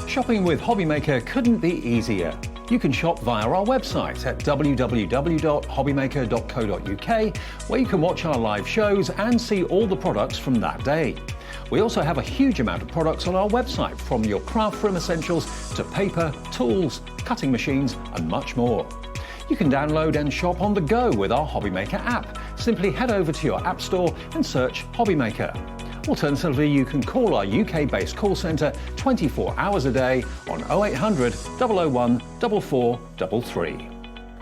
Shopping with HobbyMaker couldn't be easier. You can shop via our website at www.hobbymaker.co.uk, where you can watch our live shows and see all the products from that day. We also have a huge amount of products on our website, from your craft room essentials to paper, tools, cutting machines and much more. You can download and shop on the go with our HobbyMaker app. Simply head over to your app store and search HobbyMaker. Alternatively, you can call our UK-based call centre 24 hours a day on 0800 001 4433.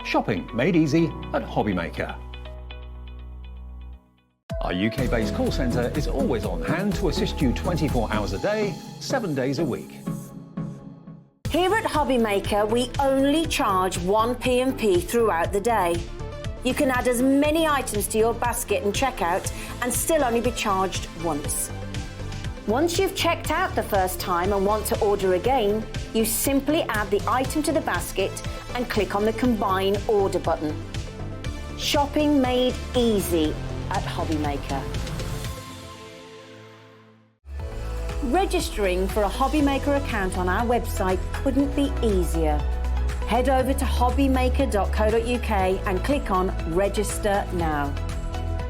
Shopping made easy at HobbyMaker. Our UK-based call centre is always on hand to assist you 24 hours a day, 7 days a week. Here at HobbyMaker, we only charge 1 P&P throughout the day. You can add as many items to your basket and checkout and still only be charged once. Once you've checked out the first time and want to order again, you simply add the item to the basket and click on the Combine Order button. Shopping made easy at HobbyMaker. Registering for a HobbyMaker account on our website couldn't be easier. Head over to hobbymaker.co.uk and click on Register Now.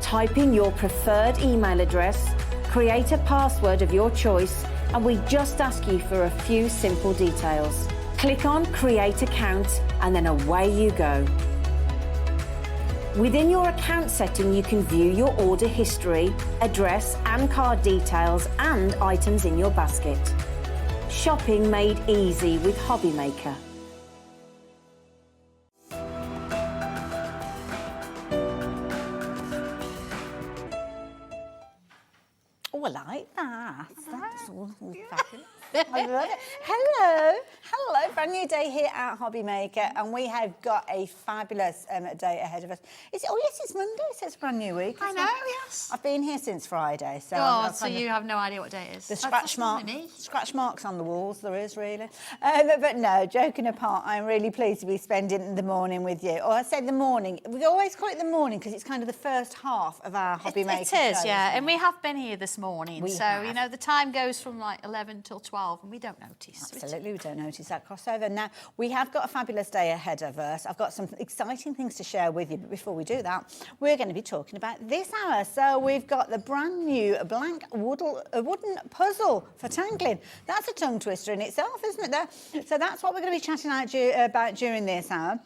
Type in your preferred email address, create a password of your choice, and we just ask you for a few simple details. Click on Create Account and then away you go. Within your account setting, you can view your order history, address and card details and items in your basket. Shopping made easy with HobbyMaker. Oh, I like that. That's all fabulous. I love it. Hello. Hello. Brand new day here at HobbyMaker, and we have got a fabulous day ahead of us. Yes, it's Monday, so it's a brand new week. I know, yes. I've been here since Friday. So God, so you have no idea what day it is. The scratch marks on the walls, there is really. But no, joking apart, I'm really pleased to be spending the morning with you. Or I say the morning. We always call it the morning because it's kind of the first half of our HobbyMaker show. It is, yeah. And we have been here this morning. You know, the time goes from like 11 till 12 and we don't notice. Absolutely, we don't notice that crossover. Now, we have got a fabulous day ahead of us. I've got some exciting things to share with you, but before we do that, we're going to be talking about this hour. So we've got the brand new blank wooden puzzle for tangling. That's a tongue twister in itself, isn't it? So that's what we're going to be chatting about during this hour.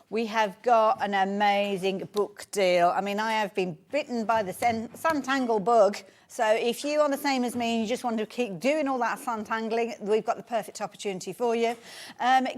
We have got an amazing book deal. I mean, I have been bitten by the Sanntangle bug. So if you are the same as me and you just want to keep doing all that Sanntangling, we've got the perfect opportunity for you.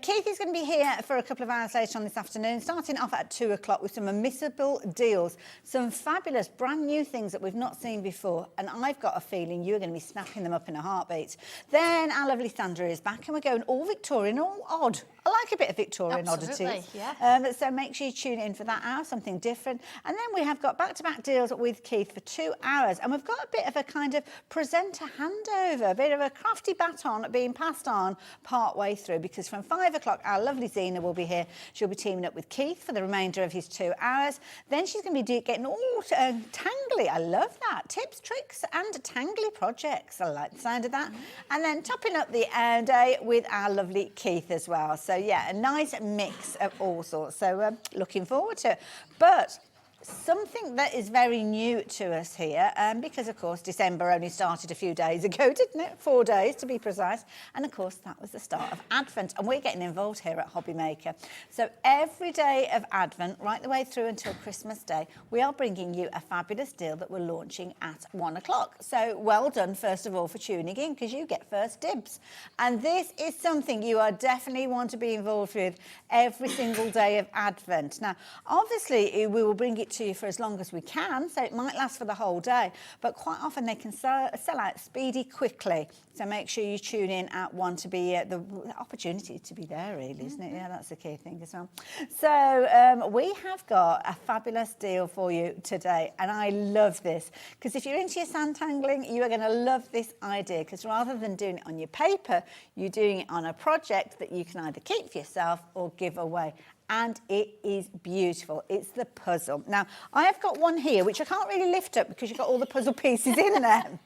Keith is going to be here for a couple of hours later on this afternoon, starting off at 2 o'clock with some unmissable deals, some fabulous brand new things that we've not seen before. And I've got a feeling you're going to be snapping them up in a heartbeat. Then our lovely Sandra is back and we're going all Victorian, all odd. I like a bit of Victorian oddities. Yeah. So make sure you tune in for that hour, something different. And then we have got back-to-back deals with Keith for 2 hours. And we've got a bit of a kind of presenter handover, a bit of a crafty baton being passed on part way through, because from 5 o'clock, our lovely Zena will be here. She'll be teaming up with Keith for the remainder of his 2 hours. Then she's going to be getting all tangly. I love that. Tips, tricks and tangly projects. I like the sound of that. And then topping up the day with our lovely Keith as well. So yeah, a nice mix of all sorts. So looking forward to it. But something that is very new to us here, because of course December only started a few days ago, didn't it? 4 days to be precise. And of course that was the start of Advent, and we're getting involved here at HobbyMaker. So every day of Advent, right the way through until Christmas Day, we are bringing you a fabulous deal that we're launching at 1 o'clock. So well done, first of all, for tuning in, because you get first dibs. And this is something you are definitely want to be involved with every single day of Advent. Now, obviously, we will bring it to you for as long as we can, so it might last for the whole day, but quite often they can sell out speedy quickly. So make sure you tune in at 1 to be the opportunity to be there, really, isn't it? Yeah, that's the key thing as well. So we have got a fabulous deal for you today, and I love this, because if you're into your Sanntangling, you are going to love this idea, because rather than doing it on your paper, you're doing it on a project that you can either keep for yourself or give away. and it is beautiful. It's the puzzle. Now, I have got one here, which I can't really lift up because you've got all the puzzle pieces in there.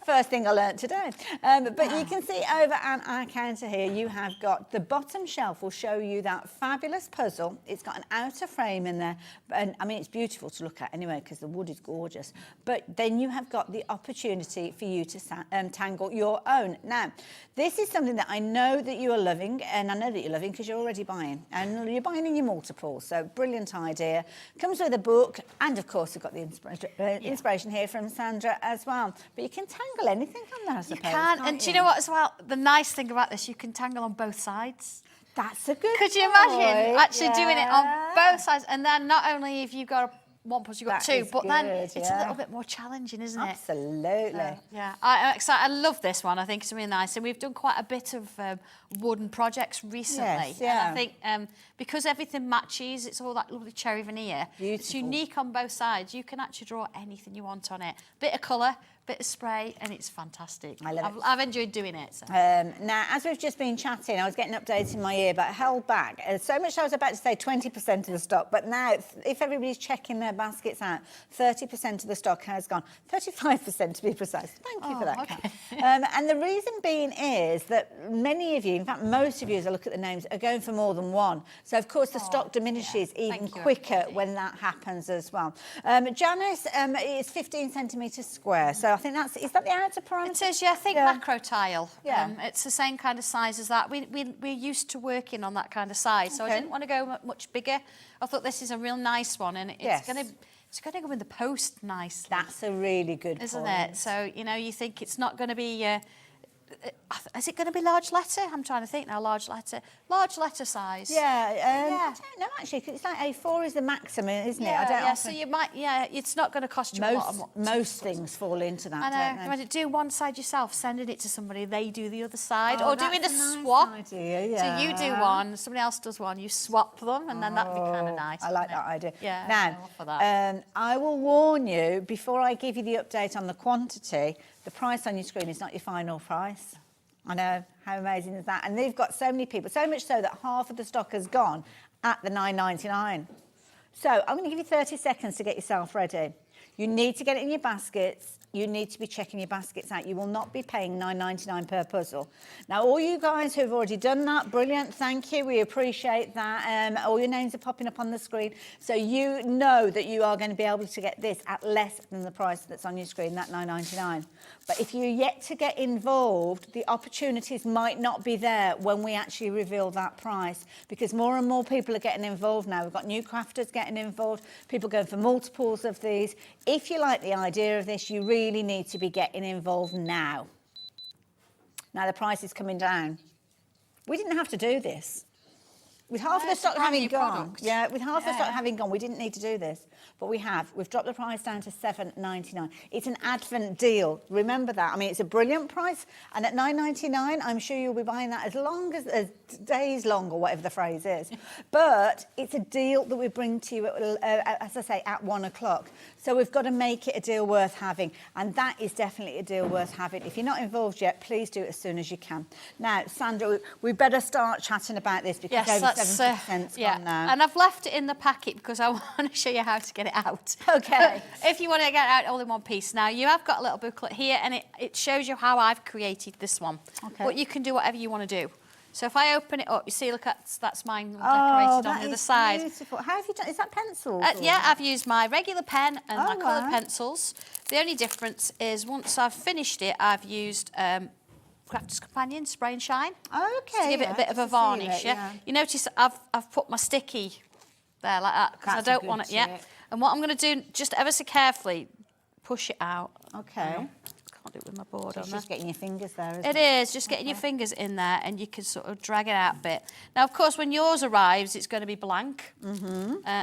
First thing I learnt today. But you can see over on our counter here, you have got the bottom shelf will show you that fabulous puzzle. It's got an outer frame in there. And I mean, it's beautiful to look at anyway, because the wood is gorgeous. But then you have got the opportunity for you to tangle your own. Now, this is something that I know that you are loving, and I know that you're loving because you're already buying. And you're buying in your multiples, so brilliant idea. Comes with a book, and of course, we've got the inspiration here from Sandra as well. But you can tangle anything on there, I suppose. You can, and do you know what as well? The nice thing about this, you can tangle on both sides. That's a good Could you point. imagine actually doing it on both sides? And then not only have you got one puzzle, you've got two, but then it's a little bit more challenging, isn't it? Absolutely. Yeah, I love this one. I think it's really nice. And we've done quite a bit of wooden projects recently. Yes, yeah. And I think because everything matches, it's all that lovely cherry veneer. Beautiful. It's unique on both sides. You can actually draw anything you want on it. Bit of colour, bit of spray, and it's fantastic. I love it. I've enjoyed doing it. So. Now, as we've just been chatting, I was getting updates in my ear, but I held back. So much I was about to say 20% of the stock, but now, if everybody's checking their baskets out, 30% of the stock has gone. 35% to be precise. Thank you for that, okay. Kat. And the reason being is that many of you, in fact, most of you, as I look at the names, are going for more than one. So, of course, the stock diminishes even quicker when that happens as well. Janice is 15 centimetres square, so I think is that the outer parameter? It is, yeah, I think macro tile. Yeah. It's the same kind of size as that. We're used to working on that kind of size, so I didn't want to go much bigger. I thought this is a real nice one, and it's going to go in the post nicely. That's a really good Isn't point. it? So, you know, you think it's not going to be... is it going to be large letter? I'm trying to think now. Large letter size. Yeah, I don't know actually, because it's like A4 is the maximum, isn't it? I don't often... so you might, it's not going to cost you a lot of money. Most things fall into that, I know. don't Imagine do one side yourself, sending it to somebody, they do the other side, Oh, or doing a that's a nice swap. idea, yeah. So you do one, somebody else does one, you swap them, and then that'd be kind of nice. I like that idea. Yeah. Now, for that. I will warn you, before I give you the update on the quantity, the price on your screen is not your final price. I know, how amazing is that? And they've got so many people, so much so that half of the stock has gone at the $9.99. So I'm going to give you 30 seconds to get yourself ready. You need to get it in your baskets. You need to be checking your baskets out. You will not be paying $9.99 per puzzle. Now, all you guys who have already done that, brilliant, thank you. We appreciate that. All your names are popping up on the screen. So you know that you are going to be able to get this at less than the price that's on your screen, that $9.99. But if you're yet to get involved, the opportunities might not be there when we actually reveal that price, because more and more people are getting involved now. We've got new crafters getting involved, people going for multiples of these. If you like the idea of this, you really need to be getting involved now. Now the price is coming down. We didn't have to do this. With half of the stock having gone, with half the stock having gone, we didn't need to do this, but we have. We've dropped the price down to $7.99. It's an Advent deal. Remember that. I mean, it's a brilliant price, and at $9.99, I'm sure you'll be buying that as long as days long, or whatever the phrase is. But it's a deal that we bring to you, as I say, at 1 o'clock. So we've got to make it a deal worth having, and that is definitely a deal worth having. If you're not involved yet, please do it as soon as you can. Now, Sandra, we better start chatting about this, because over 70%'s gone now. And I've left it in the packet because I want to show you how to get it out. Okay. If you want to get it out all in one piece. Now, you have got a little booklet here, and it shows you how I've created this one. Okay. But you can do whatever you want to do. So if I open it up, you see, look, that's mine decorated on the other side. Beautiful. How have you done? Is that pencils? Yeah, I've used my regular pen and my coloured pencils. The only difference is once I've finished it, I've used Crafter's Companion Spray and Shine. Okay. To give it a bit of a varnish. Yeah. You notice I've put my sticky there like that because I don't want it yet. And what I'm going to do, just ever so carefully, push it out. Okay. Can't do it with my board on It's there. just getting your fingers there, isn't It is, just getting your fingers in there, and you can sort of drag it out a bit. Now, of course, when yours arrives, it's going to be blank.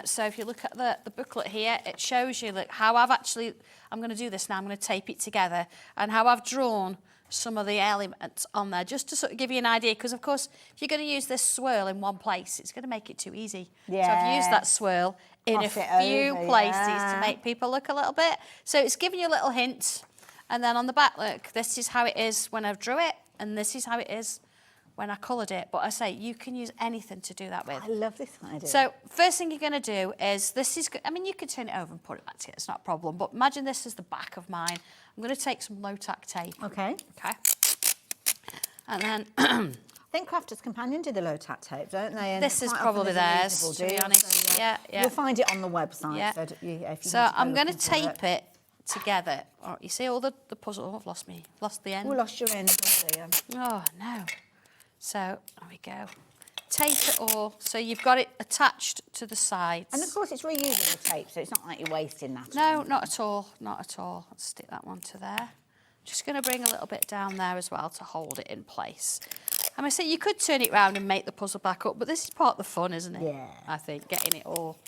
So if you look at the booklet here, it shows you how I'm going to do this now, I'm going to tape it together, and how I've drawn some of the elements on there, just to sort of give you an idea, because, of course, if you're going to use this swirl in one place, it's going to make it too easy. Yeah. So I've used that swirl in a few places to make people look a little bit. So it's giving you a little hint. And then on the back, look, this is how it is when I've drew it, and this is how it is when I coloured it, but I say you can use anything to do that with. I love this idea. So first thing you're going to do is, I mean, you could turn it over and put it back together, it's not a problem, but imagine this is the back of mine. I'm going to take some low-tack tape. Okay. Okay. And then... I think Crafters Companion do the low-tack tape, don't they? And this is quite probably often there's a theirs, reasonable to be deal, honest. so, Yeah. You'll find it on the website. Yeah. So, if you So I'm going to looking for tape it together. Oh, you see all the puzzle? Oh, I've lost the end. Oh, lost your end. Oh, dear. Oh, no. So, there we go. Tape it all, so you've got it attached to the sides. And of course it's reusable tape, so it's not like you're wasting that. No, not at all, not at all. Let's stick that one to there. Just going to bring a little bit down there as well to hold it in place. And I say you could turn it round and make the puzzle back up, but this is part of the fun, isn't it? Yeah. I think, getting it all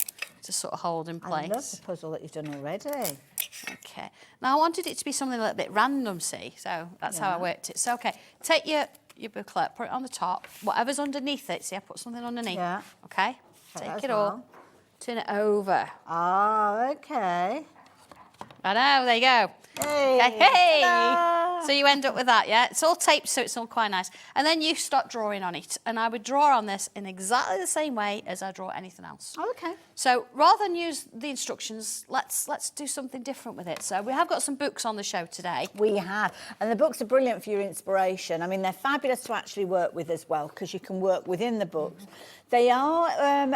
to sort of hold in place. I love the puzzle that you've done already. Okay. Now I wanted it to be something a little bit random, see, so that's how I worked it. So, okay, take your booklet, put it on the top, whatever's underneath it, see I put something underneath. Yeah. Okay, Take take that it as all, well. turn it over. Oh, okay. I know, there you go. Hey. Okay, hey! Ta-da! So you end up with that, yeah? It's all taped, so it's all quite nice. And then you start drawing on it. And I would draw on this in exactly the same way as I draw anything else. Oh, okay. So rather than use the instructions, let's do something different with it. So we have got some books on the show today. We have. And the books are brilliant for your inspiration. I mean, they're fabulous to actually work with as well, because you can work within the books. They are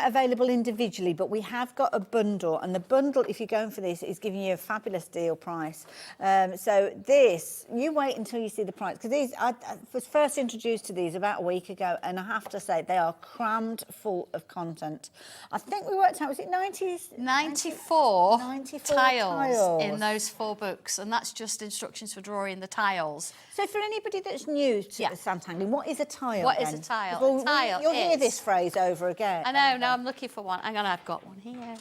available individually, but we have got a bundle. And the bundle, if you're going for this, is giving you a fabulous deal price. So this, you wait until you see the price. Because these, I was first introduced to these about a week ago, and I have to say, they are crammed full of content. I think we worked out, was it 94 94 tiles in those 4 books, and that's just instructions for drawing the tiles. So for anybody that's new to the Sanntangle, what is a tile? What is then? a tile? Well, A tile you'll hear is- this phrase over again. I know, now I'm looking for one. Hang on, I've got one here.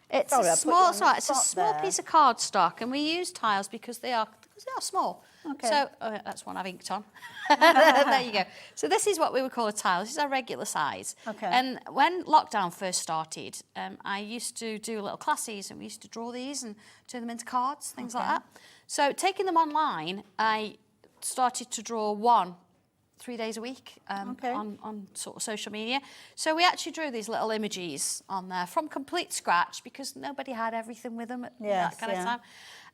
It's Sorry, I a put you on small, the it's a spot small there. piece of cardstock, and we use tiles because they are small. Okay. So that's one I've inked on. There you go. So this is what we would call a tile. This is our regular size. Okay. And when lockdown first started, I used to do little classes, and we used to draw these and turn them into cards, things like that. So taking them online, I started to draw 3 days a week on sort of social media. So we actually drew these little images on there from complete scratch because nobody had everything with them at that kind of time.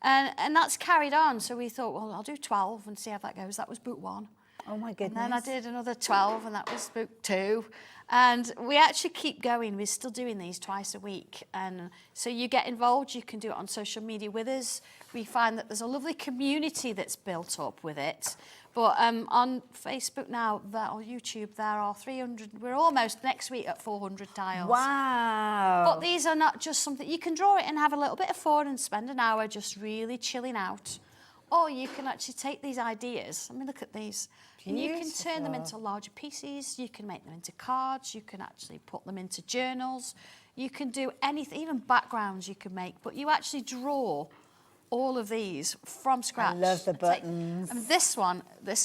And that's carried on. So we thought, well, I'll do 12 and see how that goes. That was book 1. Oh my goodness. And then I did another 12 and that was book 2. And we actually keep going. We're still doing these twice a week. And so you get involved, you can do it on social media with us. We find that there's a lovely community that's built up with it. But on Facebook now, or YouTube, there are 300, we're almost next week at 400 tiles. Wow. But these are not just something, you can draw it and have a little bit of fun and spend an hour just really chilling out. Or you can actually take these ideas, I mean, look at these, and you can turn them into larger pieces, you can make them into cards, you can actually put them into journals, you can do anything, even backgrounds you can make, but you actually draw all of these from scratch. I love the buttons. And this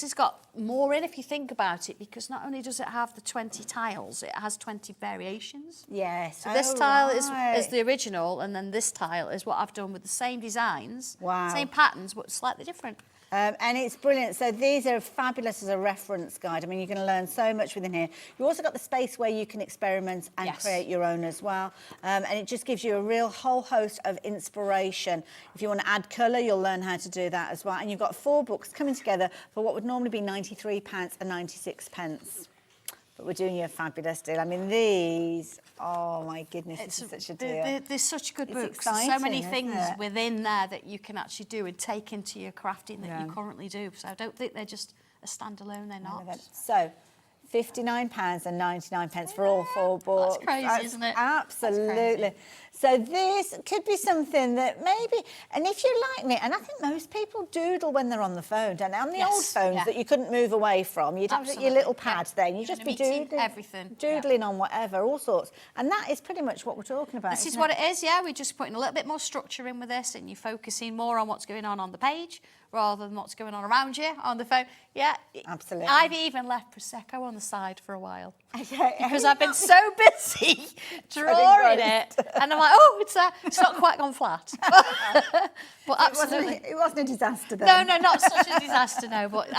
has got more in if you think about it, because not only does it have the 20 tiles, it has 20 variations. Yes. So this tile is the original, and then this tile is what I've done with the same designs, same patterns, but slightly different. And it's brilliant. So these are fabulous as a reference guide. I mean, you're going to learn so much within here. You've also got the space where you can experiment and create your own as well. And it just gives you a real whole host of inspiration. If you want to add colour, you'll learn how to do that as well. And you've got 4 books coming together for what would normally be £93 and 96. But we're doing you a fabulous deal. I mean, these, oh my goodness, this is such a deal. They're such good books. Exciting, so many things isn't it? within there that you can actually do and take into your crafting that you currently do. So I don't think they're just a standalone, they're not. So, £59 and 99 for all 4 books. That's crazy, isn't it? Absolutely. So this could be something that maybe, and if you like me, and I think most people doodle when they're on the phone, don't they? On the old phones that you couldn't move away from, you'd have your little pad there, and you'd just be doodling on whatever, all sorts. And that is pretty much what we're talking about. This is what it is, yeah. We're just putting a little bit more structure in with this, and you're focusing more on what's going on the page rather than what's going on around you on the phone. Yeah, absolutely. I've even left Prosecco on the side for a while because I've been so busy drawing it, and I'm like, oh, it's not quite gone flat. But absolutely, it wasn't a disaster then. No, not such a disaster, no, but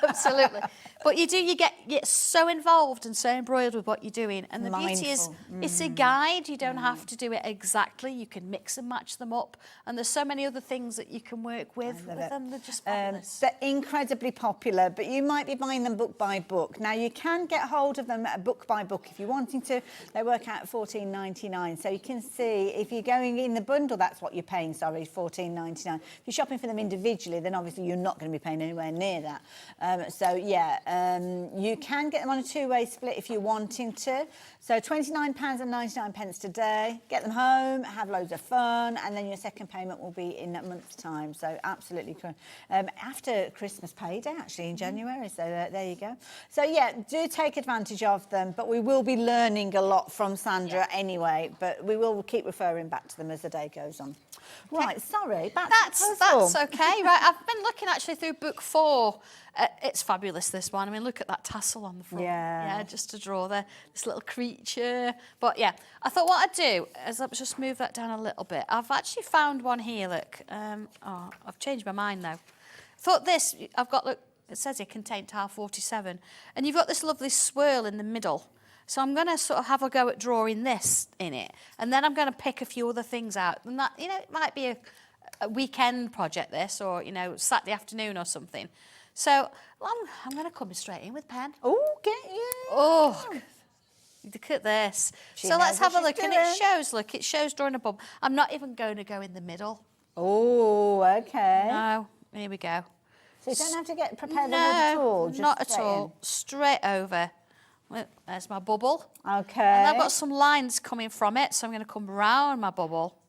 absolutely. But you get so involved and so embroiled with what you're doing. And the beauty is, it's a guide. You don't have to do it exactly. You can mix and match them up. And there's so many other things that you can work with them. They're just fabulous. They're incredibly popular, but you might be buying them book by book. Now, you can get hold of them book by book if you're wanting to. They work out at $14.99. So you can see, if you're going in the bundle, that's what you're paying, sorry, $14.99. If you're shopping for them individually, then obviously you're not going to be paying anywhere near that. So, yeah, you can get them on a two-way split if you're wanting to. So £29.99 today. Get them home, have loads of fun, and then your second payment will be in a month's time. So absolutely cool. After Christmas payday, actually, in January. So there you go. So, yeah, do take advantage of them, but we will be learning a lot from Sandra anyway, but we will keep referring back to them as the day goes on. Okay. Right, sorry, that's okay. Right, I've been looking actually through book 4. It's fabulous, this one. I mean, look at that tassel on the front. Yeah, just to draw this little creature. But yeah, I thought what I'd do is let's just move that down a little bit. I've actually found one here. Look, I've changed my mind now. Thought this. I've got, look, it says here contained tile 47, and you've got this lovely swirl in the middle. So I'm going to sort of have a go at drawing this in it, and then I'm going to pick a few other things out. And that, you know, it might be a weekend project, this, or, you know, Saturday afternoon or something. So I'm going to come straight in with pen. Oh, get you. Oh, look at this. So let's have a look. And it shows drawing a bubble. I'm not even going to go in the middle. Oh, okay. No, here we go. So you don't have to get prepared at all? Just not at all. Straight over. Well, there's my bubble. Okay. And I've got some lines coming from it, so I'm going to come round my bubble.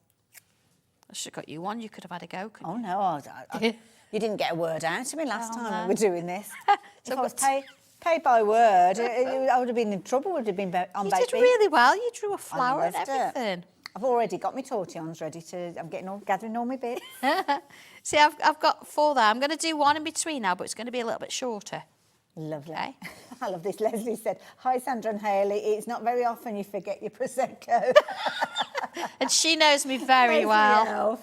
I should have got you one. You could have had a go. Oh, no. You didn't get a word out to me last time we were doing this. So if I was paid by word, I would have been in trouble, would have been on baby. You did really well. You drew a flower and everything. I've already got my tortillons ready I'm gathering all my bits. See, I've got 4 there. I'm going to do one in between now, but it's going to be a little bit shorter. Lovely. Okay. I love this. Leslie said, "Hi, Sandra and Hayley. It's not very often you forget your Prosecco." And she knows me very well.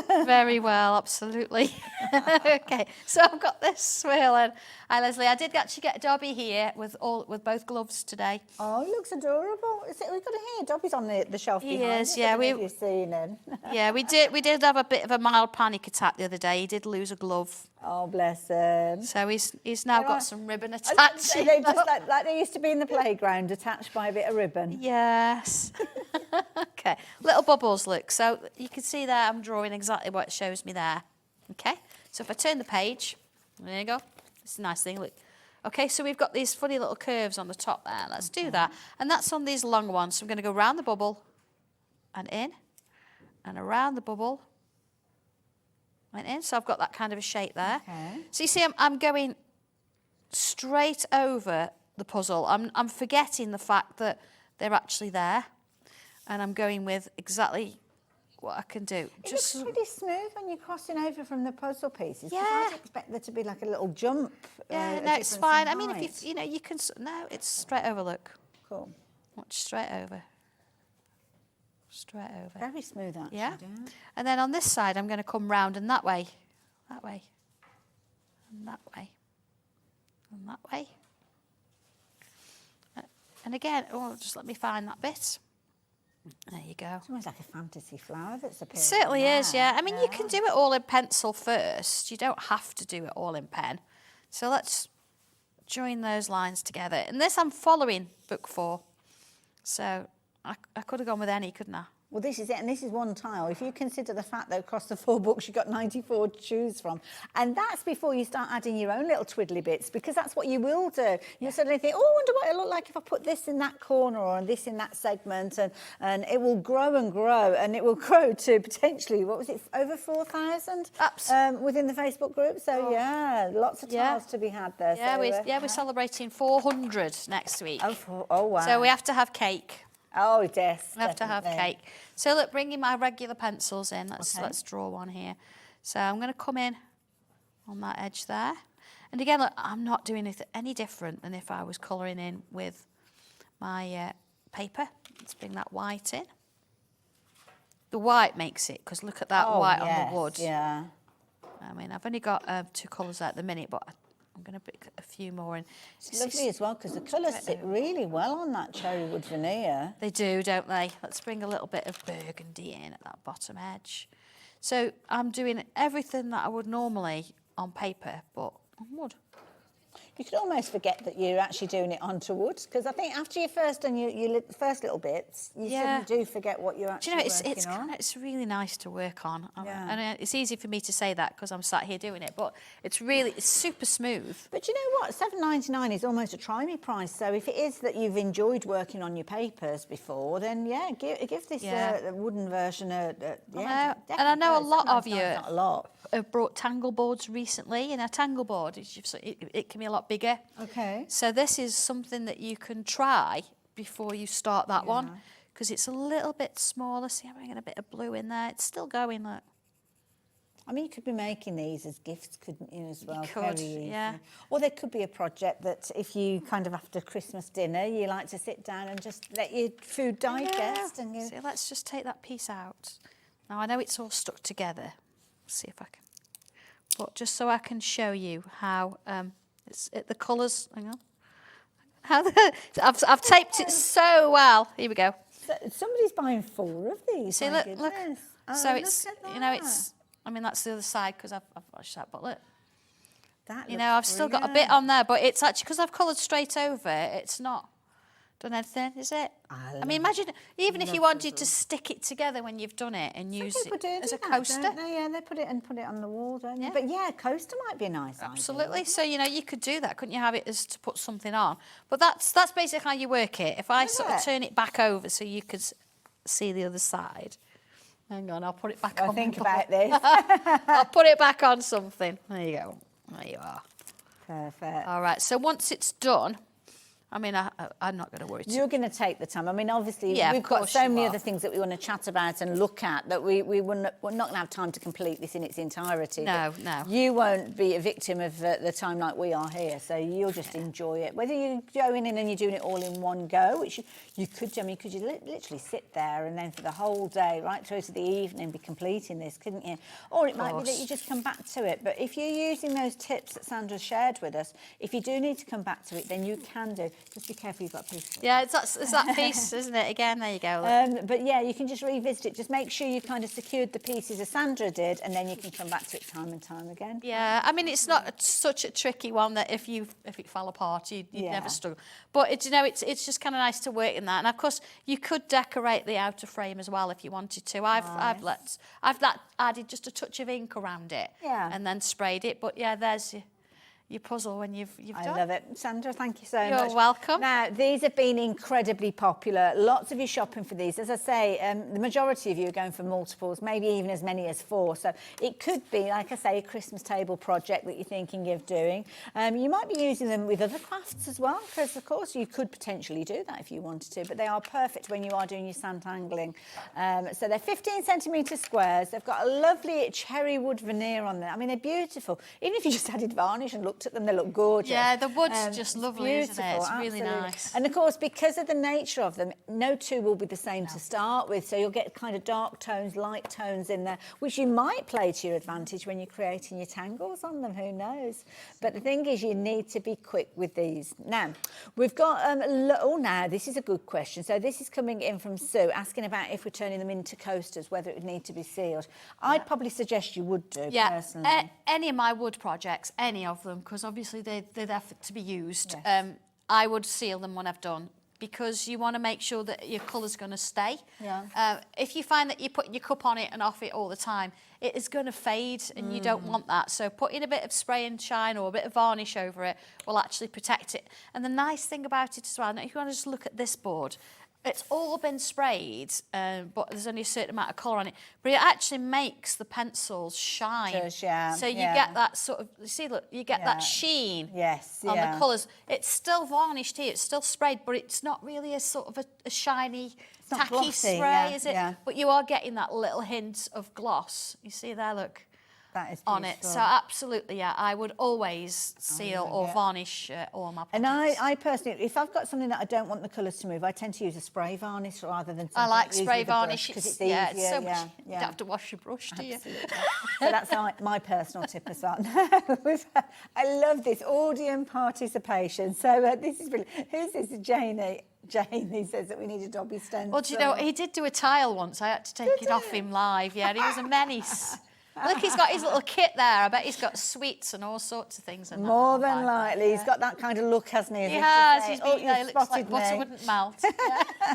Very well, absolutely. Okay, so I've got this swirl. And hi, Leslie. I did actually get Dobby here with both gloves today. Oh, he looks adorable. We've got him here. Dobby's on the shelf behind. He is, yeah. You've seen him. Yeah, we did have a bit of a mild panic attack the other day. He did lose a glove. Oh, bless him. So he's now got some ribbon attached. They just like they used to be in the playground, attached by a bit of ribbon. Yes. Okay, little bubbles, look. So you can see there I'm drawing exactly what it shows me there. Okay, so if I turn the page, there you go. It's a nice thing, look. Okay, so we've got these funny little curves on the top there. Let's do that. And that's on these long ones. So I'm going to go round the bubble and in and around the bubble. Went in, so I've got that kind of a shape there. Okay. So you see, I'm going straight over the puzzle. I'm forgetting the fact that they're actually there, and I'm going with exactly what I can do. It looks pretty smooth when you're crossing over from the puzzle pieces. Yeah. I'd expect there to be like a little jump. Yeah, no, it's fine. I mean, if you know, you can. No, it's straight over. Look. Cool. Watch, straight over. Straight over. Very smooth, actually. Yeah. And then on this side, I'm going to come round and that way, and that way, and that way. And again, just let me find that bit. There you go. It's almost like a fantasy flower that's appearing. It certainly is, yeah. I mean, you can do it all in pencil first. You don't have to do it all in pen. So let's join those lines together. And this I'm following book 4. So I could have gone with any, couldn't I? Well, this is it, and this is one tile. If you consider the fact that across the 4 books you've got 94 to choose from, and that's before you start adding your own little twiddly bits, because that's what you will do. You'll suddenly think, oh, I wonder what it look like if I put this in that corner or this in that segment, and it will grow and grow, and it will grow to potentially, what was it, over 4,000 within the Facebook group. So, yeah, lots of tiles to be had there. Yeah, so, we're celebrating 400 next week. Oh, wow. So we have to have cake. Oh, yes. I have to have cake. So look, bringing my regular pencils in. Let's draw one here. So I'm going to come in on that edge there. And again, look, I'm not doing it any different than if I was colouring in with my paper. Let's bring that white in. The white makes it, because look at that white on the wood. Yeah. I mean, I've only got 2 colours at the minute, but I'm going to put a few more in. It's lovely as well because the colours sit really well on that cherry wood veneer. They do, don't they? Let's bring a little bit of burgundy in at that bottom edge. So I'm doing everything that I would normally on paper, but on wood. You could almost forget that you're actually doing it onto wood, because I think after you first done your first little bits, you suddenly do forget what you're actually working on. It's really nice to work on. Yeah. And it's easy for me to say that because I'm sat here doing it, but it's super smooth. But you know what? $7.99 is almost a try me price. So if it is that you've enjoyed working on your papers before, then yeah, give this wooden version a And I know a lot of you not a lot. have brought tangle boards recently, and a tangle board it can be a lot bigger. Okay. So this is something that you can try before you start that one, because it's a little bit smaller. See, I'm bringing a bit of blue in there. It's still going, look. I mean, you could be making these as gifts, couldn't you, as well? You could, Very easy. yeah. Or there could be a project that if you kind of after Christmas dinner, you like to sit down and just let your food digest. And you... See, let's just take that piece out. Now, I know it's all stuck together. Let's see if I can. But just so I can show you how the colours, hang on. I've taped it so well. Here we go. So, somebody's buying 4 of these. See, my look. goodness. Oh, So look it's, at you know, that. I mean, that's the other side because I've watched that, but look. That You know, looks I've still got a brilliant. bit on there, but it's actually, because I've coloured straight over, it's not done anything, is it? I mean, imagine, even if you wanted to stick it together when you've done it and use People it do as a that, coaster. don't they? Yeah, they put it on the wall, don't they? Yeah. But yeah, a coaster might be a nice idea. Absolutely. So, you know, you could do that, couldn't you, have it as to put something on? But that's basically how you work it. If I sort of turn it back over so you could see the other side. Hang on, I'll put it back on. Think about this. I'll put it back on something. There you go. There you are. Perfect. All right, so once it's done, I mean, I'm not going to worry too You're going to take the time. I mean, obviously, Yeah, we've of got course so you many are. other things that we want to chat about and look at that we're not going to have time to complete this in its entirety. No, But no. You won't be a victim of the time like we are here, so you'll just enjoy it. Whether you're going in and you're doing it all in one go, which you could do, I mean, could you literally sit there and then for the whole day, right through to the evening, be completing this, couldn't you? Or it might be that you just come back to it. But if you're using those tips that Sandra shared with us, if you do need to come back to it, then you can do. Just be careful you've got a piece. Yeah, it's that piece, isn't it? Again, there you go. Look. But yeah, you can just revisit it. Just make sure you've kind of secured the pieces as Sandra did, and then you can come back to it time and time again. Yeah, I mean, it's not such a tricky one that if it fell apart, you'd never struggle. But it's just kind of nice to work in that. And of course, you could decorate the outer frame as well if you wanted to. I've added just a touch of ink around it, and then sprayed it. But yeah, there's your puzzle when you've done. I love it. Sandra, thank you so much. You're welcome. Now, these have been incredibly popular. Lots of you shopping for these. As I say, the majority of you are going for multiples, maybe even as many as 4. So it could be, like I say, a Christmas table project that you're thinking of doing. You might be using them with other crafts as well, because, of course, you could potentially do that if you wanted to, but they are perfect when you are doing your Sanntangling. So they're 15 centimetre squares. They've got a lovely cherry wood veneer on them. I mean, they're beautiful. Even if you just added varnish and looked at them, they look gorgeous. Yeah, the wood's just lovely, isn't it? It's absolutely. really nice. And of course, because of the nature of them, no 2 will be the same to start with. So you'll get kind of dark tones, light tones in there, which you might play to your advantage when you're creating your tangles on them. Who knows? But the thing is, you need to be quick with these. Now, we've got now this is a good question. So this is coming in from Sue, asking about if we're turning them into coasters, whether it would need to be sealed. I'd probably suggest you would do, personally. Any of my wood projects, any of them, because obviously they're there to be used. Yes. I would seal them when I've done, because you want to make sure that your colour's going to stay. Yeah. If you find that you put your cup on it and off it all the time, it is going to fade, and you don't want that. So putting a bit of spray and shine or a bit of varnish over it will actually protect it. And the nice thing about it as well, now if you want to just look at this board, it's all been sprayed, but there's only a certain amount of colour on it. But it actually makes the pencils shine. It does, yeah, So you yeah. get that sort of, you see, look, you get that sheen on the colours. It's still varnished here, it's still sprayed, but it's not really a sort of a shiny, not tacky glossy, spray, yeah, is it? yeah. But you are getting that little hint of gloss. You see there, look. That is on it. beautiful. So absolutely, yeah, I would always seal or varnish all my projects. And I personally, if I've got something that I don't want the colours to move, I tend to use a spray varnish rather than something I like that you use spray with a brush, varnish. 'cause it's yeah, easier. it's so much. Yeah, You don't have to wash your brush, do you? Absolutely. So that's my personal tip as well. I love this audience participation. So this is brilliant. Who's this? Janie. Janie says that we need a Dobby stencil. Well, do you know, he did do a tile once. I had to take it off him live. Yeah, he was a menace. Look, he's got his little kit there. I bet he's got sweets and all sorts of things. And More than likely. He's got that kind of look, hasn't he? He has. He's oh, been you've there. Looks like spotted butter me. wouldn't melt.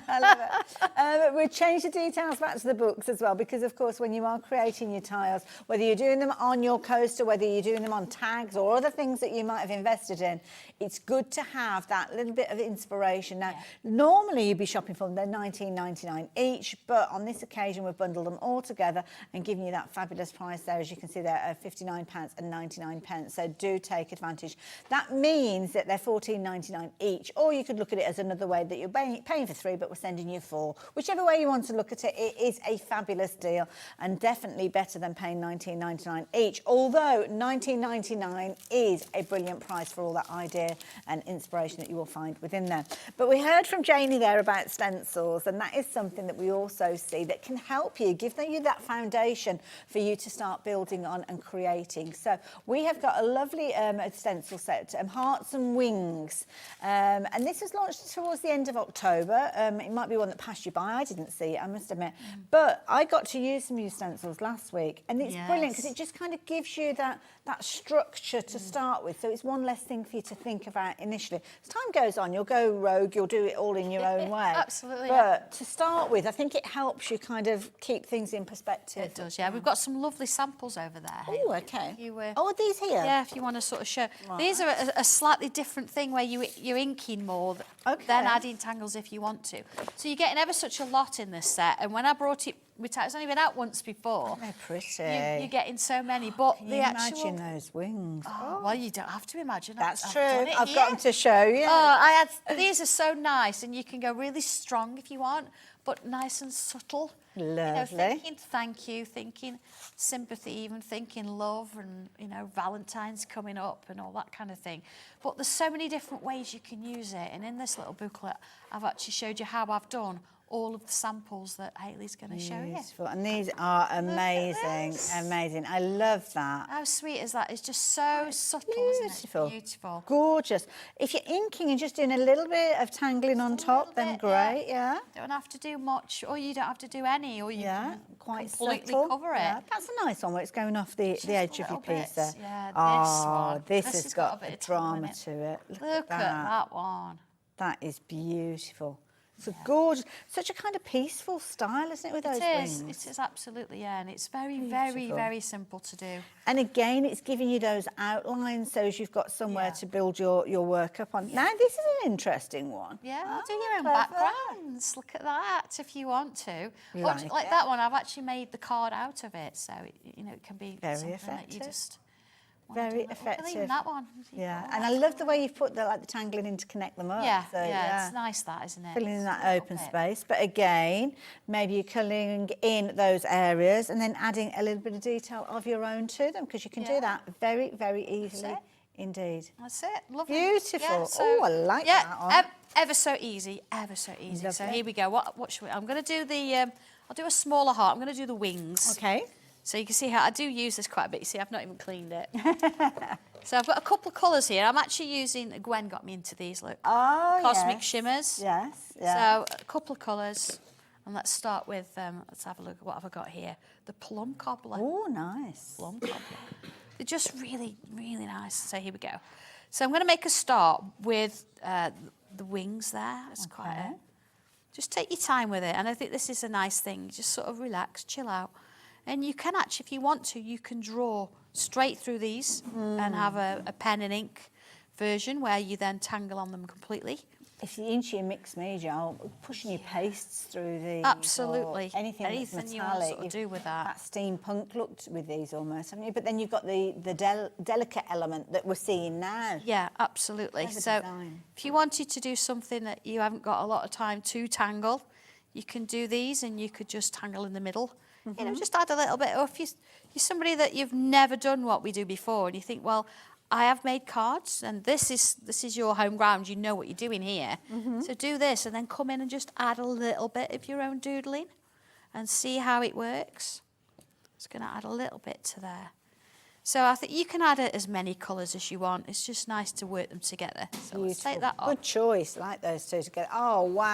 I love it. We'll change the details back to the books as well, because of course when you are creating your tiles, whether you're doing them on your coaster, whether you're doing them on tags or other things that you might have invested in, it's good to have that little bit of inspiration. Now, normally you'd be shopping for them, they're $19.99 each, but on this occasion we've bundled them all together and given you that fabulous price there, as you can see there, £59.99. So do take advantage. That means that they're $14.99 each, or you could look at it as another way that you're paying for 3, but we're sending you 4. Whichever way you want to look at it, it is a fabulous deal and definitely better than paying $19.99 each, although $19.99 is a brilliant price for all that idea and inspiration that you will find within there. But we heard from Janie there about stencils, and that is something that we also see that can help you, give you that foundation for you to start building on and creating. So we have got a lovely stencil set, Hearts and Wings, and this was launched towards the end of October. It might be one that passed you by. I didn't see it, I must admit. But I got to use some new stencils last week, and it's brilliant because it just kind of gives you that structure to start with. So it's one less thing for you to think about initially. As time goes on, you'll go rogue, you'll do it all in your own way. Absolutely. But to start with, I think it helps you kind of keep things in perspective. It does, yeah. We've got some lovely samples over there. Oh, okay. You, are these here? Yeah, if you want to sort of show. Right. These are a slightly different thing where you're inking more than adding tangles if you want to. So you're getting ever such a lot in this set. And when I brought it, it's only been out once before. They're pretty. You're getting so many, but Can the you actual... imagine those wings? Oh, well, you don't have to imagine. That's true. I've done it I've here. got them to show you. Oh, these are so nice, and you can go really strong if you want, but nice and subtle. Lovely. You know, thinking thank you, thinking sympathy, even thinking love, and Valentine's coming up and all that kind of thing. But there's so many different ways you can use it, and in this little booklet, I've actually showed you how I've done all of the samples that Hayley's going to show you. Beautiful. And these are amazing, amazing. I love that. How sweet is that? It's just so subtle, isn't it? Beautiful. Beautiful. Gorgeous. If you're inking and just doing a little bit of tangling on top, then great, yeah. Don't have to do much, or you don't have to do any, or you can quite completely subtle. cover it. Yeah, that's a nice one where it's going off the edge of your piece there. Yeah, this this has got got a bit of drama time in it. to it. Look at that one. That is beautiful. It's a gorgeous, such a kind of peaceful style, isn't it, with those wings? It is absolutely, yeah, and it's very, very, very simple to do. And again, it's giving you those outlines so as you've got somewhere to build your work up on. Now, this is an interesting one. Yeah, do your own clever. backgrounds. Look at that, if you want to. Like Like it. that one, I've actually made the card out of it, so it can be Very something effective. that you just... Very Look at effective. even that one. Yeah, and I love the way you've put the tangling in to connect them up. Yeah, So, it's nice that, isn't it? Filling in Just that a little open bit. space. But again, maybe you're colouring in those areas and then adding a little bit of detail of your own to them, because you can do that very, very easily it. indeed. That's it. Lovely. Beautiful. so- Oh, I like that one. Ever so easy. Ever so easy. So Lovely. here we go. What should we... I'm going to do the... I'll do a smaller heart. I'm going to do the wings. Okay. So you can see how I do use this quite a bit. You see, I've not even cleaned it. So I've got a couple of colours here. I'm actually using... Gwen got me into these, look. Oh, Cosmic yes. Shimmers. Yes, yeah. So a couple of colours. And let's start with... let's have a look at what have I got here. The Plum Cobbler. Oh, nice. Plum Cobbler. They're just really, really nice. So here we go. So I'm going to make a start with the wings there. It's quite a... Just take your time with it. And I think this is a nice thing. Just sort of relax, chill out. And you can actually, if you want to, you can draw straight through these and have a pen and ink version where you then tangle on them completely. If you're into your mixed media, pushing your pastes through these. Absolutely. Or anything that's metallic. you want to sort of do with that. That steampunk look with these almost, haven't you? But then you've got the delicate element that we're seeing now. Yeah, absolutely. Clever So design. if you wanted to do something that you haven't got a lot of time to tangle, you can do these and you could just tangle in the middle. You know, just add a little bit. Or if you're somebody that you've never done what we do before, and you think, well, I have made cards, and this is your home ground. You know what you're doing here. So do this, and then come in and just add a little bit of your own doodling, and see how it works. It's going to add a little bit to there. So I think you can add as many colours as you want. It's just nice to work them together. So let's take that off. Good choice. I like those two together. Oh, wow.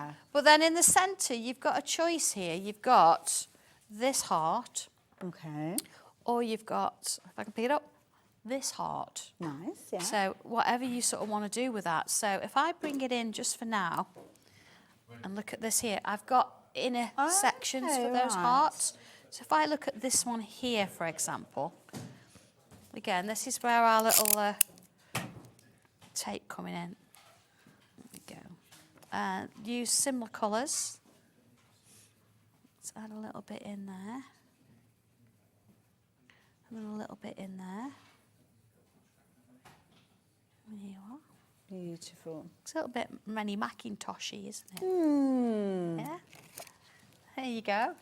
Yeah. But then in the centre, you've got a choice here. You've got this heart. Okay. Or you've got, if I can pick it up, this heart. Nice, yeah. So whatever you sort of want to do with that. So if I bring it in just for now, and look at this here, I've got inner sections for those hearts. So if I look at this one here, for example, again, this is where our little tape coming in. There we go. Use similar colours. Let's add a little bit in there. And then a little bit in there. And here you are. Beautiful. It's a little bit Rennie Mackintoshy, isn't it? Yeah. There you go.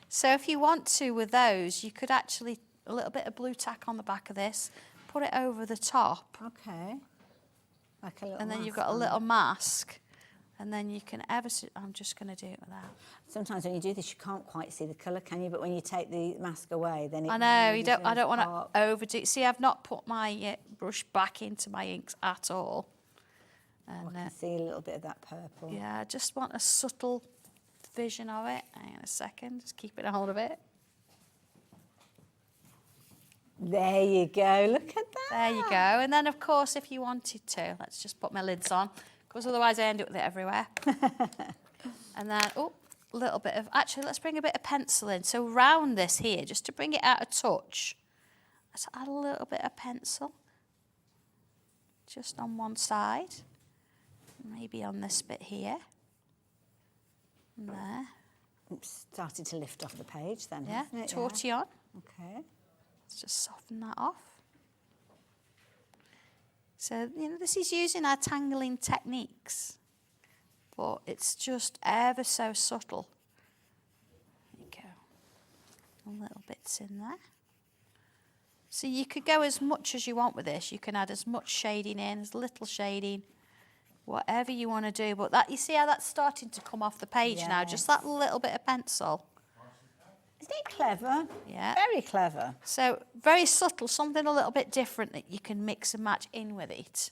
So if you want to with those, you could actually, a little bit of blue tack on the back of this, put it over the top. Okay. Like a little And then you've mask got a on little it. mask. And then you can I'm just going to do it with that. Sometimes when you do this, you can't quite see the colour, can you? But when you take the mask away, then it I know, really I don't does want to pop. overdo it. See, I've not put my brush back into my inks at all. I And can see a little bit of that purple. yeah, I just want a subtle vision of it. Hang on a second, just keeping a hold of it. There you go, look at that. There you go. And then, of course, if you wanted to, let's just put my lids on, because otherwise I end up with it everywhere. And then, oh, a little bit of, actually, let's bring a bit of pencil in. So round this here, just to bring it out a touch, let's add a little bit of pencil. Just on one side. Maybe on this bit here. And there. Oops, started to lift off the page then, Yeah, hasn't it? tortillon. Okay. Let's just soften that off. So, you know, this is using our tangling techniques, but it's just ever so subtle. There you go. A little bits in there. So you could go as much as you want with this. You can add as much shading in, as little shading, whatever you want to do. But that, you see how that's starting to come off the page now? Just that little bit of pencil. Isn't it clever? Yeah. Very clever. So very subtle, something a little bit different that you can mix and match in with it.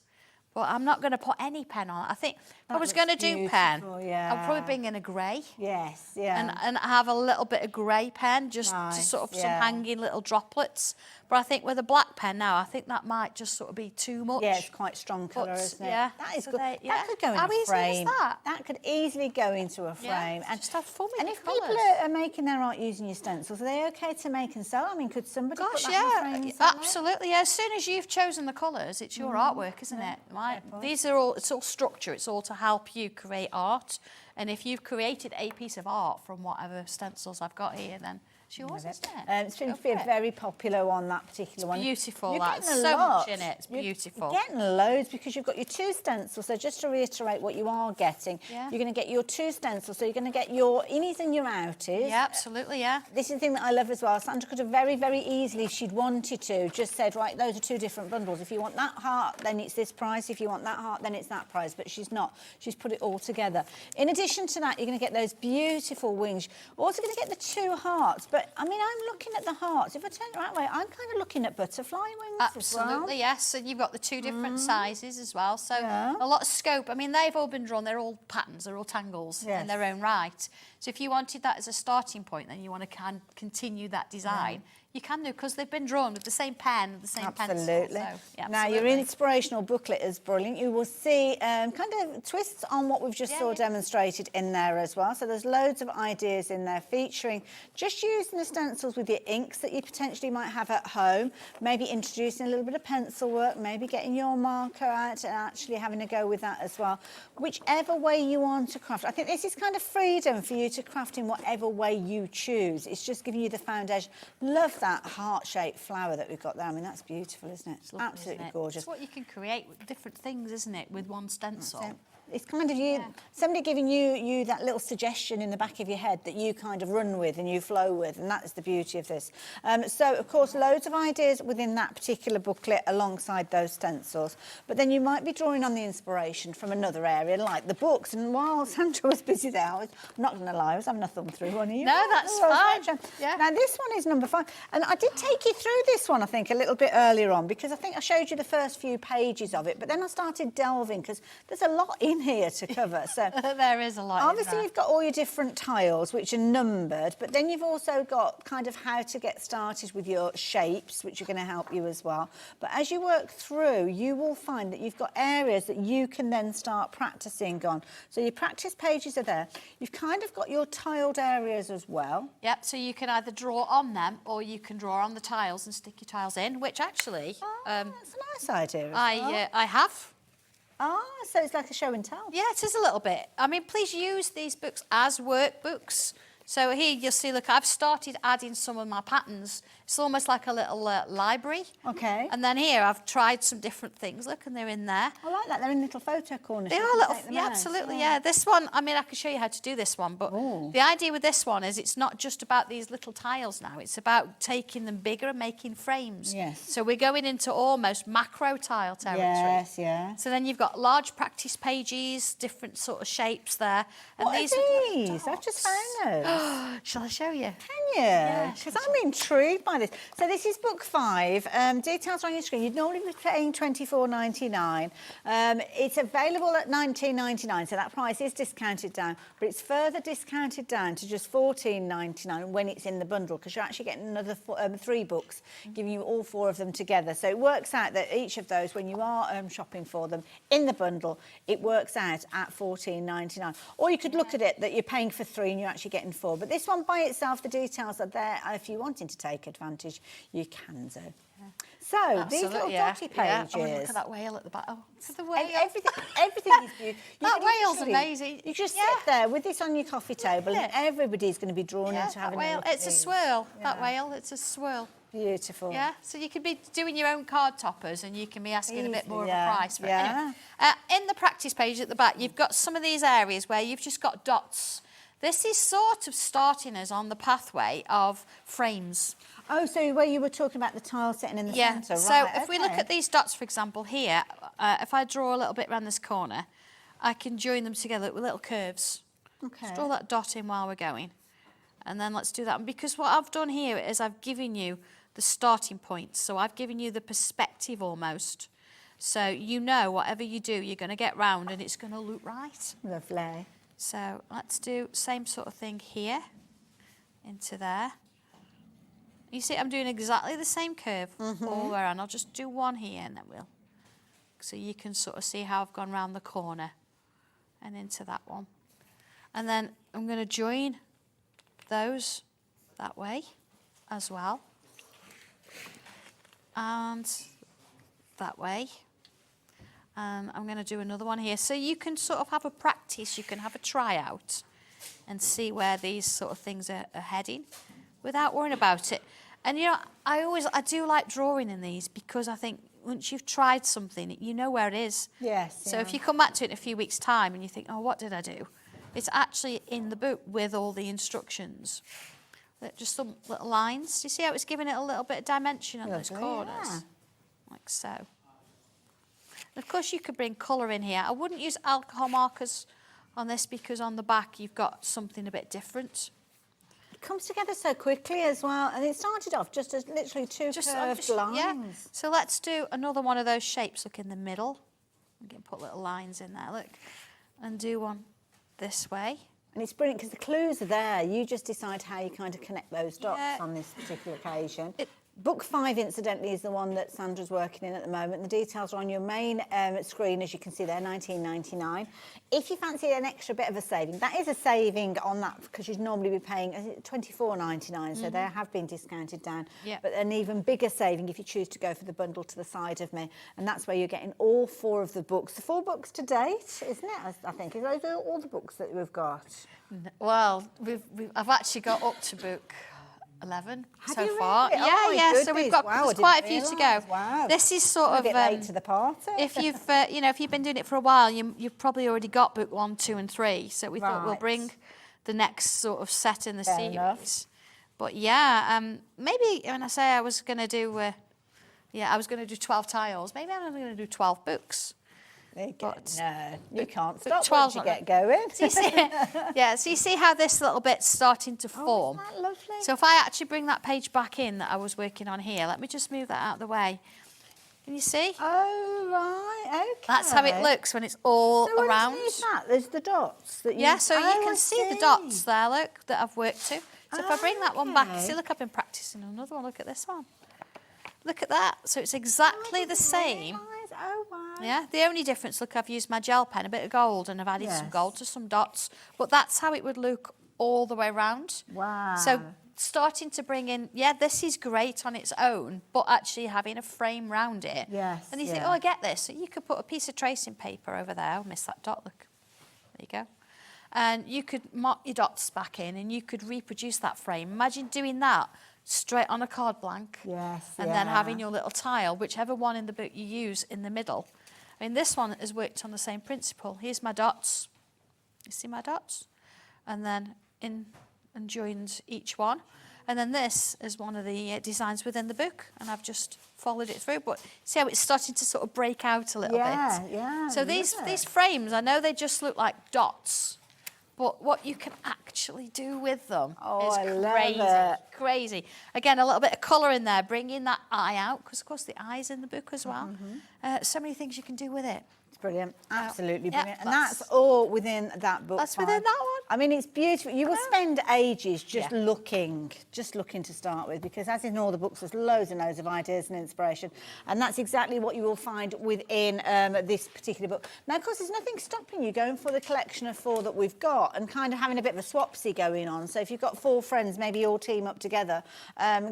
But I'm not going to put any pen on it. I think if I was going to do pen, I'd probably bring in a grey. Yes, yeah. And have a little bit of grey pen, just to sort of some hanging little droplets. But I think with a black pen now, I think that might just sort of be too much. Yeah, it's quite strong colour, isn't it? Yeah. That is So good. yeah. That could go in How a easy frame. is that? That could easily go into a frame. Yeah, And just have fun with And the if people colours. are making their art using your stencils, are they okay to make and sell? I mean, could somebody put Gosh, that yeah, in a frame and sell it? absolutely. Yeah. As soon as you've chosen the colours, it's your artwork, isn't it? Right? These are all, it's all structure. It's all to help you create art. And if you've created a piece of art from whatever stencils I've got here, then it's yours, isn't it? It's been very popular on that particular one. Beautiful, You're that's getting a so lot. much in it. It's beautiful. You're getting loads because you've got your two stencils. So just to reiterate what you are getting, Yeah. you're going to get your two stencils. So you're going to get your innies and your outies. Yeah, absolutely, yeah. This is the thing that I love as well. Sandra could have very, very easily, if she'd wanted to, just said, right, those are two different bundles. If you want that heart, then it's this price. If you want that heart, then it's that price. But she's not. She's put it all together. In addition to that, you're going to get those beautiful wings. You're also going to get the two hearts. But, I mean, I'm looking at the hearts. If I turn it the right way, I'm kind of looking at butterfly wings as well. Absolutely, yes. And you've got the two different sizes as well. So Yeah. a lot of scope. I mean, they've all been drawn. They're all patterns. They're all tangles in their own right. So if you wanted that as a starting point, then you want to continue that design. You can do, because they've been drawn with the same pen, the same pencil. Absolutely. So, yeah, now, your inspirational booklet is brilliant. You will see kind of twists on what we've just demonstrated in there as well. So there's loads of ideas in there featuring just using the stencils with your inks that you potentially might have at home, maybe introducing a little bit of pencil work, maybe getting your marker out and actually having a go with that as well. Whichever way you want to craft. I think this is kind of freedom for you to craft in whatever way you choose. It's just giving you the foundation. Love that heart-shaped flower that we've got there. I mean, that's beautiful, isn't it? It's lovely, absolutely isn't it? gorgeous. It's what you can create with different things, isn't it, with one stencil. It's kind of you, somebody giving you that little suggestion in the back of your head that you kind of run with and you flow with, and that's the beauty of this. So, of course, loads of ideas within that particular booklet alongside those stencils, but then you might be drawing on the inspiration from another area, like the books. And while Sandra was busy there, I'm not going to lie, I was having a thumb through one of you. No, that's fine. Yeah. Now, this one is number 5, and I did take you through this one, I think, a little bit earlier on, because I think I showed you the first few pages of it, but then I started delving, because there's a lot in here to cover. So there is a lot. Obviously, you've got all your different tiles, which are numbered, but then you've also got kind of how to get started with your shapes, which are going to help you as well. But as you work through, you will find that you've got areas that you can then start practicing on. So your practice pages are there. You've kind of got your tiled areas as well. Yep, so you can either draw on them or you can draw on the tiles and stick your tiles in, which actually... that's a nice idea as well. I have. So it's like a show and tell. Yeah, it is a little bit. I mean, please use these books as workbooks. So here you'll see, look, I've started adding some of my patterns. It's almost like a little library. Okay. And then here I've tried some different things. Look, and they're in there. I like that. They're in little photo corners. They are little, yeah, absolutely, yeah. This one, I mean, I can show you how to do this one, but the idea with this one is it's not just about these little tiles now. It's about taking them bigger and making frames. Yes. So we're going into almost macro tile territory. Yes, yeah. So then you've got large practice pages, different sort of shapes there. And What these are these? I've just found those. Shall I show you? Can you? Yeah, Because I'm intrigued by this. So this is book 5. Details are on your screen. You'd normally be paying $24.99. It's available at $19.99, so that price is discounted down, but it's further discounted down to just $14.99 when it's in the bundle, because you're actually getting another 3 books, giving you all 4 of them together. So it works out that each of those, when you are shopping for them in the bundle, it works out at $14.99. Or you could look at it that you're paying for 3 and you're actually getting 4. But this one by itself, the details are there. If you're wanting to take advantage, you can do. Yeah. So these little dotty pages. Yeah. Oh, look at that whale at the back. Oh, look at the whale. Everything is beautiful. That whale's amazing. You just sit there with this on your coffee table, and everybody's going to be drawn into having a look at It's a swirl. That whale, it's a swirl. Beautiful. Yeah, so you could be doing your own card toppers and you can be asking a bit more of a price for it. Yeah. Anyway, in the practice page at the back, you've got some of these areas where you've just got dots. This is sort of starting us on the pathway of frames. Oh, so where you were talking about the tile setting in the centre, right? So if we look at these dots, for example, here, if I draw a little bit around this corner, I can join them together with little curves. Okay. Let's draw that dot in while we're going. And then let's do that. And because what I've done here is I've given you the starting point. So I've given you the perspective almost. So you know whatever you do, you're going to get round and it's going to look right. Lovely. So let's do same sort of thing here, into there. You see I'm doing exactly the same curve all the way around. I'll just do one here and then so you can sort of see how I've gone round the corner and into that one. And then I'm going to join those that way as well. And that way. I'm going to do another one here. So you can sort of have a practice, you can have a tryout and see where these sort of things are heading without worrying about it. And, you know, I do like drawing in these because I think once you've tried something, you know where it is. Yes. So if you come back to it in a few weeks' time and you think, oh, what did I do? It's actually in the book with all the instructions. Just some little lines. Do you see how it's giving it a little bit of dimension on those corners? Yeah. Like so. And of course, you could bring colour in here. I wouldn't use alcohol markers on this because on the back you've got something a bit different. It comes together so quickly as well, and it started off just as literally two curved lines. Yeah. So let's do another one of those shapes. Look in the middle. I'm going to put little lines in there. Look, and do one this way. And it's brilliant because the clues are there. You just decide how you kind of connect those dots on this particular occasion. Book 5, incidentally, is the one that Sandra's working in at the moment. The details are on your main screen, as you can see there, $19.99. If you fancy an extra bit of a saving, that is a saving on that because you'd normally be paying $24.99, so they have been discounted down. Yep. But an even bigger saving if you choose to go for the bundle to the side of me, and that's where you're getting all 4 of the books. The 4 books to date, isn't it? I think. Is those all the books that we've got? Well, I've actually got up to book 11 Have so you far. really? Yeah, Oh my yeah. So we've goodness. got Wow, there's I quite a didn't few to go. realise. Wow. This is sort I'm a of bit late to the party. if you've if you've been doing it for a while, you've probably already got book 1, 2, and 3. So we thought we'll Right. bring the next sort of set in the Fair series. enough. But yeah, maybe when I say I was going to do, I was going to do 12 tiles. Maybe I'm only going to do 12 books. But No, you can't but stop once you 12's get going. So you see, yeah, so you see how this little bit's starting to form. Oh, isn't that lovely? So if I actually bring that page back in that I was working on here, let me just move that out of the way. Can you see? Oh, right, okay. That's how it looks when it's all So around. underneath that, there's the dots that you... Yeah, so you Oh, can I see the dots there, look, that I've worked to. So if I bring that one back, Okay. see, look, I've been practicing another one. Look at this one. Look at that. So it's exactly the same. Oh, wow. Yeah, the only difference, look, I've used my gel pen, a bit of gold, and I've added some Yes. gold to some dots. But that's how it would look all the way around. Wow. So starting to bring in, yeah, this is great on its own, but actually having a frame round it. Yes, And you think, yeah. oh, I get this. So you could put a piece of tracing paper over there. I'll miss that dot, look. There you go. And you could mark your dots back in and you could reproduce that frame. Imagine doing that straight on a card blank. Yes, And then yeah. having your little tile, whichever one in the book you use, in the middle. I mean, this one has worked on the same principle. Here's my dots. You see my dots? And then in and joined each one. And then this is one of the designs within the book, and I've just followed it through. But see how it's starting to sort of break out a little bit? Yeah, So love these it. frames, I know they just look like dots, but what you can actually do with them is I love crazy, it. crazy. Again, a little bit of colour in there, bringing that eye out, because of course the eye's in the book as well. So many things you can do with it. It's brilliant, absolutely Yeah, brilliant. And that's all within that book. That's within that one. I mean, it's beautiful. You will spend ages just Yeah. looking to start with, because as in all the books, there's loads and loads of ideas and inspiration. And that's exactly what you will find within this particular book. Now, of course, there's nothing stopping you going for the collection of 4 that we've got and kind of having a bit of a swapsy going on. So if you've got 4 friends, maybe you all team up together,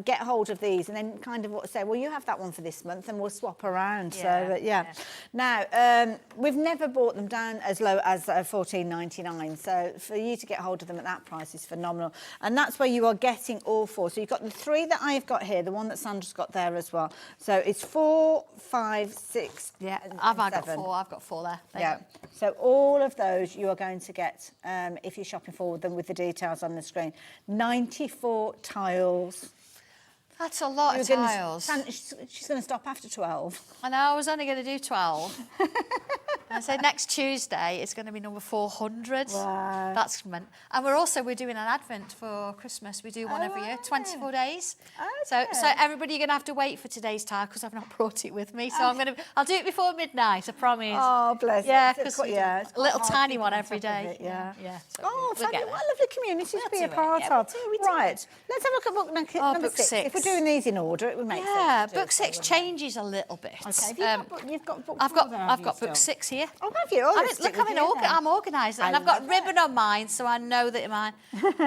get hold of these and then kind of say, well, you have that one for this month and we'll swap around. Yeah, So, yeah. Now, we've never bought them down as low as $14.99. So for you to get hold of them at that price is phenomenal. And that's where you are getting all 4. So you've got the 3 that I've got here, the one that Sandra's got there as well. So it's 4, 5, 6, Yeah, and I've got 7. 4. I've got 4 there. There you Yeah. go. So all of those you are going to get if you're shopping for them with the details on the screen. 94 tiles. That's a lot of You're gonna- tiles. She's going to stop after 12. I know, I was only going to do 12. I said next Tuesday it's going to be number 400. Wow. That's meant. And we're doing an Advent for Christmas. We do one every year, 24 days. So everybody, you're going to have to wait for today's tile because I've not brought it with me. So I'll do it before midnight, I promise. Oh, bless. Yeah, It's because quite- it's a quite little hard tiny keeping one on every top of day. it, yeah. So Oh, we'll get fabulous. there. What a lovely community to be a do it, part yeah, of. we do Right. it. Let's have a look at number book 6. If we're 6. doing these in order, it would make sense. Yeah, to do book so, 6 wouldn't it? changes a little bit. Okay, have you've got book I've 4 got there, have I've you got book still? 6 here. Oh, have you? Oh, I mean, let's stick look, with you then. I'm organised, and I I've got love ribbon on mine, so I know that mine.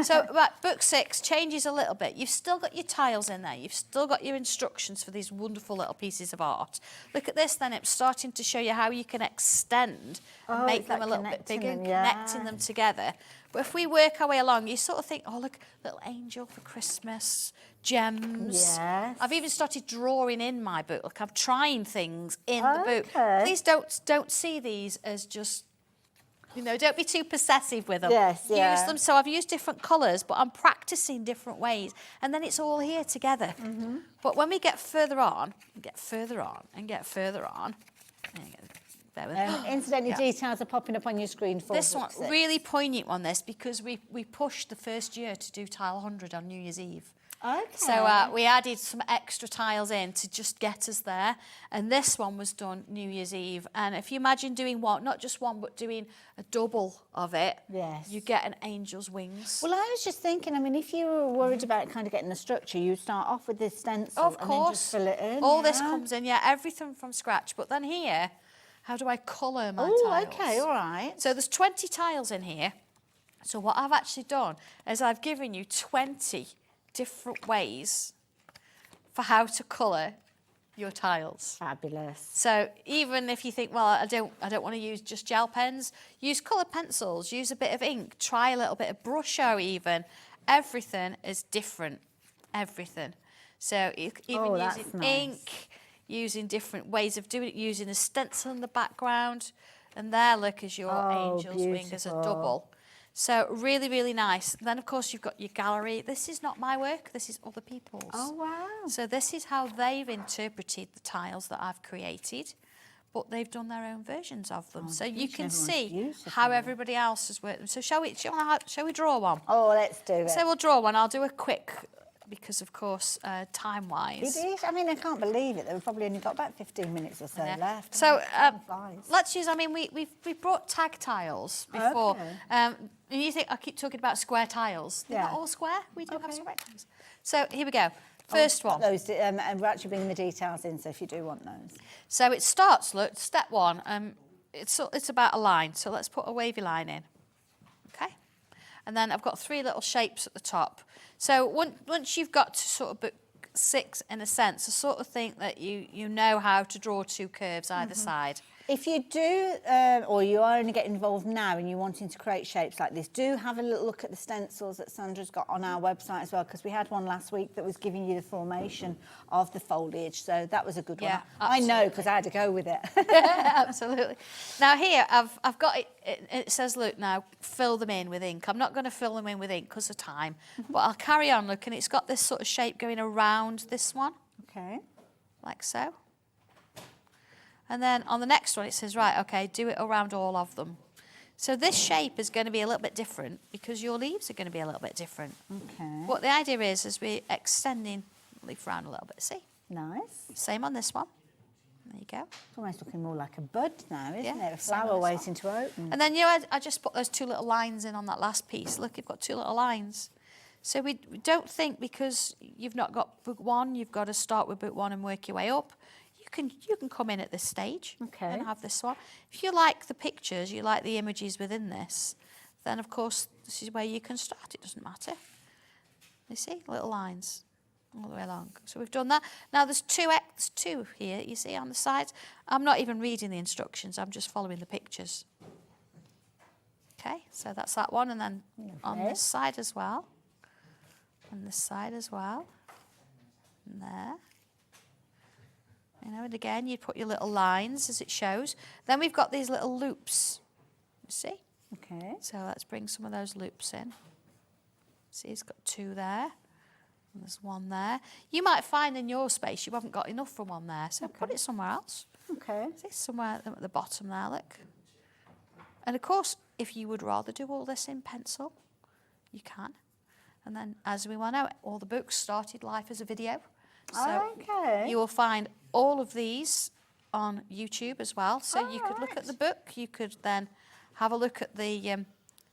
So, right, book 6 changes a little bit. You've still got your tiles in there. You've still got your instructions for these wonderful little pieces of art. Look at this, then it's starting to show you how you can extend and Oh, make it's them like a little bit connecting bigger, them, connecting yeah. them together. But if we work our way along, you sort of think, oh, look, little angel for Christmas, gems. Yes. I've even started drawing in my book. Look, I'm trying things in the book. Okay. Please don't see these as just, don't be too possessive with them. Yes, yeah. Use them. So I've used different colours, but I'm practising different ways. And then it's all here together. Mm-hmm. But when we get further on, and get further on, and get further on, there you go. Bear with me. Incidentally, Yeah. details are popping up on your screen for This book one, 6. really poignant on this, because we pushed the first year to do tile 100 on New Year's Eve. Okay. So we added some extra tiles in to just get us there. And this one was done New Year's Eve. And if you imagine doing one, not just one, but doing a double of it, Yes. you get an angel's wings. Well, I was just thinking, I mean, if you were worried about kind of getting the structure, you'd start off with this stencil Of and then course. just fill it in. All this yeah? comes in, everything from scratch. But then here, how do I colour my Oh, tiles? okay, all right. So there's 20 tiles in here. So what I've actually done is I've given you 20 different ways for how to colour your tiles. Fabulous. So even if you think, well, I don't want to use just gel pens, use coloured pencils, use a bit of ink, try a little bit of brush out even. Everything is different. everything. So even using ink, using different ways of doing it, using a stencil in the background, and there, look, is your angel's wing as a double. So really, really nice. And then, of course, you've got your gallery. This is not my work. This is other people's. Oh, wow. So this is how they've interpreted the tiles that I've created, but they've done their own versions of them. So you can see how everybody else has worked them. So shall we draw one? Oh, let's do it. So we'll draw one. I'll do a quick, because, of course, time-wise. It is. I mean, I can't believe it. We've probably only got about 15 minutes or so left. So let's use, I mean, we've brought tag tiles before. Okay. And you think, I keep talking about square tiles. They're not all square. We do have some rectangles. So here we go. First one. Those, and we're actually bringing the details in, so if you do want those. So it starts, look, step one. It's about a line. So let's put a wavy line in. Okay. And then I've got 3 little shapes at the top. So once you've got to sort of book 6, in a sense, I sort of think that you know how to draw 2 curves either side. If you do, or you are only getting involved now and you're wanting to create shapes like this, do have a little look at the stencils that Sandra's got on our website as well, because we had one last week that was giving you the formation of the foliage, so that was a good one. Yeah, I know, because I had to go with it. Absolutely. Now here, I've got it says, look, now fill them in with ink. I'm not going to fill them in with ink because of time, but I'll carry on, look, and it's got this sort of shape going around this one. Okay. Like so. And then on the next one, it says, right, okay, do it around all of them. So this shape is going to be a little bit different because your leaves are going to be a little bit different. Okay. What the idea is we're extending the leaf around a little bit, see? Nice. Same on this one. There you go. It's almost looking more like a bud now, isn't Yeah, it? A same on flower this waiting to open. And then, I just put those 2 little lines in on that last piece. Look, you've got 2 little lines. So we don't think because you've not got book 1, you've got to start with book 1 and work your way up. You can come in at this stage and have this one. If you like the pictures, you like the images within this, then of course this is where you can start. It doesn't matter. You see, little lines all the way along. So we've done that. Now there's 2 here, you see, on the sides. I'm not even reading the instructions. I'm just following the pictures. Okay, so that's that one, and then on this side as well, and this side as well, and there. And again, you put your little lines as it shows. Then we've got these little loops, you see? Okay. So let's bring some of those loops in. See, it's got 2 there, and there's 1 there. You might find in your space you haven't got enough for 1 there, so put it somewhere else. Okay. See, somewhere at the bottom there, look. And of course, if you would rather do all this in pencil, you can. And then, as we well know, all the books started life as a video. So you will find all of these on YouTube as well. So you could look at the book. You could then have a look at the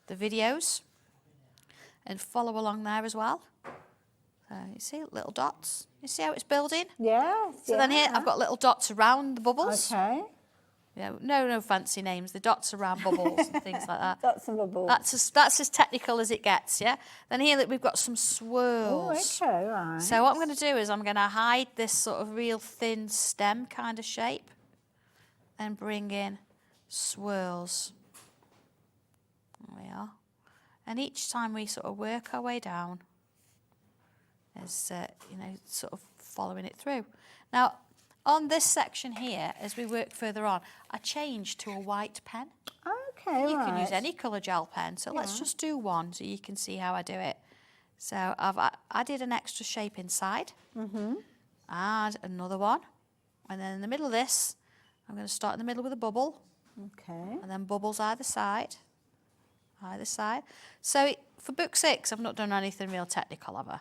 videos and follow along there as well. So you see little dots. You see how it's building? Yeah. So then here I've got little dots around the bubbles. Okay. Yeah, no fancy names. The dots around bubbles and things like that. Dots and bubbles. That's as technical as it gets, yeah? Then here, look, we've got some swirls. Oh, okay, right. So what I'm going to do is I'm going to hide this sort of real thin stem kind of shape and bring in swirls. There we are. And each time we sort of work our way down, as sort of following it through. Now, on this section here, as we work further on, I changed to a white pen. Okay, You can use any colour gel pen, so let's just do 1 so you can see how I do it. So I've added an extra shape inside, add another one, and then in the middle of this, I'm going to start in the middle with a bubble, and then bubbles either side. So for book 6, I've not done anything real technical, have I?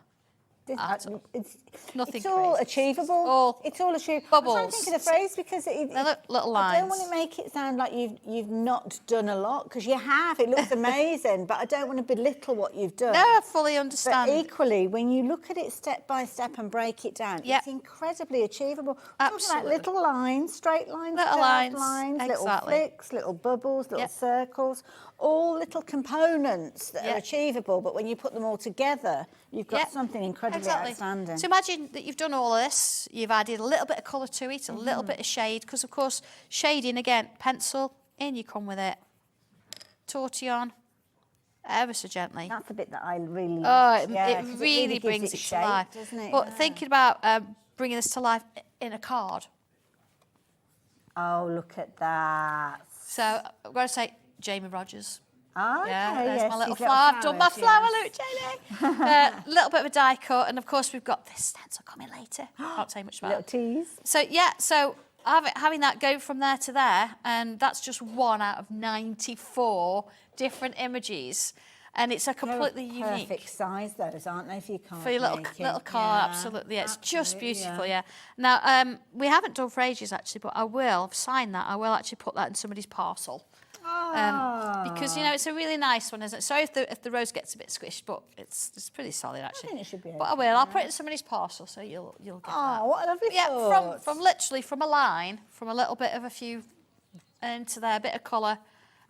Nothing It's all crazy. achievable. It's all achievable. Bubbles. I'm trying to think of the phrase because little I lines. don't want to make it sound like you've not done a lot, because you have. It looks amazing, but I don't want to belittle what you've done. No, I fully understand. But equally, when you look at it step by step and break it down, it's incredibly achievable. Absolutely. Like little lines, straight lines, Little curved lines, little exactly. flicks, little bubbles, little circles, all little components that are achievable, but when you put them all together, you've got something incredibly outstanding. So imagine that you've done all of this, you've added a little bit of colour to it, a little bit of shade, because of course, shading, again, pencil, in you come with it. Tortillon, ever so gently. That's the bit that I really Oh, love. it really brings it to life. Doesn't it? But thinking about bringing this to life in a card. Oh, look at that. So I've got to say, Jamie Rogers. Oh, okay, Yeah, there's yes, my little these flower. I've done my flower flowers, look, Jamie. A little bit of a die cut, and of course we've got this stencil coming later. Can't say much about Little it. tease. So yeah, so having that go from there to there, and that's just one out of 94 different images, and it's a completely unique. Perfect size, those, aren't they, for your card? For your little car, Yeah, absolutely. Yeah, it's just absolutely, beautiful, yeah. Now, we haven't done for ages, actually, but I've signed that. I will actually put that in somebody's parcel. Because, you know, it's a really nice one, isn't it? Sorry if the rose gets a bit squished, but it's pretty solid, actually. I think it should be But I will. I'll put it in somebody's parcel, so you'll get that. Oh, what a lovely Yeah, thought. from literally from a line, from a little bit of a few into there, a bit of colour,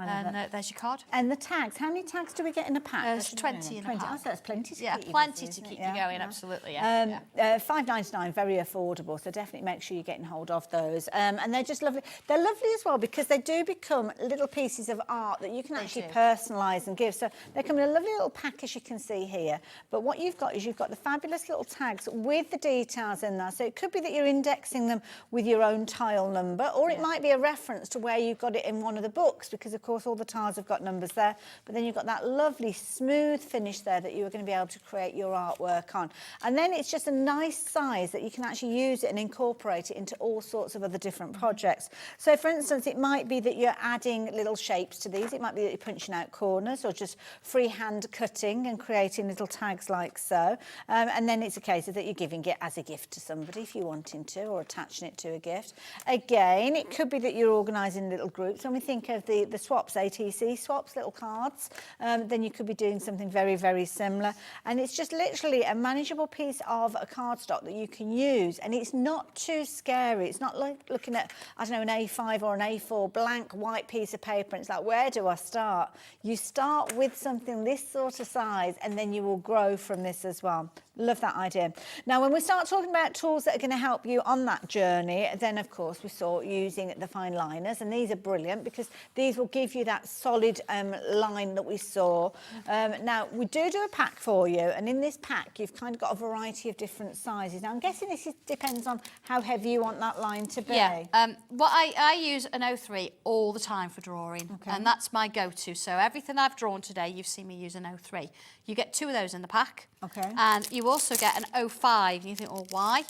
and there's your card. And the tags, how many tags do we get in a pack? There's 20 in a pack. Oh, so that's plenty to Yeah, keep you plenty busy, to isn't keep it? you going, absolutely, yeah. $5.99, very affordable, so definitely make sure you're getting hold of those. And they're just lovely. They're lovely as well because they do become little pieces of art that you can actually personalise and give. So they come in a lovely little pack, as you can see here. But what you've got is you've got the fabulous little tags with the details in there. So it could be that you're indexing them with your own tile number, or it might be a reference to where you got it in one of the books, because of course all the tiles have got numbers there, but then you've got that lovely smooth finish there that you are going to be able to create your artwork on. And then it's just a nice size that you can actually use it and incorporate it into all sorts of other different projects. So for instance, it might be that you're adding little shapes to these. It might be that you're punching out corners or just freehand cutting and creating little tags like so. And then it's a case of that you're giving it as a gift to somebody if you're wanting to, or attaching it to a gift. Again, it could be that you're organising little groups. When we think of the swaps, ATC swaps, little cards, then you could be doing something very, very similar. And it's just literally a manageable piece of a cardstock that you can use, and it's not too scary. It's not like looking at, I don't know, an A5 or an A4 blank white piece of paper, and it's like, where do I start? You start with something this sort of size, and then you will grow from this as well. Love that idea. Now, when we start talking about tools that are going to help you on that journey, then of course we saw using the fine liners, and these are brilliant because these will give you that solid line that we saw. Now, we do a pack for you, and in this pack you've kind of got a variety of different sizes. Now, I'm guessing this depends on how heavy you want that line to be. Yeah, what I use an 03 all the time for drawing, and that's my go-to. So everything I've drawn today, you've seen me use an 03. You get 2 of those in the pack. Okay. And you also get an 05, and you think, well, why?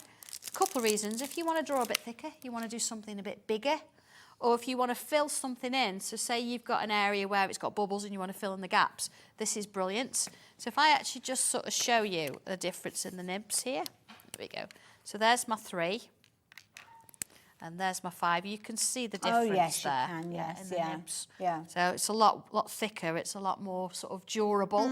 A couple of reasons. If you want to draw a bit thicker, you want to do something a bit bigger, or if you want to fill something in, so say you've got an area where it's got bubbles and you want to fill in the gaps, this is brilliant. So if I actually just sort of show you the difference in the nibs here, there we go. So there's my 3. And there's my 5. You can see the difference yes, there. You can, yes, in the nibs. Yeah. So it's a lot thicker. It's a lot more sort of durable.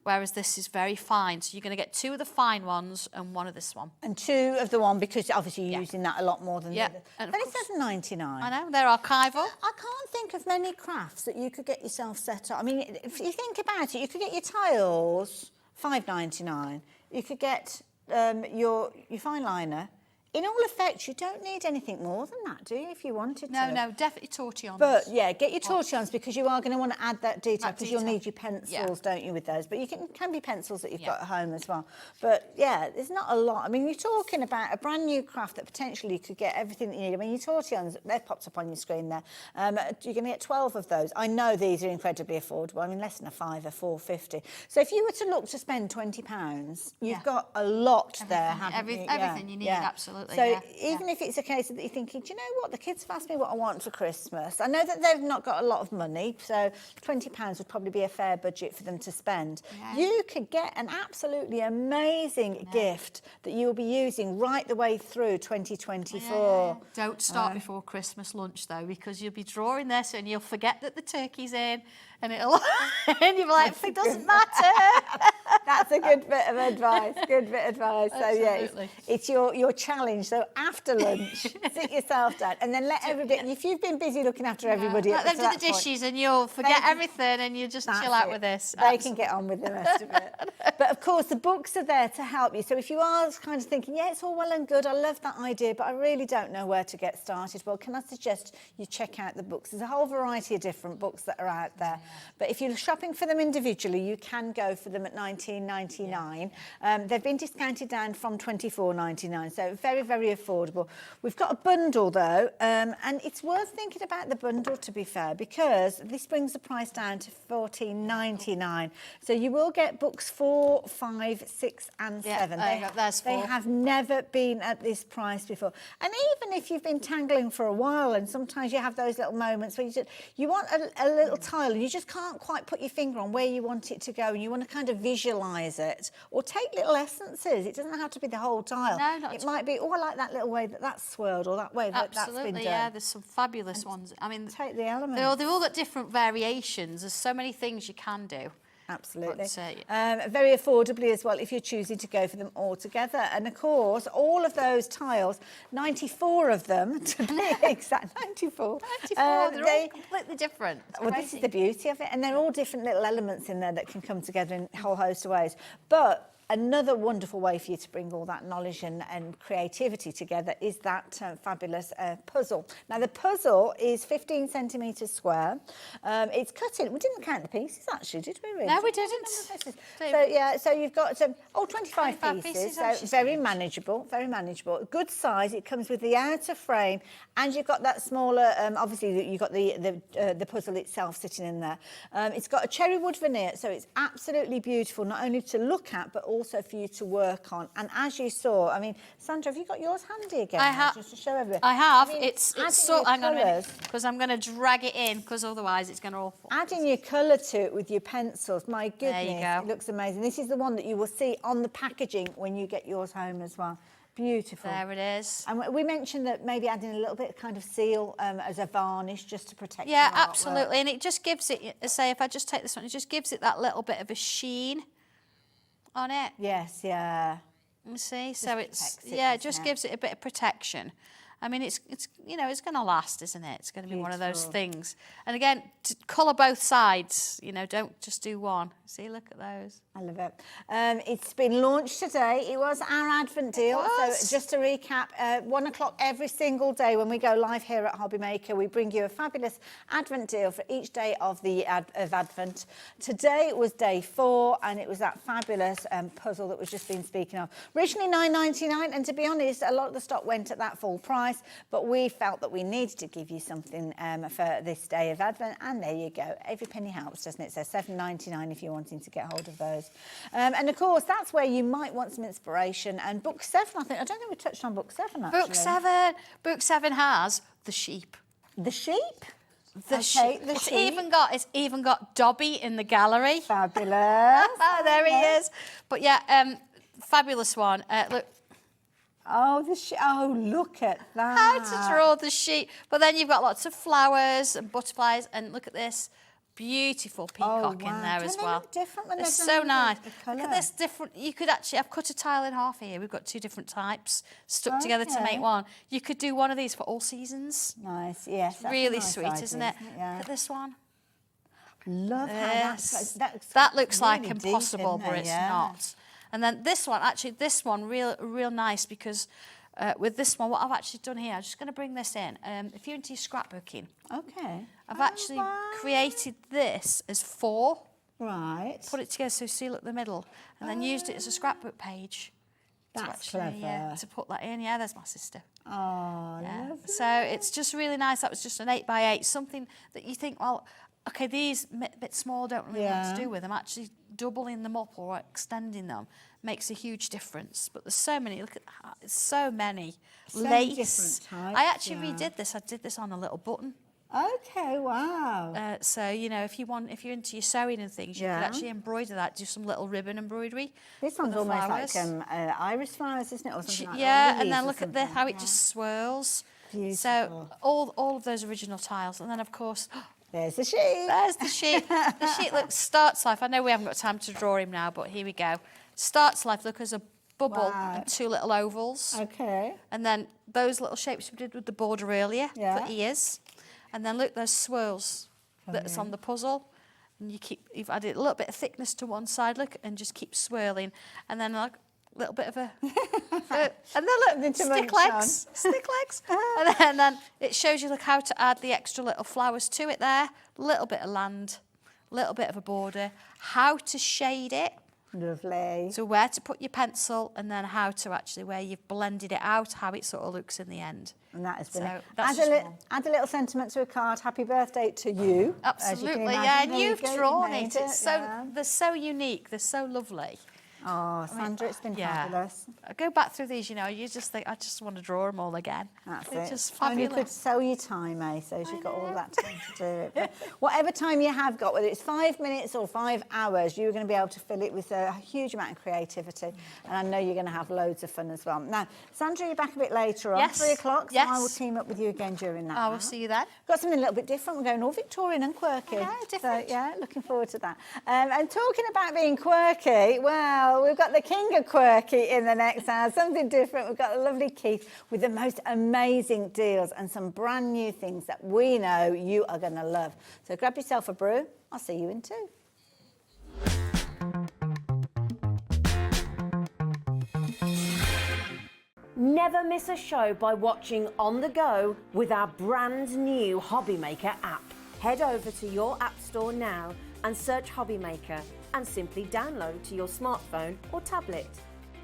Whereas this is very fine. So you're going to get 2 of the fine ones and 1 of this one. And 2 of the one, because obviously you're using that a lot more than the other. And But it says 99. I know, they're archival. I can't think of many crafts that you could get yourself set up. I mean, if you think about it, you could get your tiles, $5.99. You could get your fine liner. In all effects, you don't need anything more than that, do you, if you wanted to? No, definitely tortillons. But, yeah, get your tortillons because you are going to want to add that detail, because you'll detail. need your pencils, don't you, with those? But you can be pencils that you've got at home as well. But, yeah, there's not a lot. I mean, you're talking about a brand new craft that potentially could get everything that you need. I mean, your tortillons, they've popped up on your screen there. You're going to get 12 of those. I know these are incredibly affordable. I mean, less than a £5, $4.50. So if you were to look to spend £20, you've got a lot there, haven't you? Everything you need, absolutely. So even if it's a case that you're thinking, do you know what, the kids have asked me what I want for Christmas. I know that they've not got a lot of money, so £20 would probably be a fair budget for them to spend. Yeah. You could get an absolutely amazing gift that you will be using right the way through 2024. Don't start before Christmas lunch, though, because you'll be drawing this and you'll forget that the turkey's in, and it'll and you'll be like, it doesn't matter. That's a good bit of advice. Good bit of advice. So Absolutely. yeah, it's your challenge. So after lunch, sit yourself down, and then let everybody. If you've been busy looking after everybody, Let them do the dishes, and you'll forget everything, and you just chill out with this. They can get on with the rest of it. But of course, the books are there to help you. So if you are kind of thinking, yeah, it's all well and good, I love that idea, but I really don't know where to get started. Well, can I suggest you check out the books? There's a whole variety of different books that are out there. But if you're shopping for them individually, you can go for them at $19.99. They've been discounted down from $24.99, so very, very affordable. We've got a bundle though, and it's worth thinking about the bundle, to be fair, because this brings the price down to $14.99. So you will get books 4, 5, 6 and 7. They have never been at this price before. And even if you've been tangling for a while, and sometimes you have those little moments where you want a little tile and you just can't quite put your finger on where you want it to go, and you want to kind of visualise it, or take little essences. It doesn't have to be the whole tile. No, not it might be, oh, I like that little way that's swirled, or that way that's been done. Yeah, there's some fabulous ones. I mean, take the elements. They've all got different variations. There's so many things you can do. Absolutely. But, very affordably as well if you're choosing to go for them all together. And of course, all of those tiles, 94 of them to be exact, 94. 94, they're all completely different. Well, this is the beauty of it. And they're all different little elements in there that can come together in a whole host of ways. But another wonderful way for you to bring all that knowledge and creativity together is that fabulous puzzle. Now, the puzzle is 15 centimetres square. It's cut in. We didn't count the pieces, actually, did we, really? No, we didn't. So, yeah, so you've got 25 pieces. So very manageable, very manageable. Good size. It comes with the outer frame, and you've got that smaller, obviously, you've got the puzzle itself sitting in there. It's got a cherry wood veneer, so it's absolutely beautiful, not only to look at, but also for you to work on. And as you saw, I mean, Sandra, have you got yours handy again? I have. Just to show everybody. I have. I mean, it's so. Hang on a minute, because I'm going to drag it in, because otherwise it's going to all fall. Adding your colour to it with your pencils, my goodness, there you go. It looks amazing. This is the one that you will see on the packaging when you get yours home as well. Beautiful. There it is. And we mentioned that maybe adding a little bit of kind of seal as a varnish just to protect Yeah, your artwork. absolutely. And it just gives it, say, if I just take this one, it just gives it that little bit of a sheen on it. Yes, yeah. You see, so it's it just gives it a bit of protection. I mean, it's you know, it's going to last, isn't it? It's going to be one of those things. And again, to colour both sides. You know, don't just do one. See, look at those. I love it. It's been launched today. It was our Advent deal. So just to recap, 1 o'clock every single day when we go live here at HobbyMaker, we bring you a fabulous Advent deal for each day of the of Advent. Today was day 4, and it was that fabulous puzzle that we've just been speaking of. Originally $9.99, and to be honest, a lot of the stock went at that full price, but we felt that we needed to give you something for this day of Advent, and there you go. Every penny helps, doesn't it? So $7.99 if you're wanting to get hold of those. And of course, that's where you might want some inspiration. And book 7, I don't think we touched on book 7, actually. Book 7 has the sheep. The sheep? The sheep. It's even got Dobby in the gallery. Fabulous. There he is. But yeah, fabulous one. Look. Oh, look at that. How to draw the sheep. But then you've got lots of flowers and butterflies, and look at this beautiful peacock in there as well. Look different when it's so nice. Look at this different. You could actually, I've cut a tile in half here. We've got 2 different types stuck together to make one. You could do one of these for all seasons. Nice, yes. It's really sweet, isn't it? Yeah. Look at this one. Love how that looks really like impossible, but it's not. And then this one, real nice, because with this one, what I've actually done here, I'm just going to bring this in. If you're into your scrapbooking, I've actually created this as 4. Right. Put it together, so see, look the middle, and then used it as a scrapbook page. That's clever. To put that in. Yeah, there's my sister. Oh, yeah. lovely. So it's just really nice. That was just an 8x8, something that you think, well, okay, these bit small, don't really know what to do with them. Actually, doubling them up or extending them makes a huge difference. But there's so many. Look at that. There's so many lace. Different types, I actually redid this. I did this on a little button. Okay, wow. So you know, if you're into your sewing and things, you could actually embroider that. Do some little ribbon embroidery. This one's almost like iris flowers, isn't it? Or something like that. And then look at how it just swirls. Beautiful. So all of those original tiles, and then of course. There's the sheep. There's the sheep. The sheep, look, starts life. I know we haven't got time to draw him now, but here we go. Starts life, look, as a bubble and 2 little ovals. Okay. And then those little shapes we did with the border earlier for ears. And then look, there's swirls that's on the puzzle. And you've added a little bit of thickness to one side, look, and just keep swirling. And then like a little bit of a... and then look, stick legs. And then it shows you, look, how to add the extra little flowers to it there. A little bit of land, a little bit of a border. How to shade it. Lovely. So where to put your pencil, and then how to actually, where you've blended it out, how it sort of looks in the end. And that has been so add a little sentiment to a card. Happy birthday to you. Absolutely, yeah. And you've drawn it. It's they're so unique. They're so lovely. Oh, Sandra, it's been fabulous. I go back through these, you know, you just think, I just want to draw them all again. That's it's it. Just fabulous. And you could sell your time, eh? So you've got all that time to do it. But whatever time you have got, whether it's 5 minutes or 5 hours, you're going to be able to fill it with a huge amount of creativity. And I know you're going to have loads of fun as well. Now, Sandra, you're back a bit later on, 3 o'clock, so I will team up with you again during that. I will see you then. Got something a little bit different. We're going all Victorian and quirky. Yeah, different. So, yeah, looking forward to that. And talking about being quirky, well, we've got the king of quirky in the next hour, something different. We've got the lovely Keith with the most amazing deals and some brand new things that we know you are going to love. So grab yourself a brew. I'll see you in 2. Never miss a show by watching on the go with our brand new HobbyMaker app. Head over to your app store now and search HobbyMaker and simply download to your smartphone or tablet.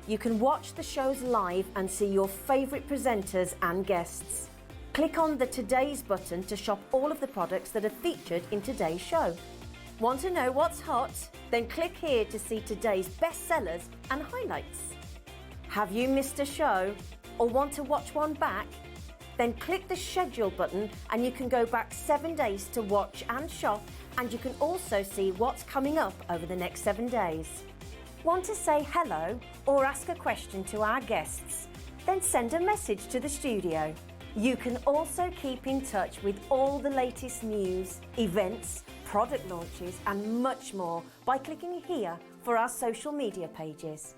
You can watch the shows live and see your favourite presenters and guests. Click on the Today's button to shop all of the products that are featured in today's show. Want to know what's hot? Then click here to see today's bestsellers and highlights. Have you missed a show or want to watch one back? Then click the schedule button and you can go back 7 days to watch and shop, and you can also see what's coming up over the next 7 days. Want to say hello or ask a question to our guests? Then send a message to the studio. You can also keep in touch with all the latest news, events, product launches and much more by clicking here for our social media pages.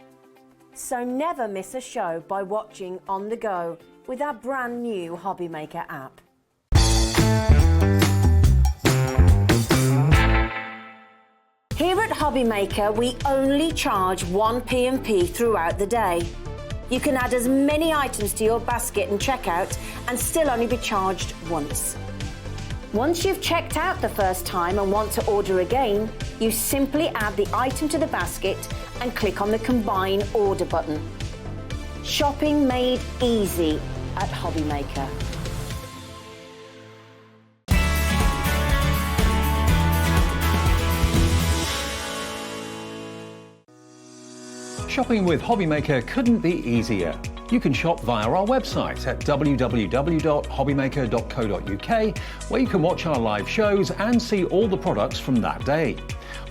So never miss a show by watching on the go with our brand new HobbyMaker app. Here at HobbyMaker, we only charge 1 P&P throughout the day. You can add as many items to your basket and checkout and still only be charged once. Once you've checked out the first time and want to order again, you simply add the item to the basket and click on the Combine Order button. Shopping made easy at HobbyMaker. Shopping with HobbyMaker couldn't be easier. You can shop via our website at www.hobbymaker.co.uk, where you can watch our live shows and see all the products from that day.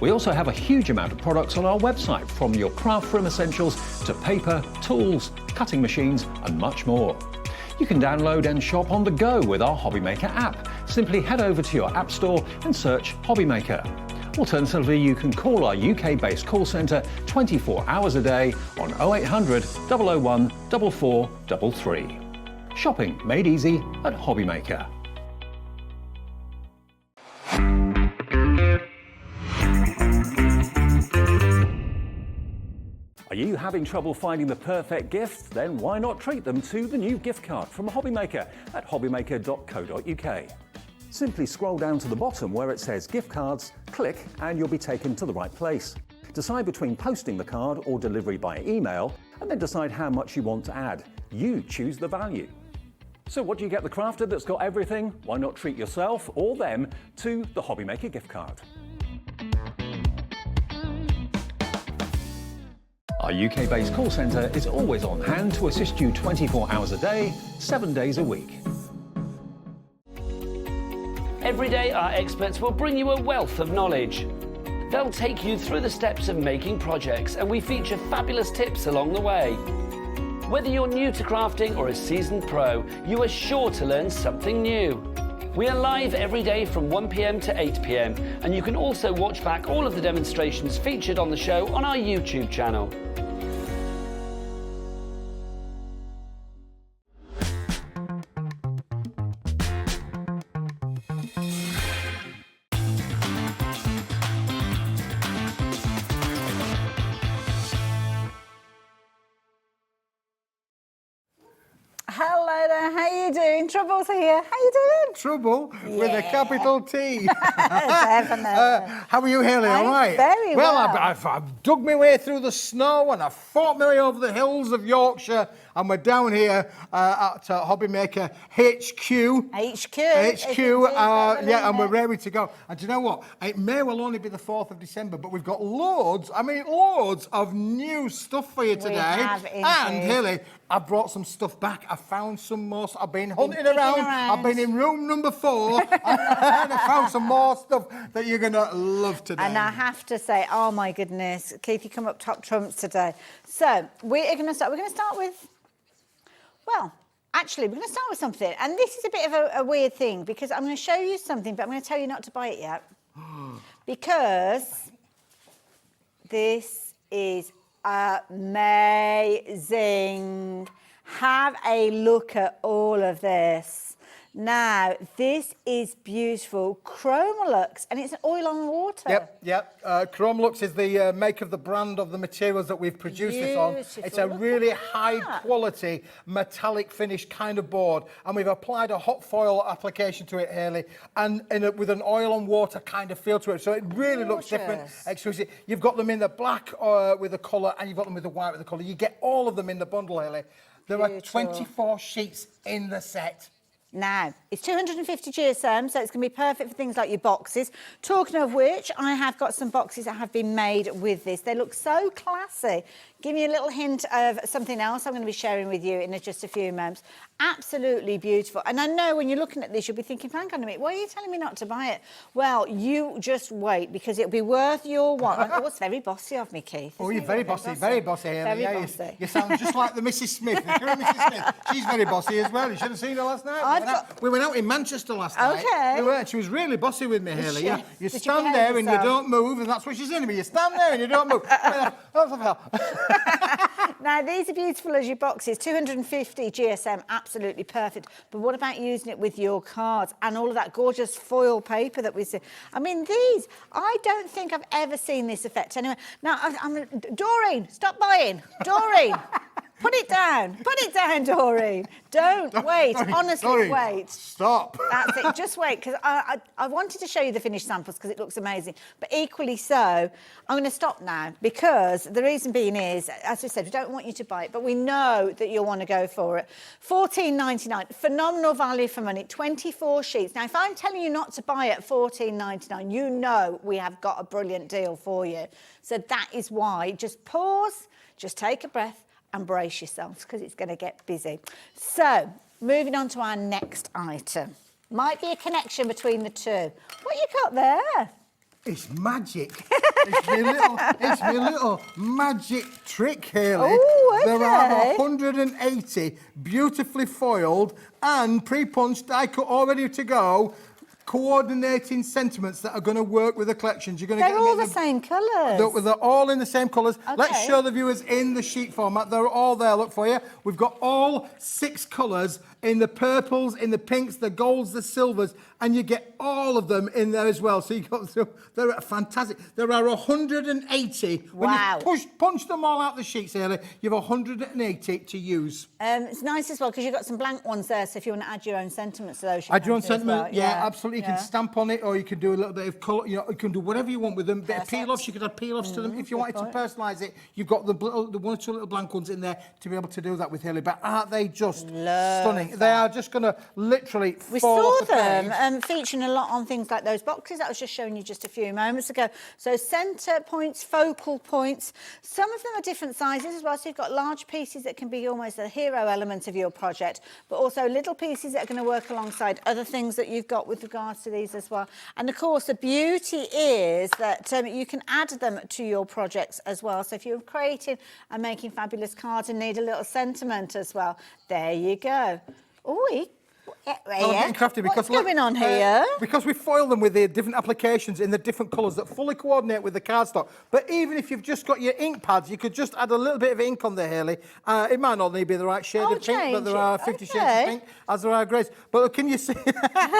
We also have a huge amount of products on our website, from your craft room essentials to paper, tools, cutting machines and much more. You can download and shop on the go with our HobbyMaker app. Simply head over to your app store and search HobbyMaker. Alternatively, you can call our UK-based call centre 24 hours a day on 0800 001 4433. Shopping made easy at HobbyMaker. Are you having trouble finding the perfect gift? Then why not treat them to the new gift card from HobbyMaker at hobbymaker.co.uk. Simply scroll down to the bottom where it says gift cards, click and you'll be taken to the right place. Decide between posting the card or delivery by email, and then decide how much you want to add. You choose the value. So what do you get the crafter that's got everything? Why not treat yourself or them to the HobbyMaker gift card? Our UK-based call centre is always on hand to assist you 24 hours a day, 7 days a week. Every day, our experts will bring you a wealth of knowledge. They'll take you through the steps of making projects, and we feature fabulous tips along the way. Whether you're new to crafting or a seasoned pro, you are sure to learn something new. We are live every day from 1 p.m. to 8 p.m. and you can also watch back all of the demonstrations featured on the show on our YouTube channel. Hello there, how you doing? Trouble's here. How you doing? Trouble with a capital T. Definitely. How are you, Haley? All right? Very well. I've dug my way through the snow and I've fought my way over the hills of Yorkshire, and we're down here at HobbyMaker HQ. Yeah, and we're ready to go. And do you know what? It may well only be the 4th of December, but we've got loads of new stuff for you today. have indeed. And Haley, I brought some stuff back. I found some more. I've been hunting around. I've been in room number 4 and I found some more stuff that you're going to love today. And I have to say, oh my goodness, Keith, you come up top trumps today. So we're going to start with, well, actually, we're going to start with something. And this is a bit of a weird thing because I'm going to show you something, but I'm going to tell you not to buy it yet. Because this is amazing. Have a look at all of this. Now, this is beautiful. Chromolux, and it's an oil on water. Yep. Chromolux is the make of the brand of the materials that we've produced this on. It's a really high quality metallic finish kind of board, and we've applied a hot foil application to it, Haley, and with an oil on water kind of feel to it. So it really looks different, exquisite. You've got them in the black with the colour, and you've got them with the white with the colour. You get all of them in the bundle, Haley. There are 24 sheets in the set. Now, it's 250 GSM, so it's going to be perfect for things like your boxes. Talking of which, I have got some boxes that have been made with this. They look so classy. Give me a little hint of something else I'm going to be sharing with you in just a few moments. Absolutely beautiful. And I know when you're looking at this, you'll be thinking, hang on a minute, why are you telling me not to buy it? Well, you just wait, because it'll be worth your while. Oh, it's very bossy of me, Keith. Oh, you're very bossy, very bossy, Haley. Very bossy. You sound just like the Mrs. Smith. The current Mrs. Smith. She's very bossy as well. You should have seen her last night. We went out in Manchester last night. Okay. We were. She was really bossy with me, Haley. Yeah. You Did stand you there and you yourself? don't move, and that's what she's saying to me. You stand there and you don't move. Now, these are beautiful as your boxes. 250 GSM, absolutely perfect. But what about using it with your cards and all of that gorgeous foil paper that we see? I mean, these, I don't think I've ever seen this effect anyway. Now, Doreen, stop buying. Doreen. Put it down. Put it down, Doreen. Don't wait. Honestly, Doreen, wait. Stop. That's it. Just wait, because I wanted to show you the finished samples because it looks amazing. But equally so, I'm going to stop now because the reason being is, as we said, we don't want you to buy it, but we know that you'll want to go for it. $14.99, phenomenal value for money. 24 sheets. Now, if I'm telling you not to buy it at $14.99, you know we have got a brilliant deal for you. So that is why. Just pause, just take a breath, and brace yourselves because it's going to get busy. So, moving on to our next item. Might be a connection between the two. What you got there? It's magic. It's my little magic trick, Haley. Oh, okay. There are 180 beautifully foiled and pre-punched, die-cut, all ready to go, coordinating sentiments that are going to work with the collections. You're going to They're all the same colours. They're all in the same colours. Okay. Let's show the viewers in the sheet format. They're all there, look for you. We've got all 6 colours in the purples, in the pinks, the golds, the silvers, and you get all of them in there as well. So you got they're fantastic. There are 180. Wow. When you punch them all out the sheets, Haley, you have 180 to use. It's nice as well because you've got some blank ones there, so if you want to add your own sentiments to those, you Add can your own do as sentiment, well. yeah, absolutely. You can stamp on it, or you can do a little bit of colour. You know, you can do whatever you want with them. Bit of peel-offs, you could add peel-offs to them. If you wanted to personalise it, you've got the 1 or 2 little blank ones in there to be able to do that with, Haley. But aren't they just stunning? They are just going to literally We fall saw off the page. them featuring a lot on things like those boxes that I was just showing you just a few moments ago. So centre points, focal points. Some of them are different sizes as well. So you've got large pieces that can be almost a hero element of your project, but also little pieces that are going to work alongside other things that you've got with regards to these as well. And of course, the beauty is that you can add them to your projects as well. So if you're creating and making fabulous cards and need a little sentiment as well, there you go. Oh, Well, I'm getting crafty because What's going on here? Because we foil them with the different applications in the different colours that fully coordinate with the cardstock. But even if you've just got your ink pads, you could just add a little bit of ink on there, Hayley. It might not need to be the right shade of pink, but there are 50 shades of pink, as there are greys. But can you see?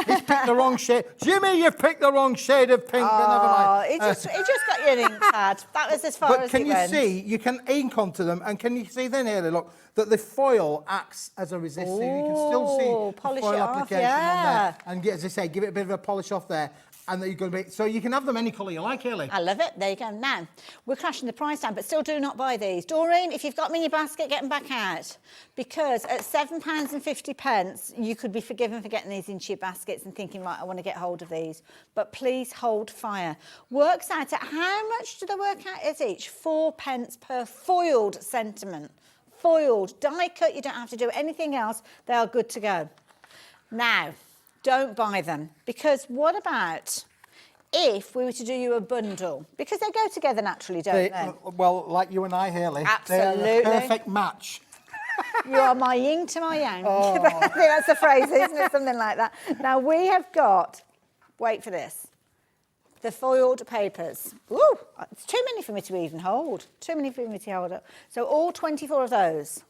He's picked the wrong shade. Jimmy, you've picked the wrong shade of pink. But never mind. He just got you an ink pad. That was as far as But it went. can you see? You can ink onto them, and can you see then, Hayley? Look, that the foil acts as a resistor. You can still see polish the foil it off, application yeah. on there, and as I say, give it a bit of a polish off there, and then you're going to be. So you can have them any colour you like, Hayley. I love it. There you go. Now, we're crashing the price down, but still do not buy these. Doreen, if you've got them in your basket, get them back out. Because at £7.50, you could be forgiven for getting these into your baskets and thinking, right, I want to get hold of these. But please hold fire. Works out at how much do they work out as each? 4p per foiled sentiment. Foiled, die cut, you don't have to do anything else. They are good to go. Now, don't buy them, because what about if we were to do you a bundle? Because they go together naturally, don't they? Well, like you and I, Hayley. Absolutely. They're a perfect match. You are my yin to my yang. I think that's the phrase, isn't it? Something like that. Now, we have got, wait for this, the foiled papers. Ooh, it's too many for me to even hold. Too many for me to hold up. So all 24 of those.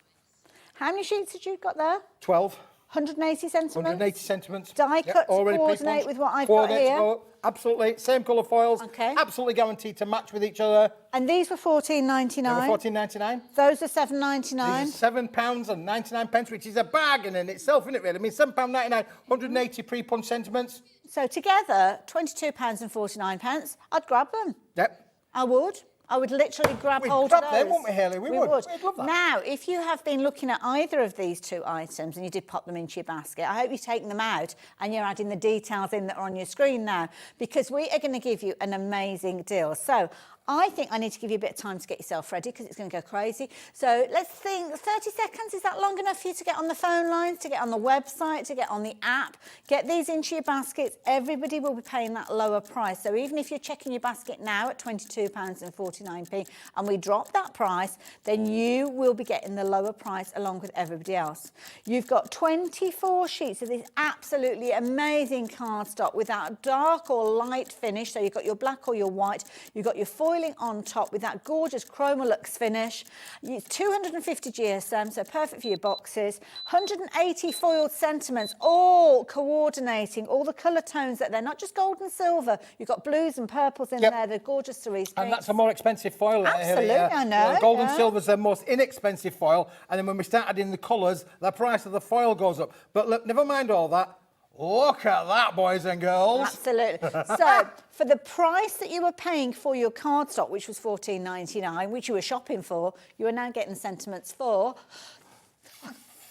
How many sheets had you got there? 12. 180 sentiments? 180 sentiments. Die cut to coordinate with what I've got here. Absolutely. Same colour foils. Okay. Absolutely guaranteed to match with each other. And these were £14.99. They were £14.99. Those are £7.99. These are £7.99, which is a bargain in itself, isn't it, really? I mean, £7.99, 180 pre-punch sentiments. So together, £22.49. I'd grab them. Yep. I would. I would literally grab hold grab of those. them, wouldn't we, Hayley? We would. We'd love that. Now, if you have been looking at either of these two items and you did pop them into your basket, I hope you've taken them out and you're adding the details in that are on your screen now, because we are going to give you an amazing deal. So I think I need to give you a bit of time to get yourself ready, because it's going to go crazy. So let's think, 30 seconds, is that long enough for you to get on the phone lines, to get on the website, to get on the app? Get these into your baskets. Everybody will be paying that lower price. So even if you're checking your basket now at £22.49 and we drop that price, then you will be getting the lower price along with everybody else. You've got 24 sheets of this absolutely amazing cardstock with that dark or light finish. So you've got your black or your white, you've got your foiling on top with that gorgeous Chromolux finish. It's 250 GSM, so perfect for your boxes. 180 foiled sentiments, all coordinating, all the colour tones that they're not just gold and silver. You've got blues and purples in there, the gorgeous cerise. And that's a more expensive foil. Absolutely, I know. Gold and silver's the most inexpensive foil, and then when we start adding the colours, the price of the foil goes up. But look, never mind all that. Look at that, boys and girls. Absolutely. So, for the price that you were paying for your cardstock, which was £14.99, which you were shopping for, you are now getting sentiments for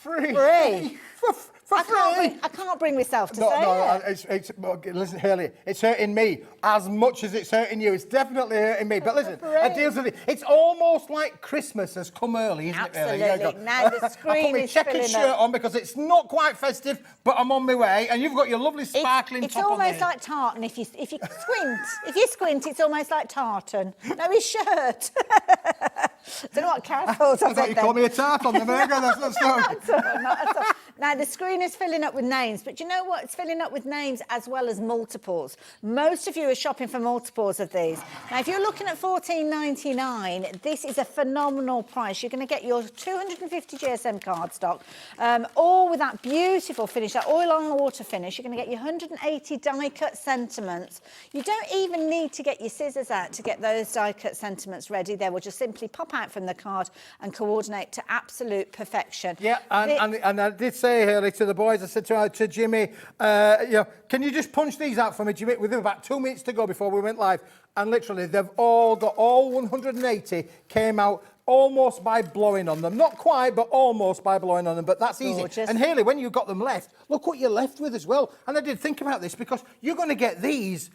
free. I can't bring myself to say it. Listen, Hayley, it's hurting me as much as it's hurting you. It's definitely hurting me. But listen, it's almost like Christmas has come early, isn't it, really? Absolutely. Now the screen I put my checkered shirt on because it's not quite festive, but I'm on my way, and you've got your lovely sparkling it's top on almost there. like tartan if you squint. If you squint, it's almost like tartan. No, his shirt. Don't know what Karen thought. I thought you called me a tartan. There we go. That's not at all. Now, the screen is filling up with names, but you know what? It's filling up with names as well as multiples. Most of you are shopping for multiples of these. Now, if you're looking at £14.99, this is a phenomenal price. You're going to get your 250 GSM cardstock, all with that beautiful finish, that oil on water finish. You're going to get your 180 die-cut sentiments. You don't even need to get your scissors out to get those die-cut sentiments ready. They will just simply pop out from the card and coordinate to absolute perfection. Yeah, and I did say, Hayley, to the boys, I said to Jimmy, can you just punch these out for me, Jimmy? Within about 2 minutes to go before we went live. And literally, they've all 180 came out almost by blowing on them. Not quite, but almost by blowing on them. But that's easy. Gorgeous. And Hayley, when you've got them left, look what you're left with as well. And I did think about this because you're going to get these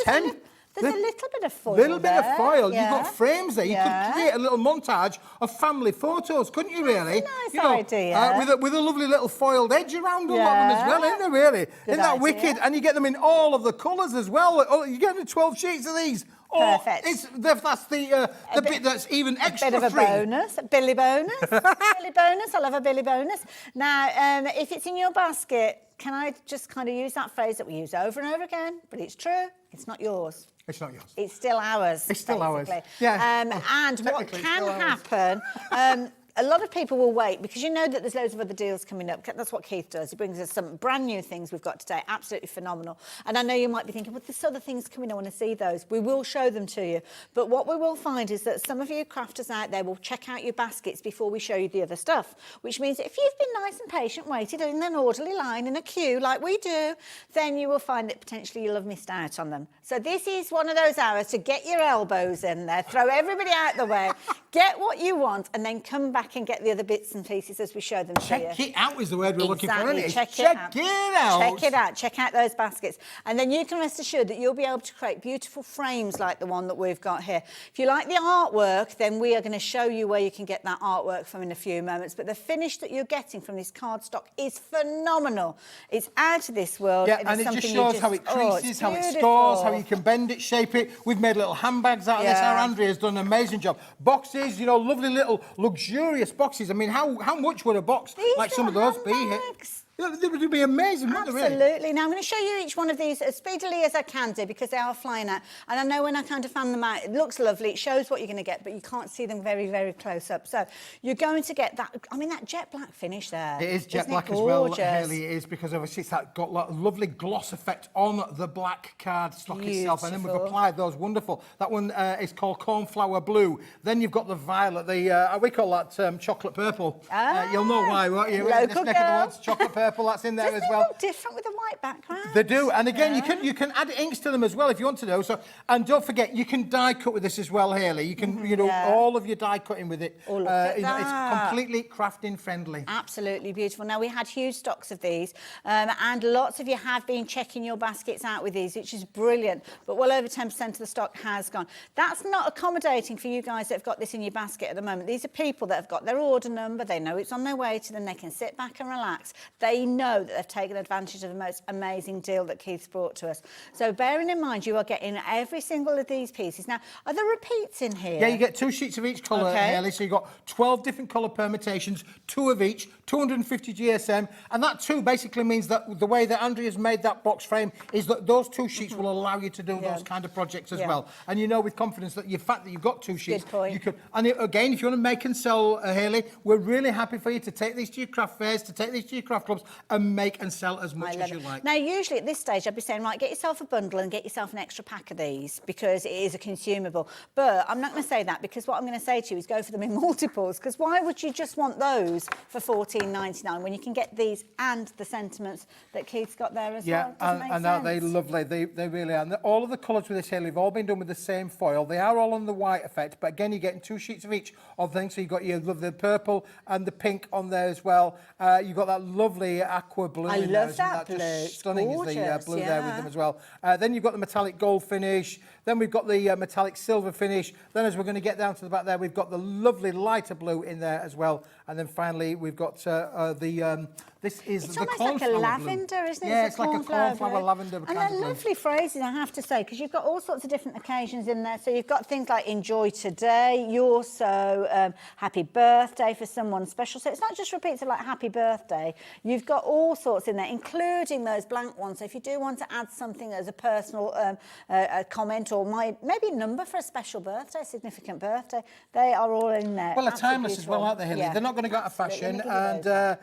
10... There's a little bit of foil. Little bit of foil. Yeah. You've got frames there. You could create a little montage of family photos, couldn't you? Really? That's a nice idea. With a lovely little foiled edge around a lot of them as well, isn't there? Really? Isn't that wicked? And you get them in all of the colours as well. You get them 12 sheets of these. Perfect. That's the bit that's even extra free. A bit of a bonus, a Billy bonus. Billy bonus. I love a Billy bonus. Now, if it's in your basket, can I just kind of use that phrase that we use over and over again, but it's true, it's not yours. It's not yours. It's still ours. It's still basically. ours. Yeah. And what can happen, a lot of people will wait because you know that there's loads of other deals coming up. That's what Keith does. He brings us some brand new things we've got today. Absolutely phenomenal. And I know you might be thinking, well, there's other things coming. I want to see those. We will show them to you. But what we will find is that some of you crafters out there will check out your baskets before we show you the other stuff, which means that if you've been nice and patient, waited in an orderly line in a queue like we do, then you will find that potentially you'll have missed out on them. So this is one of those hours to get your elbows in there, throw everybody out the way, get what you want, and then come back and get the other bits and pieces as we show them to you. Check it out is the word we're looking for, isn't it? Check it out. Check it out. Check out those baskets. And then you can rest assured that you'll be able to create beautiful frames like the one that we've got here. If you like the artwork, then we are going to show you where you can get that artwork from in a few moments. But the finish that you're getting from this cardstock is phenomenal. It's out of this world. Yeah, and it just shows how it creases, how it stores, how you can bend it, shape it. We've made little handbags out of this. Our Andrea's done an amazing job. Boxes, you know, lovely little luxurious boxes. I mean, how much would a box like some of those be here? They would be amazing, wouldn't they, really? Absolutely. Now, I'm going to show you each one of these as speedily as I can do because they are flying out. And I know when I kind of fan them out, it looks lovely. It shows what you're going to get, but you can't see them very, very close up. So you're going to get that, I mean, that jet black finish there. It is jet black as well, Hayley. It is because obviously it's that got a lovely gloss effect on the black cardstock itself. And then we've applied those wonderful. That one is called cornflower blue. Then you've got the violet, we call that chocolate purple. You'll know why, won't you? Local this neck of the woods, chocolate purple. That's in there as well. Look different with a white background. They do, and again, you can add inks to them as well if you want to do so. And don't forget, you can die cut with this as well, Hayley. You can, you know, all of your die cutting with it. Oh, look at it's that. completely crafting friendly. Absolutely beautiful. Now, we had huge stocks of these, and lots of you have been checking your baskets out with these, which is brilliant. But well over 10% of the stock has gone. That's not accommodating for you guys that have got this in your basket at the moment. These are people that have got their order number. They know it's on their way to them. They can sit back and relax. They know that they've taken advantage of the most amazing deal that Keith's brought to us. So bearing in mind, you are getting every single of these pieces. Now, are there repeats in here? Yeah, you get 2 sheets of each colour, Hayley. So you've got 12 different colour permutations, 2 of each, 250 GSM. And that 2 basically means that the way that Andrea's made that box frame is that those 2 sheets will allow you to do those kind of projects as well. And you know with confidence that the fact that you've got 2 sheets, you could. And again, if you want to make and sell, Hayley, we're really happy for you to take these to your craft fairs, to take these to your craft clubs and make and sell as much as you like. Now, usually at this stage, I'd be saying, right, get yourself a bundle and get yourself an extra pack of these because it is a consumable. But I'm not going to say that because what I'm going to say to you is go for them in multiples because why would you just want those for $14.99 when you can get these and the sentiments that Keith's got there as well? And aren't they lovely? They really are. And all of the colours with this Hayley have all been done with the same foil. They are all on the white effect, but again, you're getting 2 sheets of each of things. So you've got the purple and the pink on there as well. You've got that lovely aqua blue I in there. love that blue. Just stunning is the blue there with them as well. Then you've got the metallic gold finish. Then we've got the metallic silver finish. Then as we're going to get down to the back there, we've got the lovely lighter blue in there as well. And then finally, we've got this is it's the almost cornflower like a lavender, blue. isn't it? Yeah, it's like a cornflower lavender and kind they're of blue. lovely phrases, I have to say, because you've got all sorts of different occasions in there. So you've got things like enjoy today, you're so, happy birthday for someone special. So it's not just repeats of like happy birthday. You've got all sorts in there, including those blank ones. So if you do want to add something as a personal a comment or maybe a number for a special birthday, significant birthday, they are all in there. Well, they're timeless as well, aren't they, Hayley? Yeah. They're not going to go out of fashion, and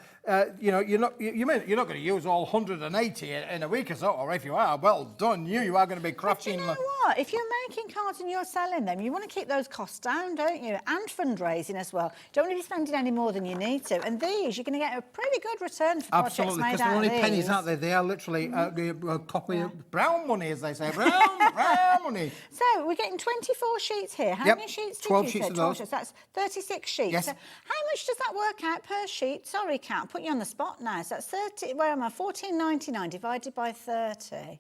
you know, you're not going to use all 180 in a week or so. Or if you are, well done, you are going to be crafting. But you know what? If you're making cards and you're selling them, you want to keep those costs down, don't you? And fundraising as well. You don't want to be spending any more than you need to. And these, you're going to get a pretty good return for projects Absolutely, made because out they're of only these. pennies, aren't they? They are literally a copy of brown money, as they say. Brown money. So we're getting 24 sheets here. How many sheets did 12 you sheets say? of those. Sheets. That's 36 sheets. Yes. So how much does that work out per sheet? Sorry, Kat, I'll put you on the spot now. So that's 30, where am I? $14.99 divided by 30.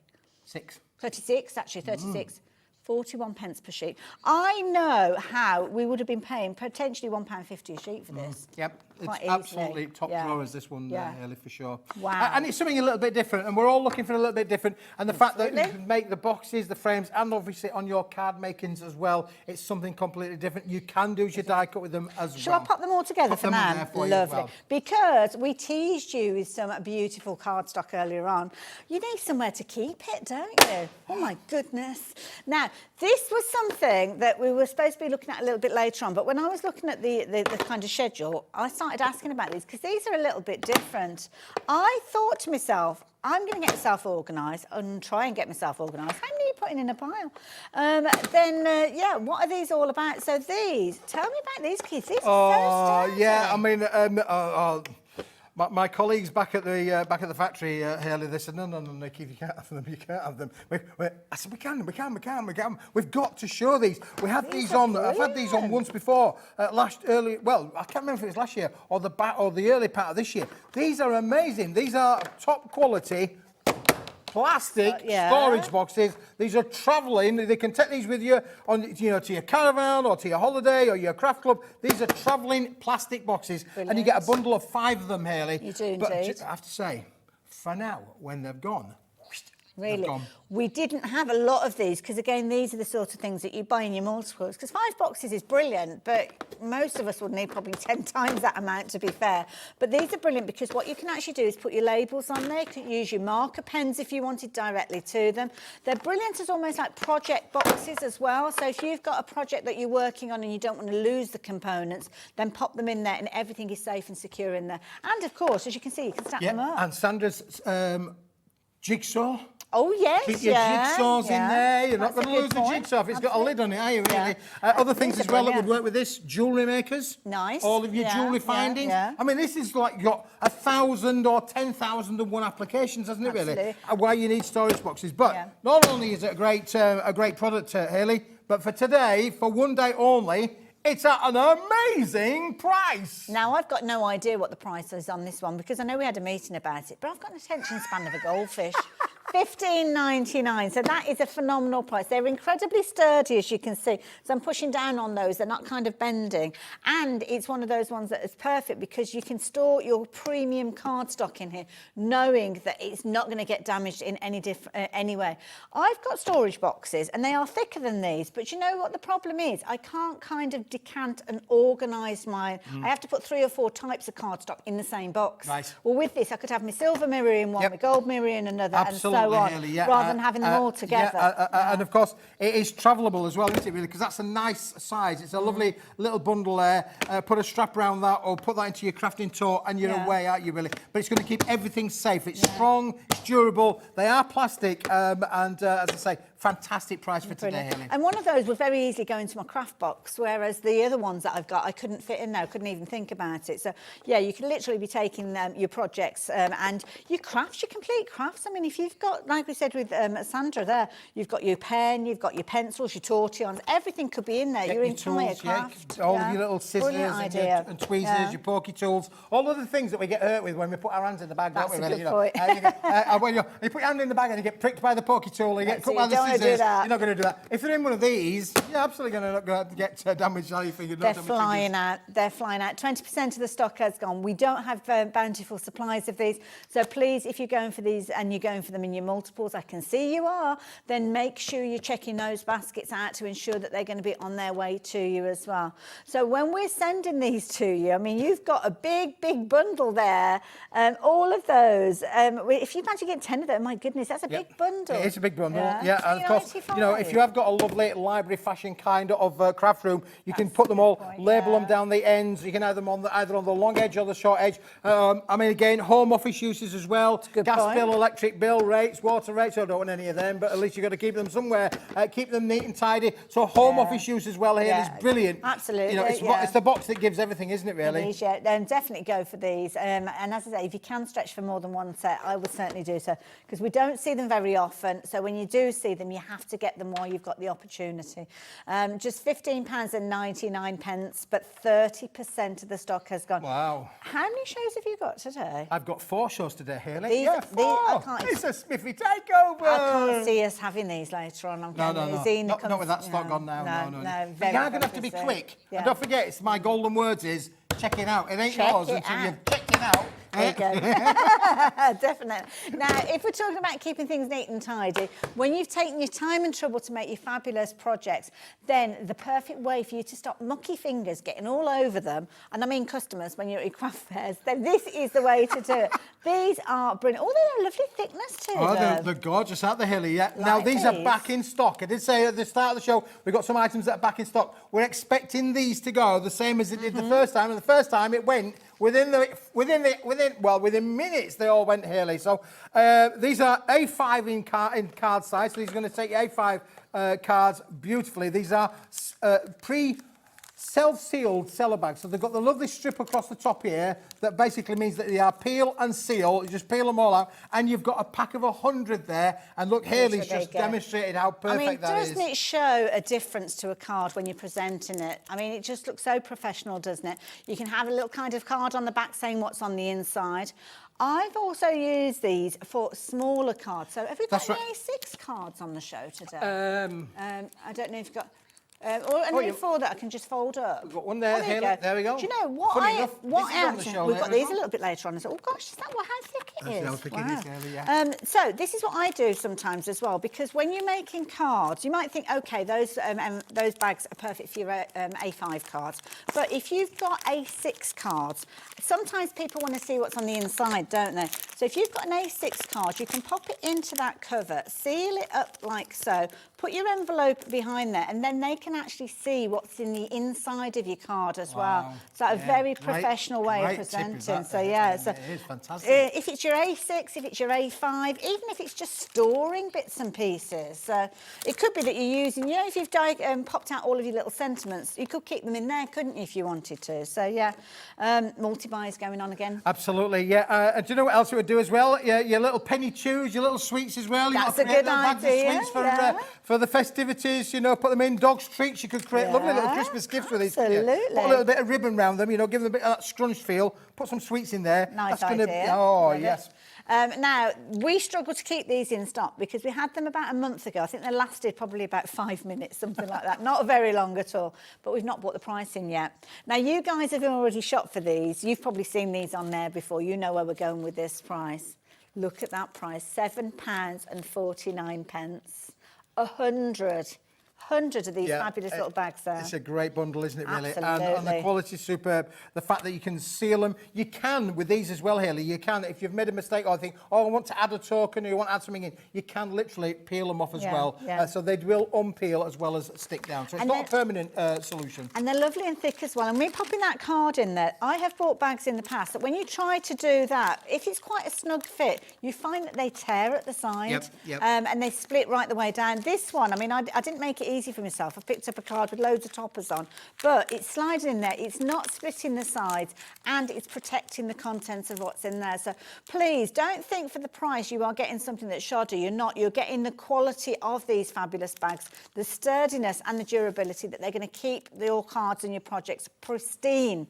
36, actually, 36. 41 pence per sheet. I know how we would have been paying potentially £1.50 a sheet for this. Yep. quite It's absolutely easily. top drawer as this one, Hayley, for sure. Wow. And it's something a little bit different, and we're all looking for a little bit different. And the fact that you can make the boxes, the frames, and obviously on your card makings as well, it's something completely different. You can do your die cut with them as well. Shall I pop them all together Pop for them in Nan? there for you Lovely. as well. Because we teased you with some beautiful cardstock earlier on. You need somewhere to keep it, don't you? Oh my goodness. Now, this was something that we were supposed to be looking at a little bit later on, but when I was looking at the kind of schedule, I started asking about these because these are a little bit different. I thought to myself, I'm going to get myself organised and try and get myself organised. How many are you putting in a pile? Yeah, what are these all about? So these, tell me about these kids. These are so yeah, I mean, my colleagues back at the factory, Hayley, they said, no, Keith, you can't have them, you can't have them. I said, we can. We've got to show these. We had these on. I've had these on once before, I can't remember if it was last year or the early part of this year. These are amazing. These are top quality plastic storage boxes. These are travelling. They can take these with you on, to your caravan or to your holiday or your craft club. These are travelling plastic boxes, and you get a bundle of 5 of them, Hayley. You do but indeed. I have to say, for now, when they've gone, really, they've gone. We didn't have a lot of these because, again, these are the sort of things that you buy in your multiples. Because 5 boxes is brilliant, but most of us would need probably 10 times that amount, to be fair. But these are brilliant because what you can actually do is put your labels on there. You can use your marker pens if you wanted directly to them. They're brilliant as almost like project boxes as well. So if you've got a project that you're working on and you don't want to lose the components, then pop them in there and everything is safe and secure in there. And, of course, as you can see, you can stack them up. And Sandra's jigsaw. Oh, yes, Keep your jigsaws in there. You're not going to lose the jigsaw if it's got a lid on it, are you, really? Other things as well that would work with this, jewellery makers. Nice. All of your jewellery findings. I mean, this is like got 1,000 or 10,001 applications, hasn't it, really? Why you need storage boxes. But not only is it a great product, Hayley, but for today, for one day only, it's at an amazing price. Now, I've got no idea what the price is on this one because I know we had a meeting about it, but I've got an attention span of a goldfish. $15.99, so that is a phenomenal price. They're incredibly sturdy, as you can see. So I'm pushing down on those. They're not kind of bending. And it's one of those ones that is perfect because you can store your premium cardstock in here, knowing that it's not going to get damaged in any way. I've got storage boxes, and they are thicker than these, but you know what the problem is? I can't kind of decant and organise mine. I have to put 3 or 4 types of cardstock in the same box. Nice. Well, with this, I could have my silver mirror in one, my gold mirror in another, Absolutely. and so on, Hayley, rather than having them all together. And of course, it is travelable as well, isn't it, really? Because that's a nice size. It's a lovely little bundle there. Put a strap around that or put that into your crafting tote and you're away, aren't you, really? But it's going to keep everything safe. It's strong, it's durable. They are plastic, and as I say, fantastic price for today, Hayley. And one of those would very easily go into my craft box, whereas the other ones that I've got, I couldn't fit in there. I couldn't even think about it. So, yeah, you can literally be taking your projects and your crafts, your complete crafts. I mean, if you've got, like we said with Sandra there, you've got your pen, you've got your pencils, your tortillons, everything could be in there. Your entire tools, craft. all of your little scissors and tweezers, your pokey tools, all of the things that we get hurt with when we put our hands in the bag. That's don't we, a really? good point. When you put your hand in the bag and you get pricked by the pokey tool, or you get cut by the scissors, you're not going to do that. If they're in one of these, you're absolutely going to get damaged, are you? They're flying out. They're flying out. 20% of the stock has gone. We don't have bountiful supplies of these. So please, if you're going for these and you're going for them in your multiples, I can see you are, then make sure you're checking those baskets out to ensure that they're going to be on their way to you as well. So when we're sending these to you, I mean, you've got a big, big bundle there. All of those. If you manage to get 10 of them, my goodness, that's a big bundle. It is a big bundle, and of course, if you have got a lovely library fashion kind of craft room, you can put them all, label them down the ends. You can have them on either on the long edge or the short edge. I mean, again, home office uses as well. Gas bill, electric bill rates, water rates. I don't want any of them, but at least you've got to keep them somewhere. Keep them neat and tidy. So home office use as well here is brilliant. Absolutely. It's the box that gives everything, isn't it, really? It is, definitely go for these. And as I say, if you can stretch for more than one set, I would certainly do so, because we don't see them very often. So when you do see them, you have to get them while you've got the opportunity. Just £15.99, but 30% of the stock has gone. Wow. How many shows have you got today? I've got 4 shows today, Hayley. These, 4. It's a Smithy takeover. I can't see us having these later on. No. Not with that stock on now. No. You are going to have to be quick. Yeah. And don't forget, it's my golden words is check it out. It ain't Check yours it until out. you've checked it out. There you go. Definitely. Now, if we're talking about keeping things neat and tidy, when you've taken your time and trouble to make your fabulous projects, then the perfect way for you to stop mucky fingers getting all over them, and I mean customers when you're at your craft fairs, then this is the way to do it. These are brilliant. Oh, they're a lovely thickness to them. They're gorgeous, aren't they, Hilly? Yeah. Like Now, these are these. back in stock. I did say at the start of the show, we've got some items that are back in stock. We're expecting these to go the same as it did the first time, and the first time it went within minutes, they all went, Haley. So these are A5 in card size. So these are going to take A5 cards beautifully. These are self-sealed cellar bags. So they've got the lovely strip across the top here that basically means that they are peel and seal. You just peel them all out, and you've got a pack of 100 there. And look, Haley's just demonstrated how perfect that is. Doesn't it show a difference to a card when you're presenting it? I mean, it just looks so professional, doesn't it? You can have a little kind of card on the back saying what's on the inside. I've also used these for smaller cards. So have we got any A6 cards on the show today? I don't know if you've got... or an A4 that I can just fold up. We've got one there, Haley. There we go. Do you know what we've got these a little bit later on. Oh gosh, is that how thick it is? How thick it is, Haley, yeah. So this is what I do sometimes as well, because when you're making cards, you might think, okay, those bags are perfect for your A5 cards. But if you've got A6 cards, sometimes people want to see what's on the inside, don't they? So if you've got an A6 card, you can pop it into that cover, seal it up like so, put your envelope behind there, and then they can actually see what's in the inside of your card as well. So a very professional way of presenting. So yeah, so it is fantastic. If it's your A6, if it's your A5, even if it's just storing bits and pieces. It could be that you're using, you know, if you've popped out all of your little sentiments, you could keep them in there, couldn't you, if you wanted to? So yeah, multi-buys going on again. Absolutely, yeah. And do you know what else it would do as well? Your little penny chews, your little sweets as well. That's a good idea. For the festivities, you know, put them in dog's treats. You could create lovely little Christmas gifts with these. Absolutely. Put a little bit of ribbon around them, you know, give them a bit of that scrunched feel. Put some sweets in there. Nice That's idea. Yes. Now, we struggle to keep these in stock because we had them about a month ago. I think they lasted probably about 5 minutes, something like that. Not very long at all, but we've not bought the price in yet. Now, you guys have already shopped for these. You've probably seen these on there before. You know where we're going with this price. Look at that price, £7.49. 100 of these fabulous little bags there. It's a great bundle, isn't it, really? Absolutely. And the quality's superb. The fact that you can seal them. You can, with these as well, Haley, you can, if you've made a mistake or think, oh, I want to add a token or you want to add something in, you can literally peel them off as well. Yeah. So they will unpeel as well as stick down. So it's not a permanent solution. And they're lovely and thick as well. And we're popping that card in there. I have bought bags in the past that when you try to do that, if it's quite a snug fit, you find that they tear at the side. Yep. And they split right the way down. This one, I mean, I didn't make it easy for myself. I picked up a card with loads of toppers on, but it's sliding in there. It's not splitting the sides, and it's protecting the contents of what's in there. So please don't think for the price you are getting something that's shoddy. You're not. You're getting the quality of these fabulous bags, the sturdiness and the durability that they're going to keep your cards and your projects pristine.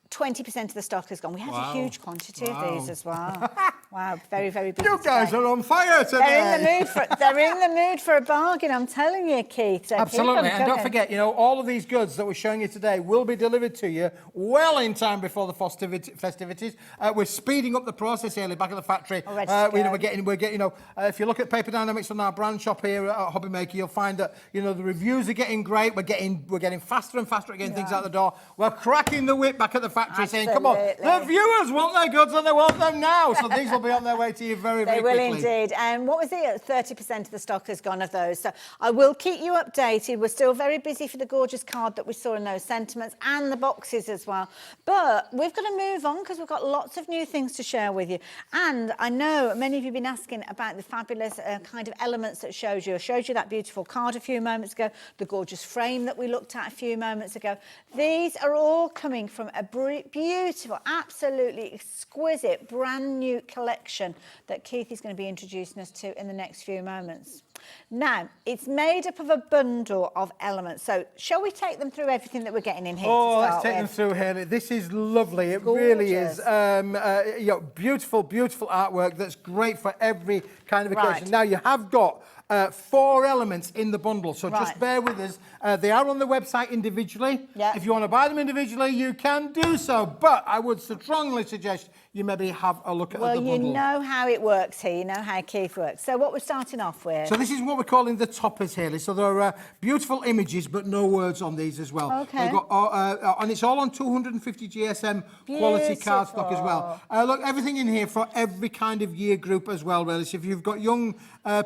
20% of the stock has gone. We had a huge quantity of these as well. Wow, very, very busy. You guys are on fire today. They're in the mood for a bargain, I'm telling you, Keith. So absolutely, and don't forget, you know, all of these goods that we're showing you today will be delivered to you well in time before the festivities. We're speeding up the process, Haley, back at the factory. We're getting, you know, if you look at Paper Dynamics on our brand shop here at HobbyMaker, you'll find that, you know, the reviews are getting great. We're getting faster and faster at getting things out the door. We're cracking the whip back at the factory. Saying, come on, the viewers want their goods and they want them now. So these will be on their way to you very, very quickly. They will indeed. And what was it? 30% of the stock has gone of those. So I will keep you updated. We're still very busy for the gorgeous card that we saw in those sentiments and the boxes as well. But we've got to move on because we've got lots of new things to share with you. And I know many of you have been asking about the fabulous kind of elements that showed you. I showed you that beautiful card a few moments ago, the gorgeous frame that we looked at a few moments ago. These are all coming from a beautiful, absolutely exquisite, brand new collection that Keith is going to be introducing us to in the next few moments. Now, it's made up of a bundle of elements. So, shall we take them through everything that we're getting in here? Let's take them through, Haley. This is lovely. It really is. You know, beautiful, beautiful artwork that's great for every kind of occasion. Now, you have got 4 elements in the bundle. So Right. just bear with us. They are on the website individually. Yeah. If you want to buy them individually, you can do so. But I would strongly suggest you maybe have a look at the Well, bundle. you know how it works here. You know how Keith works. So what we're starting off with? So this is what we're calling the toppers, Hayley. So there are beautiful images, but no words on these as well. Okay. They've got, and it's all on 250 GSM quality cardstock as well. Look, everything in here for every kind of year group as well, really. So if you've got young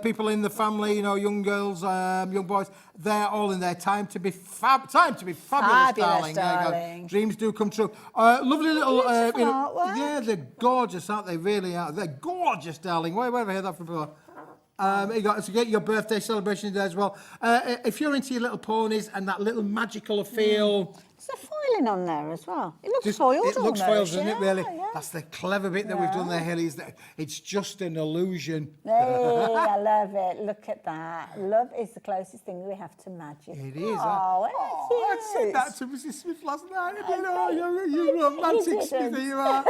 people in the family, you know, young girls, young boys, they're all in there. Time to be fabulous, darling. There you go. Dreams do come true. Lovely little, Beautiful artwork. yeah, they're gorgeous, aren't they? Really are. They're gorgeous, darling. Where have I heard that from before? You got to get your birthday celebration there as well. If you're into your little ponies and that little magical feel. There's a foiling on there as well. It looks foiled. It looks almost. foiled, doesn't it, really? Yeah. That's the clever bit that we've done there, Hayley, is that it's just an illusion. Hey, I love it. Look at that. Love is the closest thing we have to magic. It is. Oh, I said that to Mrs. Smith last night. You romantic Smithy, you are.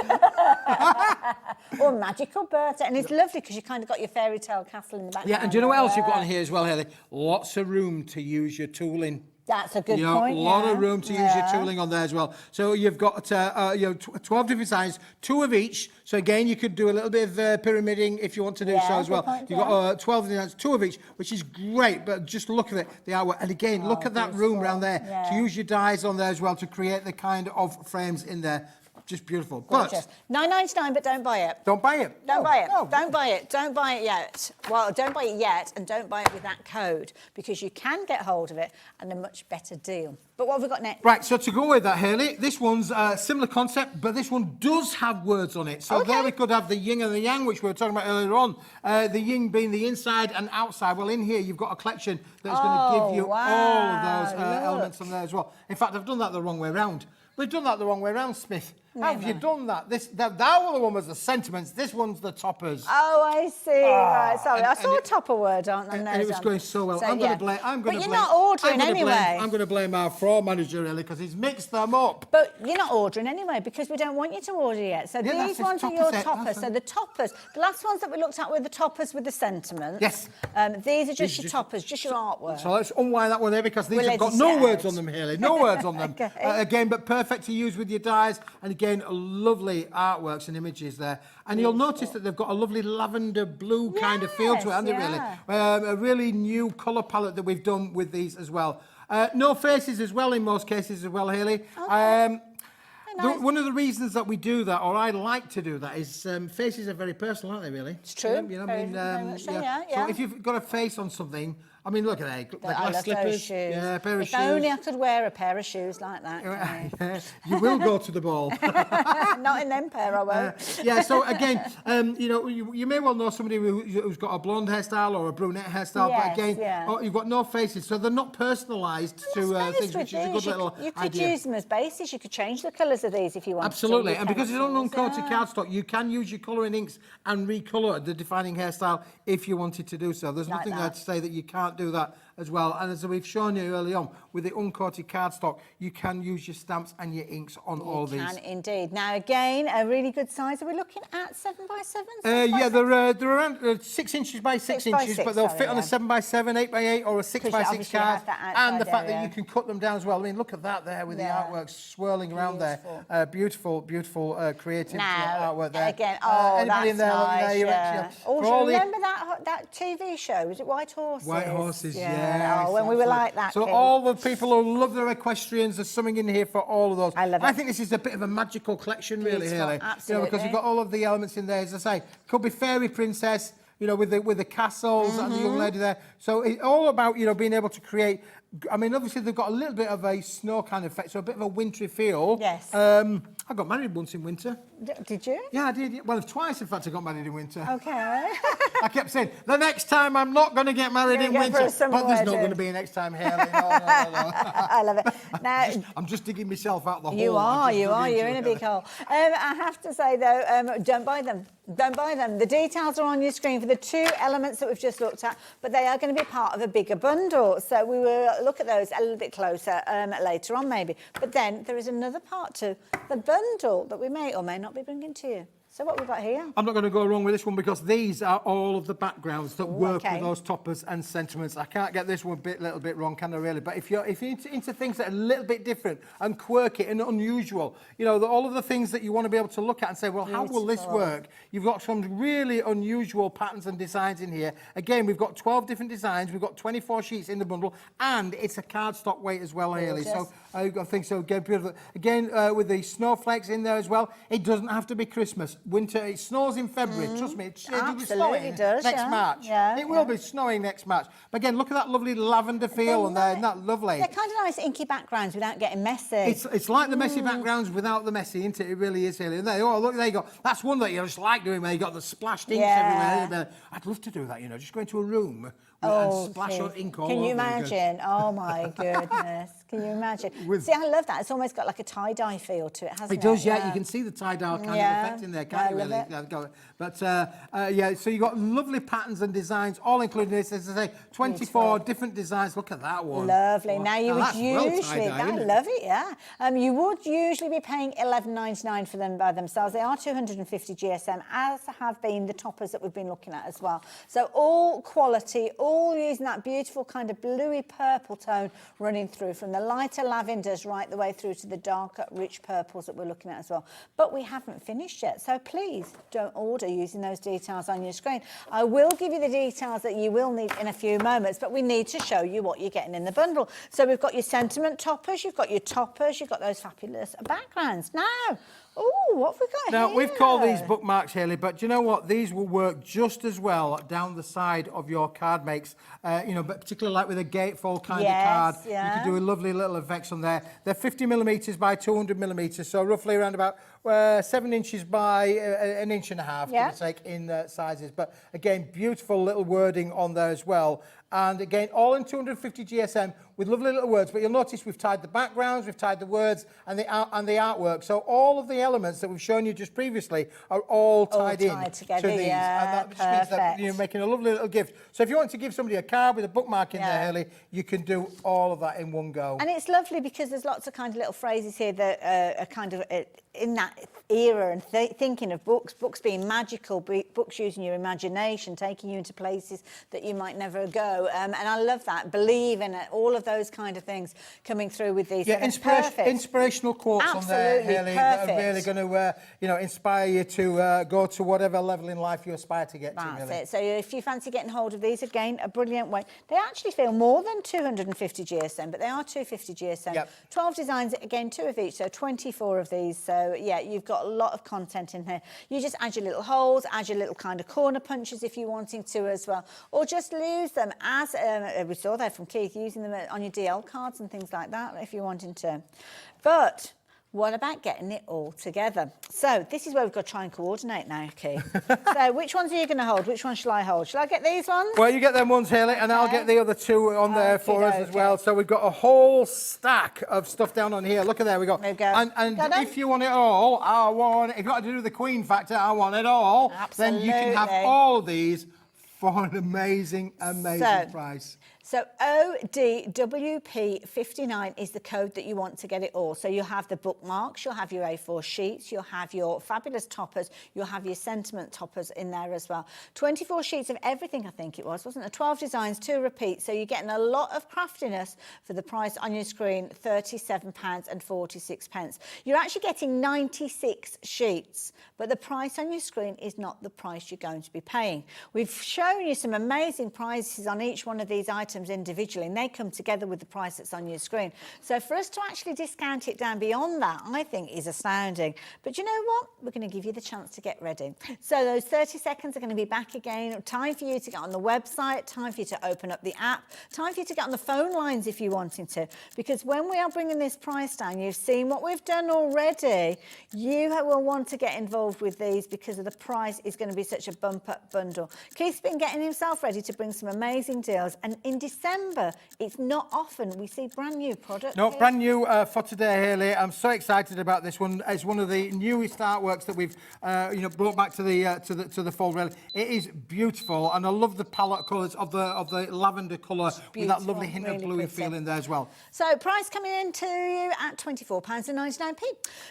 Or magical birthday. And it's lovely because you kind of got your fairy tale castle in the background. Yeah, and do you know what else you've got on here as well, Hayley? Lots of room to use your tooling. That's a good You know, point. a lot of room to use your tooling on there as well. So you've got 12 different sizes, 2 of each. So again, you could do a little bit of pyramiding if you want to do so as well. You've got 12 designs, 2 of each, which is great. But just look at it, the artwork. And again, look at that room around there to use your dies on there as well to create the kind of frames in there. Just beautiful. Gorgeous. £9.99, but don't buy it. Don't buy it. Don't buy it. No. Don't buy it. Don't buy it yet. Well, don't buy it yet, and don't buy it with that code, because you can get hold of it and a much better deal. But what have we got next? Right, so to go with that, Hayley, this one's a similar concept, but this one does have words on it. So there we could have the yin and the yang, which we were talking about earlier on. The yin being the inside and outside. Well, in here, you've got a collection that's going to give you all of those elements on there as well. In fact, I've done that the wrong way round. We've done that the wrong way round, Smith. How have you done that? That one was the sentiments. This one's the toppers. Oh, I see. Right, sorry. I saw a topper word on there. And it was going so well. I'm going to blame. But you're not ordering anyway. I'm going to blame our floor manager, really, because he's mixed them up. But you're not ordering anyway, because we don't want you to order yet. So these ones are your toppers. So the toppers, the last ones that we looked at were the toppers with the sentiments. Yes. These are just your toppers, just your artwork. So let's unwind that one there, because these have got no words on them, Hayley. No words on them. Okay. Again, but perfect to use with your dies. And again, lovely artworks and images there. And you'll notice that they've got a lovely lavender blue kind of feel to it, haven't they, really? A really new colour palette that we've done with these as well. No faces as well in most cases as well, Hayley. Okay. One of the reasons that we do that, or I like to do that, is faces are very personal, aren't they, really? It's true. You know, very much so, yeah. So if you've got a face on something, I mean, look at that. The I glass love slippers. those shoes. Yeah, a pair of if shoes. only I could wear a pair of shoes like that. Yeah, you will go to the ball. Not in them pair, I won't. Yeah, so again, you know, you may well know somebody who's got a blonde hairstyle or a brunette hairstyle, but again, you've got no faces, so they're not personalised to things, which is a good little idea. You could use them as bases. You could change the colours of these if you want. Absolutely, and because it's on uncoated cardstock, you can use your colouring inks and recolour the defining hairstyle if you wanted to do so. There's nothing there to say that you can't do that as well. And as we've shown you early on, with the uncoated cardstock, you can use your stamps and your inks on all these. You can indeed. Now, again, a really good size. Are we looking at 7x7? Yeah, they're around 6 inches by 6 inches, but they'll fit on a 7x7, 8x8, or a 6x6 card. And the fact that you can cut them down as well. I mean, look at that there with the artwork swirling around there. Beautiful, beautiful, creative artwork there. Again, anybody in there, nice. Remember that TV show? Was it White Horses? White Horses, yeah. Oh, when we were like that. So all the people who love their equestrians, there's something in here for all of those. I love it. I think this is a bit of a magical collection, really, Hayley. Absolutely. You know, because you've got all of the elements in there. As I say, could be fairy princess, you know, with the castles and the young lady there. So it's all about, you know, being able to create. I mean, obviously they've got a little bit of a snow kind of effect, so a bit of a wintry feel. Yes. I got married once in winter. Did you? Yeah, I did. Well, twice, in fact, I got married in winter. Okay. I kept saying, the next time I'm not going to get married in winter. But there's not going to be a next time, Hayley. No. I love it. Now, I'm just digging myself out the hole. You are. You're in a big hole. I have to say, though, don't buy them. Don't buy them. The details are on your screen for the 2 elements that we've just looked at, but they are going to be part of a bigger bundle. So we will look at those a little bit closer later on, maybe. But then there is another part to the bundle that we may or may not be bringing to you. So what we've got here? I'm not going to go wrong with this one because these are all of the backgrounds that work okay. with those toppers and sentiments. I can't get this one little bit wrong, can I really? But if you're into things that are a little bit different and quirky and unusual, you know, all of the things that you want to be able to look at and say, well, how will this work? You've got some really unusual patterns and designs in here. Again, we've got 12 different designs. We've got 24 sheets in the bundle, and it's a cardstock weight as well, Hayley. So I think so. Again, beautiful. Again, with the snowflakes in there as well. It doesn't have to be Christmas. Winter, it snows in February. Trust me, it'll be snowing next March. Yeah, it will be snowing next March. But again, look at that lovely lavender feel on there. Isn't that lovely? They're kind of nice inky backgrounds without getting messy. It's like the messy backgrounds without the messy, isn't it? It really is, Hayley. There, oh, look, there you go. That's one that you just like doing, where you got the splashed inks everywhere. I'd love to do that, you know, just go into a room and splash ink all over. Can you imagine? Oh my goodness. Can you imagine? See, I love that. It's almost got like a tie-dye feel to it, hasn't it? It does, yeah. You can see the tie-dye kind of effect in there, can't you, really? But, yeah, so you've got lovely patterns and designs, all including this, as I say, 24 different designs. Look at that one. Lovely. Wow. Now, you would usually, I love it, yeah. You would usually be paying $11.99 for them by themselves. They are 250 GSM, as have been the toppers that we've been looking at as well. So all quality, all using that beautiful kind of bluey purple tone running through from the lighter lavenders right the way through to the darker, rich purples that we're looking at as well. But we haven't finished yet, so please don't order using those details on your screen. I will give you the details that you will need in a few moments, but we need to show you what you're getting in the bundle. So we've got your sentiment toppers, you've got your toppers, you've got those fabulous backgrounds. Now, oh, what have we got now, here? we've called these bookmarks, Hayley, but do you know what? These will work just as well down the side of your card makes, you know, but particularly like with a gatefold kind of card. You can do a lovely little effects on there. They're 50 millimetres by 200 millimetres, so roughly around about 7 inches by an inch and a half, give or take, in sizes. But again, beautiful little wording on there as well. And again, all in 250 GSM with lovely little words. But you'll notice we've tied the backgrounds, we've tied the words and the artwork. So all of the elements that we've shown you just previously are all tied together, to these. And that just means that you're making a lovely little gift. So if you want to give somebody a card with a bookmark in there, Hayley, you can do all of that in one go. And it's lovely because there's lots of kind of little phrases here that are kind of in that era and thinking of books being magical, books using your imagination, taking you into places that you might never go. And I love that. Believe in it. All of those kind of things coming through with these. Yeah, inspirational quotes on there, Hayley, that are really going to, you know, inspire you to go to whatever level in life you aspire to get to. That's it. So if you fancy getting hold of these, again, a brilliant way. They actually feel more than 250 GSM, but they are 250 GSM. 12 designs, again, 2 of each, so 24 of these. So, yeah, you've got a lot of content in here. You just add your little holes, add your little kind of corner punches if you're wanting to as well, or just use them as, we saw there from Keith, using them on your DL cards and things like that if you're wanting to. But what about getting it all together? So this is where we've got to try and coordinate now, Keith. So which ones are you going to hold? Which one shall I hold? Shall I get these ones? Well, you get them ones, Hayley, and I'll get the other two on there for us as well. So we've got a whole stack of stuff down on here. Look at there, we go. There we go. And if you want it all, I want it. If you've got to do the Queen factor, I want it all. Absolutely. Then you can have all of these for an amazing price. So ODWP59 is the code that you want to get it all. So you'll have the bookmarks, you'll have your A4 sheets, you'll have your fabulous toppers, you'll have your sentiment toppers in there as well. 24 sheets of everything, I think it was, wasn't it? 12 designs, 2 repeats. So you're getting a lot of craftiness for the price on your screen, £37.46. You're actually getting 96 sheets, but the price on your screen is not the price you're going to be paying. We've shown you some amazing prices on each one of these items individually, and they come together with the price that's on your screen. So for us to actually discount it down beyond that, I think is astounding. But you know what? We're going to give you the chance to get ready. So those 30 seconds are going to be back again. Time for you to get on the website, time for you to open up the app, time for you to get on the phone lines if you're wanting to, because when we are bringing this price down, you've seen what we've done already. You will want to get involved with these because of the price is going to be such a bump up bundle. Keith's been Jonathan getting himself ready to bring some amazing deals. And in December, it's not often we see brand new products. No, brand new for today, Hayley. I'm so excited about this one. It's one of the newest artworks that we've, brought back to the fold. Really, it is beautiful, and I love the palette colours of the lavender colour with that lovely hint of bluey feel in there as well. So price coming in to you at £24.99p.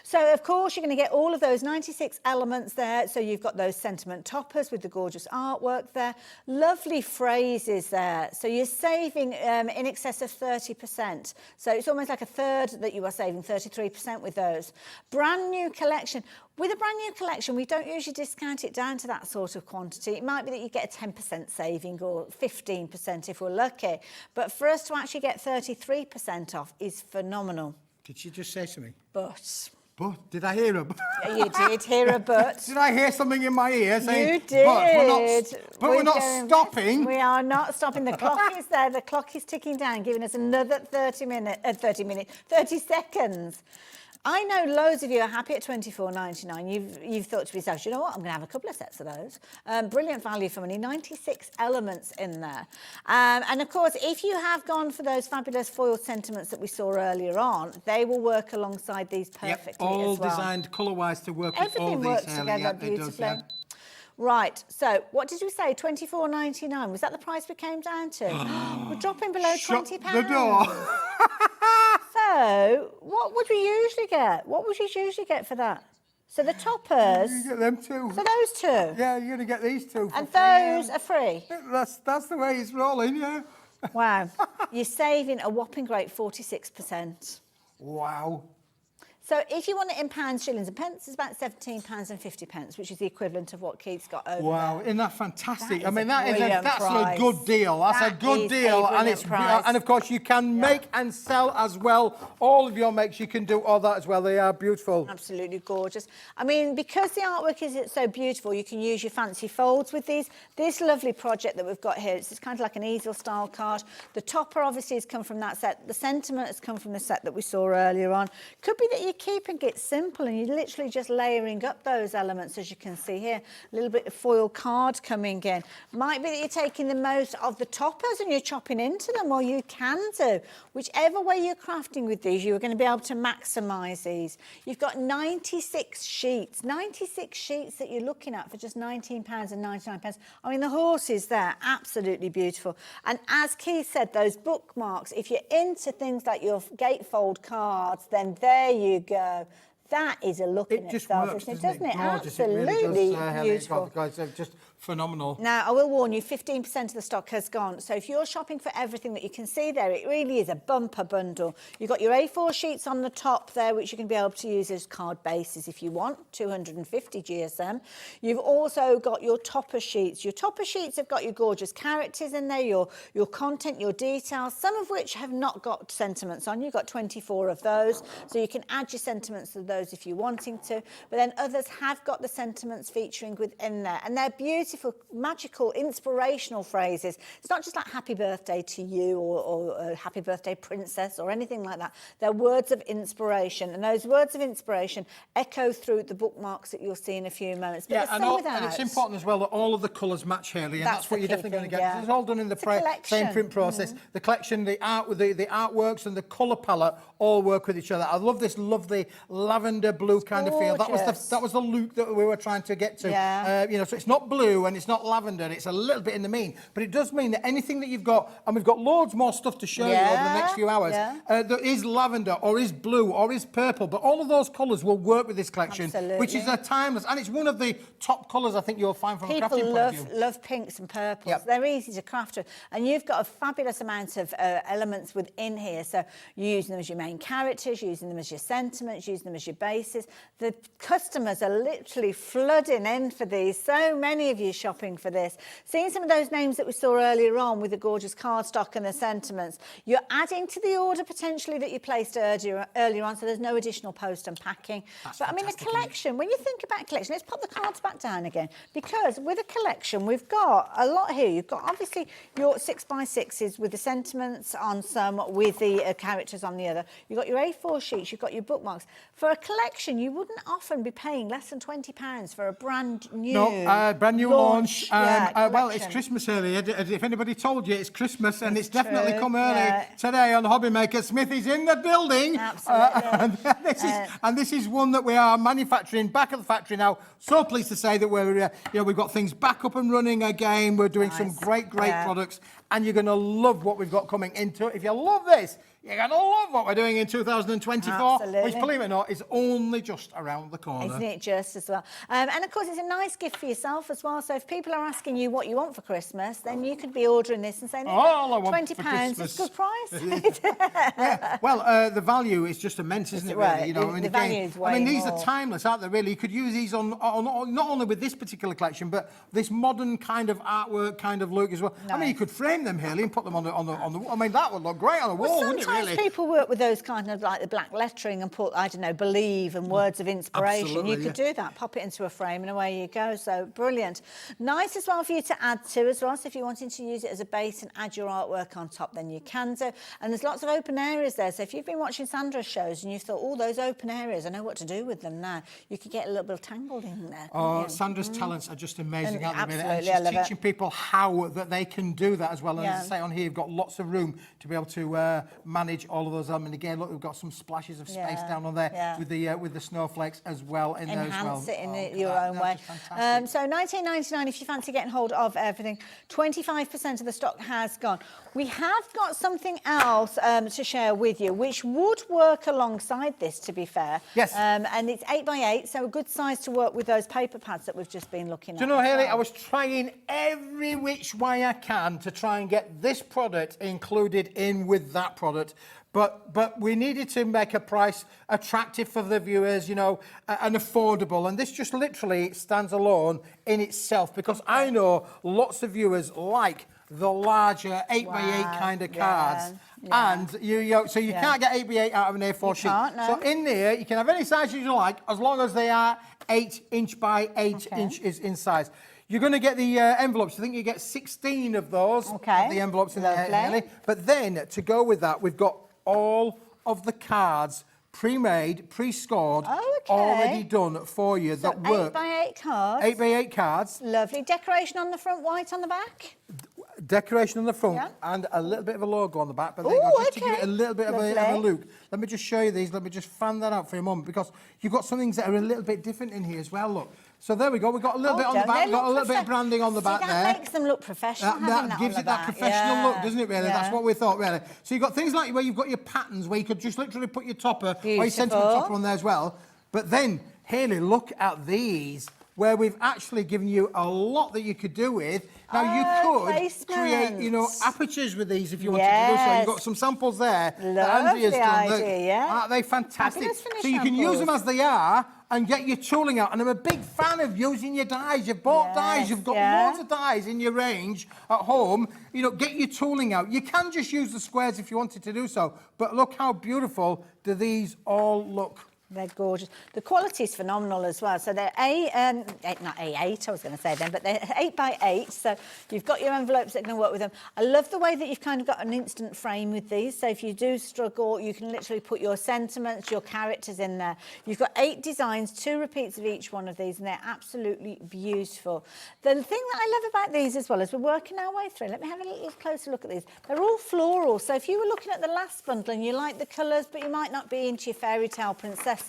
So of course you're going to get all of those 96 elements there. So you've got those sentiment toppers with the gorgeous artwork there, lovely phrases there. So you're saving in excess of 30%. So it's almost like a third that you are saving, 33% with those. Brand new collection. With a brand new collection, we don't usually discount it down to that sort of quantity. It might be that you get a 10% saving or 15% if we're lucky. But for us to actually get 33% off is phenomenal. Did she just say something? But did I hear a yeah, you did hear a but. Did I hear something in my ear saying, You did. We're not stopping. We are not stopping. The clock is there. The clock is ticking down, giving us another 30 seconds. I know loads of you are happy at £24.99. You've thought to yourself, you know what, I'm going to have a couple of sets of those. Brilliant value for money, 96 elements in there. And of course, if you have gone for those fabulous foil sentiments that we saw earlier on, they will work alongside these perfectly all as well. designed colour-wise to work with all Everything these. works together beautifully. Right, so what did you say? £24.99. Was that the price we came down to? We're dropping below £20. The door. So, what would we usually get? What would you usually get for that? So the toppers. You get them too. So those two. Yeah, you're going to get these two. And those are free. That's the way it's rolling, yeah. Wow, you're saving a whopping great 46%. Wow. So if you want it in pounds, shillings and pence, it's about £17.50, which is the equivalent of what Keith's got over Wow, there. isn't that fantastic? That's a good deal. That's a good deal, and of course you can make and sell as well. All of your makes, you can do all that as well. They are beautiful. Absolutely gorgeous. I mean, because the artwork is so beautiful, you can use your fancy folds with these. This lovely project that we've got here, it's kind of like an easel style card. The topper obviously has come from that set. The sentiment has come from the set that we saw earlier on. Could be that you keeping it simple and you're literally just layering up those elements, as you can see here. A little bit of foil card coming in. Might be that you're taking the most of the toppers and you're chopping into them, or you can do. Whichever way you're crafting with these, you're going to be able to maximise these. You've got 96 sheets that you're looking at for just £19.99. I mean, the horse is there, absolutely beautiful. And as Keith said, those bookmarks, if you're into things like your gatefold cards, then there you go. That is a look in itself, doesn't it? Absolutely beautiful. Just phenomenal. Now, I will warn you, 15% of the stock has gone. So if you're shopping for everything that you can see there, it really is a bumper bundle. You've got your A4 sheets on the top there, which you can be able to use as card bases if you want, 250 GSM. You've also got your topper sheets. Your topper sheets have got your gorgeous characters in there, your content, your details, some of which have not got sentiments on. You've got 24 of those, so you can add your sentiments to those if you're wanting to. But then others have got the sentiments featuring within there, and they're beautiful, magical, inspirational phrases. It's not just like happy birthday to you or happy birthday princess or anything like that. They're words of inspiration, and those words of inspiration echo through the bookmarks that you'll see in a few moments. But and it's important as well that all of the colours match, Hayley, and that's what you're definitely going to get. Yeah. It's all done in the same print process. The collection, the artworks and the colour palette all work with each other. I love this lovely lavender blue kind of feel. That was the look that we were trying to get to. Yeah. So it's not blue and it's not lavender, it's a little bit in the mean, but it does mean that anything that you've got, and we've got loads more stuff to show you over the next few hours, that is lavender or is blue or is purple, but all of those colours will work with this collection. Absolutely. Which is a timeless, and it's one of the top colours I think you'll find from a crafting point of view. People love pinks and purples. Yep. They're easy to craft with, and you've got a fabulous amount of elements within here. So you're using them as your main characters, you're using them as your sentiments, using them as your bases. The customers are literally flooding in for these. So many of you shopping for this. Seeing some of those names that we saw earlier on with the gorgeous cardstock and the sentiments, you're adding to the order potentially that you placed earlier on, so there's no additional post and packing. But I mean, a collection, when you think about collection, let's pop the cards back down again, because with a collection, we've got a lot here. You've got obviously your 6x6s with the sentiments on some, with the characters on the other. You've got your A4 sheets, you've got your bookmarks. For a collection, you wouldn't often be paying less than £20 for a brand new launch. Well, it's collection. Christmas early. If anybody told you it's Christmas, and it's It's definitely true, come early today on HobbyMaker. Smithy's in the building. Absolutely. And this is one that we are manufacturing back at the factory now. So pleased to say that we're, we've got things back up and running again. We're doing some great products, and you're going to love what we've got coming into it. If you love this, you're going to love what we're doing in 2024, Absolutely. which, believe it or not, is only just around the corner. Isn't it just as well? And of course, it's a nice gift for yourself as well. So if people are asking you what you want for Christmas, then you could be ordering this and saying, all I want for £20, Christmas. it's a good price. Well, the value is just immense, isn't it? Right. Really? The value is way these more. are timeless, aren't they? Really, you could use these on not only with this particular collection, but this modern kind of artwork kind of look as well. I mean, you could frame them, Haley, and put them on the. I mean, that would look great on a wall, wouldn't it? Sometimes Really. people work with those kind of like the black lettering and put, I don't know, believe and words of inspiration. Absolutely, You could do that, pop it into a frame and away you go. So brilliant. Nice as well for you to add to as well. So if you're wanting to use it as a base and add your artwork on top, then you can do. And there's lots of open areas there. So if you've been watching Sandra's shows and you've thought, oh, those open areas, I know what to do with them now, you could get a little bit tangled in there. Oh, Sandra's talents are just amazing, aren't they? Absolutely, And I love she's teaching it. people how that they can do that as well. And as I say on here, you've got lots of room to be able to manage all of those. And again, look, we've got some splashes of space down on there with the snowflakes as well in there as well. Enhance it in your own way. So £19.99 if you fancy getting hold of everything. 25% of the stock has gone. We have got something else to share with you, which would work alongside this, to be fair. Yes. And it's 8x8, so a good size to work with those paper pads that we've just been looking at. Do you know, Haley, I was trying every which way I can to try and get this product included in with that product. But we needed to make a price attractive for the viewers, and affordable. And this just literally stands alone in itself, because I know lots of viewers like the larger 8x8 kind of cards. And so you can't get 8x8 out of an A4 sheet. Can't, no. So in there, you can have any size you like, as long as they are 8" by 8" in size. You're going to get the envelopes. I think you get 16 of those, of the envelopes in there, Haley. But then, to go with that, we've got all of the cards pre-made, pre-scored, already done for you that work. 8x8 cards. 8x8 cards. Lovely. Decoration on the front, white on the back. Decoration on the front and a little bit of a logo on the back, but there you go, just to give it a little bit of a look. Let me just show you these. Let me just fan that out for a moment, because you've got some things that are a little bit different in here as well. Look. So there we go. We've got a little bit on the back. We've got a little bit of branding on the back there. That makes them look professional. That gives it that professional look, doesn't it, really? That's what we thought, really. So you've got things like where you've got your patterns, where you could just literally put your topper or your sentiment topper on there as well. But then, Haley, look at these, where we've actually given you a lot that you could do with. Now, you could create, apertures with these if you wanted to do so. You've got some samples there that Andrea's done. Aren't they fantastic? So you can use them as they are and get your tooling out. And I'm a big fan of using your dies. You've bought dies. You've got loads of dies in your range at home. Get your tooling out. You can just use the squares if you wanted to do so. But look how beautiful do these all look. They're gorgeous. The quality is phenomenal as well. So they're not A8, I was going to say then, but they're 8x8. So you've got your envelopes that are going to work with them. I love the way that you've kind of got an instant frame with these. So if you do struggle, you can literally put your sentiments, your characters in there. You've got 8 designs, 2 repeats of each one of these, and they're absolutely beautiful. The thing that I love about these as well is we're working our way through. Let me have a little closer look at these. They're all floral. So if you were looking at the last bundle and you like the colours, but you might not be into your fairy tale princesses,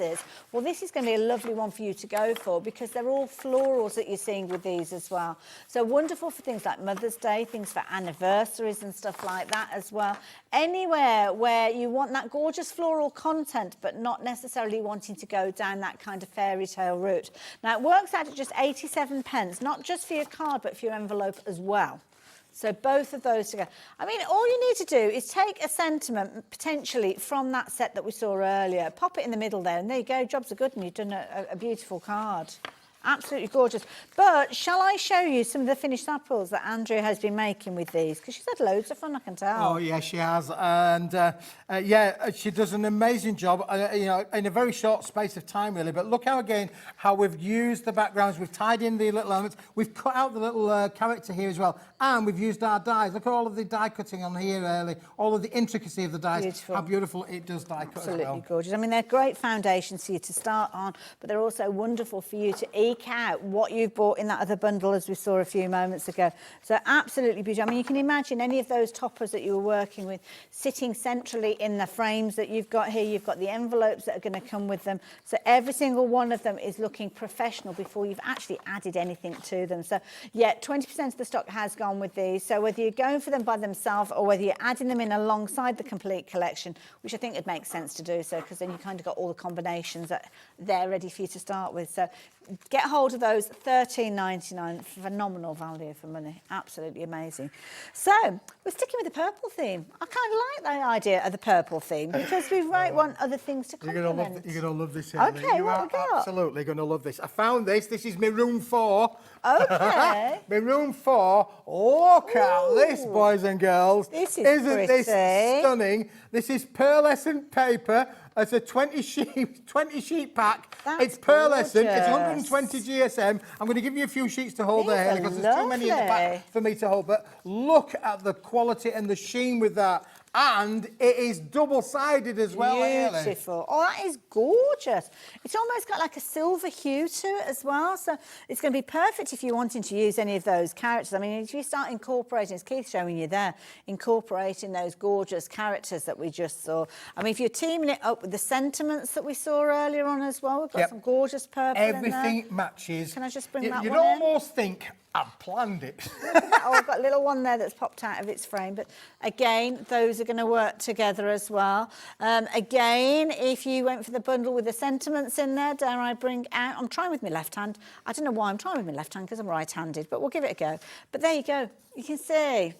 well, this is going to be a lovely one for you to go for, because they're all florals that you're seeing with these as well. So wonderful for things like Mother's Day, things for anniversaries and stuff like that as well. Anywhere where you want that gorgeous floral content, but not necessarily wanting to go down that kind of fairy tale route. Now, it works out at just 87p, not just for your card, but for your envelope as well. So both of those together. I mean, all you need to do is take a sentiment, potentially, from that set that we saw earlier, pop it in the middle there, and there you go, jobs are good, and you've done a beautiful card. Absolutely gorgeous. But shall I show you some of the finished samples that Andrea has been making with these? Because she's had loads of fun, I can tell. Oh, yeah, she has. And, she does an amazing job, in a very short space of time, really. But look how we've used the backgrounds. We've tied in the little elements. We've cut out the little character here as well. And we've used our dies. Look at all of the die cutting on here, really. All of the intricacy of the dies. Beautiful. How beautiful it does die cut as well. Absolutely gorgeous. I mean, they're great foundations for you to start on, but they're also wonderful for you to eke out what you've bought in that other bundle, as we saw a few moments ago. So absolutely beautiful. I mean, you can imagine any of those toppers that you were working with sitting centrally in the frames that you've got here. You've got the envelopes that are going to come with them. So every single one of them is looking professional before you've actually added anything to them. So yeah, 20% of the stock has gone with these. So whether you're going for them by themselves or whether you're adding them in alongside the complete collection, which I think it makes sense to do so, because then you kind of got all the combinations that they're ready for you to start with. So get hold of those, $13.99, phenomenal value for money, absolutely amazing. So we're sticking with the purple theme. I kind of like the idea of the purple theme because we might want other things to complement. You're going to love this, Hayley. Okay, you what are have we got? Absolutely going to love this. I found this. This is my room 4. Okay. My room 4. Look at this, boys and girls. This is Isn't pretty. this stunning? This is pearlescent paper. It's a 20 sheet pack. That's It's pearlescent. It's gorgeous. 120 GSM. I'm going to give you a few sheets to hold there, Hayley, because there's too many in the lovely. back for me to hold. But look at the quality and the sheen with that. And it is double-sided as well, Hayley. Beautiful. Oh, that is gorgeous. It's almost got like a silver hue to it as well. So it's going to be perfect if you're wanting to use any of those characters. I mean, if you start incorporating, as Keith's showing you there, incorporating those gorgeous characters that we just saw. I mean, if you're teaming it up with the sentiments that we saw earlier on as well, we've got some gorgeous purple in there. Everything matches. Can I just bring that You'd one in? almost think I've planned it. Oh, I've got a little one there that's popped out of its frame. But again, those are going to work together as well. Again, if you went for the bundle with the sentiments in there, dare I bring out... I'm trying with my left hand. I don't know why I'm trying with my left hand because I'm right-handed, but we'll give it a go. But there you go. You can see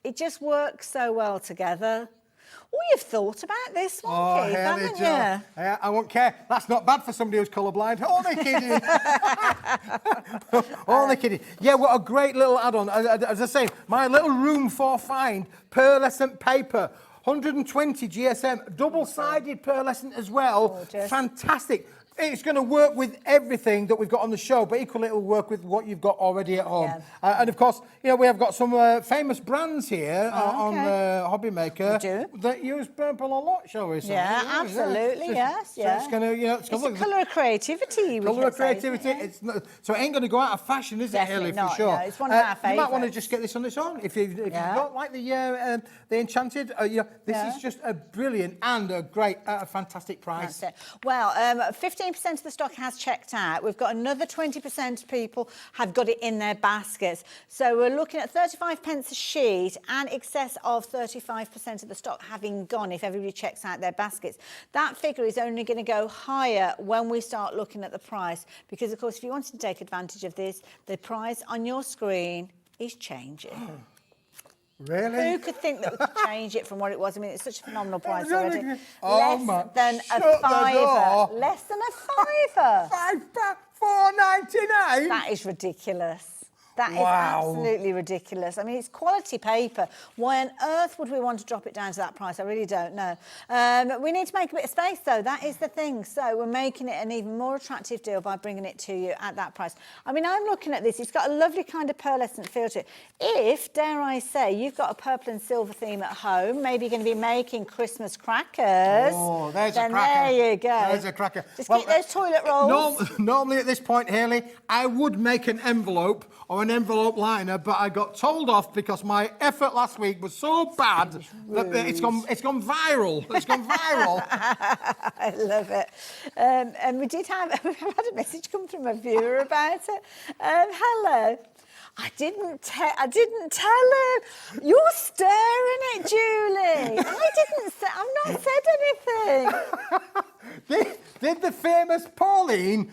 it just works so well together. Oh, you've thought about this one, Keith, haven't you? I won't care. That's not bad for somebody who's colourblind. Only kidding. Only kidding. Yeah, what a great little add-on. As I say, my little room 4 find, pearlescent paper, 120 GSM, double-sided pearlescent as well. Gorgeous. Fantastic. It's going to work with everything that we've got on the show, but equally it'll work with what you've got already at home. Yeah. And of course, you know, we have got some famous brands here on HobbyMaker We do. that use purple a lot, shall we say? Yeah, absolutely, yes, So it's going to, you know, it's going to It's look... a colour of creativity. Colour of creativity. It's not, so it ain't going to go out of fashion, is Definitely it, Hayley, for not, sure? no, it's one of our You might want to favourites. just get this on its own. If you don't like the Enchanted, you know, this is just a brilliant and a great, fantastic price. That's it. Well, 15% of the stock has checked out. We've got another 20% of people have got it in their baskets. So we're looking at 35 pence a sheet and excess of 35% of the stock having gone if everybody checks out their baskets. That figure is only going to go higher when we start looking at the price because, of course, if you wanted to take advantage of this, the price on your screen is changing. Really? Who could think that we could change it from what it was? I mean, it's such a phenomenal price Really? already. Oh, my- Less than a shut the fiver. door. Less than a fiver. £4.99. That is ridiculous. That is Wow. absolutely ridiculous. I mean, it's quality paper. Why on earth would we want to drop it down to that price? I really don't know. We need to make a bit of space, though. That is the thing. So we're making it an even more attractive deal by bringing it to you at that price. I mean, I'm looking at this. It's got a lovely kind of pearlescent feel to it. If, dare I say, you've got a purple and silver theme at home, maybe you're going to be making Christmas crackers. Oh, there's then a cracker. There you go. There's a cracker. Just keep those toilet rolls. Normally at this point, Hayley, I would make an envelope or an envelope liner, but I got told off because my effort last week was so bad that it's gone viral. It's gone viral. I love it. And we've had a message come from a viewer about it. Hello. I didn't tell him. You're staring at Julie. I've not said anything. Did the famous Pauline...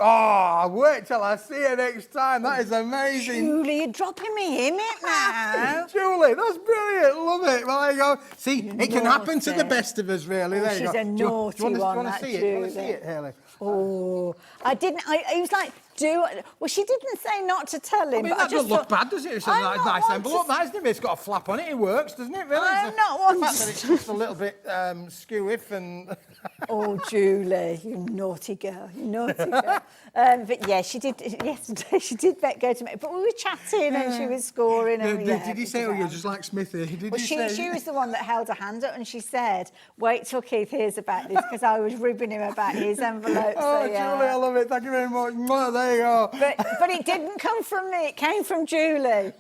Oh, wait till I see her next time. That is amazing. Julie, you're dropping me in it now. Julie, that's brilliant. Love it. Well, there you go. See, it can happen to the best of us, really. There you She's go. a naughty Do you one, want to that see it? Do you want to see Julie. it, Hayley? Oh, I didn't. It was like Well, she didn't say not to tell him. I mean, but that I just doesn't look thought, bad, does it? It's a I'm nice, not nice one envelope. to- That, isn't it? It's got a flap on it. It works, doesn't it? Really? I'm It's not one the fact to- that it's just a little bit skew-if and... Oh, Julie, you naughty girl, you naughty girl. But yeah, she did, yesterday she did go to me, but we were chatting and she was scoring. And, Did you say, oh, you're just like Smithy? Did Well, you she say... was the one that held her hand up and she said, wait till Keith hears about this, because I was ribbing him about his envelope. Oh, so, yeah. Julie, I love it. Thank you very much. Mwah, there you go. But it didn't come from me, it came from Julie.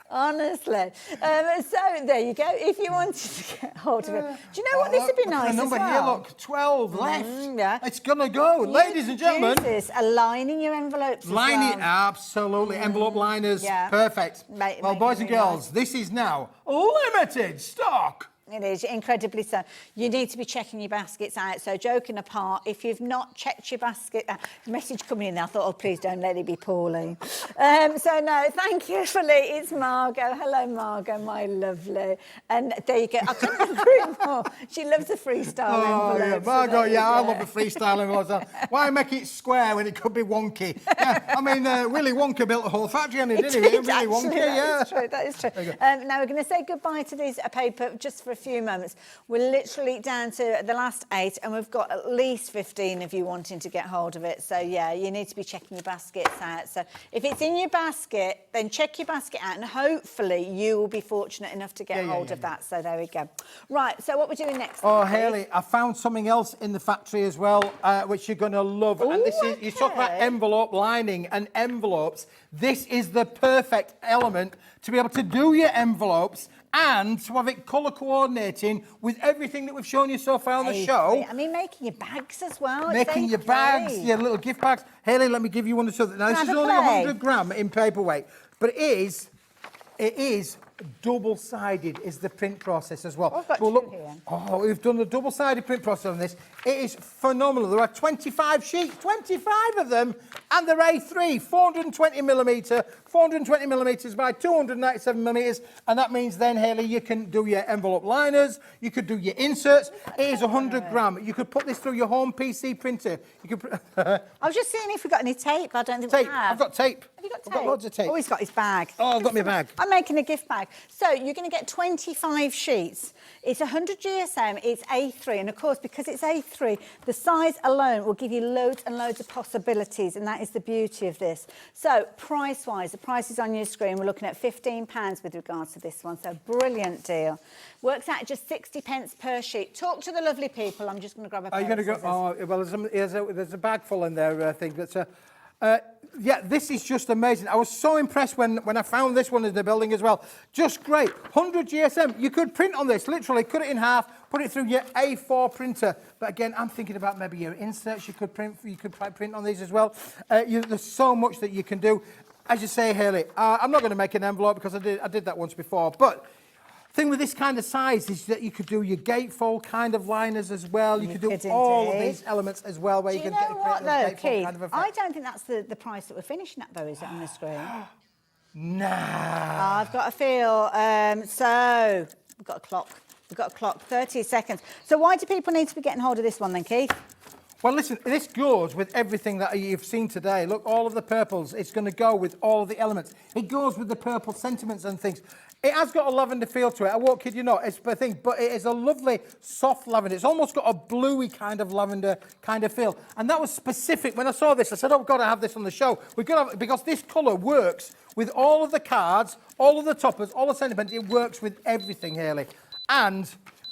Honestly. So there you go. If you wanted to get hold of it. Do you know what? This would be nice The number as well. here, look, 12 left. Yeah. It's going to go. Ladies and gentlemen. Use this, aligning your envelopes as Lining, well. absolutely. Envelope liners, Yeah. perfect. Make Boys it and really girls, this is now limited stock. It is, incredibly so. You need to be checking your baskets out. So, joking apart, if you've not checked your basket, message coming in, I thought, oh, please don't let it be Pauline. So, no, thank you, Lee. It's Margot. Hello, Margot, my lovely. And there you go. I couldn't agree more. She loves the freestyle envelope. Yeah, Margot, I love the freestyle envelopes. Why make it square when it could be wonky? Yeah, I mean, Willy Wonka built a whole factory on it, didn't he? Willy Actually, Wonka, yeah. That is true. Now, we're going to say goodbye to these paper just for a few moments. We're literally down to the last 8 and we've got at least 15 of you wanting to get hold of it. So, yeah, you need to be checking your baskets out. So if it's in your basket, then check your basket out and hopefully you will be fortunate enough to get hold of that. So there we go. Right, so what we're doing next? Oh, Hayley, I found something else in the factory as well, which you're going to love. And this is, you talk about envelope lining and envelopes. This is the perfect element to be able to do your envelopes and to have it colour coordinating with everything that we've shown you so far on the show. I mean, making your bags as well. Making your bags, your little gift bags. Hayley, let me give you one of something. Now, this is only 100 gram in paperweight, but it is double-sided is the print process as well. I've got look, two here. Oh, we've done the double-sided print process on this. It is phenomenal. There are 25 sheets, 25 of them, and they're A3, 420 millimetre, 420 millimetres by 297 millimetres, and that means then, Hayley, you can do your envelope liners, you could do your inserts. It is 100 gram. You could put this through your home PC printer. You could. I was just seeing if we got any tape. I don't think tape. we have. I've got tape. Have you got tape? I've got loads of tape. Oh, he's got his bag. Oh, I've got my bag. I'm making a gift bag. So you're going to get 25 sheets. It's 100 GSM, it's A3, and of course, because it's A3, the size alone will give you loads and loads of possibilities, and that is the beauty of this. So price-wise, the price is on your screen. We're looking at £15 with regards to this one, so brilliant deal. Works out at just 60 pence per sheet. Talk to the lovely people. I'm just going to grab a pair Are you going to go? Oh, well, there's a bag full in there, I think. That's yeah, this is just amazing. I was so impressed when I found this one in the building as well. Just great. 100 GSM. You could print on this, literally cut it in half, put it through your A4 printer. But again, I'm thinking about maybe your inserts. You could print on these as well. There's so much that you can do. As you say, Hayley, I'm not going to make an envelope because I did that once before. But the thing with this kind of size is that you could do your gatefold kind of liners as well. You could do all of these elements as well, where Do you you can know what, though, Keith? kind of effect. I don't think that's the price that we're finishing at, though, is it, on the screen? Nah. I've got a feel. So we've got a clock. We've got a clock, 30 seconds. So why do people need to be getting hold of this one then, Keith? Well, listen, this goes with everything that you've seen today. Look, all of the purples, it's going to go with all of the elements. It goes with the purple sentiments and things. It has got a lavender feel to it. I won't kid you not, it's a thing, but it is a lovely, soft lavender. It's almost got a bluey kind of lavender kind of feel. And that was specific. When I saw this, I said, oh, we've got to have this on the show. We've got to have, because this colour works with all of the cards, all of the toppers, all the sentiments. It works with everything, Hayley. And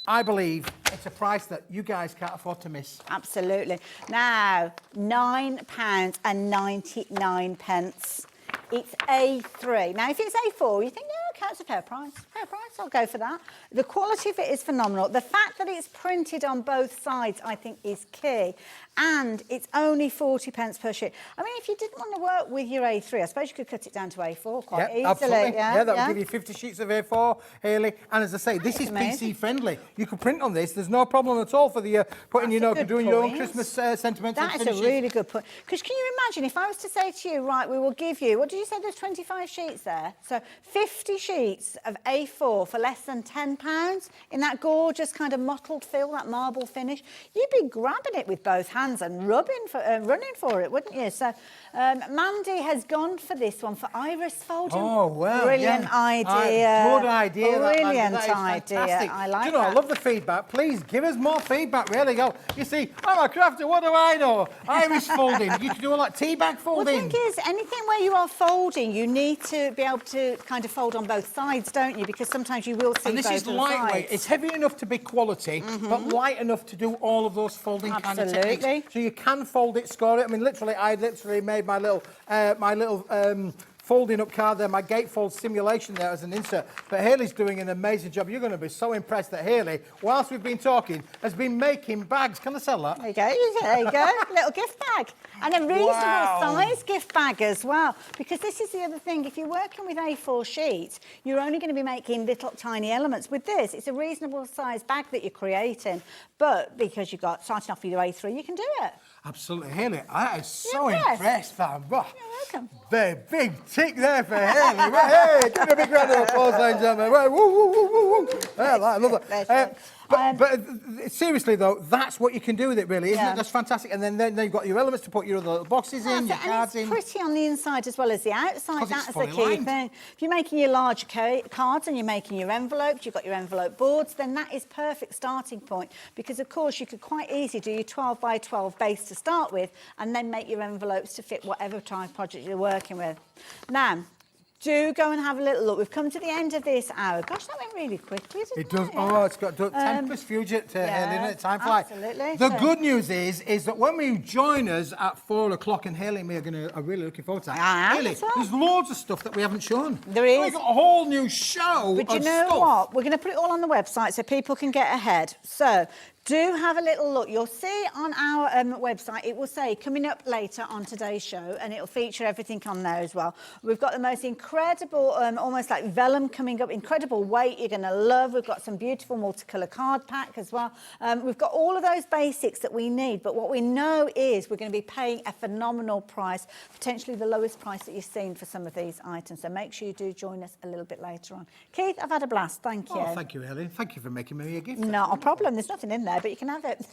I believe it's a price that you guys can't afford to miss. Absolutely. Now, £9.99. It's A3. Now, if it's A4, you think, no, okay, it's a fair price. Fair price, I'll go for that. The quality of it is phenomenal. The fact that it's printed on both sides, I think, is key. And it's only 40 pence per sheet. I mean, if you didn't want to work with your A3, I suppose you could cut it down to A4 quite easily. Absolutely. Yeah, that would give you 50 sheets of A4, Hayley. And as I say, this is PC friendly. You can print on this. There's no problem at all for the putting, doing your own Christmas sentiments. That is a really good point. Because can you imagine if I was to say to you, right, we will give you, what did you say, there's 25 sheets there? So 50 sheets of A4 for less than £10 in that gorgeous kind of mottled feel, that marble finish, you'd be grabbing it with both hands and running for it, wouldn't you? So Mandy has gone for this one for iris folding. Oh, well, brilliant idea. Good idea. Brilliant that idea. Fantastic. I like Do you know, that. I love the feedback. Please give us more feedback. Really go. You see, I'm a crafter. What do I know? Iris folding. You can do a lot. Tea bag Well, folding. the thing is, anything where you are folding, you need to be able to kind of fold on both sides, don't you? Because sometimes you will see And this both is of the lightweight. sides. It's heavy enough to be quality, but light enough to do all of those folding kind of Absolutely. techniques. So you can fold it, score it. I mean, literally, I made my little folding up card there, my gatefold simulation there as an insert. But Hayley's doing an amazing job. You're going to be so impressed that Hayley, whilst we've been talking, has been making bags. Can I sell that? There you go, there you go, little gift bag. And a reasonable size gift bag as well. Because this is the other thing, if you're working with A4 sheets, you're only going to be making little tiny elements. With this, it's a reasonable size bag that you're creating. But because you've got, starting off with your A3, you can do it. Absolutely, Hayley. I am so You're impressed, fam. You're welcome. The big tick there for Hayley. Hey, give me a big round of applause, ladies and gentlemen. Woo, woo, woo, woo, woo. Yeah, I love it. But seriously, though, that's what you can do with it, really, isn't it? That's fantastic. And then you've got your elements to put your other little boxes in, your cards in. And it's pretty on the inside as well as the outside. 'Cause it's That's the fully key lined. thing. If you're making your large cards and you're making your envelopes, you've got your envelope boards, then that is perfect starting point. Because, of course, you could quite easily do your 12 by 12 base to start with and then make your envelopes to fit whatever type of project you're working with. Now, do go and have a little look. We've come to the end of this hour. Gosh, that went really quickly, didn't it? It does. Oh, it's got tempest fugit, Hayley, isn't it? Time flies. Absolutely. The good news is that when you join us at 4 o'clock, and Hayley and me are really looking forward to that. I am Hayley, as well. there's loads of stuff that we haven't shown. There is. We've got a whole new show But you of know stuff. what? We're going to put it all on the website so people can get ahead. So do have a little look. You'll see on our website, it will say coming up later on today's show, and it'll feature everything on there as well. We've got the most incredible, almost like vellum coming up, incredible weight you're going to love. We've got some beautiful multicolour card pack as well. We've got all of those basics that we need, but what we know is we're going to be paying a phenomenal price, potentially the lowest price that you've seen for some of these items. So make sure you do join us a little bit later on. Keith, I've had a blast. Thank you. Oh, thank you, Hayley. Thank you for making me a gift. Not a problem. There's nothing in there, but you can have it.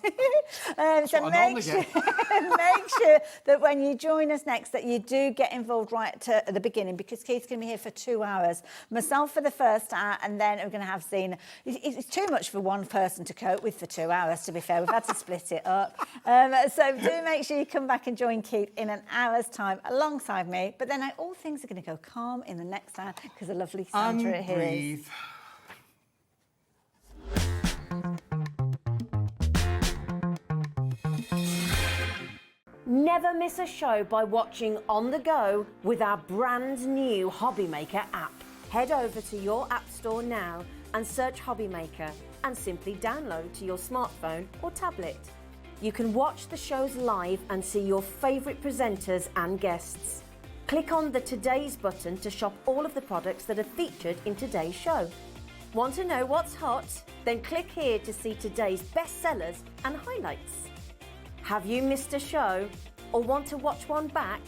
So what I make sure, normally make sure that when you join us next that you do get involved right at the beginning, because Keith's going to be here for 2 hours. Myself for the first hour, and then we're going to have Zena. It's too much for one person to cope with for 2 hours, to be fair. We've had to split it up. So do make sure you come back and join Keith in an hour's time alongside me. But then all things are going to go calm in the next hour because the lovely Sandra And here is. breathe. Never miss a show by watching on the go with our brand new HobbyMaker app. Head over to your app store now and search HobbyMaker and simply download to your smartphone or tablet. You can watch the shows live and see your favourite presenters and guests. Click on the Today's button to shop all of the products that are featured in today's show. Want to know what's hot? Then click here to see today's bestsellers and highlights. Have you missed a show or want to watch one back?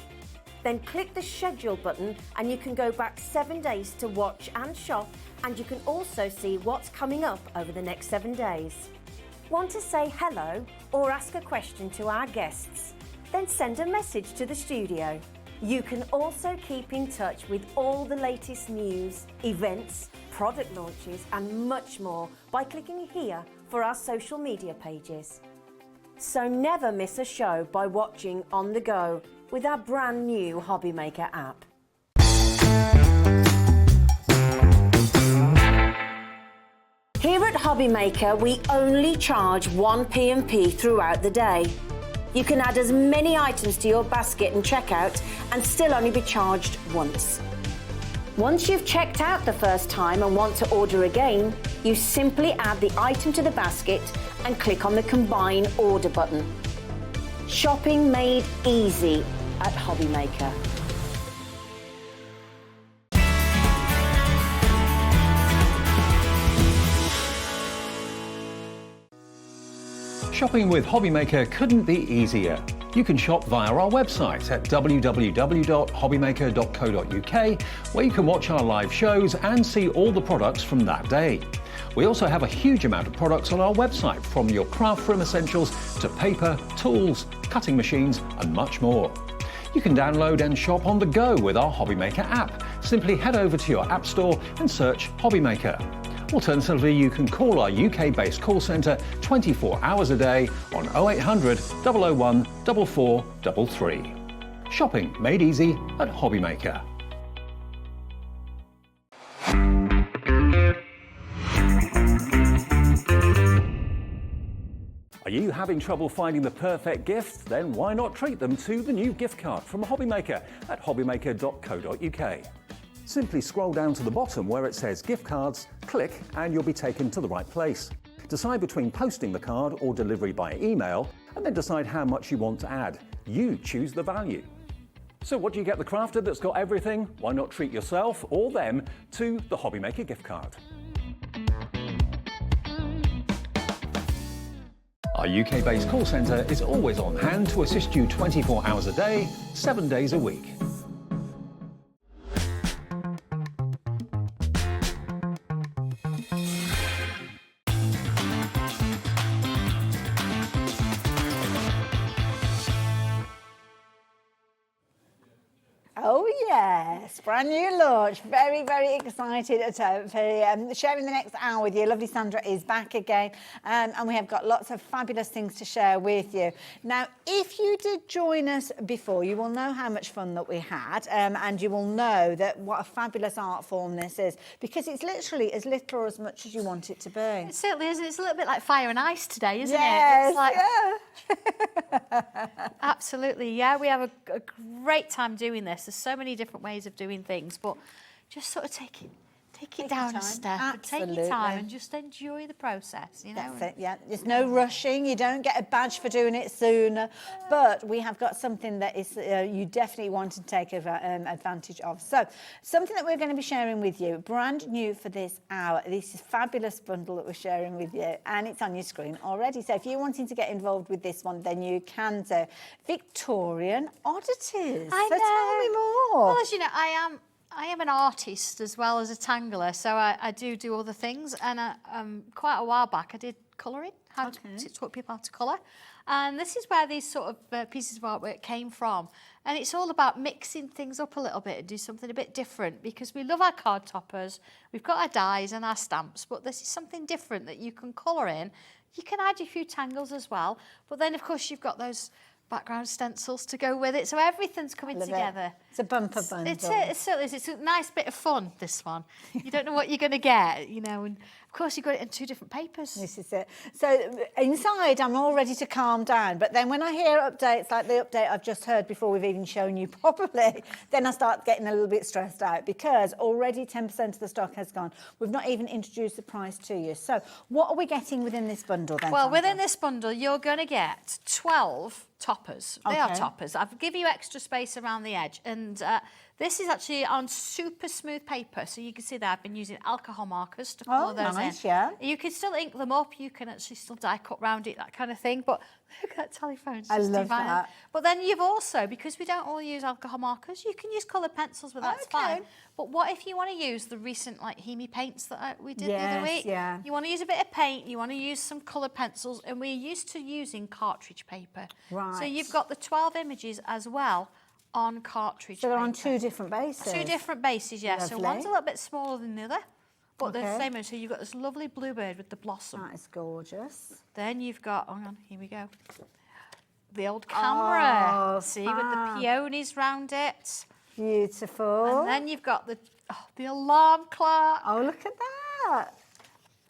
Then click the schedule button and you can go back 7 days to watch and shop, and you can also see what's coming up over the next 7 days. Want to say hello or ask a question to our guests? Then send a message to the studio. You can also keep in touch with all the latest news, events, product launches and much more by clicking here for our social media pages. So never miss a show by watching on the go with our brand new HobbyMaker app. Here at HobbyMaker, we only charge 1 P&P throughout the day. You can add as many items to your basket and checkout and still only be charged once. Once you've checked out the first time and want to order again, you simply add the item to the basket and click on the Combine Order button. Shopping made easy at HobbyMaker. Shopping with HobbyMaker couldn't be easier. You can shop via our website at www.hobbymaker.co.uk, where you can watch our live shows and see all the products from that day. We also have a huge amount of products on our website, from your craft room essentials to paper, tools, cutting machines and much more. You can download and shop on the go with our HobbyMaker app. Simply head over to your app store and search HobbyMaker. Alternatively, you can call our UK-based call centre 24 hours a day on 0800 001 4433. Shopping made easy at HobbyMaker. Are you having trouble finding the perfect gift? Then why not treat them to the new gift card from HobbyMaker at hobbymaker.co.uk. Simply scroll down to the bottom where it says gift cards, click and you'll be taken to the right place. Decide between posting the card or delivery by email, and then decide how much you want to add. You choose the value. So what do you get the crafter that's got everything? Why not treat yourself or them to the HobbyMaker gift card? Our UK-based call centre is always on hand to assist you 24 hours a day, 7 days a week. Oh yes, brand new launch. Very, very excited for sharing the next hour with you. Lovely Sandra is back again, and we have got lots of fabulous things to share with you. Now, if you did join us before, you will know how much fun that we had, and you will know that what a fabulous art form this is, because it's literally as little or as much as you want it to be. It certainly is. It's a little bit like fire and ice today, isn't Yes, it? It's like, yeah. Absolutely, yeah. We have a great time doing this. There's so many different ways of doing things, but just sort of take it down a step, and take your time and just enjoy the process, you know. That's it, yeah. There's no rushing. You don't get a badge for doing it sooner. But we have got something that is you definitely want to take advantage of. So, something that we're going to be sharing with you, brand new for this hour. This is a fabulous bundle that we're sharing with you, and it's on your screen already. So, if you're wanting to get involved with this one, then you can do. Victorian oddities. I So know. tell me more. Well, as you know, I am an artist as well as a tangler, so I do other things. And quite a while back, I did colouring, how to taught people how to colour. And this is where these sort of pieces of artwork came from. And it's all about mixing things up a little bit and do something a bit different, because we love our card toppers, we've got our dies and our stamps, but this is something different that you can colour in. You can add a few tangles as well, but then of course you've got those background stencils to go with it, so everything's coming together. It's a bumper bundle. It certainly is. It's a nice bit of fun, this one. You don't know what you're going to get, you know, and of course you've got it in 2 different papers. This is it. So inside, I'm all ready to calm down, but then when I hear updates like the update I've just heard before we've even shown you properly, then I start getting a little bit stressed out, because already 10% of the stock has gone. We've not even introduced the price to you. So what are we getting within this bundle then? Well, Sandra? within this bundle, you're going to get 12 toppers. They are toppers. I'll give you extra space around the edge, and this is actually on super smooth paper, so you can see that I've been using alcohol markers to colour those in. Yeah. You can still ink them up, you can actually still die cut round it, that kind of thing, but look at that telephone. I love that. But then you've also, because we don't all use alcohol markers, you can use coloured pencils with that's fine. But what if you want to use the recent like Hemi paints that we did the other week? Yeah. You want to use a bit of paint, you want to use some coloured pencils, and we're used to using cartridge paper. Right. So you've got the 12 images as well on cartridge So they're paper. on 2 different bases? 2 different bases, yeah. So Lovely. one's a little bit smaller than the other, but they're the same. So you've got this lovely bluebird with the blossom. That is gorgeous. Then you've got, hang on, here we go. The old camera. Oh, See, with the peonies round it. Beautiful. And then you've got the alarm clock. Oh, look at that.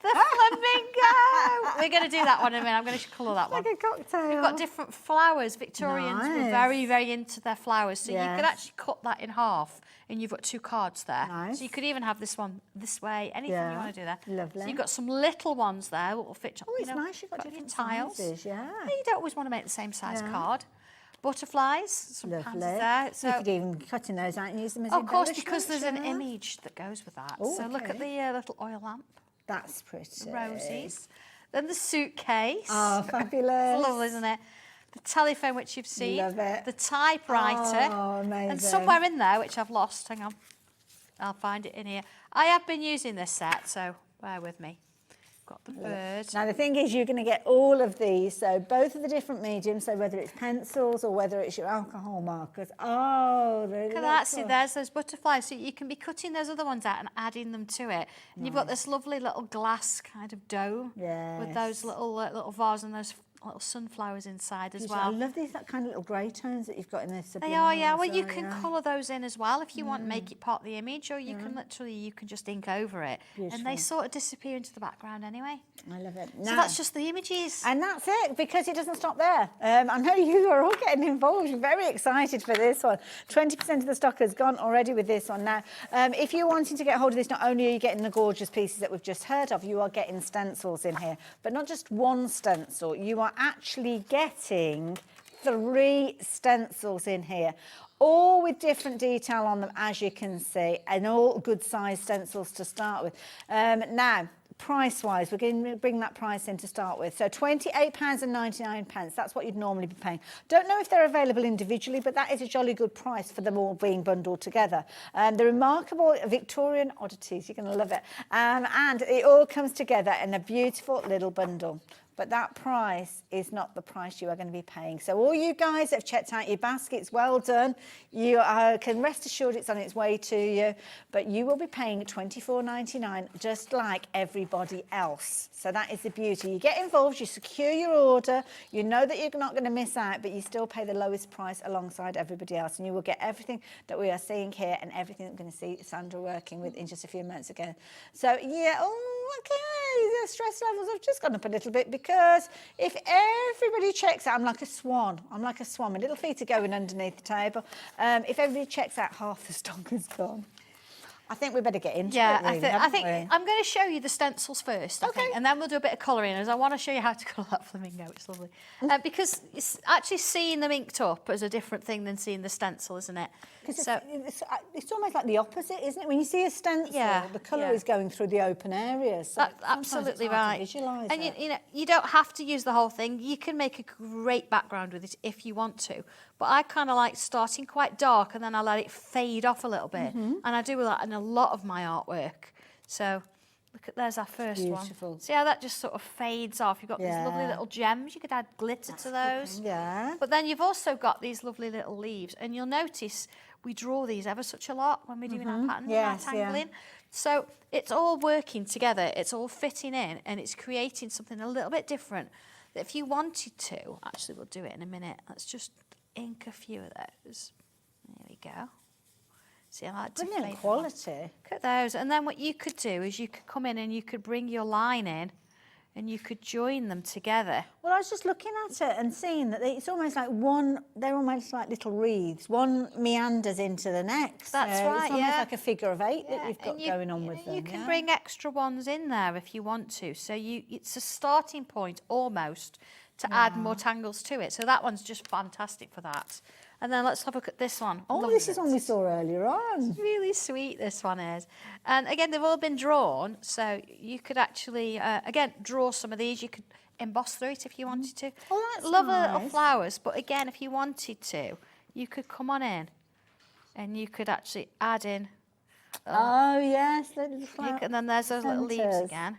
The flamingo. We're going to do that one in a minute. I'm going to colour that one. Like a cocktail. We've got different flowers. Victorians were Nice. very, very into their flowers. So you Yes. could actually cut that in half, and you've got 2 cards there. Nice. So you could even have this one this way, anything you want to do there. Lovely. So you've got some little ones there that will fit. Oh, it's nice. You've got different your tiles. sizes, yeah. You don't always want to make the same size card. Butterflies, some pansies Lovely. there. So, you could even cut in those out and use them as of course, because embellishments, there's an yeah. image that goes with that. Oh, so look at okay. the little oil lamp, That's pretty. the roses. Then the suitcase. Oh, fabulous. It's lovely, isn't it? the telephone, which you've seen, Love it. the typewriter, Oh, amazing. and somewhere in there, which I've lost, hang on, I'll find it in here. I have been using this set, so bear with me. Got the bird. Now, the thing is, you're going to get all of these, so both of the different mediums, so whether it's pencils or whether it's your alcohol markers. Oh, Look at that, see, there's those butterflies. So you can be cutting those other ones out and adding them to it. And you've got this lovely little glass kind of dome with those little vase and those little sunflowers inside as I well. love these that kind of little grey tones that you've got in this. They are, yeah. Well, you can colour those in as well if you want, make it part of the image, or you can literally, you can just ink over it. Beautiful. And they sort of disappear into the background anyway. I love it. So that's just the images. And that's it, because it doesn't stop there. I know you are all getting involved. You're very excited for this one. 20% of the stock has gone already with this one. Now, if you're wanting to get hold of this, not only are you getting the gorgeous pieces that we've just heard of, you are getting stencils in here. But not just one stencil. You are actually getting 3 stencils in here, all with different detail on them, as you can see, and all good size stencils to start with. Now, price-wise, we're going to bring that price in to start with. So £28.99, that's what you'd normally be paying. Don't know if they're available individually, but that is a jolly good price for them all being bundled together. The remarkable Victorian oddities, you're going to love it. And it all comes together in a beautiful little bundle. But that price is not the price you are going to be paying. So all you guys that have checked out your baskets, well done. You can rest assured it's on its way to you, but you will be paying £24.99 just like everybody else. So that is the beauty. You get involved, you secure your order, you know that you're not going to miss out, but you still pay the lowest price alongside everybody else, and you will get everything that we are seeing here and everything that we're going to see Sandra working with in just a few minutes ago. So yeah, okay, the stress levels have just gone up a little bit, because if everybody checks out, I'm like a swan, my little feet are going underneath the table. If everybody checks out, half the stock is gone. I think we better get into it, really, I think I'm going to show you the stencils first, I think, and then we'll do a bit of colouring, as I want to show you how to colour that flamingo. It's lovely. Because it's actually seeing them inked up is a different thing than seeing the stencil, isn't it? So it's almost like the opposite, isn't it? When you see a stencil, the colour is going through the open areas. So that's absolutely right. Visualise and it. you know, you don't have to use the whole thing. You can make a great background with it if you want to. But I kind of like starting quite dark, and then I let it fade off a little bit. And I do that in a lot of my artwork. So look at, there's our first one. See how that just sort of fades off? You've got these lovely little gems. You could add glitter to those. Yeah. But then you've also got these lovely little leaves, and you'll notice we draw these ever such a lot when we're doing our patterns and our tangling. So it's all working together, it's all fitting in, and it's creating something a little bit different that if you wanted to, actually we'll do it in a minute. Let's just ink a few of those. There we go. See, I like to brilliant quality. Look at those. And then what you could do is you could come in and you could bring your line in, and you could join them together. Well, I was just looking at it and seeing that it's almost like they're almost like little wreaths. One meanders into the next. That's right, It's almost like a figure of 8 that you've got going on with them. You can bring extra ones in there if you want to. So it's a starting point almost to add more tangles to it. So that one's just fantastic for that. And then let's have a look at this one. Oh, this is one we saw earlier on. It's really sweet, this one is. And again, they've all been drawn, so you could actually, again, draw some of these. You could emboss through it if you wanted to. Oh, that's Love nice. little flowers, but again, if you wanted to, you could come on in and you could actually add in. Oh, yes, the little flower. And then there's those little leaves centres. again.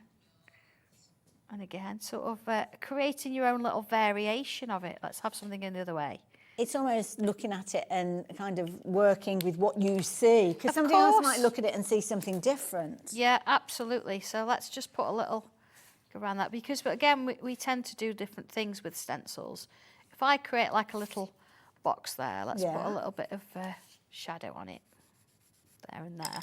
And again, sort of creating your own little variation of it. Let's have something in the other way. It's almost looking at it and kind of working with what you see, because Of somebody else course. might look at it and see something different. Yeah, absolutely. So let's just put a little around that, because, but again, we tend to do different things with stencils. If I create like a little box there, let's put a little bit of shadow on it, there and there.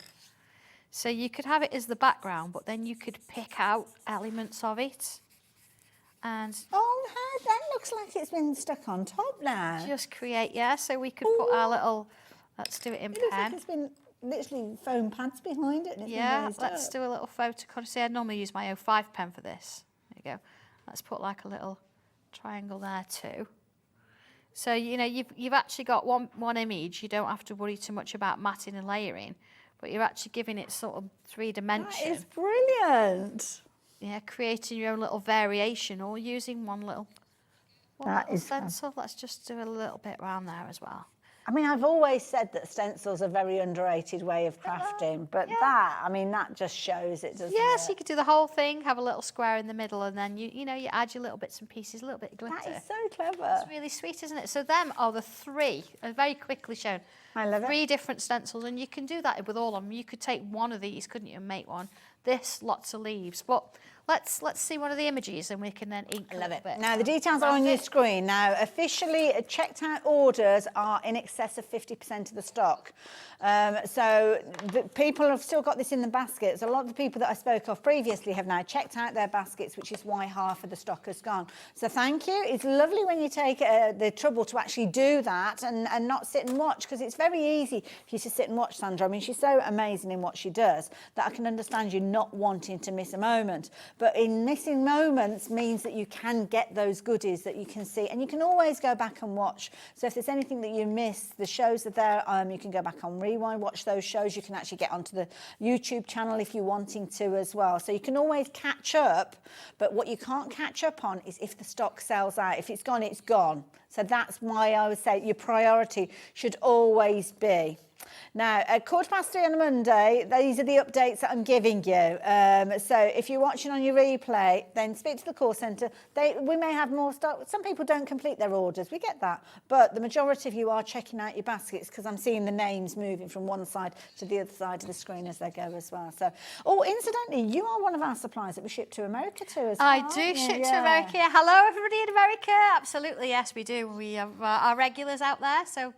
So you could have it as the background, but then you could pick out elements of it. And Oh, that looks like it's been stuck on top now. just create, so we could put our little, let's do it in It looks like pen. it's been literally foam pads behind it. And it's been Yeah, raised let's up. do a little photocopy. See, I normally use my 05 pen for this. There you go. Let's put like a little triangle there too. So, you know, you've actually got one image. You don't have to worry too much about matting and layering, but you're actually giving it sort of 3 dimension. That is brilliant. Yeah, creating your own little variation, or using one little one That little is fab. stencil. Let's just do a little bit around there as well. I mean, I've always said that stencils are a very underrated way of crafting, but that, I mean, that just shows it, doesn't Yeah, it? so you could do the whole thing, have a little square in the middle, and then you add your little bits and pieces, a little bit of glitter. That is so clever. It's really sweet, isn't it? So them are the three, very quickly shown. I love it. 3 different stencils, and you can do that with all of them. You could take one of these, couldn't you, and make one. This, lots of leaves. But let's see one of the images, and we can then ink a little bit. Now, the details are on your screen. Now, officially, checked out orders are in excess of 50% of the stock. So the people have still got this in the baskets. A lot of the people that I spoke of previously have now checked out their baskets, which is why half of the stock has gone. So thank you. It's lovely when you take the trouble to actually do that and not sit and watch, because it's very easy for you to sit and watch Sandra. I mean, she's so amazing in what she does that I can understand you not wanting to miss a moment. But in missing moments means that you can get those goodies that you can see, and you can always go back and watch. So if there's anything that you miss, the shows are there. You can go back on rewind, watch those shows. You can actually get onto the YouTube channel if you're wanting to as well. So you can always catch up, but what you can't catch up on is if the stock sells out. If it's gone, it's gone. So that's why I would say your priority should always be. Now, at 3:15 on a Monday, these are the updates that I'm giving you. So if you're watching on your replay, then speak to the call centre. We may have more stock. Some people don't complete their orders. We get that. But the majority of you are checking out your baskets, because I'm seeing the names moving from one side to the other side of the screen as they go as well. So, incidentally, you are one of our suppliers that we ship to America to as well. I do ship to America. Hello, everybody in America. Absolutely, yes, we do. We have our regulars out there. So,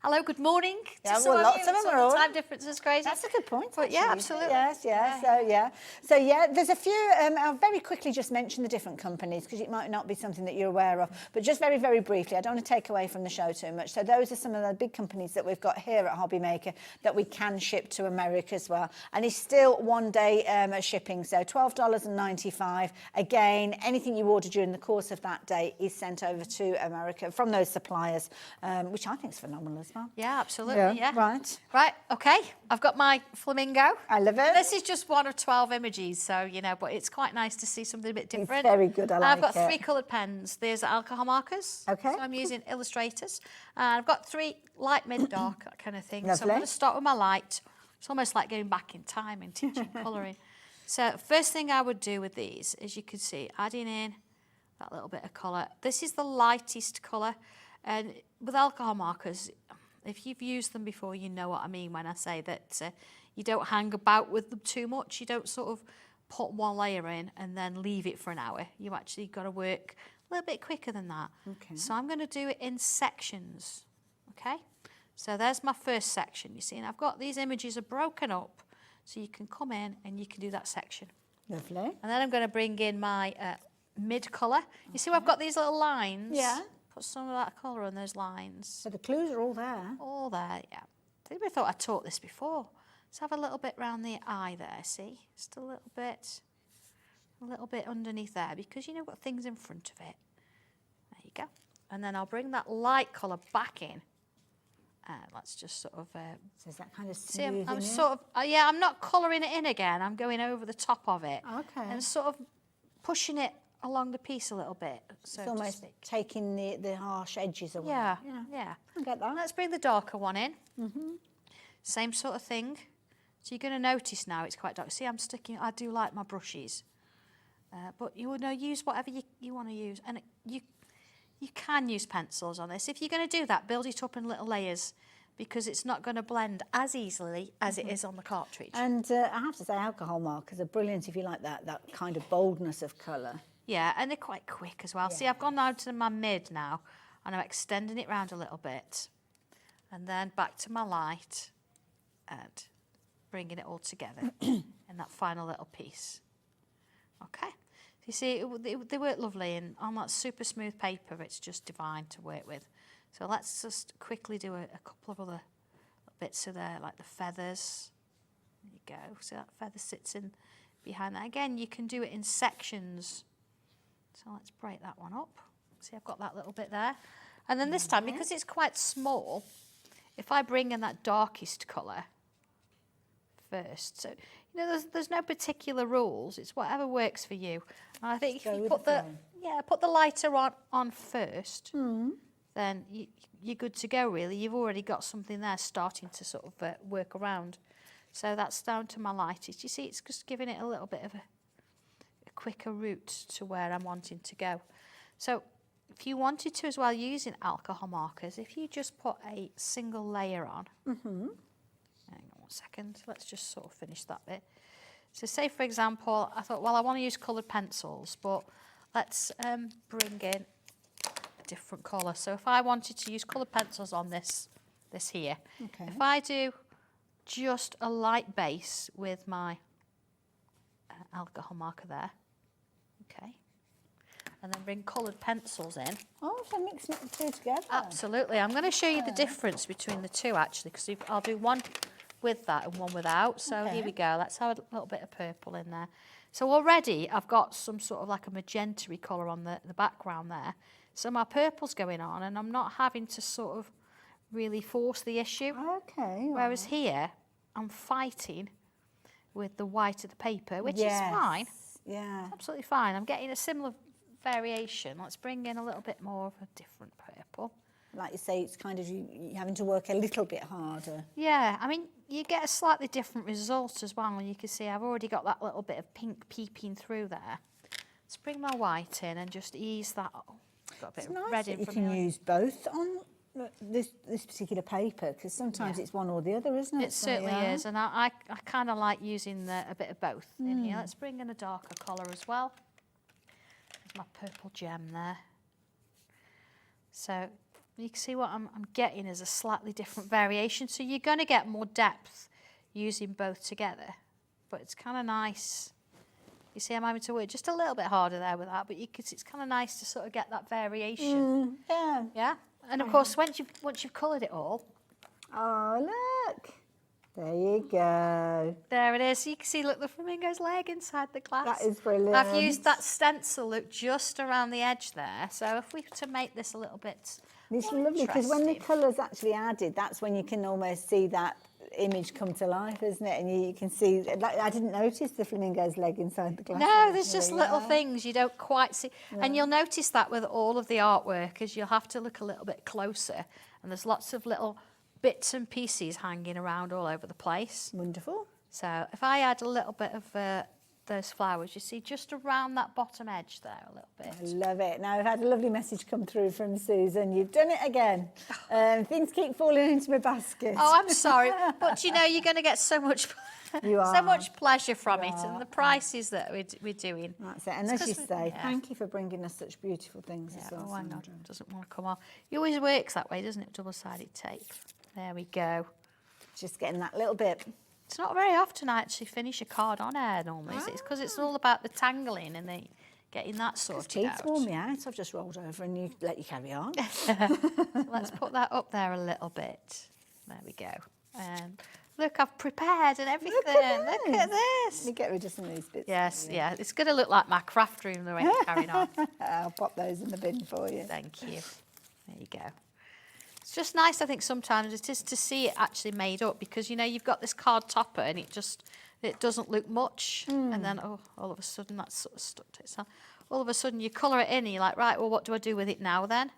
hello, good morning. Yeah, well, lots of them are all. Time difference is crazy. That's a good point. But yeah, actually. absolutely. Yes, yeah. So there's a few. I'll very quickly just mention the different companies, because it might not be something that you're aware of. But just very, very briefly, I don't want to take away from the show too much. So those are some of the big companies that we've got here at HobbyMaker that we can ship to America as well. And it's still 1 day shipping, so $12.95. Again, anything you order during the course of that day is sent over to America from those suppliers, which I think is phenomenal as well. Yeah, absolutely. Yeah. Right. Right. Okay. I've got my flamingo. I love it. This is just one of 12 images, so but it's quite nice to see something a bit different. It's very good. I like I've got it. 3 coloured pens. There's alcohol markers. Okay. So I'm using illustrators. And I've got 3 light, mid, dark, that kind of thing. So I'm Lovely. going to start with my light. It's almost like going back in time and teaching colouring. So first thing I would do with these, as you can see, adding in that little bit of colour. This is the lightest colour. And with alcohol markers, if you've used them before, you know what I mean when I say that you don't hang about with them too much. You don't sort of put one layer in and then leave it for an hour. You actually got to work a little bit quicker than that. Okay. So I'm going to do it in sections, okay? So there's my first section, you see, and I've got these images are broken up, so you can come in and you can do that section. Lovely. And then I'm going to bring in my mid colour. You see, I've got these little lines. Yeah. Put some of that colour on those lines. So the clues are all there. All there, yeah. I think we thought I taught this before. Let's have a little bit round the eye there, see? Just a little bit underneath there, because you've got things in front of it. There you go. And then I'll bring that light colour back in. Let's just sort of... So is that kind of see, smoothing I'm it? sort of... I'm not colouring it in again. I'm going over the top of it. Okay. And sort of pushing it along the piece a little bit. So It's almost taking the harsh edges away. Yeah, Yeah. yeah. I get that. Let's bring the darker one in. Same sort of thing. So you're going to notice now it's quite dark. See, I'm sticking, I do like my brushes. But you know, use whatever you want to use. And you can use pencils on this. If you're going to do that, build it up in little layers, because it's not going to blend as easily as it is on the cartridge. And I have to say, alcohol markers are brilliant if you like that kind of boldness of colour. Yeah, and they're quite quick as well. See, I've gone down to my mid now, and I'm extending it round a little bit. And then back to my light, and bringing it all together in that final little piece. Okay. You see, they work lovely, and on that super smooth paper, it's just divine to work with. So let's just quickly do a couple of other bits of there, like the feathers. There you go. So that feather sits in behind that. Again, you can do it in sections. So let's break that one up. See, I've got that little bit there. And then this time, because it's quite small, if I bring in that darkest colour first, so there's no particular rules. It's whatever works for you. And I think if you put the Yeah, put the lighter on first. Then you're good to go, really. You've already got something there starting to sort of work around. So that's down to my lightest. You see, it's just giving it a little bit of a quicker route to where I'm wanting to go. So if you wanted to as well, using alcohol markers, if you just put a single layer on, hang on 1 second, let's just sort of finish that bit. So say, for example, I thought, well, I want to use coloured pencils, but let's bring in a different colour. So if I wanted to use coloured pencils on this here, if I do just a light base with my alcohol marker there, okay, and then bring coloured pencils in. Oh, so mixing the two together. Absolutely. I'm going to show you the difference between the two, actually, because I'll do one with that and one without. So here we go. Let's have a little bit of purple in there. So already I've got some sort of like a magenta-y colour on the background there. So my purple's going on, and I'm not having to sort of really force the issue. Okay. Whereas here, I'm fighting with the white of the paper, which is fine. Yeah. Absolutely fine. I'm getting a similar variation. Let's bring in a little bit more of a different purple. Like you say, it's kind of you having to work a little bit harder. Yeah, I mean, you get a slightly different result as well. And you can see I've already got that little bit of pink peeping through there. Let's bring my white in and just ease that. Oh, got a bit of red in you from can the use both on this particular paper, because sometimes it's one or the other, isn't it? It certainly is, and I kind of like using a bit of both in here. Let's bring in a darker colour as well. There's my purple gem there. So you can see what I'm getting is a slightly different variation. So you're going to get more depth using both together, but it's kind of nice. You see, I'm having to work just a little bit harder there with that, but it's kind of nice to sort of get that variation. Yeah. Yeah. And of course, once you've coloured it all. Oh, look. There you go. There it is. You can see, look, the flamingo's leg inside the glass. That is brilliant. I've used that stencil, look, just around the edge there. So if we were to make this a little bit It's more lovely, because when the interesting. colour's actually added, that's when you can almost see that image come to life, isn't it? And you can see, like, I didn't notice the flamingo's leg inside the glass. No, there's just little things you don't quite see. Yeah. And you'll notice that with all of the artwork, is you'll have to look a little bit closer. And there's lots of little bits and pieces hanging around all over the place. Wonderful. So if I add a little bit of those flowers, you see, just around that bottom edge there a little bit. I love it. Now, I've had a lovely message come through from Susan. You've done it again. Things keep falling into my basket. Oh, I'm sorry. But, you know, you're going to get so much so much pleasure from it, and the prices that we're doing. That's it. And as you say, thank you for bringing us such beautiful things as well, hang on. Sandra. Doesn't want to come off. It always works that way, doesn't it? Double-sided tape. There we go. Just getting that little bit. It's not very often I actually finish a card on air normally. It's because it's all about the tangling and getting that sorted Teeth out. warm me out. I've just rolled over and you let you carry on. Let's put that up there a little bit. There we go. Look, I've prepared and everything. Look at this. You get rid of some of these bits. Yes, yeah. It's going to look like my craft room the way I'm carrying on. I'll pop those in the bin for you. Thank you. There you go. It's just nice, I think, sometimes it is to see it actually made up, because, you know, you've got this card topper and it doesn't look much. And then, all of a sudden that's sort of stuck to itself. All of a sudden you colour it in and you're like, right, well, what do I do with it now then?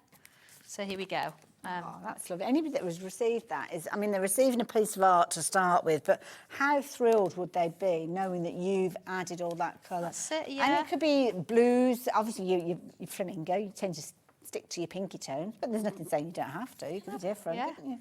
So here we go. Oh, that's lovely. Anybody that was received that is, I mean, they're receiving a piece of art to start with, but how thrilled would they be knowing that you've added all that colour? That's it, yeah. And it could be blues. Obviously, you flamingo, you tend to stick to your pinky tones, but there's nothing saying you don't have to. You can be different, couldn't you?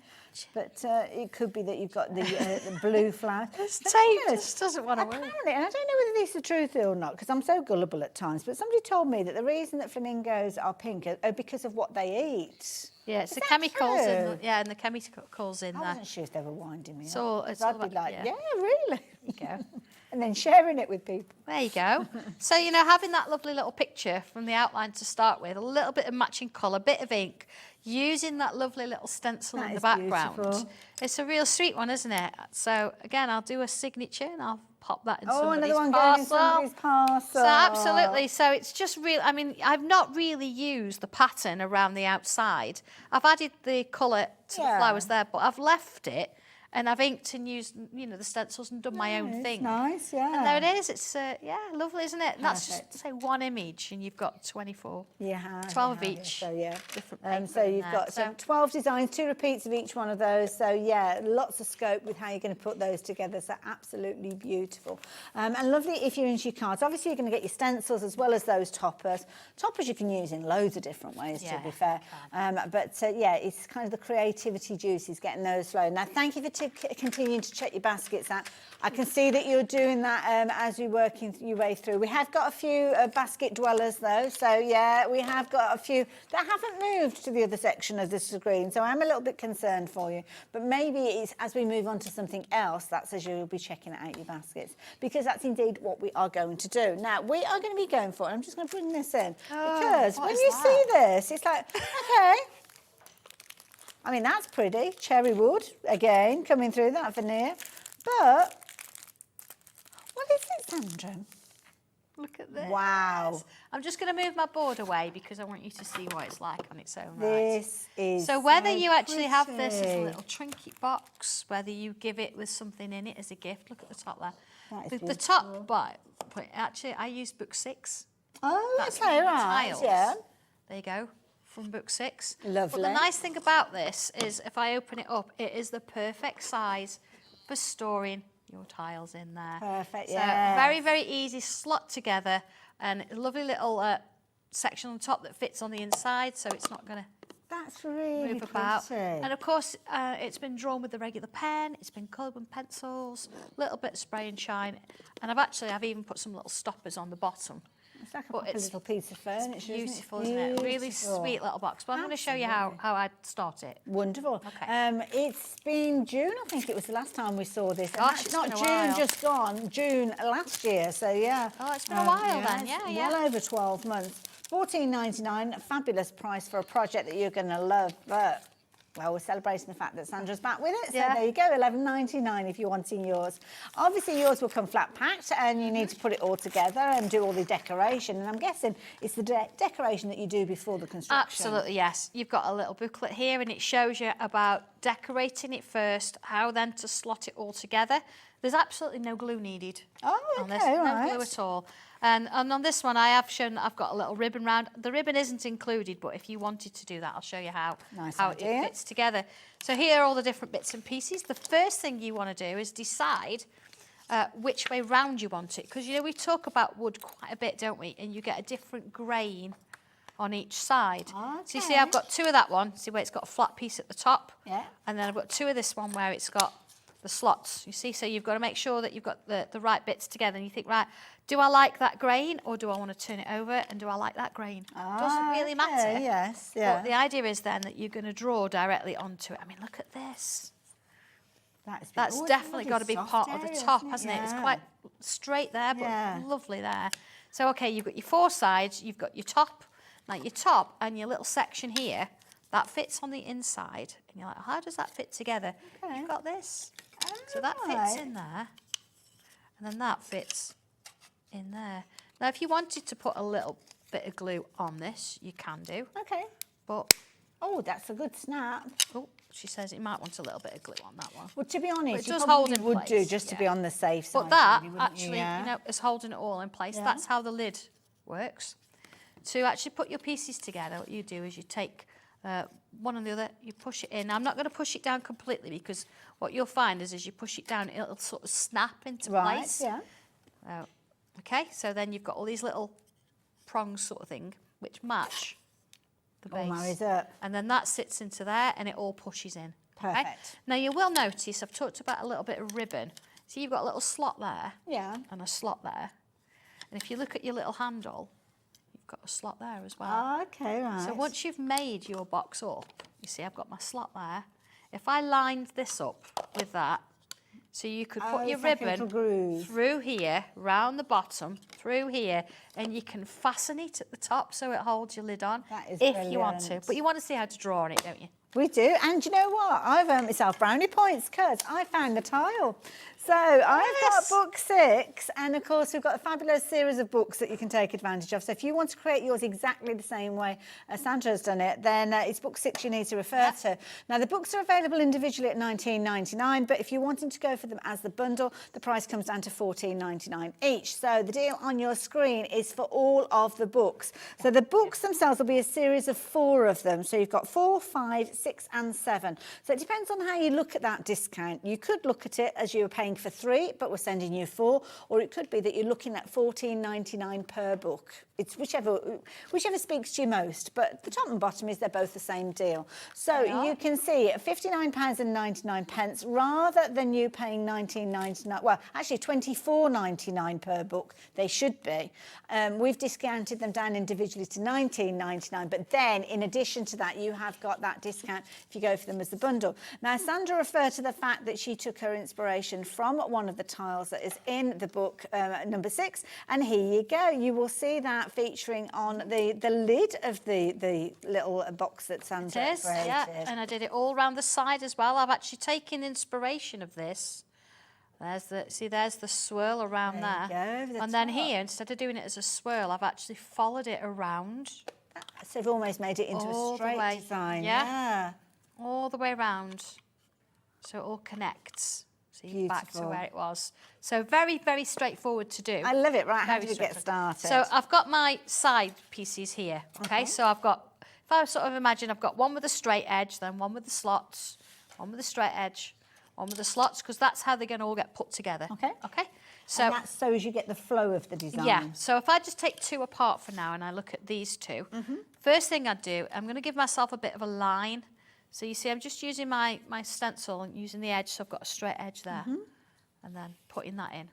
But it could be that you've got the blue flowers. This tape just doesn't want to work. Apparently, and I don't know whether this is true or not, because I'm so gullible at times, but somebody told me that the reason that flamingos are pink are because of what they eat. Yeah, it's Is the that chemicals true? and the chemicals in I there. wasn't sure if they were winding me up. So it's I'd all be about- like, yeah. yeah, really? There you go. And then sharing it with people. There you go. So, you know, having that lovely little picture from the outline to start with, a little bit of matching colour, a bit of ink, using that lovely little stencil That in the is background. beautiful. It's a real sweet one, isn't it? So, again, I'll do a signature and I'll pop that in Oh, somebody's another one going in parcel. somebody's parcel. So, absolutely. So, it's just real. I mean, I've not really used the pattern around the outside. I've added the colour to the Yeah. flowers there, but I've left it And I've inked and used, you know, the stencils and done my own thing. Nice, yeah. And there it is. It's, yeah, lovely, isn't it? And that's Perfect. just, say, one image, and you've got 24. Yeah. 12 of yeah, each. So, yeah. Different paper So in you've there. got so 12 designs, 2 repeats of each one of those. So, yeah, lots of scope with how you're going to put those together. So, absolutely beautiful. And lovely if you're into your cards. Obviously, you're going to get your stencils as well as those toppers. Toppers you can use in loads of different ways, to be fair. Yeah, it's kind of the creativity juice is getting those flowing. Now, thank you for continuing to check your baskets out. I can see that you're doing that as you're working your way through. We have got a few basket dwellers, though. So, yeah, we have got a few that haven't moved to the other section of the screen. So, I'm a little bit concerned for you. But maybe it's as we move on to something else, that's as you'll be checking out your baskets. Because that's indeed what we are going to do. Now, we are going to be going for, and I'm just going to bring this in. Because when you see this, it's like, okay. I mean, that's pretty. Cherry wood, again, coming through that veneer. But, what is it, Sandra? Look at this. Wow. I'm just going to move my board away because I want you to see what it's like on its own right. This is So whether so you actually have this as a pretty. little trinket box, whether you give it with something in it as a gift, look at the top there. That is The top, but actually I use book 6. Oh, That's okay, from the right, tiles. yeah. There you go, from book 6. Lovely. But the nice thing about this is if I open it up, it is the perfect size for storing your tiles in there. Perfect, so yeah. very, very easy, slot together, and a lovely little section on top that fits on the inside, so it's not going to That's really move about. pretty. And of course, it's been drawn with the regular pen, it's been coloured with pencils, a little bit of spray and shine, and I've even put some little stoppers on the bottom. It's like a But proper it's little piece of furniture, Beautiful, isn't it? isn't it? Really Beautiful. sweet little box. But I'm going to show you how I'd start it. Wonderful. Okay. It's been June, I think it was the last time we saw this. And Gosh, that's it's not been a June while. just gone, June last year. So, yeah. Oh, it's been a while then. it's Yeah, yeah. well over 12 months. $14.99, fabulous price for a project that you're going to love. But, well, we're celebrating the fact that Sandra's back with it. So Yeah. there you go, $11.99 if you're wanting yours. Obviously, yours will come flat packed and you need to put it all together and do all the decoration. And I'm guessing it's the decoration that you do before the construction. Absolutely, yes. You've got a little booklet here and it shows you about decorating it first, how then to slot it all together. There's absolutely no glue needed Oh, on this, okay, no right. glue at all. And on this one, I have shown that I've got a little ribbon round. The ribbon isn't included, but if you wanted to do that, I'll show you how it idea. fits together. So here are all the different bits and pieces. The first thing you want to do is decide which way round you want it. Because, you know, we talk about wood quite a bit, don't we? And you get a different grain on each side. Okay. So you see I've got 2 of that one. See where it's got a flat piece at the top? Yeah. And then I've got 2 of this one where it's got the slots, you see, so you've got to make sure that you've got the right bits together and you think, right, do I like that grain or do I want to turn it over and do I like that grain? Doesn't really matter. Yes, yeah. But the idea is then that you're going to draw directly onto it. I mean, look at this. That's definitely got to be part of the top, hasn't it? It's quite straight there, but lovely there. So, okay, you've got your 4 sides, you've got your top, like your top and your little section here, that fits on the inside. And you're like, how does that fit together? Okay. You've got this. So that fits in there, and then that fits in there. Now, if you wanted to put a little bit of glue on this, you can do. Okay. But, Oh, that's a good snap. oh, she says you might want a little bit of glue on that one. Well, to be honest, it you does probably hold in would do place, just to yeah. be on the safe side. But that really, wouldn't actually, yeah. you know, is holding it all in place. Yeah. That's how the lid works. To actually put your pieces together, what you do is you take one and the other, you push it in. Now, I'm not going to push it down completely because what you'll find is as you push it down, it'll sort of snap into Right, place. yeah. Okay, so then you've got all these little prongs sort of thing which match the base. All marries up. And then that sits into there and it all pushes in. Okay? Perfect. Now, you will notice I've talked about a little bit of ribbon. So you've got a little slot there. Yeah. And a slot there. And if you look at your little handle, you've got a slot there as well. Okay, right. So once you've made your box up, you see I've got my slot there. If I lined this up with that, so you could put your it's like a little ribbon groove. through here, round the bottom, through here, and you can fasten it at the top so it holds your lid on That is if you want to. brilliant. But you want to see how to draw on it, don't you? We do, and you know what? I've earned myself brownie points because I found the tile. So I've got book 6, and of course we've got a fabulous series of books that you can take advantage of. So if you want to create yours exactly the same way as Sandra's done it, then it's book 6 you need to refer to. Now the books are available individually at $19.99, but if you're wanting to go for them as the bundle, the price comes down to $14.99 each. So the deal on your screen is for all of the books. So the books themselves will be a series of 4 of them. So you've got 4, 5, 6 and 7. So it depends on how you look at that discount. You could look at it as you were paying for 3, but we're sending you 4, or it could be that you're looking at $14.99 per book. It's whichever speaks to you most, but the top and bottom is they're both the same deal. So you can see at £59.99 rather than you paying $19.99, well, actually $24.99 per book, they should be. We've discounted them down individually to $19.99, but then in addition to that, you have got that discount if you go for them as the bundle. Now, Sandra referred to the fact that she took her inspiration from one of the tiles that is in the book number 6, and here you go. You will see that featuring on the lid of the little box that Sandra created. Yeah, and I did it all around the side as well. I've actually taken inspiration of this. There's the swirl around there. And then here, instead of doing it as a swirl, I've actually followed it around. So you've almost made it into a straight design. Yeah. All the way around. So it all connects. See, back to where it was. So very, very straightforward to do. I love it. Right, how do we get started? So I've got my side pieces here, okay? So I've got, if I sort of imagine, I've got one with a straight edge, then one with the slots, one with a straight edge, one with the slots, because that's how they're going to all get put together. Okay. So and that's so as you get the flow of the design. Yeah. So if I just take 2 apart for now and I look at these 2, first thing I do, I'm going to give myself a bit of a line. So you see, I'm just using my stencil and using the edge, so I've got a straight edge there, and then putting that in.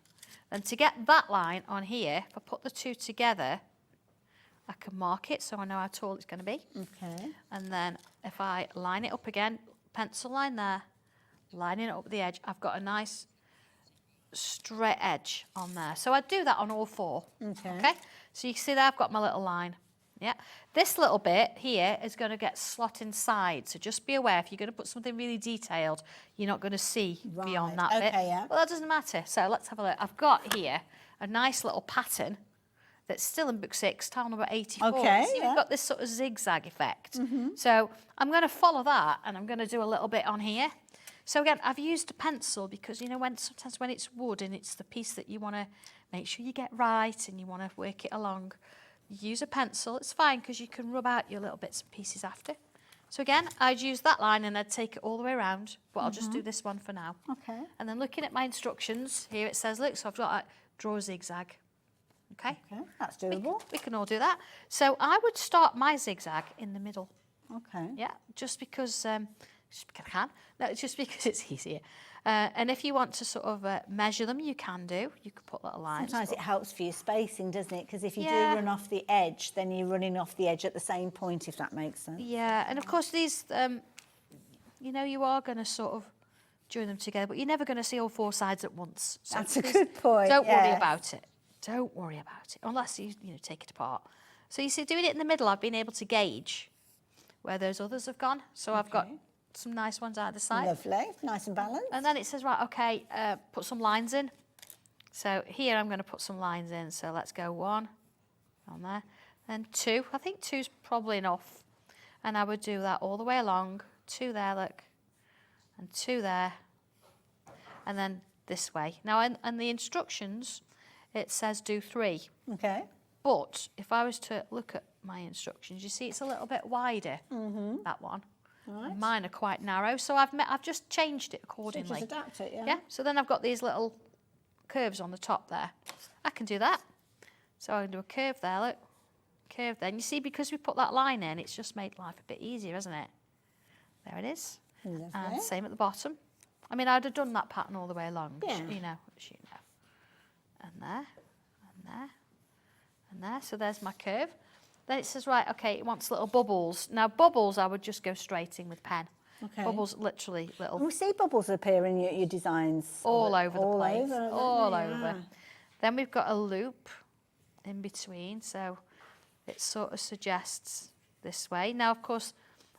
And to get that line on here, if I put the 2 together, I can mark it so I know how tall it's going to be. Okay. And then if I line it up again, pencil line there, lining it up the edge, I've got a nice straight edge on there. So I do that on all 4. Okay. So you can see there I've got my little line. Yeah, this little bit here is going to get slot inside, so just be aware if you're going to put something really detailed, you're not going to see beyond that bit. Yeah. Well, that doesn't matter. So let's have a look. I've got here a nice little pattern that's still in book 6, tile number 84. Okay, see, we've got this sort of zigzag effect. So I'm going to follow that, and I'm going to do a little bit on here. So again, I've used a pencil because, you know, sometimes when it's wood and it's the piece that you want to make sure you get right and you want to work it along, use a pencil. It's fine because you can rub out your little bits and pieces after. So again, I'd use that line and I'd take it all the way around, but I'll just do this one for now. Okay. And then looking at my instructions, here it says, look, so I've got like, draw a zigzag. Okay. Okay, that's doable. We can all do that. So I would start my zigzag in the middle. Okay. Yeah, just because I can. No, just because it's easier. And if you want to sort of measure them, you can do. You can put little lines. Sometimes it helps for your spacing, doesn't it? Because if you do run off the edge, then you're running off the edge at the same point, if that makes sense. Yeah, and of course these, you know, you are going to sort of join them together, but you're never going to see all 4 sides at once. So that's a good point. Don't worry about it. Don't worry about it, unless you take it apart. So you see, doing it in the middle, I've been able to gauge where those others have gone. So I've got some nice ones either side. Lovely, nice and balanced. And then it says, right, okay, put some lines in. So here I'm going to put some lines in. So let's go 1 on there, then 2. I think 2's probably enough. And I would do that all the way along. 2 there, look, and 2 there, and then this way. Now, in the instructions, it says do 3. Okay. But if I was to look at my instructions, you see it's a little bit wider, that one. Right. Mine are quite narrow, so I've just changed it accordingly. So just adapt it, yeah. Yeah, so then I've got these little curves on the top there. I can do that. So I can do a curve there, look. Curve there. And you see, because we put that line in, it's just made life a bit easier, hasn't it? There it is. Lovely. And same at the bottom. I mean, I'd have done that pattern all the way along, you know, as you know. And there, and there, and there. So there's my curve. Then it says, right, okay, it wants little bubbles. Now, bubbles, I would just go straight in with pen. Okay. Bubbles, literally little. We see bubbles appear in your designs. All over the place. All over. Then we've got a loop in between, so it sort of suggests this way. Now, of course,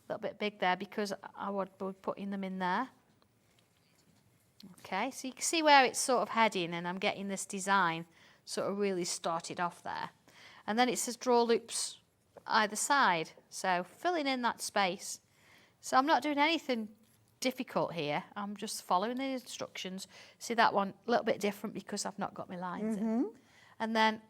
a little bit big there because I would be putting them in there. Okay, so you can see where it's sort of heading, and I'm getting this design sort of really started off there. And then it says draw loops either side, so filling in that space. So I'm not doing anything difficult here, I'm just following the instructions. See that one a little bit different because I've not got my lines in. And then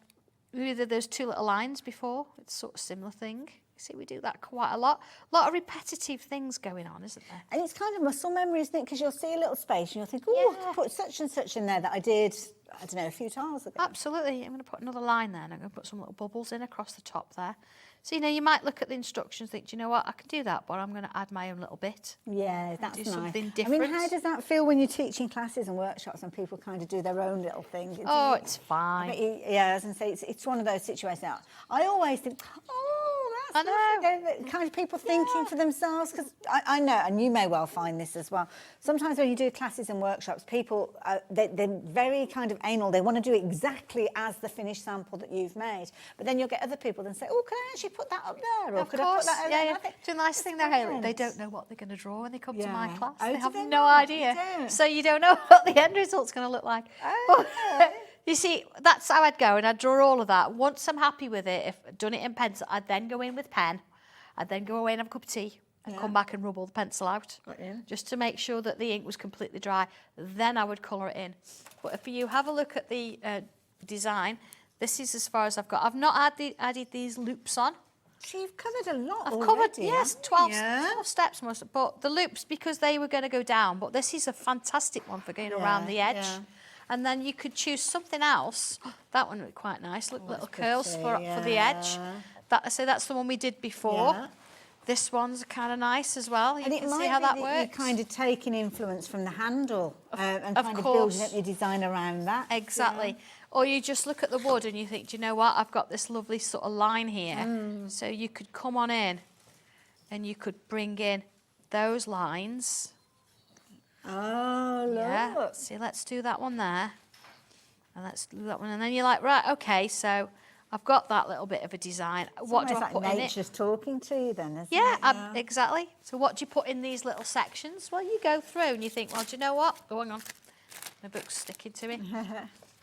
either those two little lines before, it's sort of similar thing. You see, we do that quite a lot. A lot of repetitive things going on, isn't there? And it's kind of muscle memory, isn't it? Because you'll see a little space and you'll think, oh, I could put such and such in there that I did, I don't know, a few tiles ago. Absolutely. I'm going to put another line there, and I'm going to put some little bubbles in across the top there. So, you know, you might look at the instructions and think, do you know what, I can do that, but I'm going to add my own little bit. Yeah, that's do nice. something different. I mean, how does that feel when you're teaching classes and workshops and people kind of do their own little thing? Oh, it's fine. Yeah, as I say, it's one of those situations now. I always think, I know. the kind of people thinking for themselves, because I know, and you may well find this as well. Sometimes when you do classes and workshops, people, they're very kind of anal. They want to do exactly as the finished sample that you've made. But then you'll get other people that say, oh, can I actually put that up there? Or Of could course, I put that over there? yeah. And I think, The nice thing though, brilliant. Hayley, they don't know what they're going to draw when they come to my Yeah. class. Oh, They do have they no not? idea. You don't? So you don't know what the end result's going to look like. Oh, okay. You see, that's how I'd go, and I'd draw all of that. Once I'm happy with it, if I'd done it in pencil, I'd then go in with pen. I'd then go away and have a cup of tea and come back and rub all the pencil out, just to make sure that the ink was completely dry. Then I would colour it in. But if you have a look at the design, this is as far as I've got. I've not added these loops on. So you've covered a lot I've already, covered, yes, 12, yeah. 12 steps most, but the loops, because they were going to go down, but this is a fantastic one for going around the edge. yeah. And then you could choose something else. That one would be quite nice. Look, little curls for the edge. I say that's the one we did before. Yeah. This one's kind of nice as well. You And it can might see how be that that works. you're kind of taking influence from the handle and of kind of course. building up your design around that. Exactly. Or you just look at the wood and you think, do you know what? I've got this lovely sort of line here. So you could come on in and you could bring in those lines. Oh, look. Yeah. See, let's do that one there. And let's do that one. And then you're like, right, okay, so I've got that little bit of a design. What do I Almost put like in it? nature's talking to you then, isn't Yeah, it? exactly. So what do you put in these little sections? Well, you go through and you think, well, do you know what? Oh, hang on. My book's sticking to me.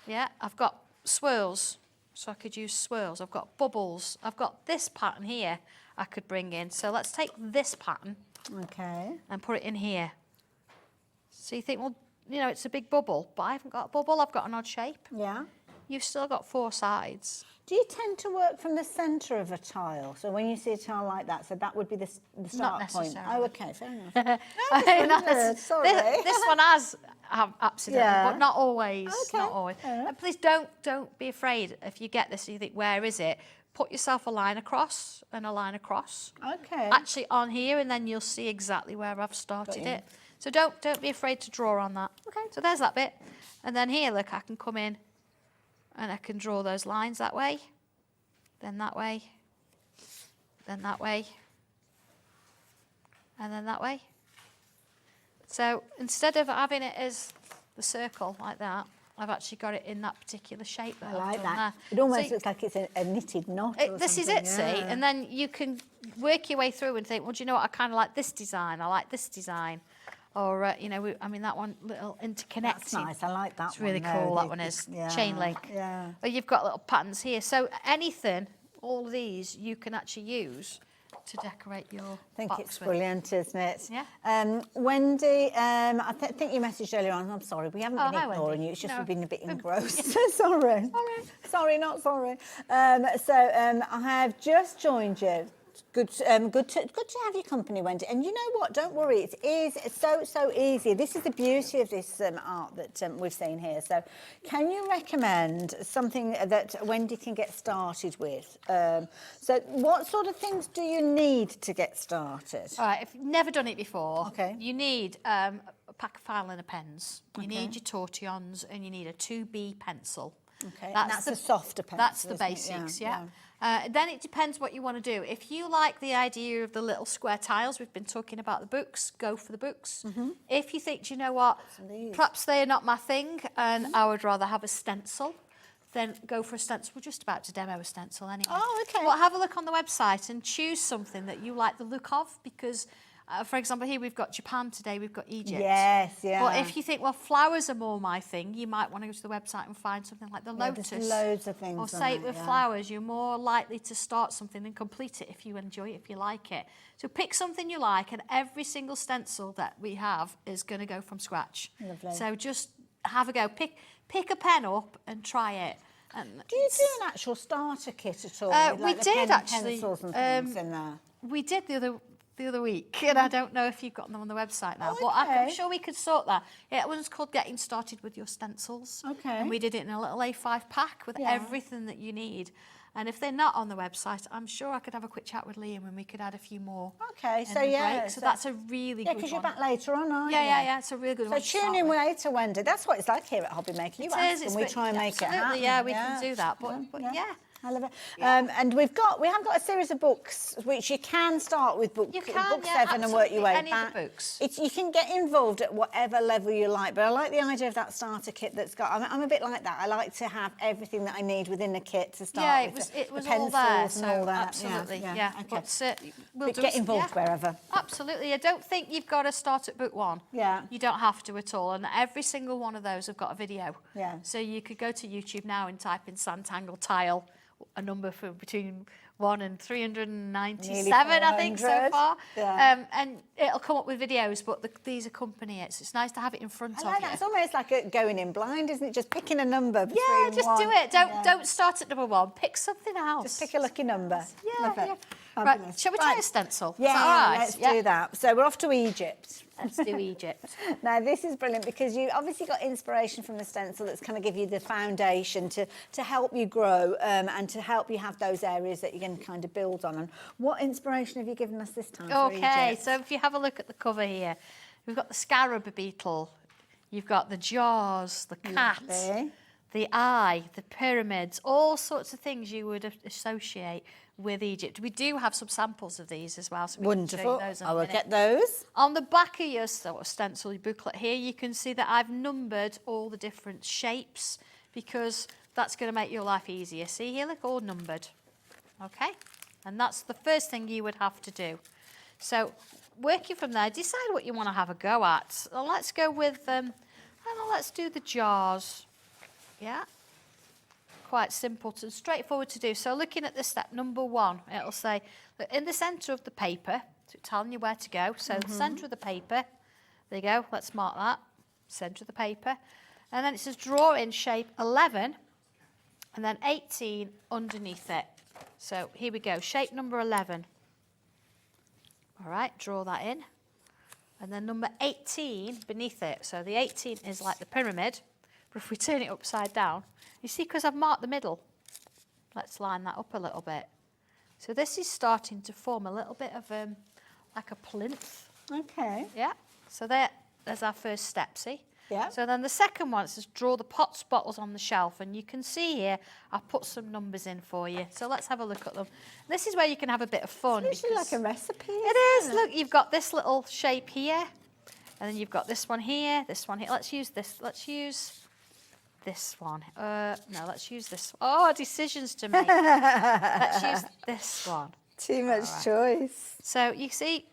Yeah, I've got swirls, so I could use swirls. I've got bubbles. I've got this pattern here I could bring in. So let's take this pattern Okay. and put it in here. So you think, well, you know, it's a big bubble, but I haven't got a bubble. I've got an odd shape. Yeah. You've still got 4 sides. Do you tend to work from the centre of a tile? So when you see a tile like that, so that would be the start point? necessarily. Oh, okay, fair enough. Sorry. This one has absolutely, Yeah. but not always. Okay, Not always. fair enough. Please don't be afraid if you get this and you think, where is it? Put yourself a line across and a line across. Okay. Actually on here, and then you'll see exactly where I've started it. So don't be afraid to draw on that. Okay. So there's that bit. And then here, look, I can come in and I can draw those lines that way, then that way, then that way, and then that way. So instead of having it as the circle like that, I've actually got it in that particular shape that I I've like done that. there. It almost So looks like it's a knitted knot or this is something, it, see? yeah. And then you can work your way through and think, well, do you know what? I kind of like this design. I like this design. Or, you know, I mean, that one, little interconnecting. That's nice. I like that It's really one. cool, though. that one is. Yeah, Chain link. Yeah. Or you've got little patterns here. So anything, all of these, you can actually use to decorate your I think box it's with. brilliant, isn't it? Yeah. Wendy, I think you messaged earlier on. I'm sorry, we haven't Oh, been hi, ignoring Wendy. you. It's just No. we've been a bit engrossed. Sorry. Sorry, not sorry. I have just joined you. Good to have your company, Wendy. And you know what? Don't worry. It is so easy. This is the beauty of this art that we've seen here. So, can you recommend something that Wendy can get started with? So, what sort of things do you need to get started? All right, if you've never done it before, Okay. you need a pack of file liner pens. You need your tortillons and you need a 2B pencil. Okay, and that's a softer pencil, That's the isn't it? basics, Yeah, then it depends what you want to do. If you like the idea of the little square tiles, we've been talking about the books, go for the books. If you think, do you know what, perhaps they're not my thing and I would rather have a stencil, then go for a stencil. We're just about to demo a stencil anyway. Oh, okay. But have a look on the website and choose something that you like the look of, because For example, here we've got Japan today, we've got Egypt. Yes, yeah. But if you think, well, flowers are more my thing, you might want to go to the website and find something like the lotus. There's loads of things Or on say there, with yeah. flowers, you're more likely to start something and complete it if you enjoy it, if you like it. So pick something you like, and every single stencil that we have is going to go from scratch. Lovely. So just have a go. Pick a pen up and try it. And Do you do an actual starter kit at all? With, we like the did pen, actually. pencils and things in there. We did the other week, and I don't know if you've got them on the website now, but I'm okay. sure we could sort that. It was called Getting Started with Your Stencils. Okay. And we did it in a little A5 pack with everything that you need. And if they're not on the website, I'm sure I could have a quick chat with Liam and we could add a few more. Okay, in so the yeah, break. So that's a really good because one. you're back later on, aren't you? Yeah, it's a really good one. So to start tune in with. later, Wendy. That's what it's like here at HobbyMaker. You ask and we try and make it happen. Absolutely, yeah, we can do that. But yeah. I love it. And we have got a series of books which you can start with book You can, 7 and work your way any back. of the books. You can get involved at whatever level you like, but I like the idea of that starter kit that's got. I'm a bit like that. I like to have everything that I need within the kit to start Yeah, with. it was the all pencils there. and So all that. absolutely, yeah. Okay. But, we'll But do get involved wherever. Absolutely. I don't think you've got to start at book 1. Yeah. You don't have to at all. And every single one of those have got a video. Yeah. So you could go to YouTube now and type in Sanntangle tile, a number for between 1 and 397, I think, so 400. far. Yeah. And it'll come up with videos, but these accompany it. So it's nice to have it in front I of like you. that. It's almost like going in blind, isn't it? Just picking a number between Yeah, just do one- it. Yeah. Don't start at number 1. Pick something else. Just pick a lucky number. Yeah, Love it. yeah. Fabulous. Right, shall we try a stencil? Is Yeah, that all right? let's do that. So we're off to Egypt. Let's do Egypt. Now, this is brilliant because you obviously got inspiration from the stencil that's going to give you the foundation to help you grow and to help you have those areas that you can kind of build on. And what inspiration have you given us this time for Okay, Egypt? so if you have a look at the cover here, we've got the scarab beetle, you've got the jaws, the cat, Lovely. the eye, the pyramids, all sorts of things you would associate with Egypt. We do have some samples of these as well, so we can show Wonderful. you those in I a will minute. get those. On the back of your sort of stencil booklet here, you can see that I've numbered all the different shapes because that's going to make your life easier. See here, look, all numbered. Okay? And that's the first thing you would have to do. So working from there, decide what you want to have a go at. Well, let's go with, let's do the jars. Yeah? Quite simple and straightforward to do. So looking at the step number 1, it'll say that in the centre of the paper, so telling you where to go. So the centre of the paper, there you go, let's mark that, centre of the paper. And then it says draw in shape 11 and then 18 underneath it. So here we go, shape number 11. All right, draw that in. And then number 18 beneath it. So the 18 is like the pyramid, but if we turn it upside down, you see, because I've marked the middle, let's line that up a little bit. So this is starting to form a little bit of like a plinth. Okay. Yeah. So there's our first step, see? Yeah. So then the second one says draw the pots, bottles on the shelf. And you can see here, I've put some numbers in for you. So let's have a look at them. This is where you can have a bit of fun. It's usually like a recipe. It is. Look, you've got this little shape here. And then you've got this one here, this one here. Let's use this. Let's use this one. No, let's use this. Oh, decisions to make. Let's use this one. Too much choice. So you see,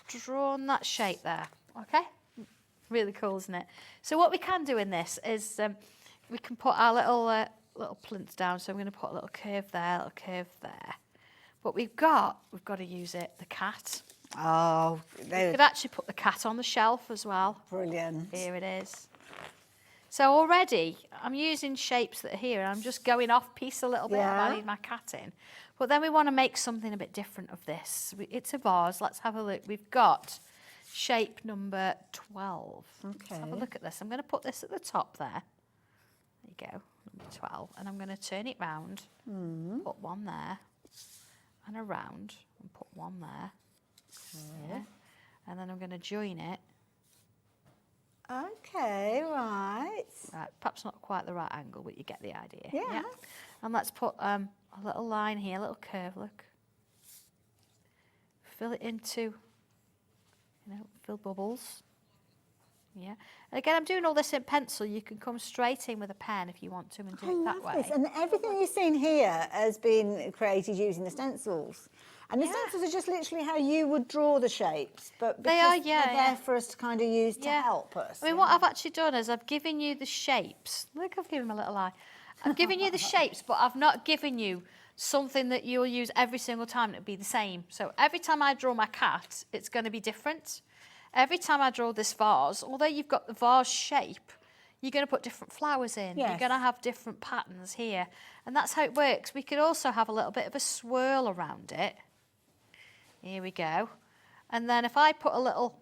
drawn that shape there. Okay? Really cool, isn't it? So what we can do in this is we can put our little plinth down. So I'm going to put a little curve there, a little curve there. But we've got to use it, the cat. Oh, We could actually put the cat on the shelf as well. brilliant. Here it is. So already I'm using shapes that are here and I'm just going off piece a little bit if I need my cat in. But then we want to make something a bit different of this. It's a vase. Let's have a look. We've got shape number 12. Okay. Let's have a look at this. I'm going to put this at the top there. There you go, number 12. And I'm going to turn it round, put one there, and around, and put one there. Yeah. And then I'm going to join it. Okay, right. Right, perhaps not quite the right angle, but you get the idea. Yeah. And let's put a little line here, a little curve, look. Fill it into, fill bubbles. Yeah. And again, I'm doing all this in pencil. You can come straight in with a pen if you want to and do it that way. This. And everything you've seen here has been created using the stencils. And the stencils are just literally how you would draw the shapes, but They are, because yeah, they're there for us to kind of use to help us. I mean, what I've actually done is I've given you the shapes. Look, I've given him a little eye. I've given you the shapes, but I've not given you something that you'll use every single time and it'll be the same. So every time I draw my cat, it's going to be different. Every time I draw this vase, although you've got the vase shape, you're going to put different flowers in. Yes. You're going to have different patterns here. And that's how it works. We could also have a little bit of a swirl around it. Here we go. And then if I put a little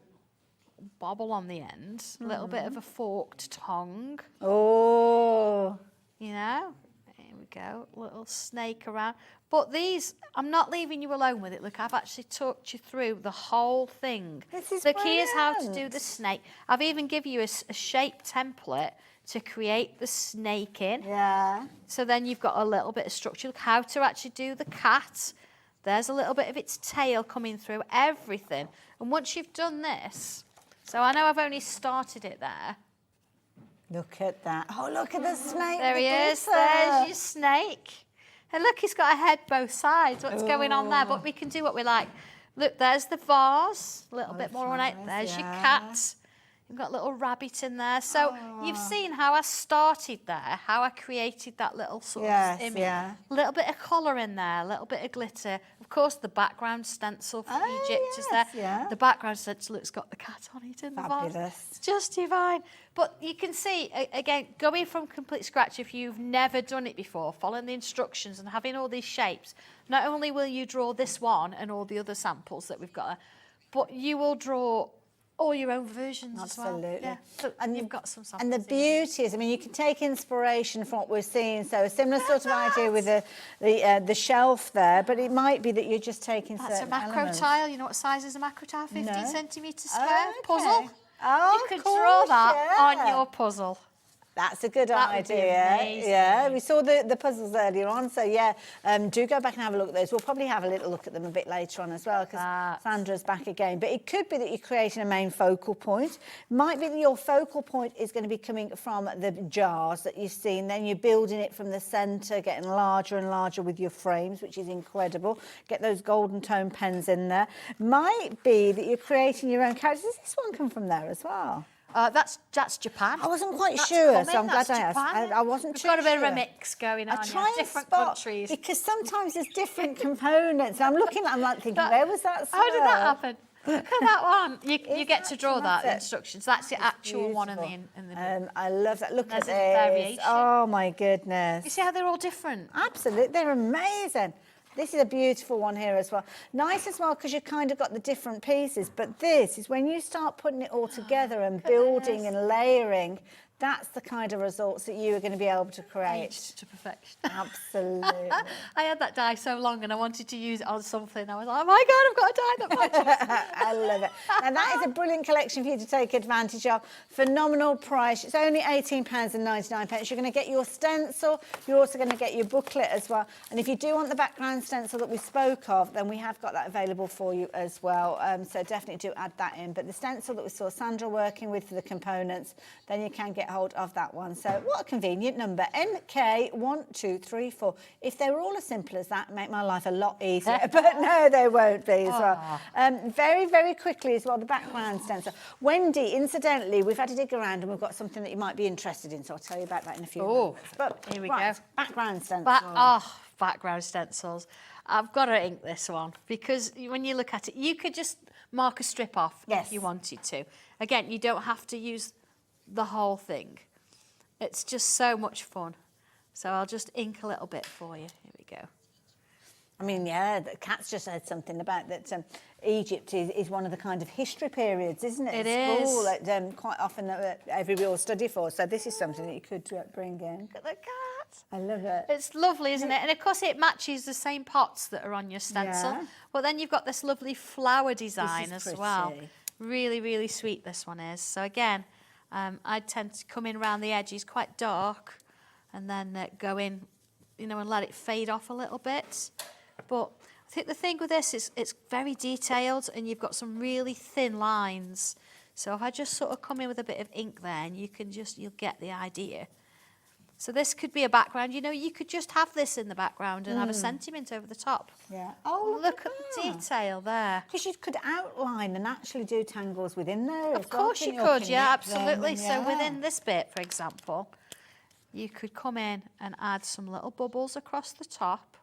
bobble on the end, a little bit of a forked tongue. Oh. You know, here we go, little snake around. But these, I'm not leaving you alone with it. Look, I've actually talked you through the whole thing. This is the key is how to do brilliant. the snake. I've even given you a shape template to create the snake in. Yeah. So then you've got a little bit of structure. Look, how to actually do the cat. There's a little bit of its tail coming through, everything. And once you've done this, so I know I've only started it there. Look at that. Oh, look at the snake. There the he is. glitter. There's your snake. And look, he's got a head both sides. What's going on there? But we can do what we like. Look, there's the vase. A little bit more ornate. There's your cat. You've got a little rabbit in there. So you've seen how I started there, how I created that little sort of image. Yeah. A little bit of colour in there, a little bit of glitter. Of course, the background stencil for Egypt is there. yeah. The background stencil, it's got the cat on it in the vase. Fabulous. It's just divine. But you can see, again, going from complete scratch, if you've never done it before, following the instructions and having all these shapes, not only will you draw this one and all the other samples that we've got, but you will draw all your own versions as well. Absolutely. Yeah. So, and you've got some samples. And the beauty is, I mean, you can take inspiration from what we're seeing. So a similar sort of idea with the shelf there, but it might be that you're just taking That's a certain macro elements. tile. You know what size is a macro tile? 15 No. centimetres square. Oh, okay. Puzzle. Oh, You could of course, draw that yeah. on your puzzle. That's a good That would be idea. amazing. Yeah, we saw the puzzles earlier on, so yeah, do go back and have a look at those. We'll probably have a little look at them a bit later on as well, because Sandra's back again. But it could be that you're creating a main focal point. Might be that your focal point is going to be coming from the jars that you've seen. Then you're building it from the centre, getting larger and larger with your frames, which is incredible. Get those golden tone pens in there. Might be that you're creating your own characters. Does this one come from there as well? That's Japan. I wasn't quite That's sure, coming, so I'm glad that's I asked. Japan. I wasn't We've too got a bit of a sure. mix going on. I try and different spot, countries. because sometimes there's different components. I'm looking at, I'm like thinking, where was that? How did that served? happen? Look at that one. You get to draw that, the That's it. instructions. That's the actual one in the book. I love that. Look There's at a this. variation. Oh my goodness. You see how they're all different? Absolutely, they're amazing. This is a beautiful one here as well. Nice as well because you've kind of got the different pieces, but this is when you start putting it all together and building and layering, that's the kind of results that you are going to be able to create. Aged to perfection. Absolutely. I had that die so long and I wanted to use it on something. I was like, oh my God, I've got a die that matches. I love it. And that is a brilliant collection for you to take advantage of. Phenomenal price. It's only £18.99. You're going to get your stencil. You're also going to get your booklet as well. And if you do want the background stencil that we spoke of, then we have got that available for you as well. So definitely do add that in. But the stencil that we saw Sandra working with for the components, then you can get hold of that one. So what a convenient number. MK1234. If they were all as simple as that, make my life a lot easier. But no, they won't be as well. Very, very quickly as well, the background stencil. Wendy, incidentally, we've had a dig around and we've got something that you might be interested in, so I'll tell you about that in a few minutes. But here we right, go. Background stencil. Background stencils. I've got to ink this one because when you look at it, you could just mark a strip off if you wanted to. Again, you don't have to use the whole thing. It's just so much fun. So I'll just ink a little bit for you. Here we go. I mean, yeah, the Kat's just said something about that Egypt is one of the kind of history periods, isn't it? It at school, is. that quite often every will study for. So this is something that you could bring in. Look at the cat. I love it. It's lovely, isn't it? And of course it matches the same pots that are on your stencil. Yeah. But then you've got this lovely flower design as pretty. well. Really, really sweet this one is. So again, I tend to come in around the edges quite dark and then go in, you know, and let it fade off a little bit. But I think the thing with this is it's very detailed and you've got some really thin lines. So if I just sort of come in with a bit of ink there and you'll get the idea. So this could be a background. You know, you could just have this in the background and have a sentiment over the top. Yeah. Oh, Look at the detail there. Because you could outline and actually do tangles within there. Of course you could, yeah, absolutely. So within this bit, for example, you could come in and add some little bubbles across the top.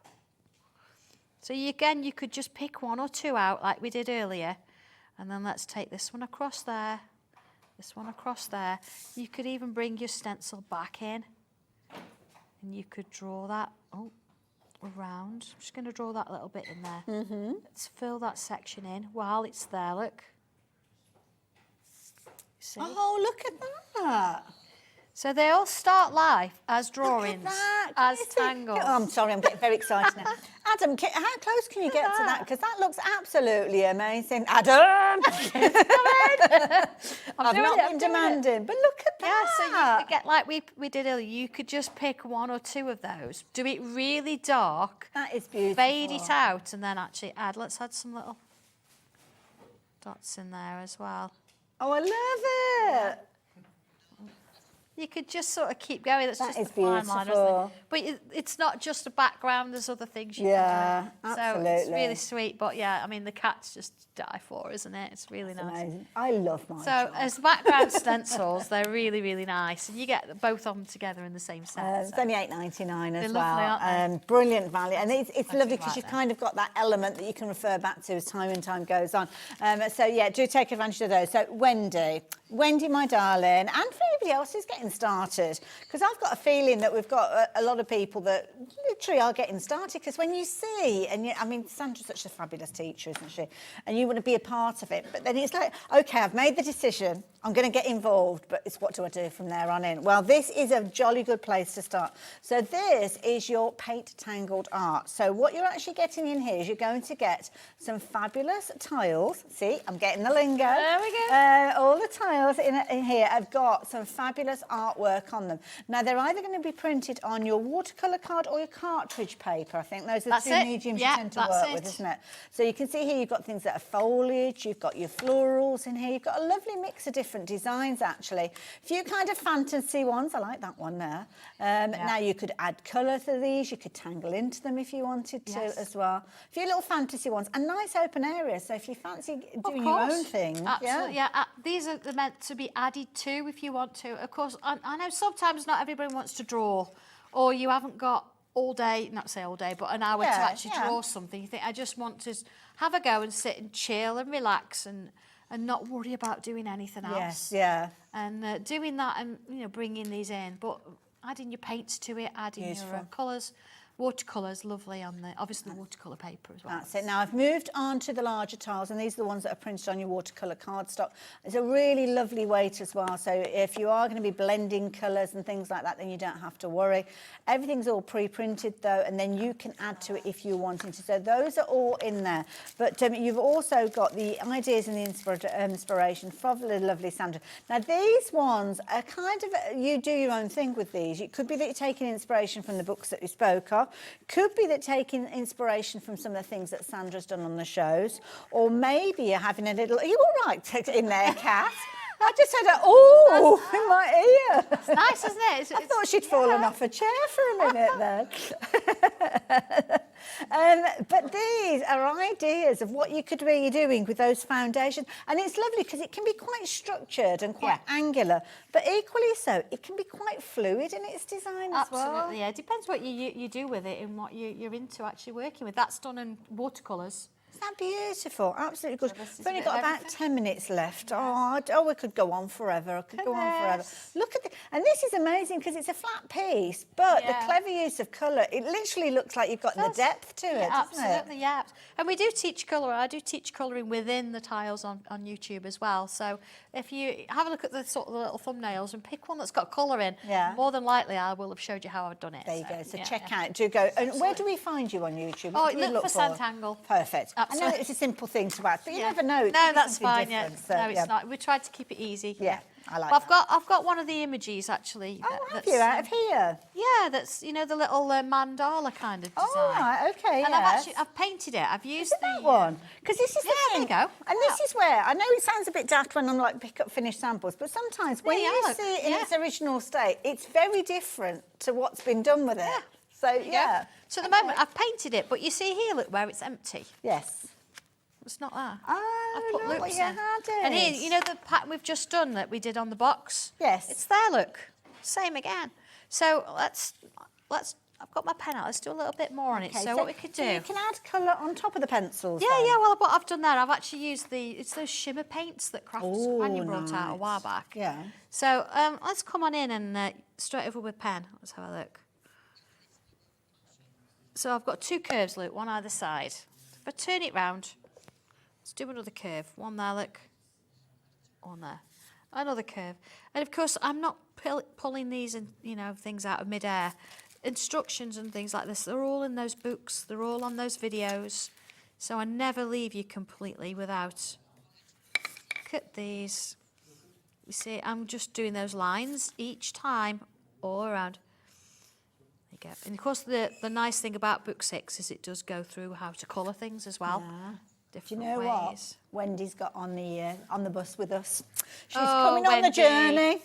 So you could just pick 1 or 2 out like we did earlier. And then let's take this one across there, this one across there. You could even bring your stencil back in. And you could draw that around. I'm just going to draw that little bit in there. Let's fill that section in while it's there, look. See? Oh, look at that. So they all start life as drawings, as tangles. Oh, I'm sorry, I'm getting very excited now. Adam, how close can you get to that? Because that looks absolutely amazing. Adam! I've not been demanding, but look at that. Yeah, so you could get, like we did earlier, you could just pick 1 or 2 of those, do it really dark, That is beautiful. fade it out, and then actually let's add some little dots in there as well. Oh, I love it. You could just sort of keep going. That's That just is the fine line, isn't beautiful. it? But it's not just a background. There's other things you Yeah, can do. absolutely. So it's really sweet. But yeah, I mean, the cat's just die for, isn't it? It's really nice. Amazing. I love my So job. as background stencils, they're really, really nice. And you get both of them together in the same set. It's only $8.99 as They're well. lovely, aren't Brilliant value. And it's lovely like because you've that. kind of got that element that you can refer back to as time and time goes on. So, yeah, do take advantage of those. So, Wendy, my darling, and for anybody else who's getting started, because I've got a feeling that we've got a lot of people that literally are getting started, because when you see, I mean, Sandra's such a fabulous teacher, isn't she? And you want to be a part of it. But then it's like, OK, I've made the decision. I'm going to get involved, but it's what do I do from there on in? Well, this is a jolly good place to start. So this is your paint tangled art. So what you're actually getting in here is you're going to get some fabulous tiles. See, I'm getting the lingo. There we go. All the tiles in here have got some fabulous artwork on them. Now, they're either going to be printed on your watercolour card or your cartridge paper. I think those are the two mediums you tend to work with, isn't it? So you can see here you've got things that are foliage, you've got your florals in here, you've got a lovely mix of different designs, actually. A few kind of fantasy ones. I like that one there. Now, you could add colour to these. You could tangle into them if you wanted to as well. A few little fantasy ones. And nice open areas. So if you fancy doing your own thing. Absolutely, yeah. These are meant to be added to if you want to. Of course, I know sometimes not everybody wants to draw, or you haven't got all day, not say all day, but an hour to actually draw something. You think, I just want to have a go and sit and chill and relax and not worry about doing anything else. Yes, yeah. And doing that and, you know, bringing these in, but adding your paints to it, adding your colours. Watercolours, lovely on the, obviously watercolour paper as well. That's it. Now, I've moved on to the larger tiles, and these are the ones that are printed on your watercolour cardstock. It's a really lovely weight as well, so if you are going to be blending colours and things like that, then you don't have to worry. Everything's all pre-printed, though, and then you can add to it if you're wanting to. So those are all in there. But you've also got the ideas and the inspiration from the lovely Sandra. Now, these ones are kind of, you do your own thing with these. It could be that you're taking inspiration from the books that we spoke of. Could be that taking inspiration from some of the things that Sandra's done on the shows, or maybe you're having a little, are you all right in there, Kat? I just had a, in my ear. It's nice, isn't it? I thought she'd fallen off a chair for a minute then. But these are ideas of what you could be doing with those foundations. And it's lovely because it can be quite structured and quite angular, but equally so, it can be quite fluid in its design as well. Absolutely, yeah. It depends what you do with it and what you're into actually working with. That's done in watercolours. Isn't that beautiful? Absolutely good. this is We've only a bit got of about everything. 10 minutes left. Oh, we could go on forever. I could go on forever. Look at and this is amazing because it's a flat piece, but the clever use of colour, it literally looks like you've got the depth to it, doesn't it? Absolutely, yeah. And we do teach colour. I do teach colouring within the tiles on YouTube as well. So if you have a look at the sort of the little thumbnails and pick one that's got colour in, more than likely I will have showed you how I've done it. There you go. So check out, do go. And where do we find you on YouTube? Oh, What do we look for for? Sanntangle. Perfect. not. I know it's a simple thing to add, but you never know. It No, could be that's something fine. Yeah. different, so, No, it's not. We tried to keep it easy. Yeah, I like Well, that. I've got one of the images actually. Oh, have that's, you, out of here? Yeah, that's the little mandala kind of design. Oh, right, okay, And yes. I've painted it. I've used That one, because this is the there thing. you go. And this is where I know it sounds a bit daft when I'm like pick up finished samples, but sometimes when There you you are, look. see it in Yeah. its original state, it's very different to what's been done with it. So yeah. So at the moment I've painted it, but you see here, look where it's empty. Yes. It's not there. Oh, I've put look what loops you in. had And here, it. you know the pattern we've just done that we did on the box? Yes. It's there, look. Same again. So let's. I've got my pen out. Let's do a little bit more on it. Okay, So what we could do. So you can add colour on top of the pencils. Yeah, then? yeah. Well, what I've done there, I've actually used it's those shimmer paints that Craft's Oh, Companion brought out a nice. while back. Yeah. So let's come on in and straight over with pen. Let's have a look. So I've got two curves, look, one either side. If I turn it round, let's do another curve. One there, look. One there. Another curve. And of course, I'm not pulling these and things out of midair. Instructions and things like this, they're all in those books. They're all on those videos. So I never leave you completely without. Look at these. You see, I'm just doing those lines each time all around. There you go. And of course, the nice thing about book 6 is it does go through how to colour things as well. Yeah. Do Different you know ways. what Wendy's got on the bus with us? She's Oh, coming on the Wendy. journey.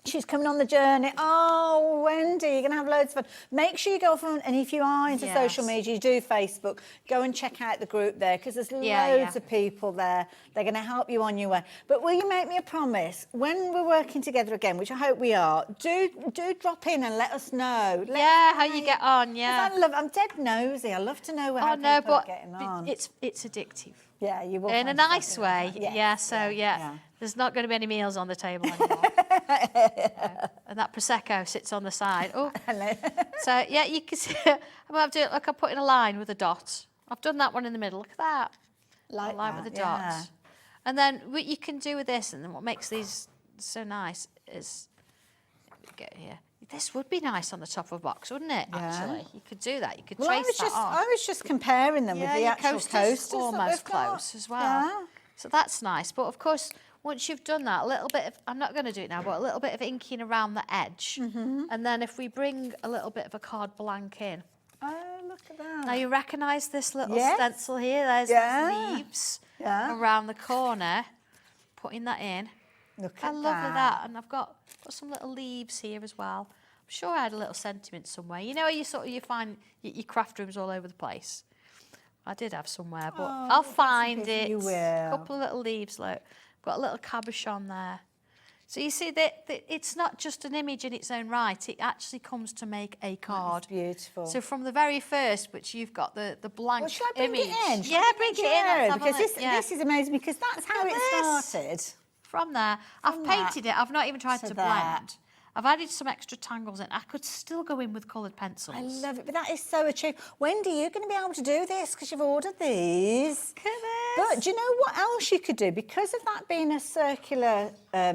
She's coming on the journey. Oh, Wendy, you're going to have loads of fun. Make sure you go on, and if you are into social media, you do Facebook, go and check out the group there, because there's loads of people there. They're going to help you on your way. But will you make me a promise? When we're working together again, which I hope we are, do drop in and let us know. How you get on, yeah. 'Cause I'm dead nosy. I love to know how people are getting on. it's addictive. Yeah, you will. In a find nice something way. like that. Yeah, so yeah. there's not going to be any meals on the table anymore. No. And that Prosecco sits on the side. Oh, so yeah, you can see, I'm going to do it like I'm putting a line with a dot. I've done that one in the middle, look at that. Like a line that, with a yeah. dot. And then what you can do with this, and then what makes these so nice is, get here. This would be nice on the top of a box, wouldn't it, actually? You could do that. You could trace that on. I was just comparing them with the your actual coasters that almost we've got. close as well. Yeah. So that's nice. But of course, once you've done that, a little bit of, I'm not going to do it now, but a little bit of inking around the edge. And then if we bring a little bit of a card blank in. Oh, look at that. Now you recognise this little Yes. stencil here? There's those leaves around the corner. Putting that in. Look I at love that. And I've got some little leaves here as well. I'm sure I had a little sentiment somewhere. You know, you find your craft rooms all over the place. I did have somewhere, but I'll find it. you will. A couple of little leaves, look. Got a little cabochon there. So you see that it's not just an image in its own right. It actually comes to make a card. It's beautiful. So from the very first, which you've got the blank Well, should I bring image. it in? Should Yeah, I bring it in. Jared? Let's have a Because look. this is amazing, because that's how Look it at this. started. From there, I've painted it. I've not even tried to to that. blend. I've added some extra tangles in. I could still go in with coloured pencils. I love it, but that is so achievable. Wendy, you're going to be able to do this because you've ordered these. Look at this. But do you know what else you could do? Because of that being a circular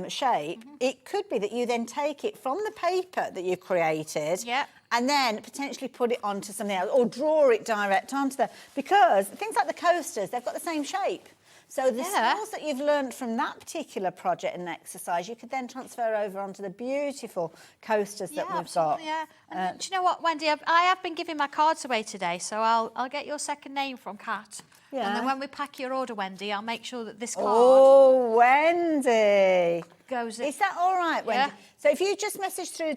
shape, it could be that you then take it from the paper that you created and then potentially put it onto something else or draw it direct onto there. Because things like the coasters, they've got the same shape. So the skills that you've learned from that particular project and exercise, you could then transfer over onto the beautiful coasters that we've got. Yeah, and do you know what, Wendy? I have been giving my cards away today, so I'll get your second name from Kat. Yeah. And then when we pack your order, Wendy, I'll make sure that this card Oh, Wendy. goes in. Is that all right, Wendy? Yeah. So if you just message through...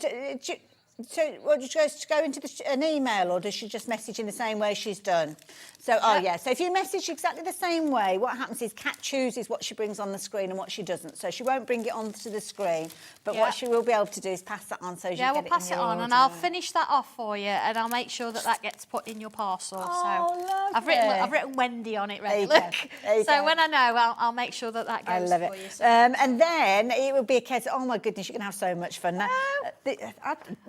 So, what, does she go into an email, or does she just message in the same way she's done? So, so if you message exactly the same way, what happens is Kat chooses what she brings on the screen and what she doesn't. So she won't bring it onto the screen, but what she will be able to do is pass that on so you get it we'll pass it on, and I'll finish that off for you, and I'll make sure that gets put in your parcel. Oh, so lovely. I've written Wendy on it, ready. There you Look. go. There you So go. when I know, I'll make sure that goes I love for it. you. So. And then it would be a case of, oh my goodness, you're going to have so much fun. Now,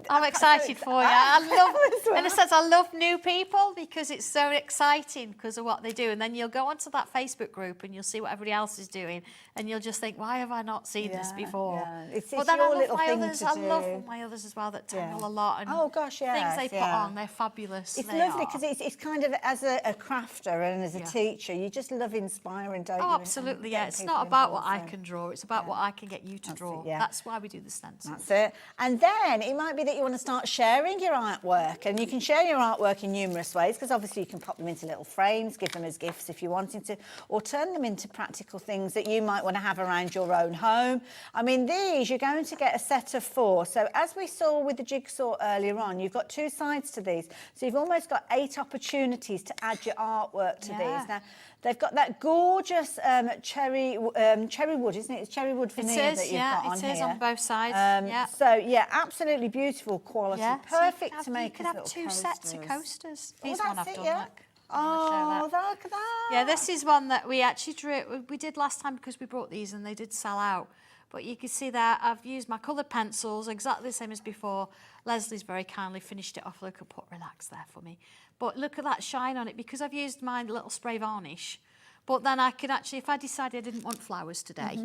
I'm I'm excited for you. In a sense, I love new people because it's so exciting because of what they do. And then you'll go onto that Facebook group and you'll see what everybody else is doing, and you'll just think, why have I not seen this before? Yeah. It's But then your I love little my thing others. to I do. love my others as well that tangle a lot. And Oh gosh, yes, things they put on, they're fabulous. It's they lovely are. because it's kind of, as a crafter and as a teacher, you just love inspiring, don't you? Oh, absolutely, yeah. It's not about what I can draw, it's about what I can get you to draw. That's why we do the stencils. That's it. And then it might be that you want to start sharing your artwork, and you can share your artwork in numerous ways, because obviously you can pop them into little frames, give them as gifts if you're wanting to, or turn them into practical things that you might want to have around your own home. I mean, these, you're going to get a set of 4. So as we saw with the jigsaw earlier on, you've got 2 sides to these. So you've almost got 8 opportunities to add your artwork to these. Now, they've got that gorgeous cherry wood, isn't it? It's cherry wood veneer that you've got on here. It is on both sides. So, yeah, absolutely beautiful quality. Perfect to make You could have 2 sets of coasters. Here's one I've done, look. Oh, look at that. Yeah, this is one that we actually drew. We did last time because we brought these and they did sell out. But you can see that I've used my coloured pencils, exactly the same as before. Leslie's very kindly finished it off. Look, and put relax there for me. But look at that shine on it, because I've used my little spray varnish. But then I could actually, if I decided I didn't want flowers today,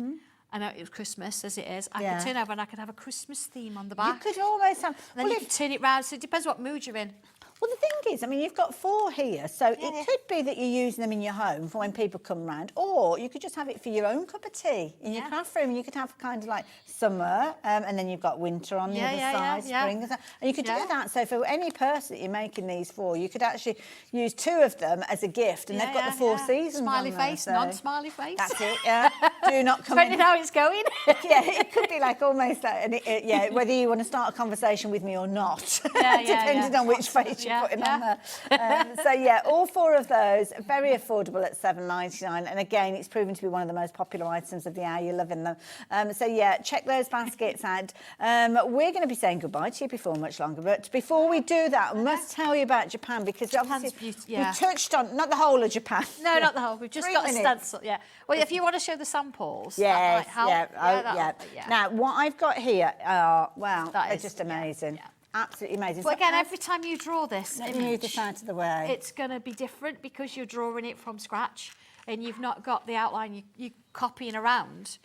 I know it was Christmas as it is, I could turn over and I could have a Christmas theme on the back. You could almost have... Then you could turn it round, so it depends what mood you're in. Well, the thing is, I mean, you've got 4 here, so it could be that you're using them in your home for when people come round, or you could just have it for your own cup of tea in your craft room. You could have kind of like summer, and then you've got winter on the other side, spring, and you could do that. So for any person that you're making these for, you could actually use 2 of them as a gift, and they've got the 4 seasons. Smiley on there, face, so. non-smiley face. That's it. Yeah. Do not come in. Depending how it's going. Yeah, it could be like almost like, whether you want to start a conversation with me or not, depending on which face you're putting on there. So yeah, all 4 of those, very affordable at $7.99, and again, it's proven to be one of the most popular items of the hour. You're loving them. So yeah, check those baskets out. We're going to be saying goodbye to you before much longer, but before we do that, I must tell you about Japan, because obviously we touched on, not the whole of Japan. No, not the whole. We've just got a stencil. Yeah. Well, if you want to show the samples, yes, that might help. Now, what I've got here are, well, they're just amazing. Absolutely amazing. But again, every time you draw this image, move this out of the way. It's going to be different because you're drawing it from scratch and you've not got the outline you're copying around.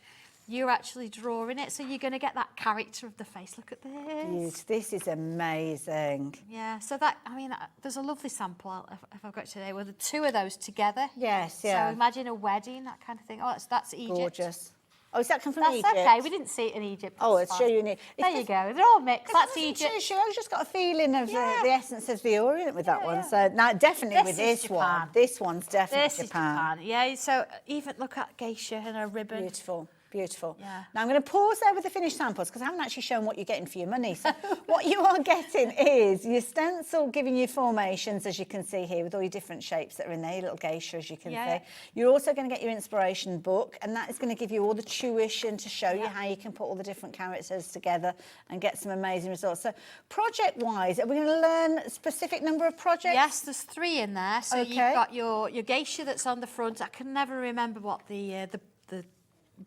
You're actually drawing it, so you're going to get that character of the face. Look at this. This is amazing. Yeah, so that, I mean, there's a lovely sample, if I've got today, with the 2 of those together. Yes, So imagine a wedding, that kind of thing. Oh, that's Egypt. Gorgeous. Oh, is that come from Egypt? That's okay, we didn't see it in Egypt. Oh, it's show you in Egypt. There you go, they're all mixed, that's Egypt. I've just got a feeling of the essence of the Orient with that one. So, now, definitely with this one. This one's definitely Japan. Yeah, so even look at geisha and a ribbon. Beautiful. Beautiful. Yeah. Now I'm going to pause there with the finished samples because I haven't actually shown what you're getting for your money. So what you are getting is your stencil giving you formations, as you can see here, with all your different shapes that are in there, your little geisha, as you can see. You're also going to get your inspiration book, and that is going to give you all the tuition to show you how you can put all the different characters together and get some amazing results. So project-wise, are we going to learn a specific number of projects? Yes, there's 3 in there. So you've got your geisha that's on the front. I can never remember what the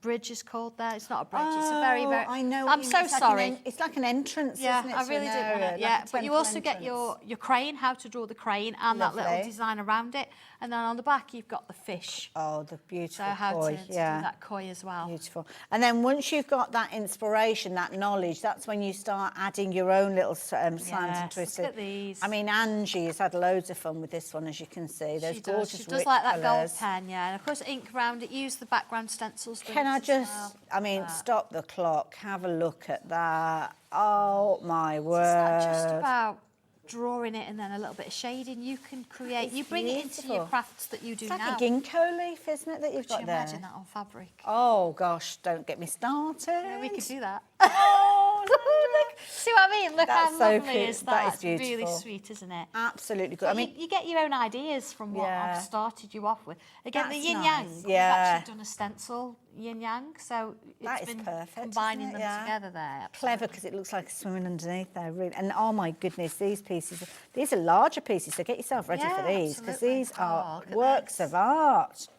bridge is called there. It's not a bridge. It's a very, very... I know. I'm so sorry. It's like an entrance, isn't it? I really didn't want to. But you also get your crane, how to draw the crane, and that little design around it. And then on the back, you've got the fish. Oh, the beautiful koi. So how to do yeah. that koi as well. Beautiful. And then once you've got that inspiration, that knowledge, that's when you start adding your own little slants and twists. Look at these. I mean, Angie has had loads of fun with this one, as you can see. There's gorgeous She does like that gold pen, yeah. And of course, ink around it. Use the background stencils. Can I just, I mean, stop the clock. Have a look at that. Oh, my word. It's not just about drawing it and then a little bit of shading. You can create, you bring it into your crafts that you do now. It's like a ginkgo leaf, isn't it, that you've got there? Imagine that on fabric. Oh, gosh, don't get me started. Yeah, we could do that. Oh, look, see what I mean? Look That's how so lovely cute. is that? That is It's beautiful. really sweet, isn't it? Absolutely good. But I mean, you get your own ideas from what I've started you off with. Again, the yin yang. Nice. We've actually done a stencil yin yang, so it's been perfect, combining them together there. Clever, because it looks like it's swimming underneath there, really. And oh my goodness, these pieces, these are larger pieces, so get yourself ready for these, because these are works of art.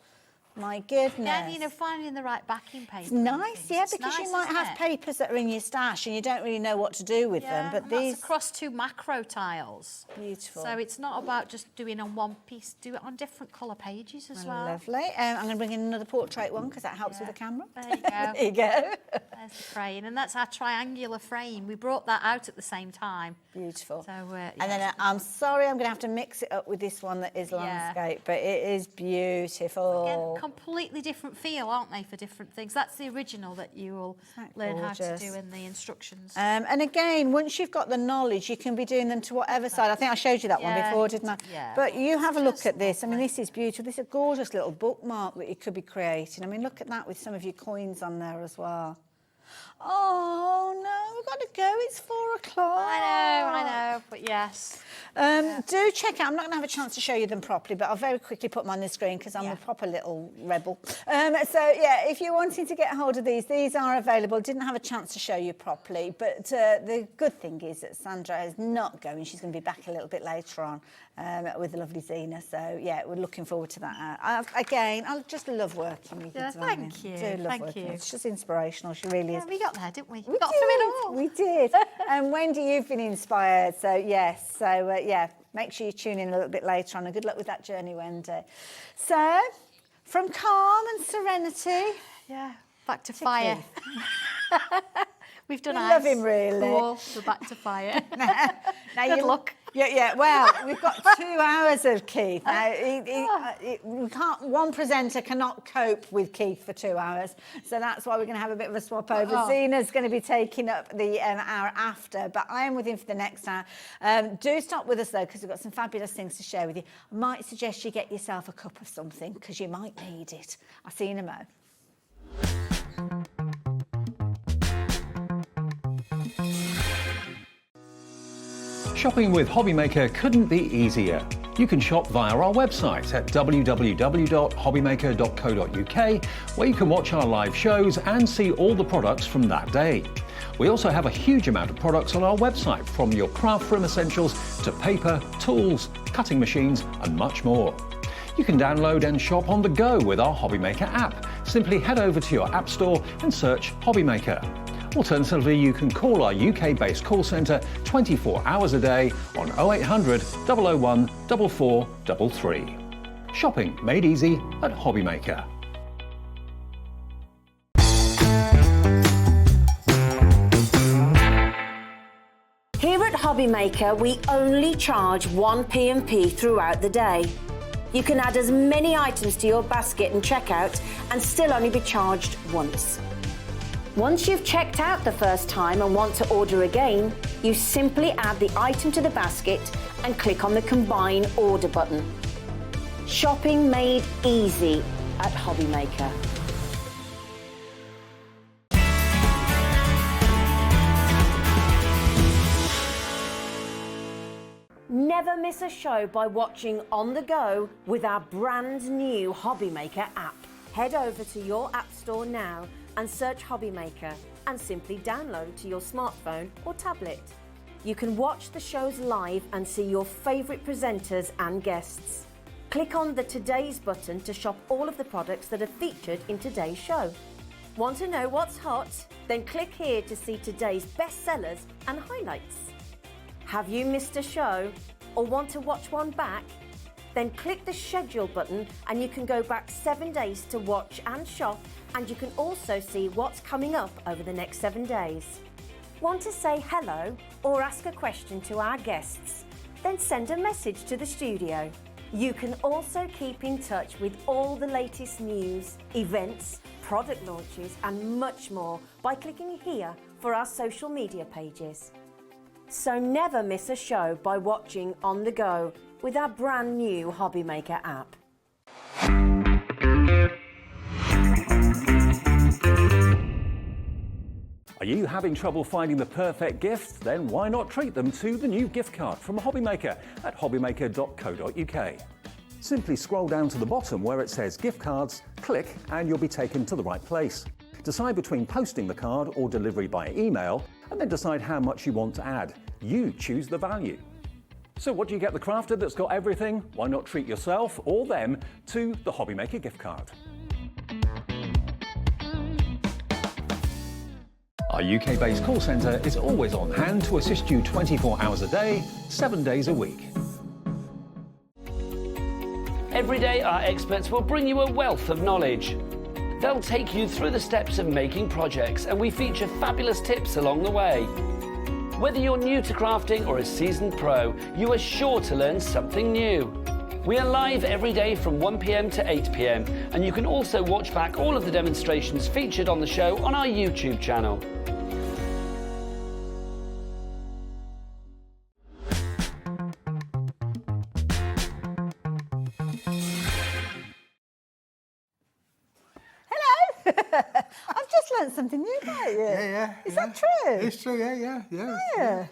My goodness. Yeah, you know, finding the right backing paper. It's nice, yeah, because nice, you might isn't have it? papers that are in your stash and you don't really know what to do with them. But and these that's across 2 macro tiles. beautiful. So it's not about just doing on one piece, do it on different colour pages as well. Lovely. I'm going to bring in another portrait one because that helps with the camera. There you go. There you go. There's the crane, and that's our triangular frame. We brought that out at the same time. Beautiful. So, and then I'm sorry, I'm going to have to mix it up with this one that is landscape, but it is beautiful. Again, completely different feel, aren't they, for different things? That's the original that you will learn how to do in the instructions. And again, once you've got the knowledge, you can be doing them to whatever side. I think I showed you that one before, didn't I? Yeah. But you have a look at this. I mean, this is beautiful. This is a gorgeous little bookmark that you could be creating. I mean, look at that with some of your coins on there as well. Oh, no, we've got to go. It's 4 o'clock. I know, but yes. Do check out. I'm not going to have a chance to show you them properly, but I'll very quickly put them on the screen because I'm a proper little rebel. So, yeah, if you're wanting to get hold of these are available. Didn't have a chance to show you properly, but the good thing is that Sandra is not going. She's going to be back a little bit later on with the lovely Zena. So, yeah, we're looking forward to that. Again, I just love working with you. Thank you. Do love working with you. It's just inspirational. She really is. We got there, didn't we? We got did. through it all. We did. And Wendy, you've been inspired. So, yes. So, yeah, make sure you tune in a little bit later on. And good luck with that journey, Wendy. So, from calm and serenity. Yeah, back to fire. We've done We love him, really. The wall, we're back to fire. Now Good luck. Yeah, well, we've got 2 hours of Keith. Now, we can't, one presenter cannot cope with Keith for 2 hours, so that's why we're going to have a bit of a swap over. Zena's going to be taking up the hour after, but I am with him for the next hour. Do stop with us, though, because we've got some fabulous things to share with you. I might suggest you get yourself a cup of something, because you might need it. I'll see you in a mo. Shopping with HobbyMaker couldn't be easier. You can shop via our website at www.hobbymaker.co.uk, where you can watch our live shows and see all the products from that day. We also have a huge amount of products on our website, from your craft room essentials to paper, tools, cutting machines and much more. You can download and shop on the go with our HobbyMaker app. Simply head over to your app store and search HobbyMaker. Alternatively, you can call our UK-based call centre 24 hours a day on 0800 001 4433. Shopping made easy at HobbyMaker. Here at HobbyMaker, we only charge 1 P&P throughout the day. You can add as many items to your basket and checkout and still only be charged once. Once you've checked out the first time and want to order again, you simply add the item to the basket and click on the Combine Order button. Shopping made easy at HobbyMaker. Never miss a show by watching on the go with our brand new HobbyMaker app. Head over to your app store now and search HobbyMaker and simply download to your smartphone or tablet. You can watch the shows live and see your favourite presenters and guests. Click on the Today's button to shop all of the products that are featured in today's show. Want to know what's hot? Then click here to see today's bestsellers and highlights. Have you missed a show or want to watch one back? Then click the schedule button and you can go back 7 days to watch and shop, and you can also see what's coming up over the next 7 days. Want to say hello or ask a question to our guests? Then send a message to the studio. You can also keep in touch with all the latest news, events, product launches and much more by clicking here for our social media pages. So never miss a show by watching on the go with our brand new HobbyMaker app. Are you having trouble finding the perfect gift? Then why not treat them to the new gift card from HobbyMaker at hobbymaker.co.uk. Simply scroll down to the bottom where it says gift cards, click and you'll be taken to the right place. Decide between posting the card or delivery by email, and then decide how much you want to add. You choose the value. So what do you get the crafter that's got everything? Why not treat yourself or them to the HobbyMaker gift card? Our UK-based call centre is always on hand to assist you 24 hours a day, 7 days a week. Every day, our experts will bring you a wealth of knowledge. They'll take you through the steps of making projects, and we feature fabulous tips along the way. Whether you're new to crafting or a seasoned pro, you are sure to learn something new. We are live every day from 1 p.m. to 8 p.m, and you can also watch back all of the demonstrations featured on the show on our YouTube channel. I've just learned something new about you. Yeah. Is that true? It's true, yeah.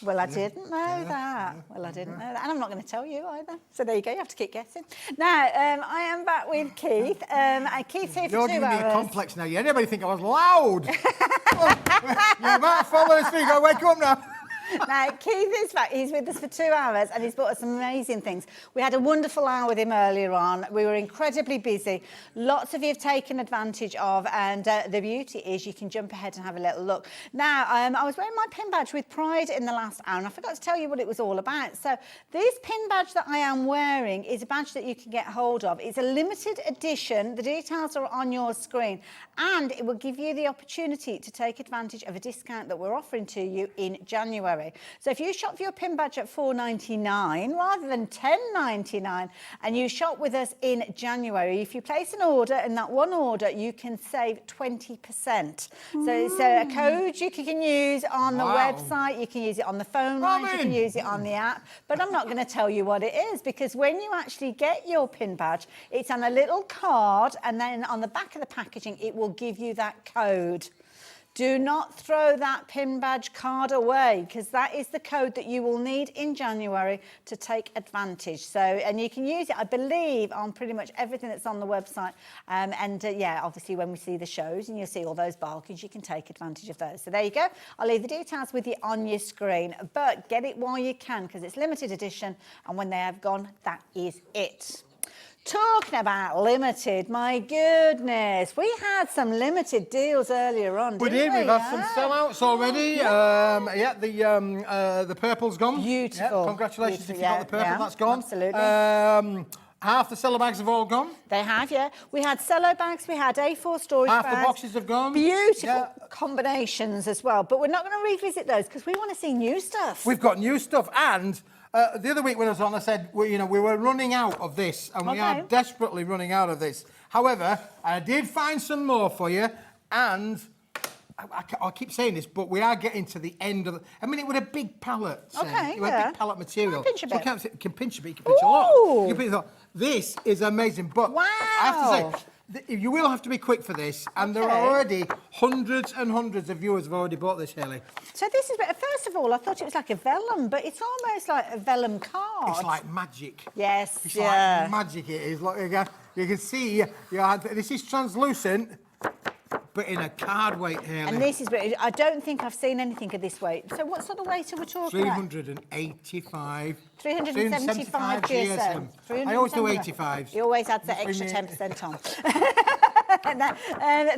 Well, I didn't know that. Well, I didn't know that. And I'm not going to tell you either. So there you go. You have to keep guessing. Now, I am back with Keith. Keith's here for 2 hours. You're giving me a complex now. Anybody think I was loud? You're about to follow this thing. Go wake up now. Now, Keith is back. He's with us for 2 hours and he's brought us some amazing things. We had a wonderful hour with him earlier on. We were incredibly busy. Lots of you have taken advantage of, and the beauty is you can jump ahead and have a little look. Now, I was wearing my pin badge with pride in the last hour and I forgot to tell you what it was all about. So this pin badge that I am wearing is a badge that you can get hold of. It's a limited edition. The details are on your screen and it will give you the opportunity to take advantage of a discount that we're offering to you in January. So if you shop for your pin badge at $4.99 rather than $10.99 and you shop with us in January, if you place an order, in that one order you can save 20%. So it's a code you can use on the website, you can use it on the phone lines, you can use it on the app, but I'm not going to tell you what it is because when you actually get your pin badge, it's on a little card and then on the back of the packaging it will give you that code. Do not throw that pin badge card away because that is the code that you will need in January to take advantage. So, and you can use it, I believe, on pretty much everything that's on the website. Yeah, obviously when we see the shows and you'll see all those bargains, you can take advantage of those. So there you go. I'll leave the details with you on your screen, but get it while you can because it's limited edition and when they have gone, that is it. Talking about limited, my goodness, we had some limited deals earlier on, didn't we? We've had some sellouts already. The purple's gone. Beautiful. Yeah, congratulations Beautiful. if you got the purple, that's gone. Absolutely. Half the cello bags have all gone. They have, yeah. We had cello bags, we had A4 storage bags. Half the boxes have gone. Beautiful combinations as well. But we're not going to revisit those because we want to see new stuff. We've got new stuff and the other week when I was on, I said, we were running out of this, and we are desperately running out of this. However, I did find some more for you, and I keep saying this, but we are getting to the end of it was a big pallet. It was a big pallet material. Pinch a bit. So you can pinch a bit, you can pinch a lot. You can pinch a lot. This is amazing, but I have to say, you will have to be quick for this, and there are already hundreds and hundreds of viewers have already bought this, Haley. So this is, first of all, I thought it was like a vellum, but it's almost like a vellum card. It's like magic. Yes, it's like magic. It is. Look, you can see this is translucent, but in a card weight, Haley. And this is, I don't think I've seen anything of this weight. So what sort of weight are we talking about? 385. 375 GSM. I always do 85s. He always adds that extra 10% on.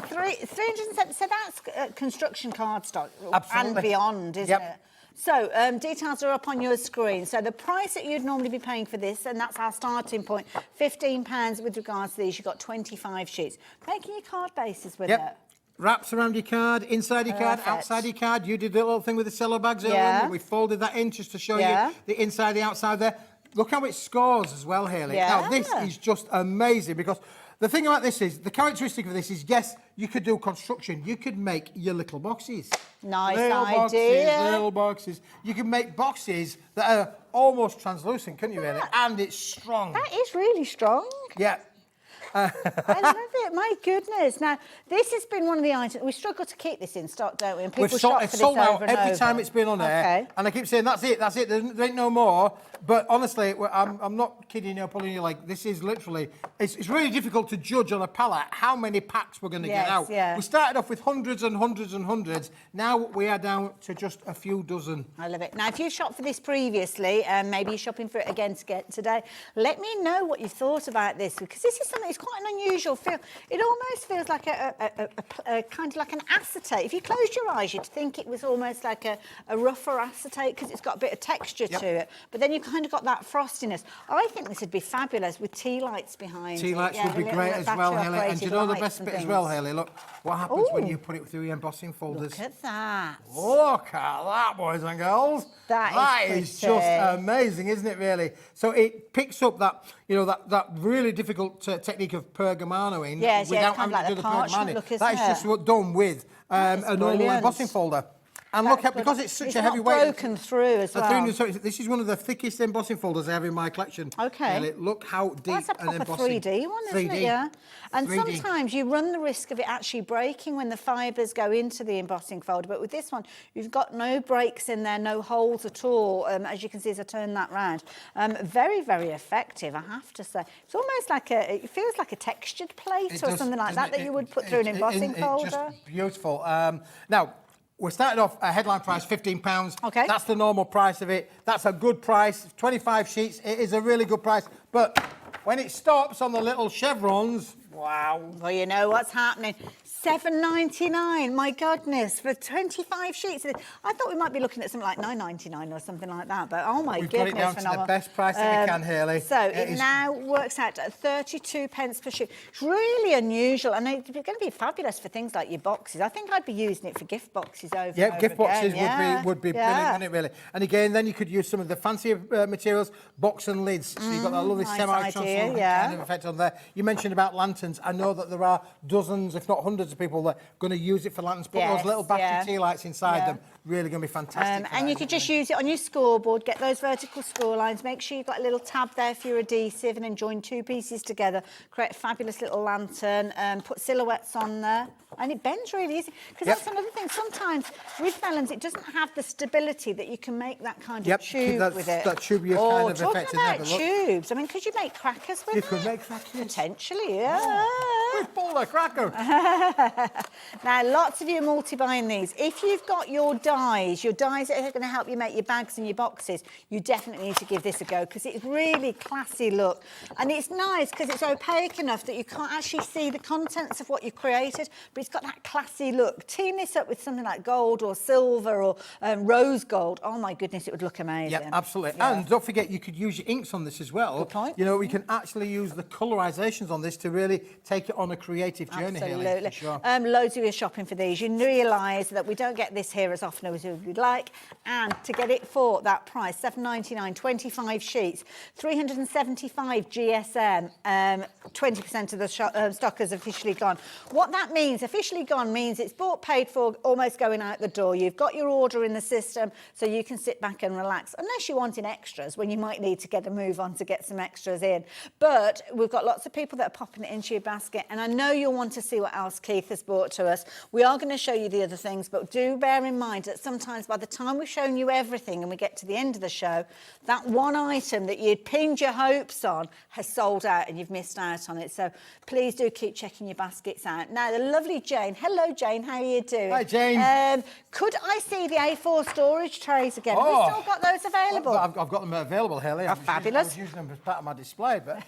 370, so that's construction cardstock and beyond, isn't it? So, details are up on your screen. So the price that you'd normally be paying for this, and that's our starting point, £15 with regards to these. You've got 25 sheets. Making your card bases with it. Wraps around your card, inside your card, outside your card. You did a little thing with the cello bags earlier. We folded that in just to show you the inside, the outside there. Look how it scores as well, Haley. Now, this is just amazing because the thing about this is, the characteristic of this is, yes, you could do construction. You could make your little boxes. Nice idea. Little boxes. You can make boxes that are almost translucent, couldn't you, Haley? And it's strong. That is really strong. Yeah. I love it, my goodness. Now, this has been one of the items, we struggle to keep this in stock, don't we? And people shop for this sold out over and every over. time it's been on there. And I keep saying, that's it, there ain't no more. But honestly, I'm not kidding you, pulling you like, this is literally, it's really difficult to judge on a pallet how many packs we're going to get out. We started off with hundreds and hundreds and hundreds. Now we are down to just a few dozen. I love it. Now, if you shopped for this previously, and maybe you're shopping for it again today, let me know what you thought about this, because this is something that's quite an unusual feel. It almost feels like a kind of like an acetate. If you closed your eyes, you'd think it was almost like a rougher acetate because it's got a bit of texture to it. But then you've kind of got that frostiness. I think this would be fabulous with tea lights behind it. Tea lights would be great as well, Haley. And do you know the best bit as well, Haley? Look what happens when you put it through your embossing folders. Look at that. Look at that, boys and girls. That is just amazing, isn't it, really? So it picks up that, you know, that really difficult technique of pergamanoing without having to do the pergamanoing. That is just done with a normal embossing folder. And look at, because it's such a heavy weight. It's broken through as well. This is one of the thickest embossing folders I have in my collection. Okay. Look how deep That's a an proper embossing. 3D one, isn't it? Yeah. And 3D. Sometimes you run the risk of it actually breaking when the fibres go into the embossing folder. But with this one, you've got no breaks in there, no holes at all. As you can see as I turn that round. Very, very effective, I have to say. It's almost like it feels like a textured plate or something like that you would put through an embossing folder. Just beautiful. Now, we're starting off a headline price, £15. Okay. That's the normal price of it. That's a good price. 25 sheets. It is a really good price. But when it stops on the little chevrons, wow. Well, you know what's happening. £7.99, my goodness, for 25 sheets. I thought we might be looking at something like £9.99 or something like that, but oh my goodness. We've got it down to the best price that we can, Haley. So it now works out at 32 pence per sheet. It's really unusual, and it's going to be fabulous for things like your boxes. I think I'd be using it for gift boxes over Yeah, gift boxes again. would be brilliant, wouldn't it, really? And again, then you could use some of the fancier materials, box and lids. So you've got that lovely semi-translucent kind of effect on there. You mentioned about lanterns. I know that there are dozens, if not hundreds of people that are going to use it for lanterns. Put those little battery tea lights inside them. Really going to be fantastic. And you could just use it on your scoreboard, get those vertical score lines, make sure you've got a little tab there for your adhesive, and then join two pieces together, create a fabulous little lantern, put silhouettes on there. And it bends really easy. Because that's another thing. Sometimes with vellums, it doesn't have the stability that you can make that kind of tube with it. That tube kind of effect in there. Talking about tubes, I mean, could you make crackers with it? You could make crackers. Potentially, yeah. We've pulled a cracker. Now, lots of you are multi-buying these. If you've got your dies that are going to help you make your bags and your boxes, you definitely need to give this a go because it's really classy look. And it's nice because it's opaque enough that you can't actually see the contents of what you've created, but it's got that classy look. Team this up with something like gold or silver or rose gold. Oh, my goodness, it would look amazing. Yeah, absolutely. Yeah. And don't forget, you could use your inks on this as well. Good point. You know, we can actually use the colorisations on this to really take it on a creative journey. Absolutely. Haley, for sure. Loads of you are shopping for these. You realise that we don't get this here as often as we'd like, and to get it for that price, £7.99, 25 sheets, 375 GSM, 20% of the stock has officially gone. What that means, officially gone, means it's bought, paid for, almost going out the door. You've got your order in the system, so you can sit back and relax, unless you want in extras, when you might need to get a move on to get some extras in. But we've got lots of people that are popping it into your basket, and I know you'll want to see what else Keith has brought to us. We are going to show you the other things, but do bear in mind that sometimes by the time we've shown you everything and we get to the end of the show, that one item that you'd pinned your hopes on has sold out and you've missed out on it. So please do keep checking your baskets out. Now, the lovely Jane. Hello, Jane. How are you doing? Hi, Jane. Could I see the A4 storage trays again? Have we still got those available? I've got them available, Haley. Fabulous. I was using them as part of my display, but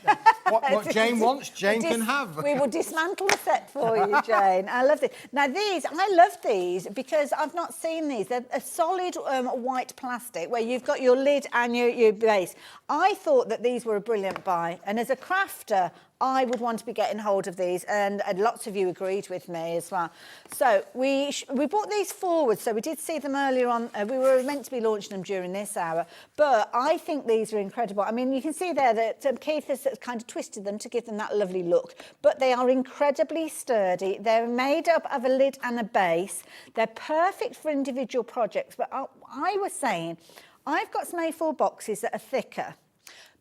what Jane wants, Jane can have. We will dismantle the set for you, Jane. I love it. Now, I love these because I've not seen these. They're a solid white plastic where you've got your lid and your base. I thought that these were a brilliant buy, and as a crafter, I would want to be getting hold of these, and lots of you agreed with me as well. So we brought these forward, so we did see them earlier on. We were meant to be launching them during this hour, but I think these are incredible. I mean, you can see there that Keith has kind of twisted them to give them that lovely look, but they are incredibly sturdy. They're made up of a lid and a base. They're perfect for individual projects, but I was saying, I've got some A4 boxes that are thicker.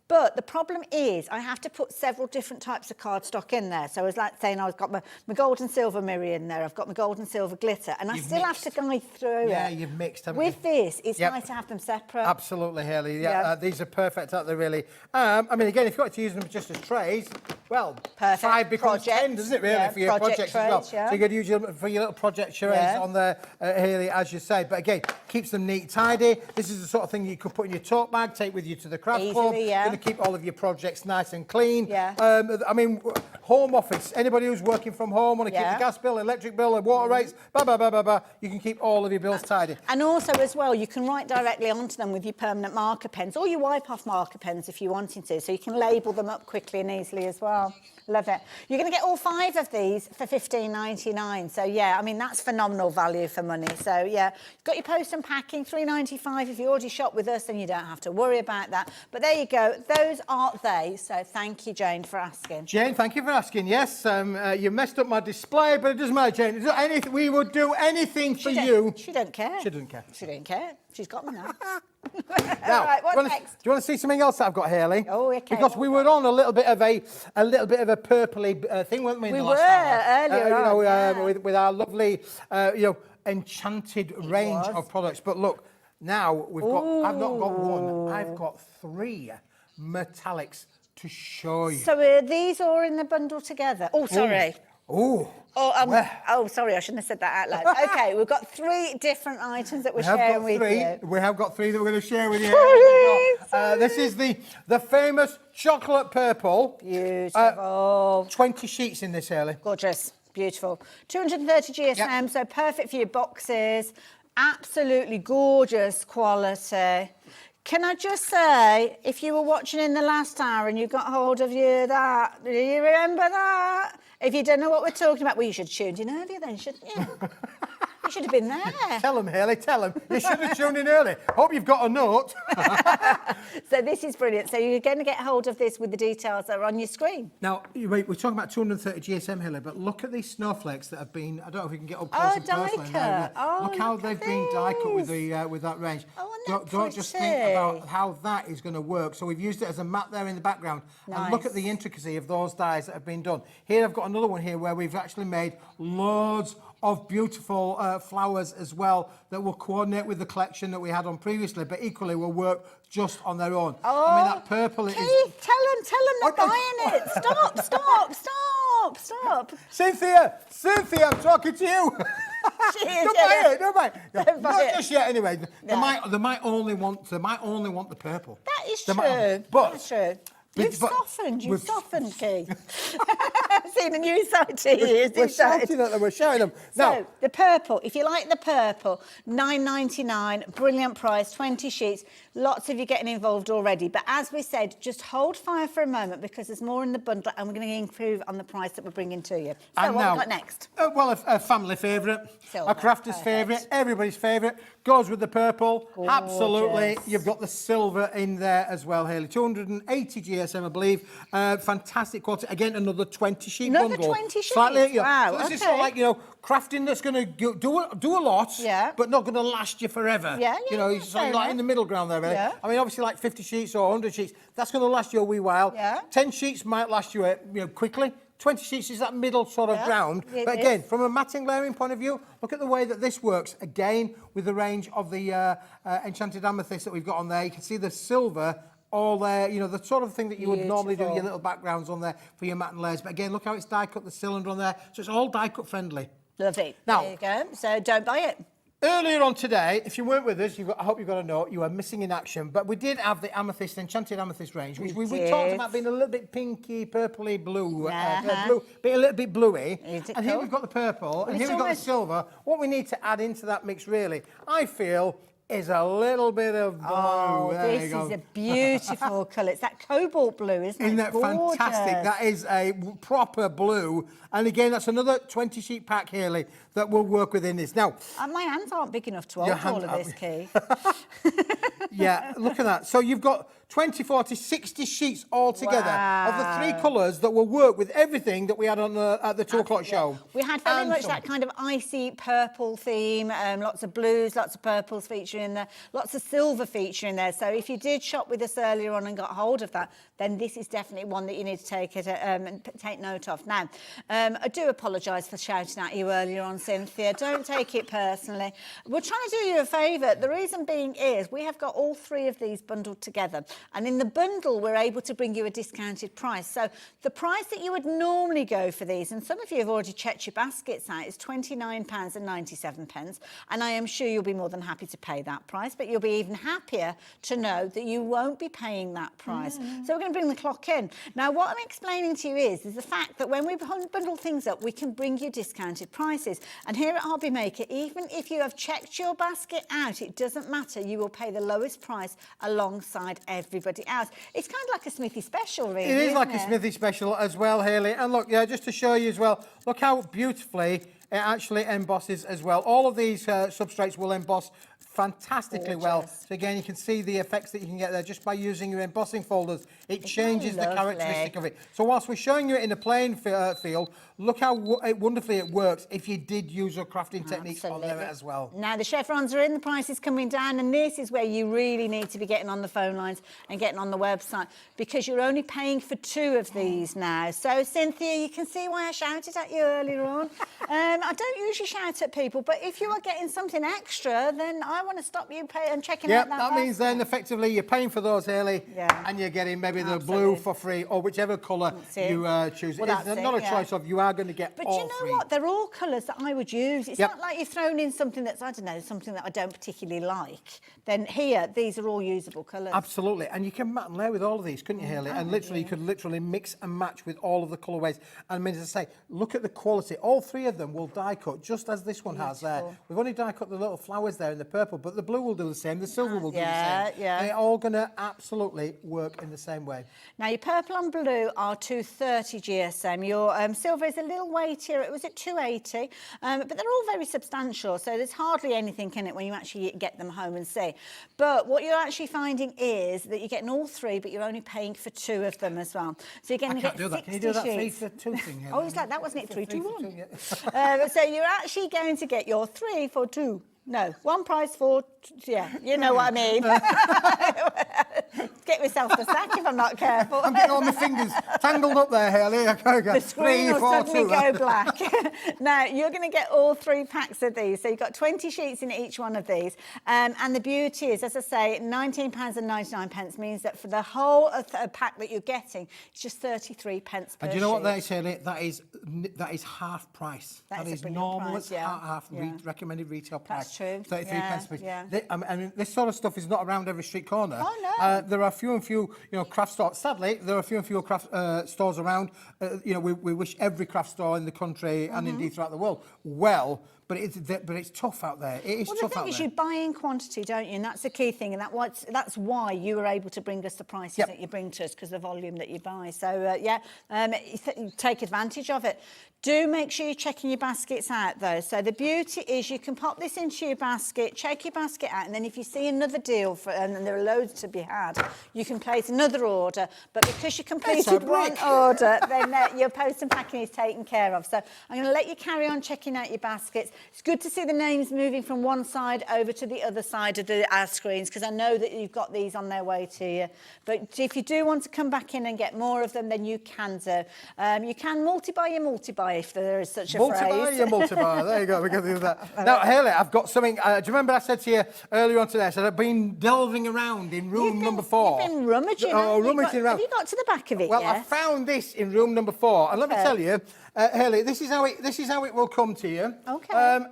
But the problem is I have to put several different types of cardstock in there. So I was like saying I've got my gold and silver mirror in there. I've got my gold and silver glitter. And I still have to guide through it. Yeah, you've mixed, haven't you? With this, it's nice to have them separate. Absolutely, Haley. Yeah, these are perfect, aren't they, really? I mean, again, if you've got to use them just as trays, well, perfect. 5 becomes 10, doesn't it, really, for your projects as well? Yeah. So you could use them for your little project trays on there, Haley, as you say. But again, keeps them neat, tidy. This is the sort of thing you could put in your tote bag, take with you to the craft club. Easily, Going to keep all of your projects nice and clean. Yeah. I mean, home office. Anybody who's working from home, want to keep the gas bill, electric bill, and water rates, you can keep all of your bills tidy. And also as well, you can write directly onto them with your permanent marker pens or your wipe-off marker pens if you're wanting to, so you can label them up quickly and easily as well. Love it. You're going to get all 5 of these for $15.99. So, yeah, I mean, that's phenomenal value for money. So, yeah, you've got your post and packing, $3.95. If you already shop with us, then you don't have to worry about that. But there you go. Those are they. So thank you, Jane, for asking. Jane, thank you for asking. Yes, you messed up my display, but it doesn't matter, Jane. Anything, we would do anything for you. She don't care. She doesn't care. She don't care. She's got me now. Now, right, what's next? Do you want to see something else that I've got, Hayley? Oh, okay. Because we were on a little bit of a purpley thing, weren't we? We were earlier on, with our lovely, enchanted range of products. But look, now we've got. I've not got one. I've got 3 metallics to show you. So are these all in the bundle together? Oh, sorry. Sorry, I shouldn't have said that out loud. Okay, we've got 3 different items that we're sharing with you. We have got 3 that we're going to share with you. This is the famous chocolate purple. Beautiful. 20 sheets in this, Hayley. Gorgeous. Beautiful. 230 GSM, so perfect for your boxes. Absolutely gorgeous quality. Can I just say, if you were watching in the last hour and you got hold of do you remember that? If you don't know what we're talking about, well, you should have tuned in earlier then, shouldn't you? You should have been there. Tell them, Hayley, tell them. You should have tuned in early. Hope you've got a note. So this is brilliant. So you're going to get hold of this with the details that are on your screen. Now, we're talking about 230 GSM, Hayley, but look at these snowflakes that have been, I don't know if we can get up close and personal. Look how they've been die-cut with that range. Don't just think about how that is going to work. So we've used it as a mat there in the background. Nice. And look at the intricacy of those dies that have been done. Here I've got another one here where we've actually made loads of beautiful flowers as well that will coordinate with the collection that we had on previously, but equally will work just on their own. Oh, I mean, that purple Keith, is... tell them they're buying it. Stop. Cynthia, I'm talking to you. Don't buy it. Not just yet, anyway. They might only want the purple. That is true. That's true. You've softened, Keith. I've seen a new side to you. We're shouting them. Now, so, the purple, if you like the purple, $9.99, brilliant price, 20 sheets. Lots of you getting involved already. But as we said, just hold fire for a moment because there's more in the bundle and we're going to improve on the price that we're bringing to you. So what have we got next? Well, a family favourite, a crafter's favourite, everybody's favourite. Goes with the purple. Gorgeous. Absolutely. You've got the silver in there as well, Hayley. 280 GSM, I believe. Fantastic quality. Again, another 20 sheet bundle. Another 20 sheets? Slightly, wow, so this is sort of like, crafting that's going to do a lot, but not going to last you forever. So you're like in the middle ground there, really. I mean, obviously like 50 sheets or 100 sheets, that's going to last you a wee while. 10 sheets might last you, quickly. 20 sheets is that middle sort of ground. But again, from a matting layering point of view, look at the way that this works. Again, with the range of the enchanted amethyst that we've got on there, you can see the silver all there, the sort of thing that you would normally do your little backgrounds on there for your mat and layers. But again, look how it's die-cut, the cylinder on there. So it's all die-cut friendly. Lovely. Now, there you go. So don't buy it. Earlier on today, if you weren't with us, I hope you've got a note, you were missing in action, but we did have the amethyst, enchanted amethyst range, which we talked about being a little bit pinky, purpley, blue, a little bit bluey. And here we've got the purple, and here we've got the silver. What we need to add into that mix, really, I feel, is a little bit of blue. Oh, this is a beautiful colour. It's that cobalt blue, isn't it? Isn't that fantastic? That is a proper blue. And again, that's another 20 sheet pack, Hayley, that will work within this. Now, my hands aren't big enough to hold all of this, Keith. Yeah, look at that. So you've got 20, 40, 60 sheets all together of the 3 colours that will work with everything that we had on at the 2 o'clock show. We had very much that kind of icy purple theme, lots of blues, lots of purples featuring there, lots of silver featuring there. So if you did shop with us earlier on and got hold of that, then this is definitely one that you need to take note of. Now, I do apologise for shouting at you earlier on, Cynthia. Don't take it personally. We're trying to do you a favour. The reason being is we have got all 3 of these bundled together. And in the bundle, we're able to bring you a discounted price. So the price that you would normally go for these, and some of you have already checked your baskets out, is £29.97. And I am sure you'll be more than happy to pay that price, but you'll be even happier to know that you won't be paying that price. So we're going to bring the clock in. Now, what I'm explaining to you is the fact that when we bundle things up, we can bring you discounted prices. And here at HobbyMaker, even if you have checked your basket out, it doesn't matter. You will pay the lowest price alongside everybody else. It's kind of like a Smithy special, really. It is like isn't a Smithy special as well, Hayley. And look, yeah, just to show you as well, look how beautifully it actually embosses as well. All of these substrates will emboss fantastically well. So again, you can see the effects that you can get there just by using your embossing folders. It changes the characteristic of it. So whilst we're showing you it in a plain field, look how wonderfully it works if you did use your crafting techniques on there as well. Now the chevrons are in, the price is coming down, and this is where you really need to be getting on the phone lines and getting on the website, because you're only paying for 2 of these now. So Cynthia, you can see why I shouted at you earlier on. I don't usually shout at people, but if you are getting something extra, then I want to stop you and checking out that. That means then effectively you're paying for those, Hayley, and you're getting maybe the blue for free or whichever colour you choose. Well, it's not a choice of, you are going to get all 3. But you know what? They're all colours that I would use. It's not like you've thrown in something that's, I don't know, something that I don't particularly like. Then here, these are all usable colours. Absolutely. And you can mat and layer with all of these, couldn't you, Hayley? And literally, you could literally mix and match with all of the colourways. And I mean, as I say, look at the quality. All 3 of them will die cut, just as this one has there. We've only die cut the little flowers there in the purple, but the blue will do the same, the silver will do the same. They're all going to absolutely work in the same way. Now, your purple and blue are 230 GSM. Your silver is a little weightier. It was at 280, but they're all very substantial, so there's hardly anything in it when you actually get them home and see. But what you're actually finding is that you're getting all 3, but you're only paying for 2 of them as well. So you're going to get 60 sheets. Can you do that 3 for 2 thing? Oh, it's like that, wasn't it? 3, 2, 1. So you're actually going to get your 3 for 2. No, one price for, you know what I mean. Get myself the sack if I'm not careful. I'm getting all my fingers tangled up there, Hayley. The screen will suddenly go black. Now, you're going to get all 3 packs of these. So you've got 20 sheets in each one of these. And the beauty is, as I say, £19.99 means that for the whole pack that you're getting, it's just 33 pence per And do you know what sheet. that is, Hayley? That is half price. That is a brilliant normal. price, It's half recommended retail price. That's true. 33 pence per sheet. Yeah. I mean, this sort of stuff is not around every street corner. Oh, no. There are few and few, craft stores. Sadly, there are few and few craft stores around. We wish every craft store in the country and indeed throughout the world well. But it's tough out there. It is tough out there. The thing is, you buy in quantity, don't you? And that's the key thing. And that's why you were able to bring us the prices that you bring to us, because of the volume that you buy. So, take advantage of it. Do make sure you're checking your baskets out, though. So the beauty is you can pop this into your basket, check your basket out, and then if you see another deal, and there are loads to be had, you can place another order. But because you completed one order, then your post and packing is taken care of. So I'm going to let you carry on checking out your baskets. It's good to see the names moving from one side over to the other side of our screens, because I know that you've got these on their way to you. But if you do want to come back in and get more of them, then you can do. You can multi-buy your multi-buy, if there is such a phrase. Multi-buy your multi-buy. There you go. We're going to do that. Now, Hayley, I've got something. Do you remember I said to you earlier on today, I said I've been delving around in room number 4. You've been rummaging. Rummaging around. Have you got to the back of it Well, yet? I found this in room number 4. And let me tell you, Hayley, this is how it will come to you. Okay.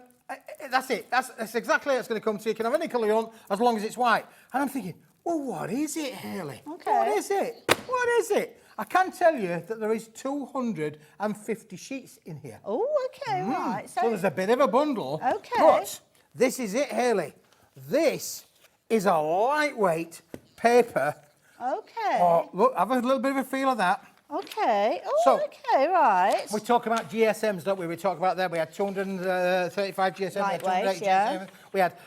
That's it. That's exactly how it's going to come to you. You can have any colour you want as long as it's white. And I'm thinking, well, what is it, Hayley? Okay. What is it? What is it? I can tell you that there is 250 sheets in here. Oh, okay, right. So there's a bit of a bundle. Okay. But this is it, Hayley. This is a lightweight paper. Okay. Oh, look, have a little bit of a feel of that. Okay. Oh, So, okay, right. We talk about GSMs, don't we? We talk about that. We had 235 GSM, we had 280 GSM.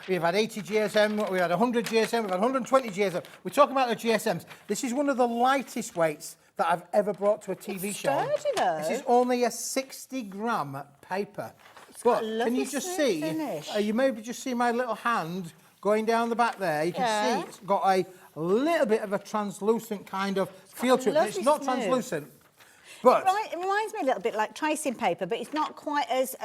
We've had 80 GSM, we had 100 GSM, we've had 120 GSM. We talk about the GSMs. This is one of the lightest weights that I've ever brought to a TV show. Sturdy, though. This is only a 60-gram paper. But can you just see? You maybe just see my little hand going down the back there. You can see it's got a little bit of a translucent kind of feel to it. But it's not translucent. But it reminds me a little bit like tracing paper, but it's not quite as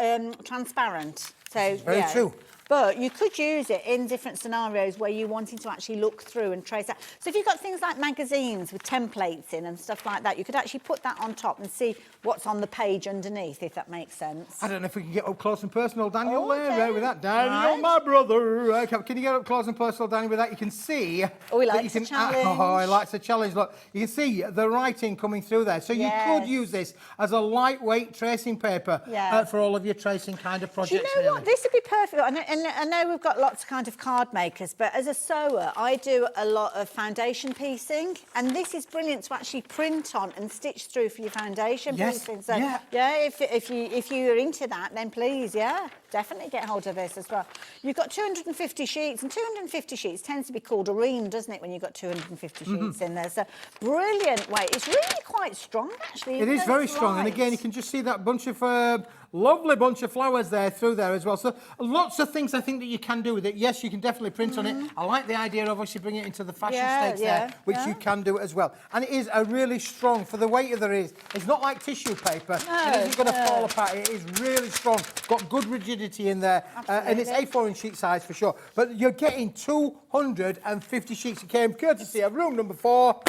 transparent. So very true. But you could use it in different scenarios where you're wanting to actually look through and trace out. So if you've got things like magazines with templates in and stuff like that, you could actually put that on top and see what's on the page underneath, if that makes sense. I don't know if we can get up close and personal, Daniel, Okay. there with that. Daniel, Right. my brother. Can you get up close and personal, Daniel, with that? You can see. Oh, he that likes you the can, challenge. Oh, he likes the challenge. Look, you can see the writing coming through there. So you could Yes. use this as a lightweight tracing paper Yeah. for all of your tracing kind of Do projects. you know really. what? This would be perfect. And I know we've got lots of kind of card makers, but as a sewer, I do a lot of foundation piecing, and this is brilliant to actually print on and stitch through for your foundation Yes, piecing. So, yeah. if you're into that, then please, definitely get hold of this as well. You've got 250 sheets, and 250 sheets tends to be called a ream, doesn't it, when you've got 250 sheets in there? So brilliant way. It's really quite strong, actually. It is very strong, and again, you can just see that bunch of lovely bunch of flowers there through there as well. So lots of things I think that you can do with it. Yes, you can definitely print on it. I like the idea of obviously bringing it into the fashion stakes there, which you can do as well. And it is a really strong, for the weight of it is, it's not like tissue paper. It isn't going to fall apart. It is really strong, got good rigidity in there, and it's A4 in sheet size for sure. But you're getting 250 sheets. It came courtesy of room number 4.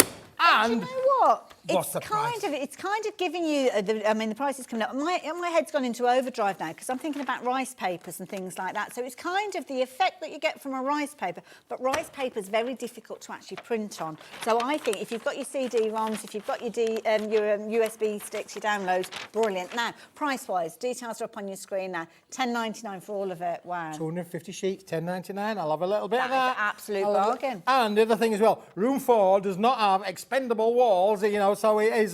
And do you know what? What's the price? It's kind of giving you. The price is coming up. My head's gone into overdrive now because I'm thinking about rice papers and things like that. So it's kind of the effect that you get from a rice paper, but rice paper is very difficult to actually print on. So I think if you've got your CD-ROMs, if you've got your USB sticks, your downloads, brilliant. Now, price-wise, details are up on your screen now. $10.99 for all of it. Wow. 250 sheets, $10.99. I'll have a little bit of That is that. an absolute bargain. And the other thing as well, room 4 does not have expendable walls, you know, so it is.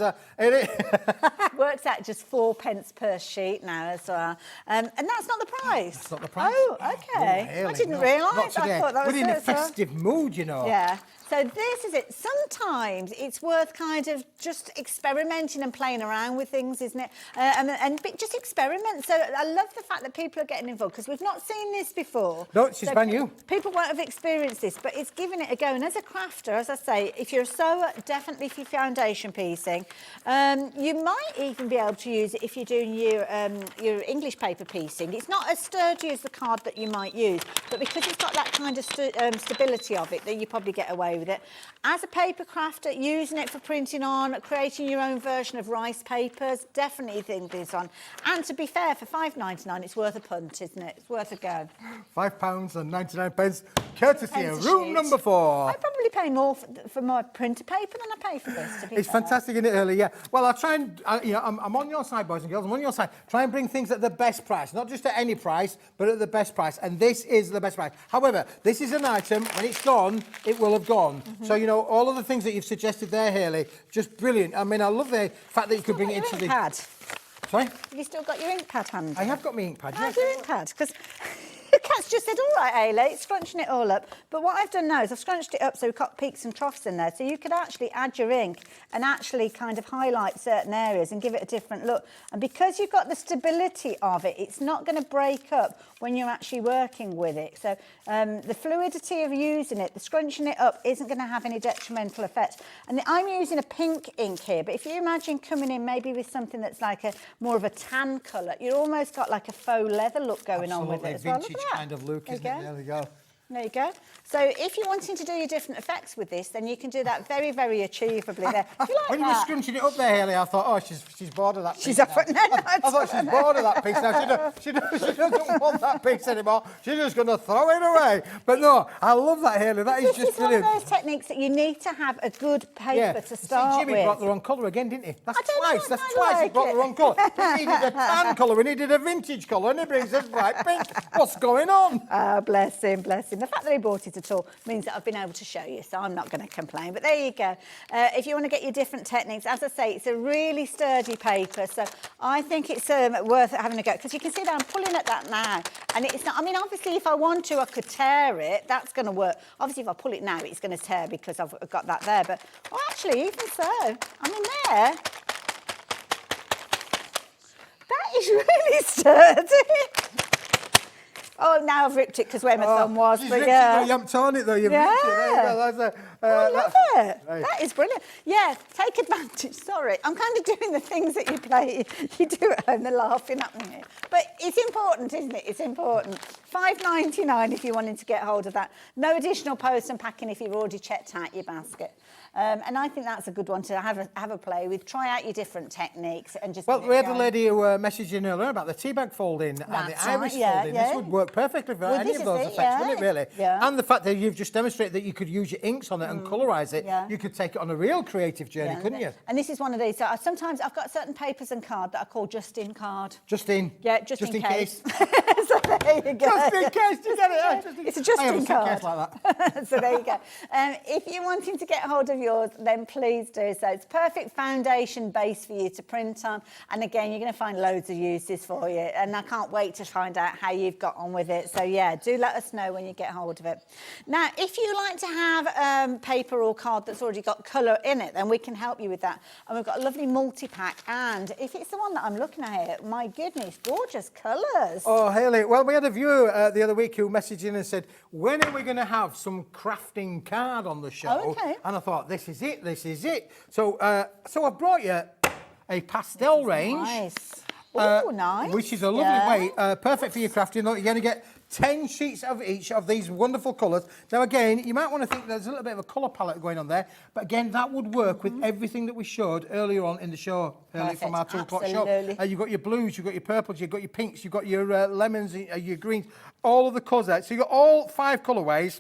Works out just 4p per sheet now as well. And that's not the price. That's not the price. Oh, okay. Really? I didn't No, realise. Not today. I thought that was We're in a it, so- festive mood, you know. Yeah. So this is it. Sometimes it's worth kind of just experimenting and playing around with things, isn't it? And just experiment. So I love the fact that people are getting involved because we've not seen this before. No, she's brand new. People won't have experienced this, but it's giving it a go. And as a crafter, as I say, if you're a sewer, definitely for foundation piecing. You might even be able to use it if you're doing your English paper piecing. It's not as sturdy as the card that you might use, but because it's got that kind of stability of it, that you probably get away with it. As a paper crafter, using it for printing on, creating your own version of rice papers, definitely think this on. And to be fair, for $5.99, it's worth a punt, isn't it? It's worth a go. £5.99, courtesy Pence of a room sheet. number 4. I probably pay more for my printer paper than I pay for this, to be It's fair. fantastic, isn't it, early? Yeah. Well, I'll try and, I'm on your side, boys and girls. I'm on your side. Try and bring things at the best price, not just at any price, but at the best price. And this is the best price. However, this is an item. When it's gone, it will have gone. So, you know, all of the things that you've suggested there, Hayley, just brilliant. I mean, I love the fact that you could bring it into the... pad. Sorry? Have you still got your ink pad handy? I have got my ink pad, How's yes. your ink pad? Because the cat's just said, all right, Ailey, it's scrunching it all up. But what I've done now is I've scrunched it up so we've got peaks and troughs in there. So you could actually add your ink and actually kind of highlight certain areas and give it a different look. And because you've got the stability of it, it's not going to break up when you're actually working with it. So the fluidity of using it, the scrunching it up isn't going to have any detrimental effects. And I'm using a pink ink here, but if you imagine coming in maybe with something that's like more of a tan colour, you've almost got like a faux leather look going on with it as well. Look at Vintage that. kind of look, There isn't you it? go. There we go. There you go. So if you're wanting to do your different effects with this, then you can do that very, very achievably there. Do you like When you were that? scrunching it up there, Hayley, I thought, oh, she's bored of that piece. She's off it. No, I thought she's bored of that piece now. She doesn't want that piece anymore. She's just going to throw it away. But no, I love that, Hayley. That is This just is one brilliant. of those techniques that you need to have a good paper to start See, Jimmy with. brought the wrong colour again, didn't he? That's I don't twice. know, That's I twice he like brought it. the wrong colour. We needed a tan colour. We needed a vintage colour, and he brings us bright pink. What's going on? Oh, bless him, bless him. The fact that he brought it at all means that I've been able to show you, so I'm not going to complain. But there you go. If you want to get your different techniques, as I say, it's a really sturdy paper, so I think it's worth having a go. Because you can see that I'm pulling at that now, and it's not, I mean, obviously, if I want to, I could tear it. That's going to work. Obviously, if I pull it now, it's going to tear because I've got that there. But, oh, actually, even so, I mean, there, that is really sturdy. Oh, now I've ripped it because where my thumb was, She's but ripped yeah. it, though. You haven't torn it, though. You've ripped it. There you go. That's I love it. Right. That is brilliant. Yeah, take advantage. Sorry, I'm kind of doing the things that you do at home. They're laughing at me. But it's important, isn't it? It's important. £5.99 if you wanted to get hold of that. No additional post and packing if you've already checked out your basket. And I think that's a good one to have a play with. Try out your different techniques and just. Well, we had a lady who messaged in earlier about the tea bag folding and the Irish folding. This would work perfectly for any of those effects, wouldn't it, really? Yeah. And the fact that you've just demonstrated that you could use your inks on it and colorise it, you could take it on a real creative journey, couldn't you? And this is one of these. So sometimes I've got certain papers and card that I call just in card. Just in. Yeah, just in case. So there you go. Just in case, you get it? It's a just in card. I have a suitcase like that. So there you go. If you're wanting to get hold of yours, then please do so. It's perfect foundation base for you to print on. And again, you're going to find loads of uses for you. And I can't wait to find out how you've got on with it. So yeah, do let us know when you get hold of it. Now, if you like to have paper or card that's already got colour in it, then we can help you with that. And we've got a lovely multi-pack. And if it's the one that I'm looking at here, my goodness, gorgeous colours. Oh, Hayley. Well, we had a viewer the other week who messaged in and said, when are we going to have some crafting card on the show? Oh, okay. And I thought, this is it, this is it. So I've brought you a pastel range. Nice. Oh, nice. Which is a lovely way, perfect for your crafting. Look, you're going to get 10 sheets of each of these wonderful colours. Now, again, you might want to think there's a little bit of a colour palette going on there, but again, that would work with everything that we showed earlier on in the show, from our 2 o'clock show. You've got your blues, you've got your purples, you've got your pinks, you've got your lemons, your greens, all of the colours there. So you've got all 5 colourways.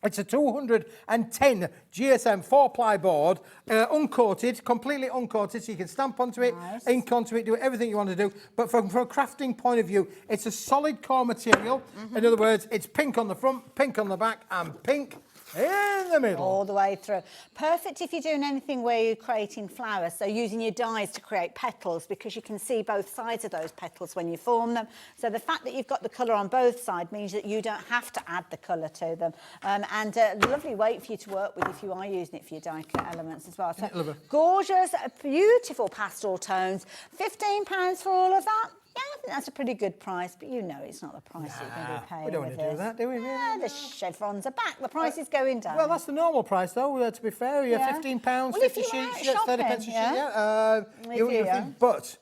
It's a 210 GSM 4-ply board, uncoated, completely uncoated, so you can stamp onto it, ink onto it, do everything you want to do. But from a crafting point of view, it's a solid core material. In other words, it's pink on the front, pink on the back, and pink in the middle. All the way through. Perfect if you're doing anything where you're creating flowers, so using your dies to create petals, because you can see both sides of those petals when you form them. So the fact that you've got the colour on both sides means that you don't have to add the colour to them. And a lovely weight for you to work with if you are using it for your die cut elements as well. So gorgeous, beautiful pastel tones. £15 for all of that. Yeah, I think that's a pretty good price, but you know it's not the price you're going to be paying. We don't want to do that, do we? Yeah, the chevrons are back. The price is going down. Well, that's the normal price, though, to be fair. £15, well, 50 sheets, you get 30 pence a sheet. But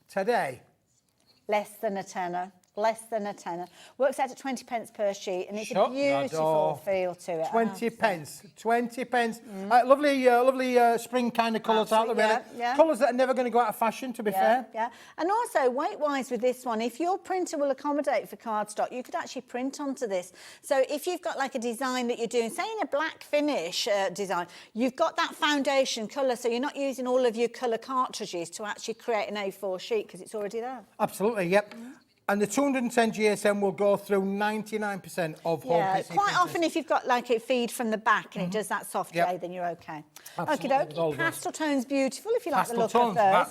today... Less than a tenner. Less than a tenner. Works out at 20 pence per sheet, and it's a beautiful feel to it. 20 pence. 20 pence. Lovely spring kind of colours out there, really. Colours that are never going to go out of fashion, to be fair. Yeah. And also, weight-wise with this one, if your printer will accommodate for cardstock, you could actually print onto this. So if you've got like a design that you're doing, say in a black finish design, you've got that foundation colour, so you're not using all of your colour cartridges to actually create an A4 sheet, because it's already there. Absolutely, yep. And the 210 GSM will go through 99% of whole PC quite often if you've got like a feed from the back and it does that soft grey, then you're okay. Okie dokie. Pastel tones beautiful if you like the look of those.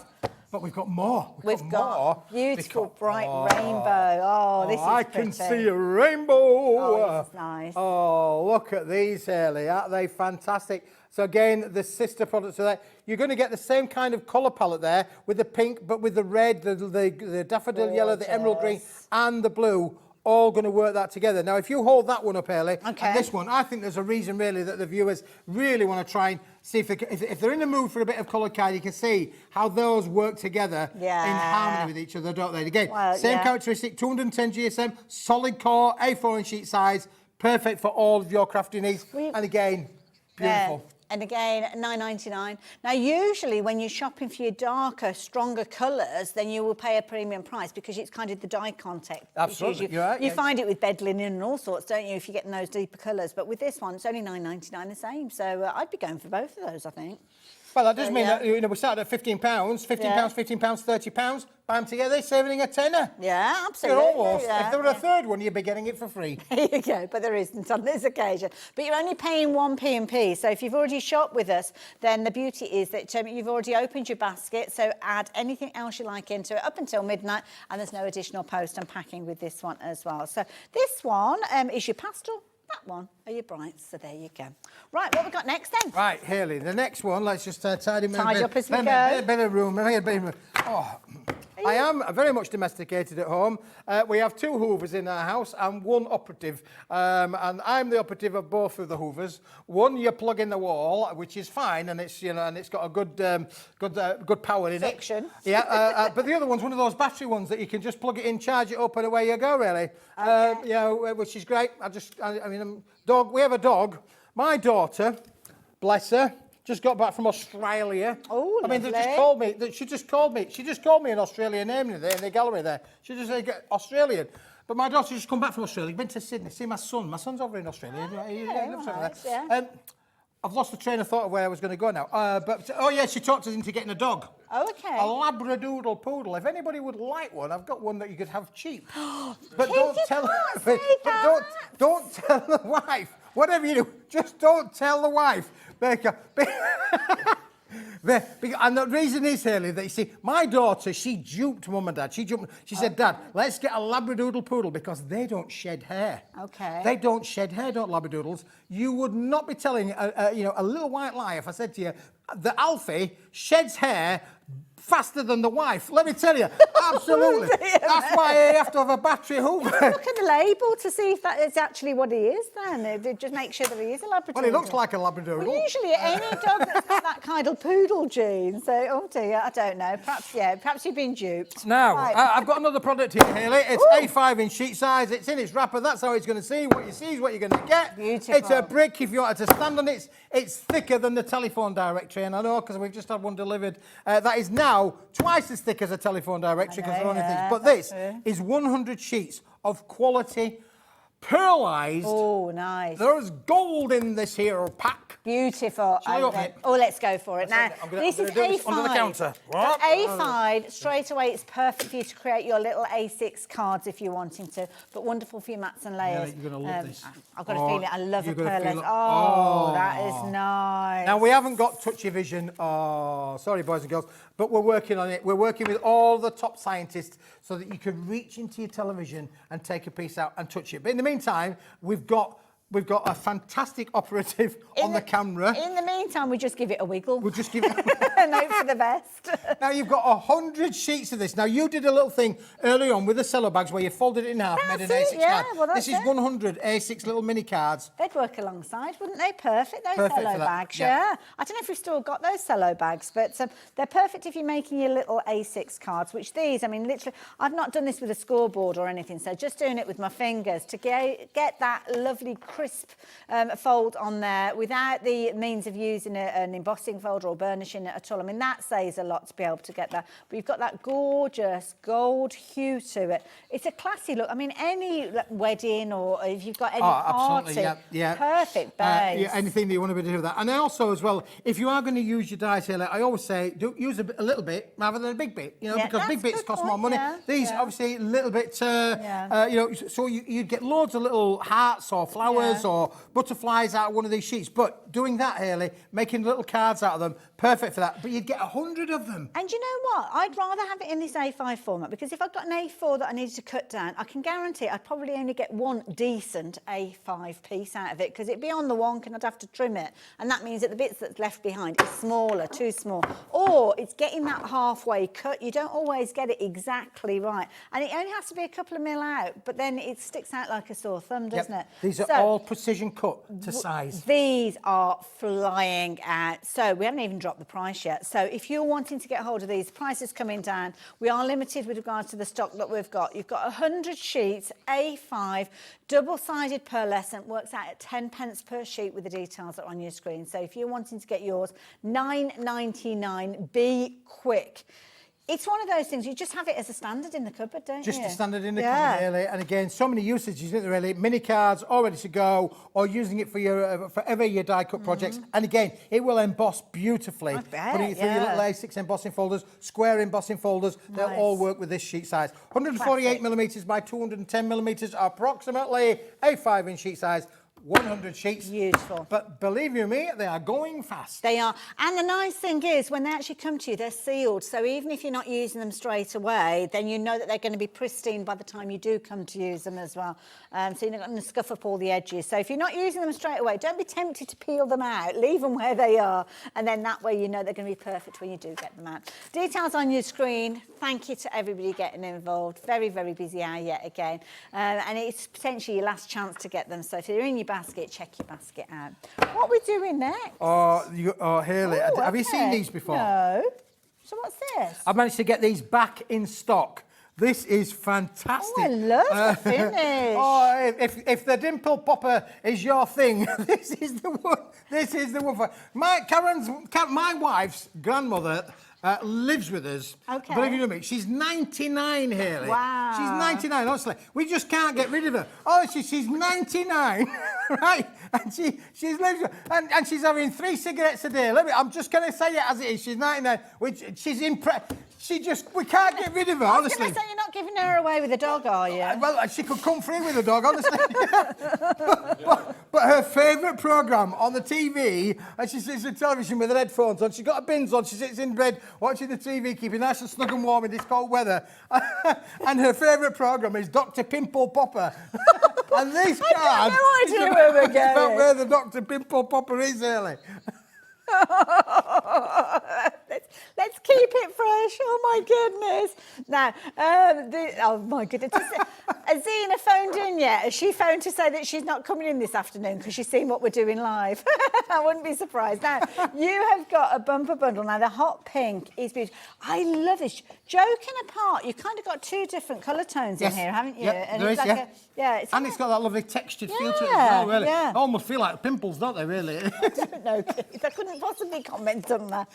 But we've got more. We've got beautiful bright rainbow. Oh, this is I can see a rainbow. Oh, this is nice. Oh, look at these, Hayley. Aren't they fantastic? So again, the sister products are there. You're going to get the same kind of colour palette there with the pink, but with the red, the daffodil yellow, the emerald green, and the blue, all going to work that together. Now, if you hold that one up, Hayley, and this one, I think there's a reason, really, that the viewers really want to try and see if they're in the mood for a bit of colour card, you can see how those work together in harmony with each other, don't they? Again, same characteristic, 210 GSM, solid core, A4 in sheet size, perfect for all of your crafting needs. And again, beautiful. And again, £9.99. Now, usually when you're shopping for your darker, stronger colours, then you will pay a premium price because it's kind of the dye contact. Absolutely, you're right. You find it with bed linen and all sorts, don't you, if you're getting those deeper colours. But with this one, it's only £9.99 the same. So I'd be going for both of those, I think. Well, that does mean that we started at £15, £15, £30. Bam, together, saving a tenner. Yeah, absolutely. Almost. If there were a third one, you'd be getting it for free. There you go, but there isn't on this occasion. But you're only paying 1p&p. So if you've already shopped with us, then the beauty is that you've already opened your basket. So add anything else you like into it up until midnight, and there's no additional post and packing with this one as well. So this one is your pastel. That one are your brights, so there you go. Right, what we got next then? Right, Hayley, the next one, let's just tidy up as we go. A bit of room. Are I am very much domesticated at home. We have 2 hoovers in our house and 1 operative. And I'm the operative of both of the hoovers. One you plug in the wall, which is fine, and it's, you know, and it's got a good power in Friction. it. Yeah, but the other one's one of those battery ones that you can just plug it in, charge it up, and away you go, really. Okay. You know, which is great. I mean, dog. We have a dog. My daughter, bless her, just got back from Australia. Oh, I mean, they lovely. just called me. She just called me. She just called me an Australian name in the gallery there. She just said Australian. But my daughter just come back from Australia. Been to Sydney. See my son. My son's over in Australia. He lives over nice, there. yeah. I've lost the train of thought of where I was going to go now. But oh yeah, she talked us into getting a dog. Oh, okay. A Labradoodle poodle. If anybody would like one, I've got one that you could have cheap. But Keith, don't you tell. can't say But that. don't tell the wife. Whatever you do, just don't tell the wife. And the reason is, Hayley, that you see, my daughter, she duped Mum and Dad. She said, Dad, let's get a Labradoodle poodle because they don't shed hair. Okay. They don't shed hair, don't Labradoodles. You would not be telling a little white lie if I said to you, the Alfie sheds hair faster than the wife. Let me tell you, absolutely. That's why I have to have a battery hoover. Look at the label to see if that is actually what he is then. Just make sure that he is a Labrador. Well, he looks like a Labradoodle. Well, usually any dog that's got that kind of poodle gene. So, oh dear, I don't know. Perhaps you've been duped. Now, Right. I've got another product here, Hayley. It's A5 in sheet size. It's in its wrapper. That's how it's going to see. What you see is what you're going to get. Beautiful. It's a brick. If you wanted to stand on it, it's thicker than the telephone directory. And I know because we've just had one delivered. That is now twice as thick as a telephone directory because they're only things. But that's this true. is 100 sheets of quality, pearlised. Oh, nice. There's gold in this here pack. Beautiful. Shall I open it? Oh, let's go for it. Now, I'm gonna this do is this A5. under the counter. So A5, straight away, it's perfect for you to create your little A6 cards if you're wanting to, but wonderful for your mats and layers. Yeah, you're going to love this. I've got a feeling I love a you're gonna feel pearlescent. it. Oh, that is nice. Now, we haven't got touchy vision. Oh, sorry, boys and girls, but we're working on it. We're working with all the top scientists so that you can reach into your television and take a piece out and touch it. But in the meantime, we've got a fantastic operative on the camera. In the meantime, we just give it a wiggle. We'll just give it... and hope for the best. Now, you've got 100 sheets of this. Now, you did a little thing early on with the cello bags where you folded it in half and made an That's A6 it, yeah, card. well, that's This is it. 100 A6 little mini cards. They'd work alongside, wouldn't they? Perfect, those Perfect cello for that, bags, yeah. yeah. I don't know if we've still got those cello bags, but they're perfect if you're making your little A6 cards, which these, I mean, literally, I've not done this with a scoreboard or anything, so just doing it with my fingers to get that lovely crisp fold on there without the means of using an embossing folder or burnishing it at all. I mean, that says a lot to be able to get that. But you've got that gorgeous gold hue to it. It's a classy look. I mean, any wedding or if you've got any party, yeah. perfect base. Yeah, anything that you want to be doing with that. And also, as well, if you are going to use your dies here, I always say, do use a little bit rather than a big bit, you know, Yeah, because that's big a bits good cost point, more money. yeah, These, yeah. obviously, a little bit, Yeah. you know, so you'd get loads of little hearts or flowers Yeah. or butterflies out of one of these sheets. But doing that, Hayley, making little cards out of them, perfect for that. But you'd get 100 of them. And you know what? I'd rather have it in this A5 format because if I've got an A4 that I needed to cut down, I can guarantee I'd probably only get one decent A5 piece out of it because it'd be on the wonk and I'd have to trim it. And that means that the bits that's left behind is smaller, too small. Or it's getting that halfway cut. You don't always get it exactly right. And it only has to be a couple of mil out, but then it sticks out like a sore thumb, doesn't it? These are So, all precision cut to size. These are flying out. So we haven't even dropped the price yet. So if you're wanting to get hold of these, prices coming down. We are limited with regards to the stock that we've got. You've got 100 sheets, A5, double-sided pearlescent, works out at 10 pence per sheet with the details that are on your screen. So if you're wanting to get yours, £9.99, be quick. It's one of those things, you just have it as a standard in the cupboard, don't you? Just a standard in the Yeah. cupboard, really. And again, so many usages, isn't there, really? Mini cards, all ready to go, or using it for your forever your die cut projects. And again, it will emboss beautifully. I bet, Putting it through your little A6 embossing folders, square embossing folders, they'll Nice. all work with this sheet size. 148 millimetres by 210 millimetres, approximately A5 in sheet size. 100 sheets. Beautiful. But believe you me, they are going fast. They are. And the nice thing is, when they actually come to you, they're sealed. So even if you're not using them straight away, then you know that they're going to be pristine by the time you do come to use them as well. So you're not going to scuff up all the edges. So if you're not using them straight away, don't be tempted to peel them out. Leave them where they are. And then that way you know they're going to be perfect when you do get them out. Details on your screen. Thank you to everybody getting involved. Very, very busy hour yet again. And it's potentially your last chance to get them. So if they're in your basket, check your basket out. What are we doing next? Haley, have you seen these before? No. So what's this? I've managed to get these back in stock. This is fantastic. Oh, I love the finish. If the dimple popper is your thing, this is the one. This is the one for my wife's grandmother. Lives with us. Okay. Believe you me, she's 99, Haley. Wow. She's 99, honestly. We just can't get rid of her. Oh, she's 99, right? And she's lives with, and she's having 3 cigarettes a day. I'm just going to say it as it is. She's 99. She's impressed. We can't get rid of her, honestly. I was going to say, you're not giving her away with a dog, are you? Well, she could come free with a dog, honestly. but her favourite programme on the TV, and she sits in television with her headphones on, she's got her bins on, she sits in bed watching the TV, keeping nice and snug and warm in this cold weather. And her favourite programme is Dr. Pimple Popper. And this card... I have no idea where we're going. About where the Dr. Pimple Popper is, Haley. Let's keep it fresh. Oh my goodness! Now, oh my goodness, has Zena phoned in yet? Has she phoned to say that she's not coming in this afternoon because she's seen what we're doing live? I wouldn't be surprised. Now, you have got a bumper bundle. Now, the hot pink is beautiful. I love this. Joking apart, you've kind of got 2 different colour tones in here, haven't you? Yep, And there it's is, like and it's got that lovely textured feel to it as Yeah, well, really. yeah. They almost feel like pimples, don't they, really? I don't know, Keith. I couldn't possibly comment on that.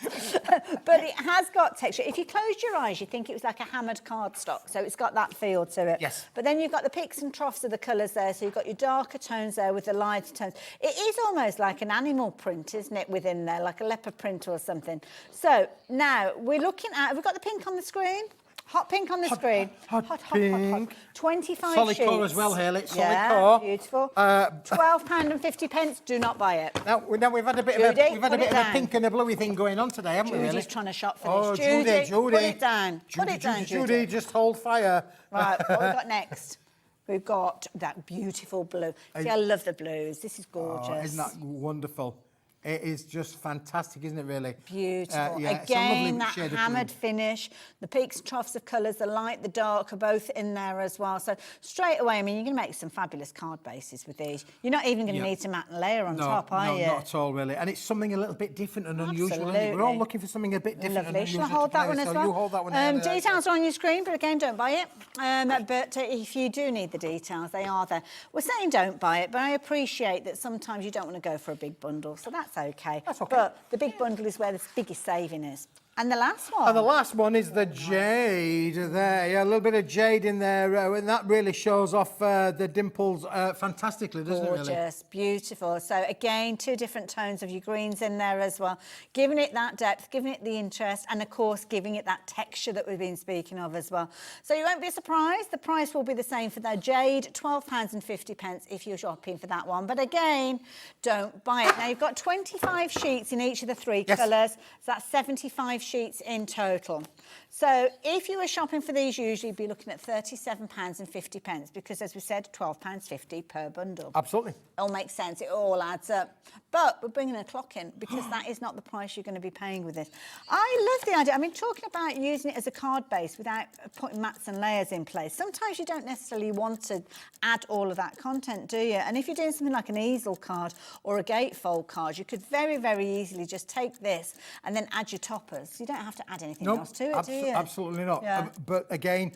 But it has got texture. If you closed your eyes, you'd think it was like a hammered cardstock. So it's got that feel to it. Yes. But then you've got the peaks and troughs of the colours there. So you've got your darker tones there with the lighter tones. It is almost like an animal print, isn't it, within there, like a leopard print or something. So now we're looking at, have we got the pink on the screen? Hot pink on the screen. Hot pink. 25 Solid sheets. core as well, Haley. Solid yeah, core. Beautiful. £12.50. Do not buy it. Now we've had a bit of a pink and a bluey thing going on today, haven't we? Judy's Really? trying to shop for Oh, this. Judy, Judy. put it down. Put it down, Judy, just hold fire. Right, what have we got next? We've got that beautiful blue. See, I love the blues. This is gorgeous. Oh, isn't that wonderful? It is just fantastic, isn't it, really? Beautiful. Yeah, Again, it's a that hammered finish, the peaks and troughs of colours, the light, the dark are both in there as well. So straight away, I mean, you're going to make some fabulous card bases with these. You're not even going to need to mat and layer on top, are you? No, not at all, really. And it's something a little bit different and unusual. Isn't it? Absolutely. We're all looking for something a bit different Lovely. and Shall unusual. I hold that one as well? You hold that one. Details are on your screen, but again, don't buy it. But if you do need the details, they are there. We're saying don't buy it, but I appreciate that sometimes you don't want to go for a big bundle, so that's okay. That's okay. But the big bundle is where the biggest saving is. And the last one? And the last one is the jade there. Yeah, a little bit of jade in there, and that really shows off the dimples fantastically, doesn't it, really? Gorgeous, beautiful. So again, 2 different tones of your greens in there as well, giving it that depth, giving it the interest, and of course, giving it that texture that we've been speaking of as well. So you won't be surprised, the price will be the same for the jade, £12.50 if you're shopping for that one. But again, don't buy it. Now, you've got 25 sheets in each of the 3 colours, so that's 75 sheets in total. So if you were shopping for these, usually you'd be looking at £37.50 because, as we said, £12.50 per bundle. Absolutely. It all makes sense. It all adds up. But we're bringing a clock in because that is not the price you're going to be paying with this. I love the idea. I mean, talking about using it as a card base without putting mats and layers in place. Sometimes you don't necessarily want to add all of that content, do you? And if you're doing something like an easel card or a gatefold card, you could very, very easily just take this and then add your toppers. You don't have to add anything else to it, do you? Absolutely not. Yeah. But again,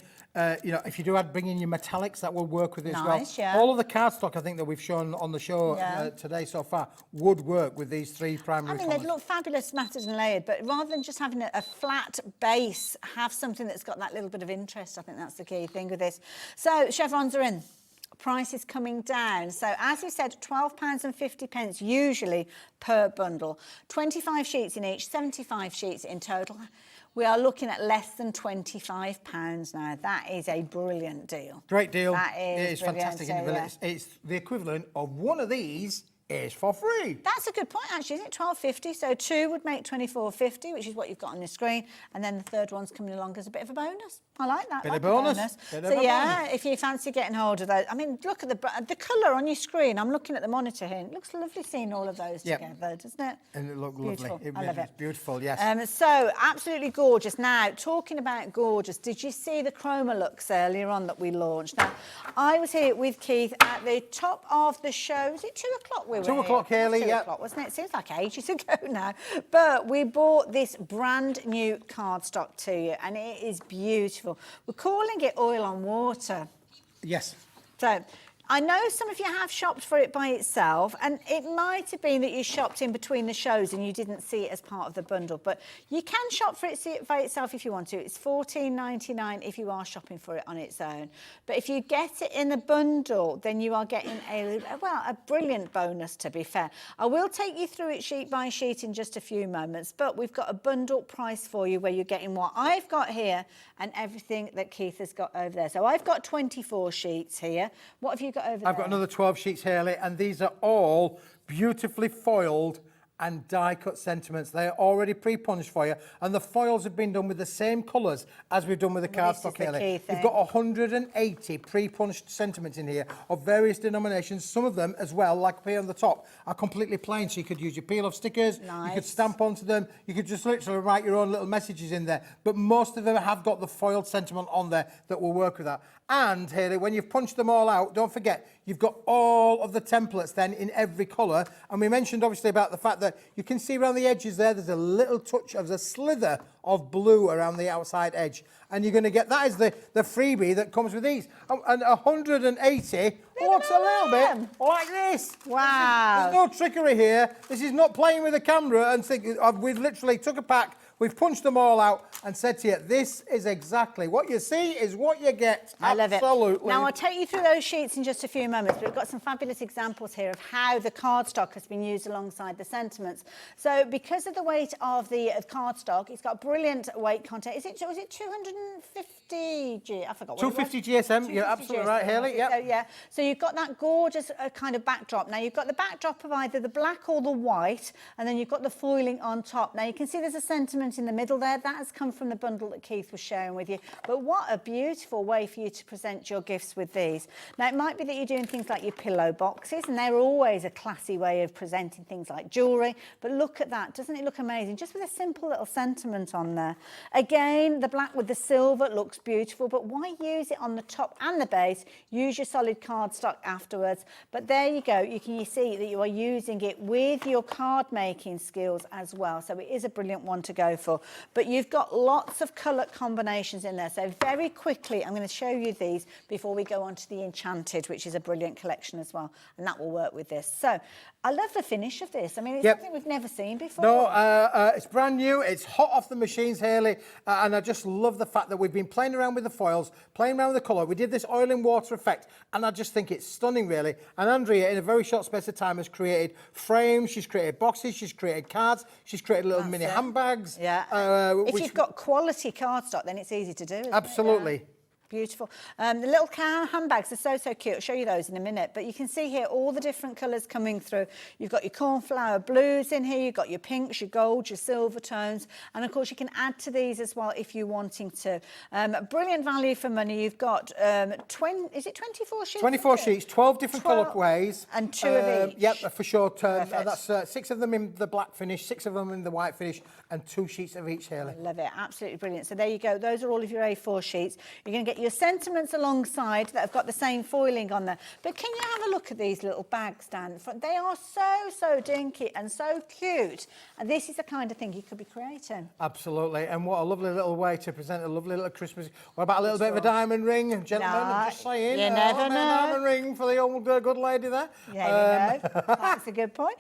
you know, if you do bring in your metallics, that will work with it as well. Yeah. All of the cardstock I think that we've shown on the show today so far would work with these 3 primary I mean, they'd look fabulous matted and layered, but rather than just having a flat base, have something that's got that little bit of interest. I think that's the key thing with this. So chevrons are in. prices coming down. So as we said, £12.50 usually per bundle. 25 sheets in each, 75 sheets in total. We are looking at less than £25 now. That is a brilliant deal. Great deal. That is It is fantastic. brilliant, so, yeah. It's the equivalent of one of these is for free. That's a good point, actually, isn't it? £12.50. So 2 would make £24.50, which is what you've got on your screen. And then the third one's coming along as a bit of a bonus. I like that. Bit of bonus. So yeah, if you fancy getting hold of those. I mean, look at the colour on your screen. I'm looking at the monitor here. It looks lovely seeing all of those together, doesn't it? And it looked Beautiful. lovely. I love it. It's beautiful, yes. So absolutely gorgeous. Now, talking about gorgeous, did you see the chroma looks earlier on that we launched? Now, I was here with Keith at the top of the show. Was it 2 o'clock we were 2 o'clock, here? Hayley, 2 yeah. o'clock, wasn't it? It seems like ages ago now. But we bought this brand new cardstock to you, and it is beautiful. We're calling it oil on water. Yes. So I know some of you have shopped for it by itself, and it might have been that you shopped in between the shows and you didn't see it as part of the bundle, but you can shop for it, see it by itself if you want to. It's $14.99 if you are shopping for it on its own. But if you get it in a bundle, then you are getting a brilliant bonus, to be fair. I will take you through it sheet by sheet in just a few moments, but we've got a bundle price for you where you're getting what I've got here and everything that Keith has got over there. So I've got 24 sheets here. What have you got over there? I've got another 12 sheets, Hayley, and these are all beautifully foiled and die-cut sentiments. They are already pre-punched for you, and the foils have been done with the same colours as we've done with the cardstock, Hayley. You've got 180 pre-punched sentiments in here of various denominations. Some of them as well, like up here on the top, are completely plain, so you could use your peel-off stickers, you could stamp onto them, you could just literally write your own little messages in there, but most of them have got the foiled sentiment on there that will work with that. And, Hayley, when you've punched them all out, don't forget, you've got all of the templates then in every colour. And we mentioned, obviously, about the fact that you can see around the edges there's a little touch of a slither of blue around the outside edge. And you're going to get, that is the freebie that comes with these. And 180 looks a little bit like this. Wow. There's no trickery here. This is not playing with the camera and thinking, we've literally took a pack, we've punched them all out and said to you, this is exactly what you see is what you get. I love it. Absolutely. Now, I'll take you through those sheets in just a few moments, but we've got some fabulous examples here of how the cardstock has been used alongside the sentiments. So because of the weight of the cardstock, it's got brilliant weight content. Was it 250 G? I forgot what 250 it was. GSM, you're absolutely right, Hayley. Yep. So, yeah. So you've got that gorgeous kind of backdrop. Now, you've got the backdrop of either the black or the white, and then you've got the foiling on top. Now, you can see there's a sentiment in the middle there. That has come from the bundle that Keith was sharing with you. But what a beautiful way for you to present your gifts with these. Now, it might be that you're doing things like your pillow boxes, and they're always a classy way of presenting things like jewellery. But look at that. Doesn't it look amazing? Just with a simple little sentiment on there. Again, the black with the silver looks beautiful, but why use it on the top and the base? Use your solid cardstock afterwards. But there you go. You see that you are using it with your card making skills as well. So it is a brilliant one to go for. But you've got lots of colour combinations in there. So very quickly, I'm going to show you these before we go on to the Enchanted, which is a brilliant collection as well. And that will work with this. So I love the finish of this. I mean, it's something we've never seen before. No, it's brand new. It's hot off the machines, Hayley. And I just love the fact that we've been playing around with the foils, playing around with the colour. We did this oil and water effect, and I just think it's stunning, really. And Andrea, in a very short space of time, has created frames, she's created boxes, she's created cards, she's created little mini handbags. Yeah. If you've got quality cardstock, then it's easy to do, isn't it? Absolutely. Yeah. Beautiful. The little handbags are so cute. I'll show you those in a minute. But you can see here all the different colours coming through. You've got your cornflower blues in here. You've got your pinks, your golds, your silver tones. And, of course, you can add to these as well if you're wanting to. Brilliant value for money. You've got, is it 24 sheets? 24 sheets, 12 different colourways. And 2 of each. Yep, for sure. That's 6 of them in the black finish, 6 of them in the white finish, and 2 sheets of each, Hayley. I love it. Absolutely brilliant. So there you go. Those are all of your A4 sheets. You're going to get your sentiments alongside that have got the same foiling on there. But can you have a look at these little bags down the front? They are so dinky and so cute. And this is the kind of thing you could be creating. Absolutely. And what a lovely little way to present a lovely little Christmas. What about a little bit of a diamond ring, gentlemen? I'm just saying. You never know. A diamond ring for the old good lady there. Yeah, you know. That's a good point.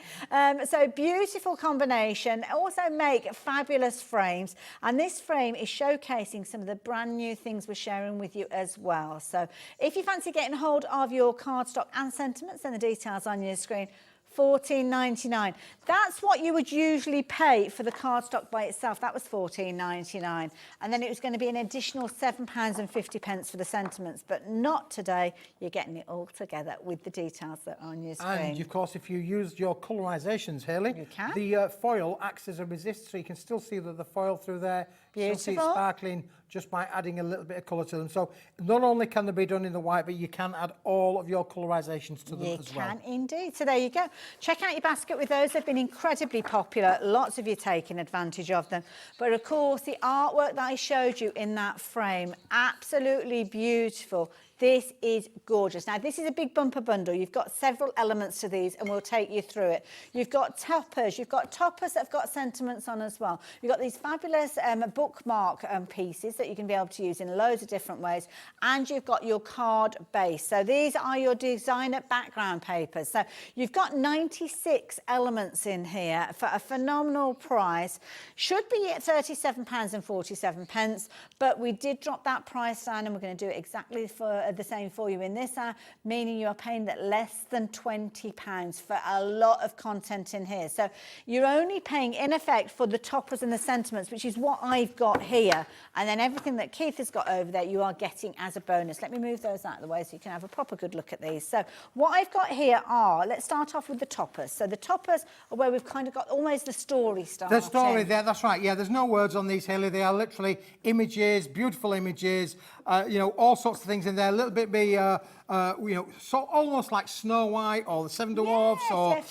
So beautiful combination. Also make fabulous frames. And this frame is showcasing some of the brand new things we're sharing with with you as well. So if you fancy getting hold of your cardstock and sentiments, then the details on your screen. $14.99. That's what you would usually pay for the cardstock by itself. That was $14.99. And then it was going to be an additional £7.50 for the sentiments, but not today. You're getting it all together with the details that are on your screen. And of course, if you used your colorisations, Hayley, you can. The foil acts as a resist, so you can still see the foil through there. Beautiful. Still see it sparkling just by adding a little bit of colour to them. So not only can they be done in the white, but you can add all of your colorisations to them as well. You can indeed. So there you go. Check out your basket with those. They've been incredibly popular. Lots of you taking advantage of them. But of course, the artwork that I showed you in that frame, absolutely beautiful. This is gorgeous. Now, this is a big bumper bundle. You've got several elements to these, and we'll take you through it. You've got toppers. You've got toppers that have got sentiments on as well. You've got these fabulous bookmark pieces that you can be able to use in loads of different ways. And you've got your card base. So these are your designer background papers. So you've got 96 elements in here for a phenomenal price. Should be at £37.47, but we did drop that price down, and we're going to do it exactly for the same for you in this hour, meaning you are paying that less than £20 for a lot of content in here. So you're only paying in effect for the toppers and the sentiments, which is what I've got here, and then everything that Keith has got over there you are getting as a bonus. Let me move those out of the way so you can have a proper good look at these. So what I've got here are, let's start off with the toppers. So the toppers are where we've kind of got almost the story starting. The story there, that's right. Yeah, there's no words on these, Hayley. They are literally images, beautiful images, you know, all sorts of things in there. A little bit you know, so almost like Snow White or the Seven Dwarfs, or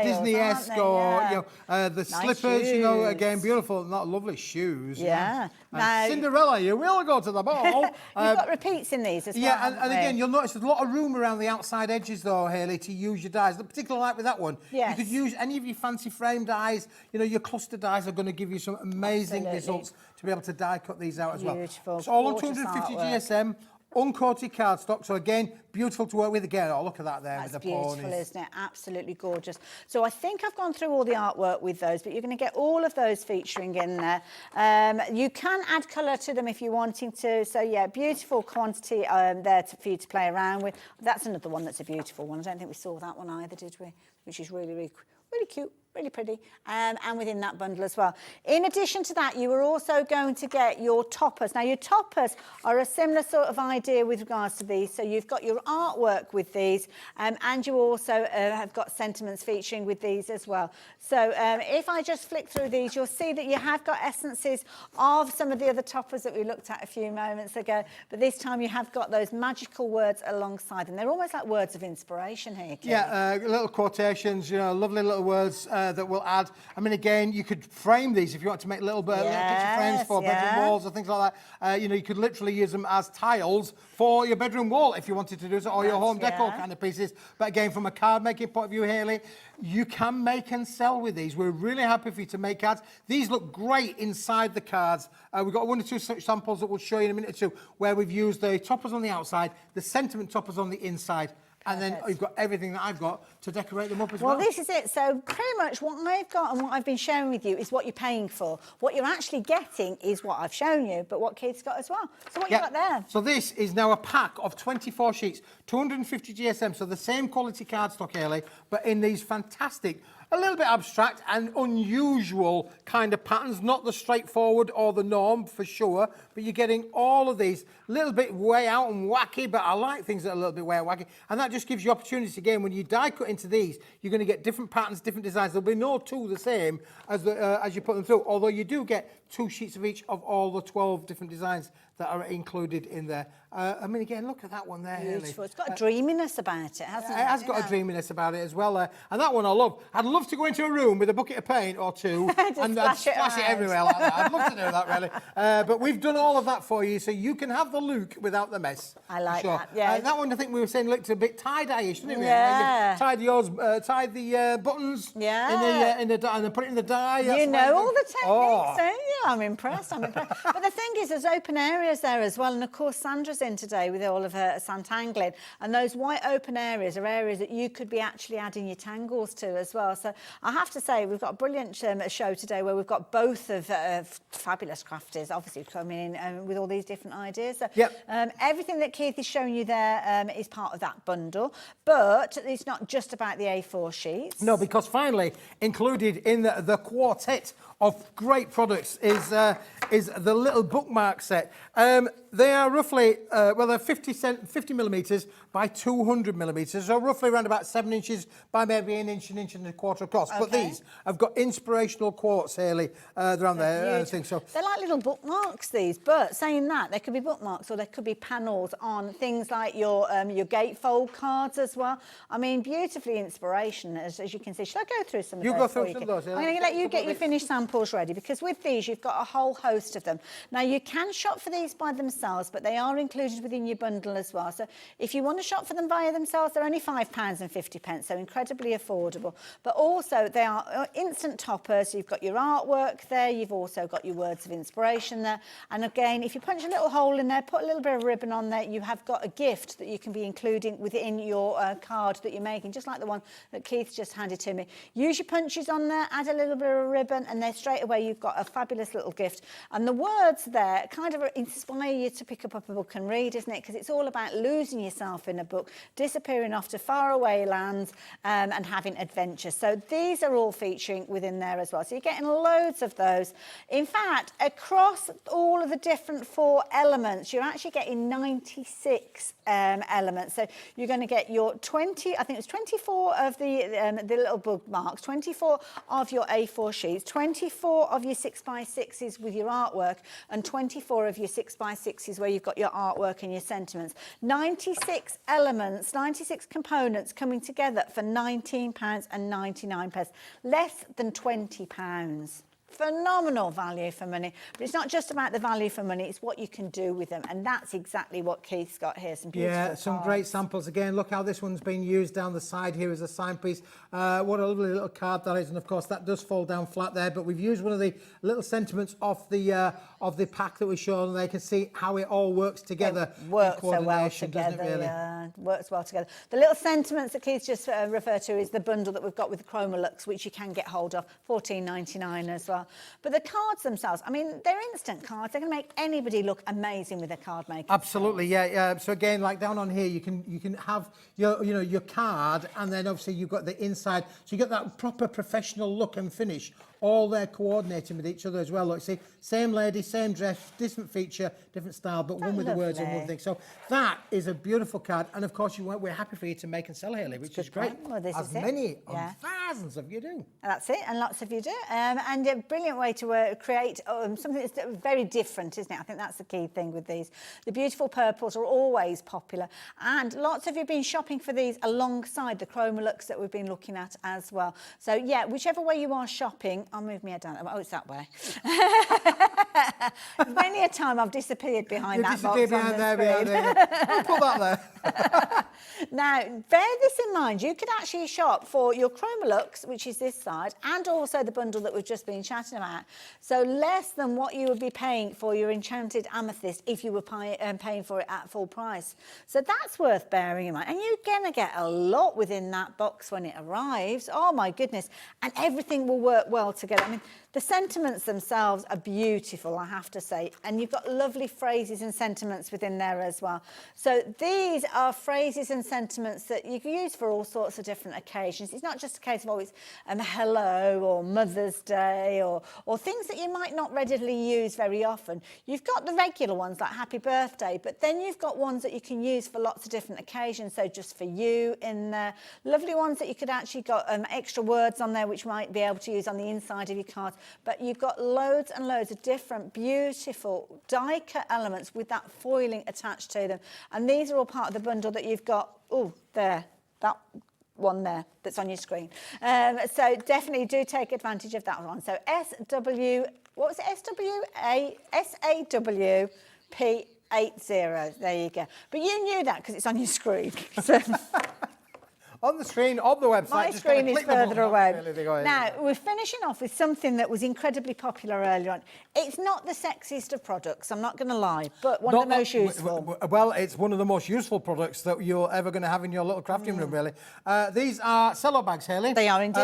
Disney-esque, or you know, the nice slippers. Shoes. You know, again, beautiful, not lovely shoes. Yeah. Now, Cinderella, you will go to the ball. You've got repeats in these as well. Yeah, and again, you'll notice there's a lot of room around the outside edges, though, Hayley, to use your dies. Particularly like with that one. Yes. You could use any of your fancy frame dies. You know, your cluster dies are going to give you some amazing results to be able to die cut these out as well. Beautiful. It's all on 250 GSM. Uncoated cardstock, so again, beautiful to work with. Again, oh, look at that there. That's with the beautiful, ponies. isn't it? Absolutely gorgeous. So I think I've gone through all the artwork with those, but you're going to get all of those featuring in there. You can add colour to them if you're wanting to. So yeah, beautiful quantity there for you to play around with. That's another one that's a beautiful one. I don't think we saw that one either, did we? Which is really, really, really cute. Really pretty, and within that bundle as well. In addition to that, you are also going to get your toppers. Now, your toppers are a similar sort of idea with regards to these. So you've got your artwork with these, and you also have got sentiments featuring with these as well. So if I just flick through these, you'll see that you have got essences of some of the other toppers that we looked at a few moments ago, but this time you have got those magical words alongside them. They're almost like words of inspiration here, Keith. Yeah, little quotations, you know, lovely little words that will add. I mean, again, you could frame these if you want to make little picture frames for bedroom walls or things like that. You know, you could literally use them as tiles for your bedroom wall if you wanted to do so, or your home decor kind of pieces. But again, from a card making point of view, Hayley, you can make and sell with these. We're really happy for you to make cards. These look great inside the cards. We've got one or two such samples that we'll show you in a minute or two, where we've used the toppers on the outside, the sentiment toppers on the inside. And then you've got everything that I've got to decorate them up as well. Well, this is it. So pretty much what I've got and what I've been sharing with you is what you're paying for. What you're actually getting is what I've shown you, but what Keith's got as well. So what you got there? So this is now a pack of 24 sheets, 250 GSM, so the same quality cardstock, Hayley, but in these fantastic, a little bit abstract and unusual kind of patterns, not the straightforward or the norm for sure, but you're getting all of these, a little bit way out and wacky, but I like things that are a little bit way out and wacky, and that just gives you opportunities again. When you die cut into these, you're going to get different patterns, different designs. There'll be no two the same as you put them through, although you do get 2 sheets of each of all the 12 different designs that are included in there. I mean, again, look at that one there, Hayley. Beautiful. It's got a dreaminess about it, hasn't it? It has got a dreaminess about it as well. And that one I love. I'd love to go into a room with a bucket of paint or two and splash it everywhere like that. I'd love to do that, really. But we've done all of that for you, so you can have the look without the mess. I like that, yeah. That one, I think we were saying, looked a bit tie-dye-ish, didn't it? Yeah. Tied the buttons in the and then put it in the dye. You know all the techniques, don't you? I'm impressed. But the thing is, there's open areas there as well. And of course, Sandra's in today with all of her Sanntangling. And those white open areas are areas that you could be actually adding your tangles to as well. So I have to say, we've got a brilliant show today where we've got both of fabulous crafters, obviously, coming in with all these different ideas. So everything that Keith is showing you there is part of that bundle. But it's not just about the A4 sheets. No, because finally, included in the quartet of great products is the little bookmark set. They are roughly, they're 50 millimetres by 200 millimetres, so roughly around about 7 inches by maybe an inch and a quarter across. Okay. But these have got inspirational quotes, Hayley, around there. I think so. They're like little bookmarks, these, but saying that, they could be bookmarks or they could be panels on things like your gatefold cards as well. I mean, beautifully inspirational, as you can see. Should I go through some of those? You go through some of those. I'm going to let you get your finished samples ready, because with these, you've got a whole host of them. Now, you can shop for these by themselves, but they are included within your bundle as well. So if you want to shop for them by themselves, they're only £5.50, so incredibly affordable. But also, they are instant toppers. You've got your artwork there. You've also got your words of inspiration there. And again, if you punch a little hole in there, put a little bit of ribbon on there, you have got a gift that you can be including within your card that you're making, just like the one that Keith just handed to me. Use your punches on there, add a little bit of ribbon, and then straight away you've got a fabulous little gift. And the words there kind of inspire you to pick up a book and read, isn't it? Because it's all about losing yourself in a book, disappearing off to faraway lands, and having adventures. So these are all featuring within there as well. So you're getting loads of those. In fact, across all of the different 4 elements, you're actually getting 96 elements. So you're going to get your 20, I think it's 24 of the little bookmarks, 24 of your A4 sheets, 24 of your 6x6s with your artwork, and 24 of your 6x6s where you've got your artwork and your sentiments. 96 elements, 96 components coming together for £19.99, less than £20. Phenomenal value for money. But it's not just about the value for money, it's what you can do with them. And that's exactly what Keith's got here. Some beautiful cards. Some great samples. Again, look how this one's been used down the side here as a sign piece. What a lovely little card that is. And of course, that does fall down flat there. But we've used one of the little sentiments of the pack that we showed, and they can see how it all works together. It works so well together. Really? Yeah, works well together. The little sentiments that Keith just referred to is the bundle that we've got with the Chroma-Lux, which you can get hold of, $14.99 as well. But the cards themselves, I mean, they're instant cards. They're going to make anybody look amazing with a card maker. Absolutely, yeah. So again, like down on here, you can have your card, and then obviously you've got the inside, so you get that proper professional look and finish. All they're coordinating with each other as well. Look, see, same lady, same dress, different feature, different style, but one with the words and one thing. So that is a beautiful card, and of course we're happy for you to make and sell, Hayley, which is great. Well, this as is many thousands of you do. That's it, and lots of you do. And a brilliant way to create something that's very different, isn't it? I think that's the key thing with these. The beautiful purples are always popular, and lots of you have been shopping for these alongside the Chroma-Lux that we've been looking at as well. So yeah, whichever way you are shopping, I'll move my head down. Oh, it's that way. Many a time I've disappeared behind that box on the screen. We'll put that there. Now, bear this in mind. You could actually shop for your Chroma-Lux, which is this side, and also the bundle that we've just been chatting about. So less than what you would be paying for your enchanted amethyst if you were paying for it at full price. So that's worth bearing in mind. And you're going to get a lot within that box when it arrives. Oh, my goodness. And everything will work well together. I mean, the sentiments themselves are beautiful, I have to say. And you've got lovely phrases and sentiments within there as well. So these are phrases and sentiments that you can use for all sorts of different occasions. It's not just a case of always hello or Mother's Day or things that you might not readily use very often. You've got the regular ones like happy birthday, but then you've got ones that you can use for lots of different occasions. So just for you in there. Lovely ones that you could actually got extra words on there which you might be able to use on the inside of your cards. But you've got loads and loads of different beautiful die cut elements with that foiling attached to them. And these are all part of the bundle that you've got, that one there that's on your screen. So definitely do take advantage of that one. So SAWP80. There you go. But you knew that because it's on your screen. So on the screen of the website. My Just gotta screen is click the button, further away. really, they go, Now, we're finishing off with something that was incredibly popular earlier on. It's not the sexiest of products, I'm not going to lie, but one of the most useful. Well, it's one of the most useful products that you're ever going to have in your little crafting room, really. These are cello bags, Hayley. They are indeed.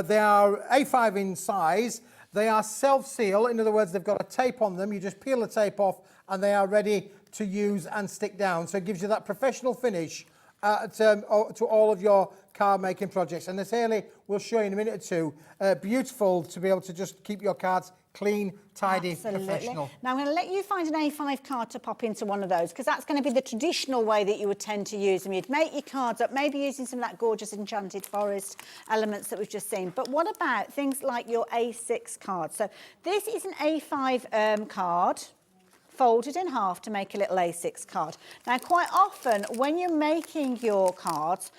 They are A5 in size. They are self-seal. In other words, they've got a tape on them. You just peel the tape off and they are ready to use and stick down. So it gives you that professional finish to all of your card making projects. And as Hayley will show you in a minute or two, beautiful to be able to just keep your cards clean, tidy, professional. Now I'm going to let you find an A5 card to pop into one of those, because that's going to be the traditional way that you would tend to use them. You'd make your cards up, maybe using some of that gorgeous enchanted forest elements that we've just seen. But what about things like your A6 card? So this is an A5 card, folded in half to make a little A6 card. Now, quite often, when you're making your cards,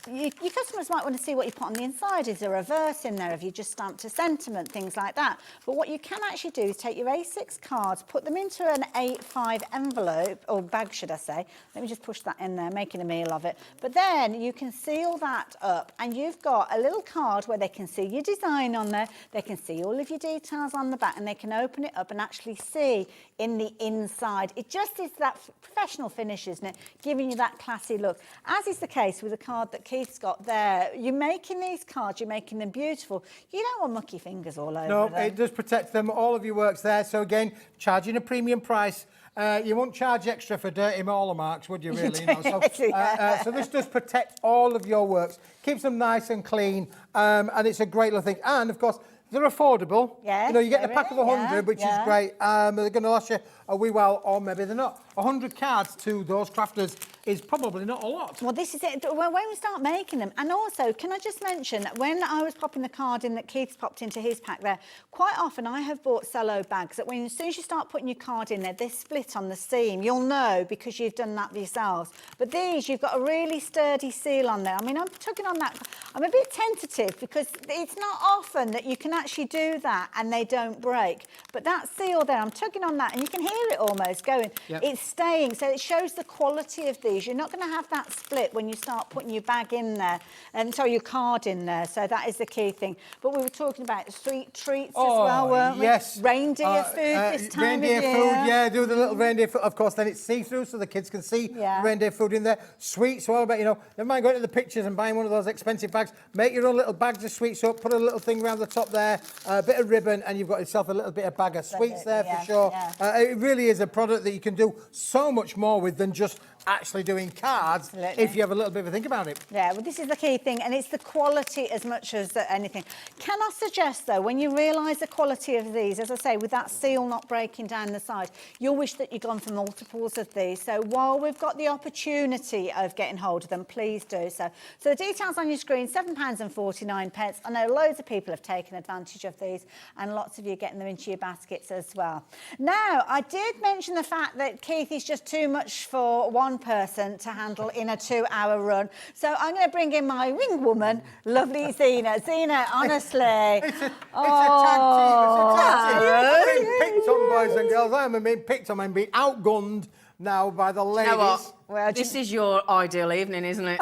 your customers might want to see what you put on the inside. Is there a verse in there? Have you just stamped a sentiment? Things like that. But what you can actually do is take your A6 cards, put them into an A5 envelope, or bag, should I say. Let me just push that in there, making a meal of it. But then you can seal that up, and you've got a little card where they can see your design on there, they can see all of your details on the back, and they can open it up and actually see in the inside. It just is that professional finish, isn't it? Giving you that classy look. As is the case with the card that Keith's got there. You're making these cards, you're making them beautiful. You don't want mucky fingers all over No, them. it does protect them. All of your work's there. So again, charging a premium price. You won't charge extra for dirty mauler marks, would you, really? So this does protect all of your works, keeps them nice and clean, and it's a great little thing. And, of course, they're affordable. Yes, you know, you get the pack of 100, which is great. They're going to last you a wee while, or maybe they're not. 100 cards to those crafters is probably not a lot. Well, this is it. When we start making them, and also, can I just mention that when I was popping the card in that Keith's popped into his pack there, quite often I have bought cello bags that as soon as you start putting your card in there, they're split on the seam. You'll know because you've done that yourselves. But these, you've got a really sturdy seal on there. I mean, I'm tugging on that. I'm a bit tentative because it's not often that you can actually do that and they don't break. But that seal there, I'm tugging on that and you can hear it almost going. Yep. It's staying, so it shows the quality of these. You're not going to have that split when you start putting your bag in there and so your card in there. So that is the key thing. But we were talking about sweet treats as well, weren't we? Yes. Reindeer food this time reindeer of year. food, yeah, do the little reindeer food. Of course, then it's see-through so the kids can see reindeer food in there. Sweets, so about, you know, never mind going to the pictures and buying one of those expensive bags. Make your own little bags of sweets up, put a little thing around the top there, a bit of ribbon, and you've got yourself a little bit of bag of sweets there for sure. Yeah. It really is a product that you can do so much more with than just actually doing cards if you have a little bit of a think about it. Yeah, well, this is the key thing, and it's the quality as much as anything. Can I suggest, though, when you realise the quality of these, as I say, with that seal not breaking down the side, you'll wish that you'd gone for multiples of these. So while we've got the opportunity of getting hold of them, please do so. So the details on your screen, £7.49. I know loads of people have taken advantage of these, and lots of you are getting them into your baskets as well. Now, I did mention the fact that Keith is just too much for one person to handle in a 2-hour run. So I'm going to bring in my wing woman, lovely Zena. Zena, honestly. It's a tag team. I'm being picked on, boys and girls. I'm being picked on. I'm being outgunned now by the ladies. You know what? Well, this is your ideal evening, isn't it?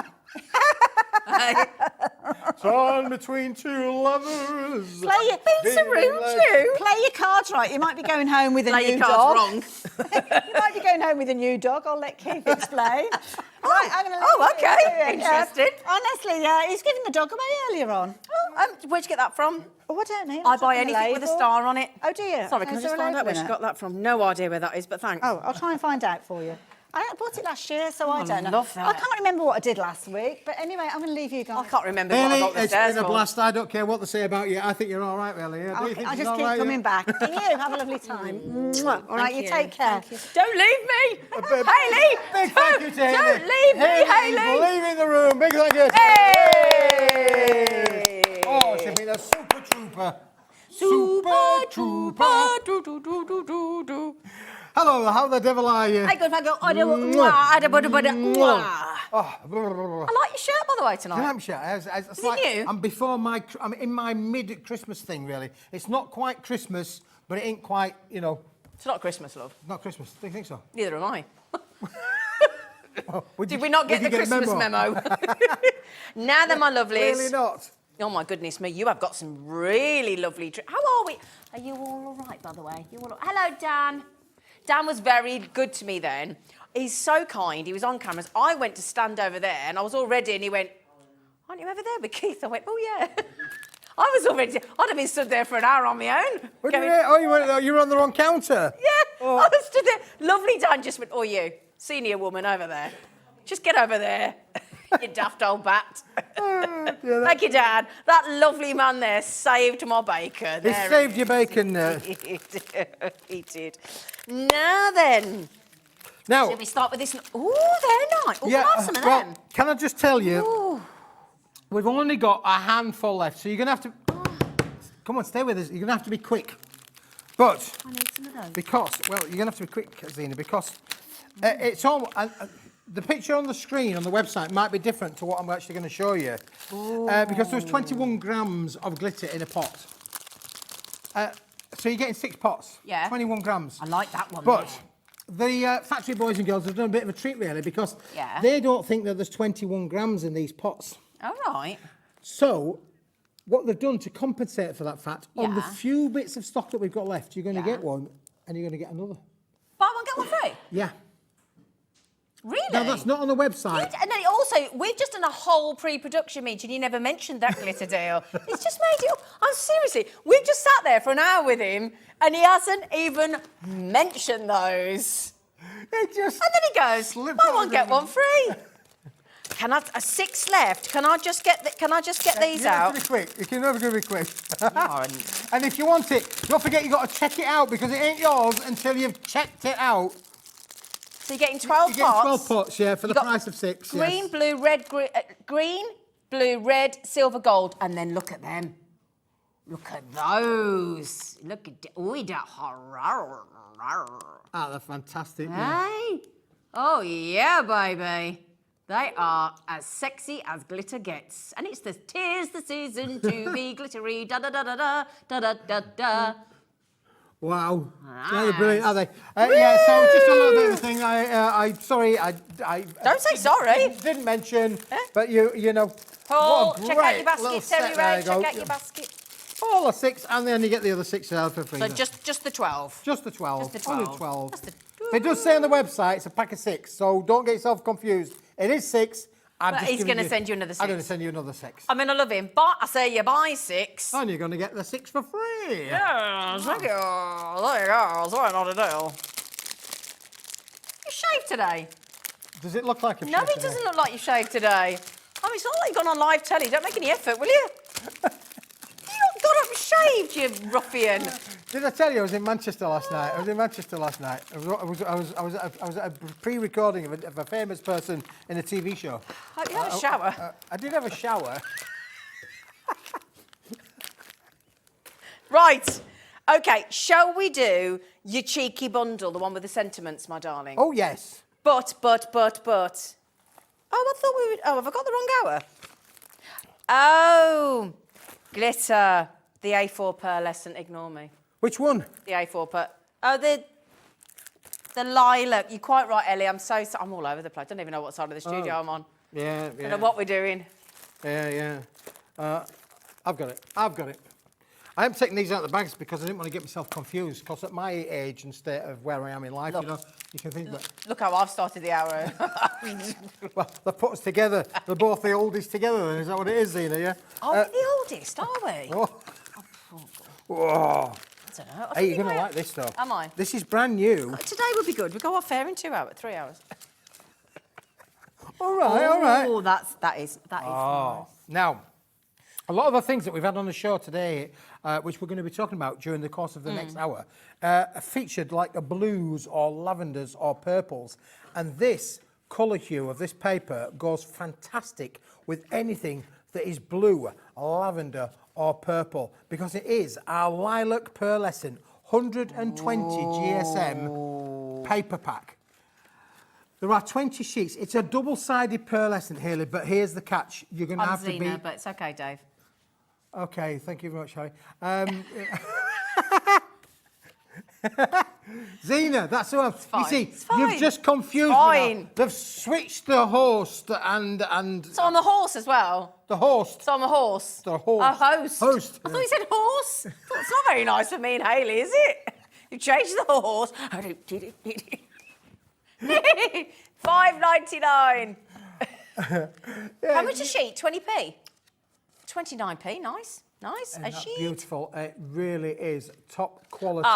Torn between two lovers. Play your cards right. You might be going home with a new dog. Wrong. You might be going home with a new dog. I'll let Keith explain. Right, I'm going to okay. Interesting. Honestly, he's giving the dog away earlier on. Where'd you get that from? Oh, I don't know. I buy anything with a star on it. Oh, do you? Sorry, can I Is just there a find out label where in she it? got that from? No idea where that is, but thanks. Oh, I'll try and find out for you. I bought it last year, so I don't know. love that. I can't remember what I did last week, but anyway, I'm going to leave you guys. I can't remember what I Hayley, got the it's stairs been a for. blast. I don't care what they say about you. I think you're all right, really. Yeah? Do you think I she's just all keep right, coming yeah? back. And you have a lovely time. Mwah. All right, you take care. Don't leave me! Hayley! Big thank you to Hayley. Don't leave me, Hayley! Leaving the room. Big thank you. Hey! Oh, she's been a super trooper. Super trooper! Do, do, do, do, do, do. Hello, how the devil are you? Hey, good, I go. I like your shirt, by the way, tonight. Hampshire. It's like new? I'm in my mid-Christmas thing, really. It's not quite Christmas, but it ain't quite, you know. It's not Christmas, love. Not Christmas. Do you think so? Neither am I. Did we not get the Christmas memo? Now then, my lovelies. Really not. Oh, my goodness me, you have got some really lovely... How are we? Are you all right, by the way? Hello, Dan. Dan was very good to me then. He's so kind. He was on cameras. I went to stand over there, and I was all ready, and he went, aren't you over there with Keith? I went, oh, yeah. I was all ready. I'd have been stood there for an hour on my own. You were on the wrong counter. Yeah, I was stood there. Lovely Dan just went, oh, you, senior woman over there. Just get over there. You daft old bat. Thank you, Dan. That lovely man there saved my bacon. He saved your bacon. He did. Now then. Now, should we start with this? Oh, they're nice. Oh, yeah, can I have some of them? Can I just tell you, we've only got a handful left, so you're going to have to... Come on, stay with us. You're going to have to be quick. But... I need some of those. Because, well, you're going to have to be quick, Zena, because it's all... the picture on the screen on the website might be different to what I'm actually going to show you. Because there's 21 grams of glitter in a pot. So you're getting 6 pots. Yeah. 21 grams. I like that one. But the factory boys and girls have done a bit of a treat, really, because they don't think that there's 21 grams in these pots. All right. So what they've done to compensate for that fat, on the few bits of stock that we've got left, you're going to get one and you're going to get another. Buy one, get one free? Yeah. Really? Now, that's not on the website. And then also, we've just done a whole pre-production meeting. You never mentioned that glitter deal. It's just made it... seriously, we've just sat there for an hour with him and he hasn't even mentioned those. And then he goes, buy one, get one free. Can I... 6 left. Can I just get these out? You can be quick. You can never be quick. And if you want it, don't forget you've got to check it out, because it ain't yours until you've checked it out. So you're getting 12 pots. You're getting 12 pots, yeah, for the price of 6. Green, blue, red, green, blue, red, silver, gold. And then look at them. Look at those. Look at... Ah, they're fantastic. Hey? Oh, yeah, baby. They are as sexy as glitter gets. And it's tis the season to be glittery. Da-da-da-da-da, da-da-da-da. Wow, they're brilliant, are they? Yeah, so just a little bit of a thing. Sorry, I don't say sorry. Didn't mention, but you know. Paul, what a check out your basket, Terry Ray. Check out your basket. All the 6, and then you get the other 6 out for free. So just the 12. Just the 12. Just the 12. Only 12. It does say on the website it's a pack of 6, so don't get yourself confused. It is 6. But he's going to send you another 6. I'm going to send you another 6. I mean, I love him, but I say you buy 6. And you're going to get the 6 for free. Yeah, thank you. There you go. Sorry, not a deal. You shaved today. Does it look like a No, it doesn't look like you shaved today. I mean, it's not like you've gone on live telly. Don't make any effort, will you? You got up and shaved, you ruffian. Did I tell you I was in Manchester last night? I was at a pre-recording of a famous person in a TV show. Hope you had a shower. I did have a shower. Right. Okay, shall we do your cheeky bundle, the one with the sentiments, my darling? Oh, yes. But. Oh, I thought we would... Oh, have I got the wrong hour? Oh, glitter. The A4 pearlescent, ignore me. Which one? The A4 pearl. Oh, the lilac. You're quite right, Ellie. I'm all over the place. I don't even know what side of the studio I'm on. Yeah. I don't know what we're doing. Yeah. I've got it. I am taking these out of the bags because I didn't want to get myself confused, because at my age and state of where I am in life, you know, you can think that... Look how I've started the hour. Well, they've put us together. They're both the oldies together, then. Is that what it is, Zena, yeah? Are we the oldest, are we? Whoa. I don't know. Hey, you're going to like this, though. Am I? This is brand new. Today would be good. We go off fair in 3 hours. All right. Oh, that is nice. Now, a lot of the things that we've had on the show today, which we're going to be talking about during the course of the next hour, are featured like a blues or lavenders or purples. And this colour hue of this paper goes fantastic with anything that is blue, lavender or purple, because it is our lilac pearlescent 120 GSM paper pack. There are 20 sheets. It's a double-sided pearlescent, Hayley, but here's the catch. You're going to have to be... but it's okay, Dave. Okay, thank you very much, Harry. Zena, that's the one. fine, You see, it's fine. you've just confused me Fine. now. They've switched the host and So I'm a horse as well. the host. So I'm a horse. The horse. A host. Host, I thought you said horse. It's not very nice for me and Hayley, is it? You changed the horse. $5.99. How much a sheet? 20p? 29p. Nice. Nice. A sheet. Beautiful. It really is top quality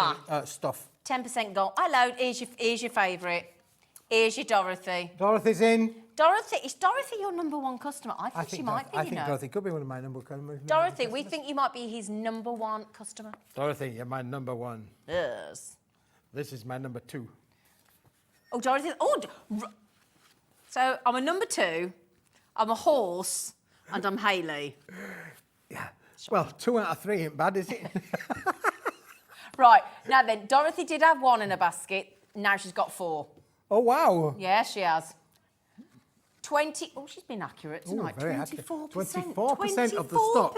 stuff. 10% gold. Hello, here's your favourite. Here's your Dorothy. Dorothy's in. Dorothy, is Dorothy your #1 customer? I think she might be, I think Dorothy could be one of my number one. Dorothy, we think you might be his #1 customer. Dorothy, you're my #1. Yes. This is my #2. Oh, Dorothy. So I'm a #2, I'm a horse, and I'm Hayley. Yeah. Well, 2 out of 3 ain't bad, is it? Right, now then, Dorothy did have 1 in a basket. Now she's got 4. Oh, wow. Yeah, she has. 20. Oh, she's been accurate tonight. Very accurate. 24%. 24% of the stock.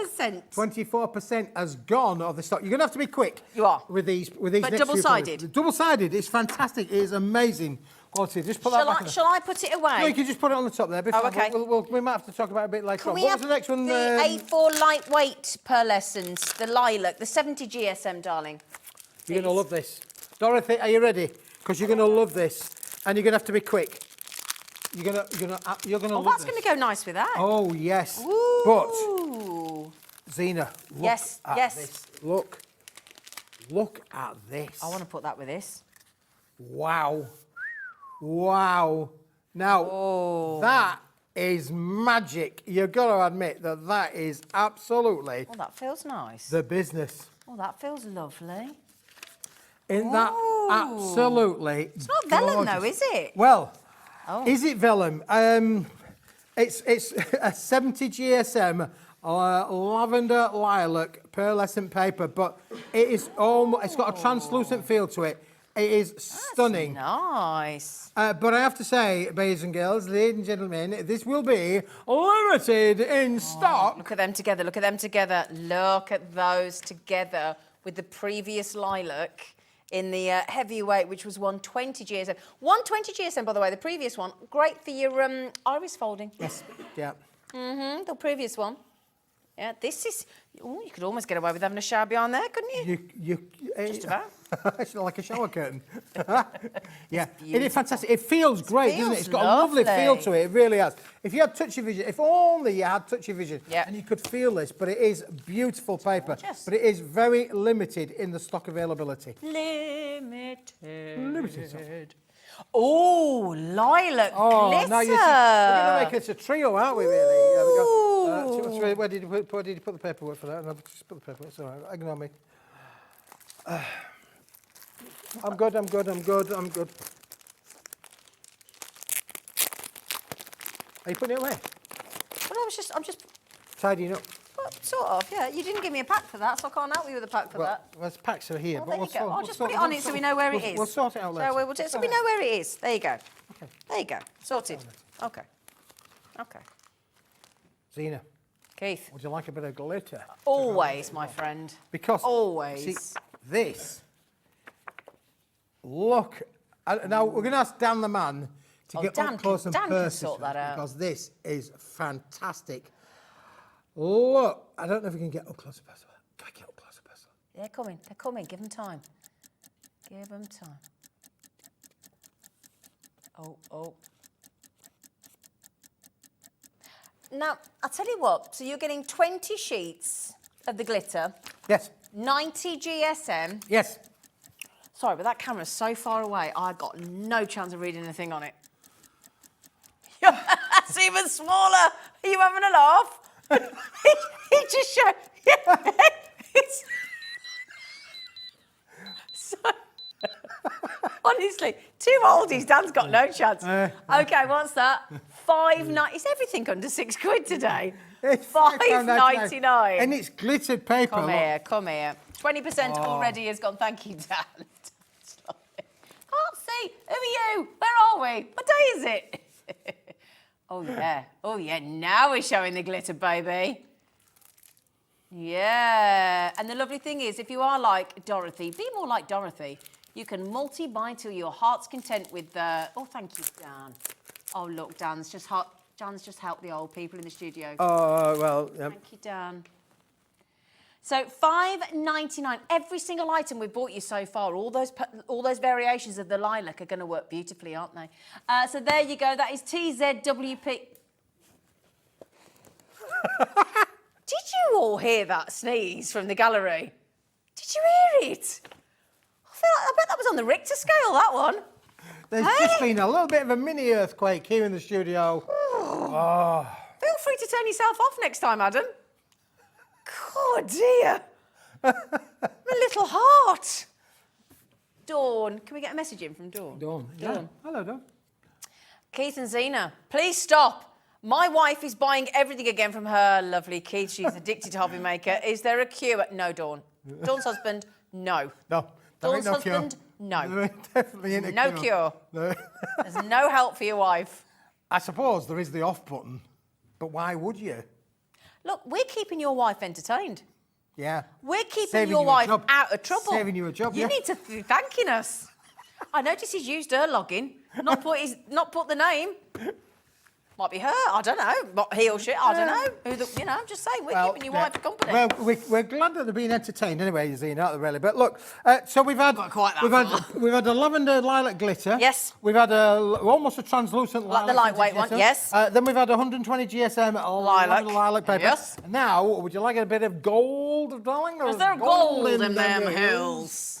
24% has gone of the stock. You're going to have to be quick. You are. With these But next few double-sided? products. Double-sided. It's fantastic. It is amazing quality. Just put that back. Shall I put it away? No, you can just put it on the top there. Before, Oh, okay. We might have to talk about it a bit later Can on. we What have was the next one? the A4 lightweight pearlescence, the lilac, the 70 GSM, darling. You're going to love this. Dorothy, are you ready? Because you're going to love this. And you're going to have to be quick. You're going to love this. That's going to go nice with that. Oh, yes. Ooh. But, Zena, look at this. Look at this. I want to put that with this. Wow. Wow. Now, that is magic. You've got to admit that is absolutely Oh, that feels nice. the business. Oh, that feels lovely. Isn't that absolutely It's not vellum, though, gorgeous? is it? Well, is it vellum? It's a 70 GSM lavender lilac pearlescent paper, but it is it's got a translucent feel to it. It is stunning. Nice. But I have to say, boys and girls, ladies and gentlemen, this will be limited in stock. Look at them together. Look at them together. Look at those together with the previous lilac in the heavyweight, which was 120 GSM. 120 GSM, by the way, the previous one. Great for your iris folding. Yes. Yeah. The previous one. Yeah, this is... Oh, you could almost get away with having a shower behind there, couldn't you? Just about. It's like a shower curtain. Yeah, it is fantastic. It feels great, doesn't it? It's got a lovely feel to it. It really has. If you had touchy vision, if only you had touchy vision, and you could feel this, but it is beautiful paper. But it is very limited in the stock availability. Limited. Oh, lilac glitter. Now you see, we're going to make it a trio, aren't we, really? Yeah, we go. Where did you put the paperwork for that? No, just put the paperwork. It's all right. Ignore me. I'm good. Are you putting it away? Well, I'm just Tidying up. well, sort of, yeah. You didn't give me a pack for that, so I can't help you with a pack for that. Well, there's packs are here. Well, but there you go. I'll just put it on it so we know where it is. We'll sort it out later. So we know where it is. There you go. Okay. There you go. Sorted. Okay. Okay. Zena, Keith. would you like a bit of glitter? Always, my friend. Because always. See, this. Look. Now we're going to ask Dan the man to get up close and personal sort that out. because this is fantastic. Look, I don't know if we can get up close and personal. Can I get up close and personal? They're coming. They're coming. Give them time. Give them time. Oh. Now, I'll tell you what. So you're getting 20 sheets of the glitter. Yes. 90 GSM. Yes. Sorry, but that camera's so far away, I got no chance of reading anything on it. That's even smaller. Are you having a laugh? he just showed... Yeah, it's... So... Honestly, 2 oldies, Dan's got no chance. OK, what's that? £5.99. Is everything under £6 today? It's £5.99. And it's glittered paper. Come here. 20% already has gone. Thank you, Dan. Can't see. Who are you? Where are we? What day is it? Oh, yeah. Now we're showing the glitter, baby. Yeah. And the lovely thing is, if you are like Dorothy, be more like Dorothy. You can multi-buy till your heart's content with the... Oh, thank you, Dan. Oh, look, Dan's just helped the old people in the studio. Oh, well... Thank you, Dan. So $5.99. Every single item we've bought you so far, all those variations of the lilac are going to work beautifully, aren't they? So there you go. That is TZWP. Did you all hear that sneeze from the gallery? Did you hear it? I bet that was on the Richter scale, that one. There's just been a little bit of a mini earthquake here in the studio. Oh. Feel free to turn yourself off next time, Adam. God, dear. My little heart. Dawn. Can we get a message in from Dawn? Dawn. Yeah. Hello, Dawn. Keith and Zena, please stop. My wife is buying everything again from her lovely Keith. She's addicted to HobbyMaker. Is there a queue? No, Dawn. Dawn's husband, no. No. Dawn's husband, no. There definitely ain't a no cure. cure. No. There's no help for your wife. I suppose there is the off button, but why would you? Look, we're keeping your wife entertained. Yeah. We're keeping Saving your you a wife job. out of trouble. Saving you a job, You yeah. need to be thanking us. I noticed he's used her login, not put the name. Might be her, I don't know. What he or she, I don't know. I'm just saying, we're keeping your wife company. Well, we're glad that they're being entertained anyway, Zena, aren't they, really? But look, so we've had we've had a lavender lilac glitter. Yes. We've had almost a translucent Like the lilac lightweight one, glitter. yes. Then we've had 120 GSM lilac paper. Yes. And now, would you like a bit of gold, darling? Is there gold in them them hills?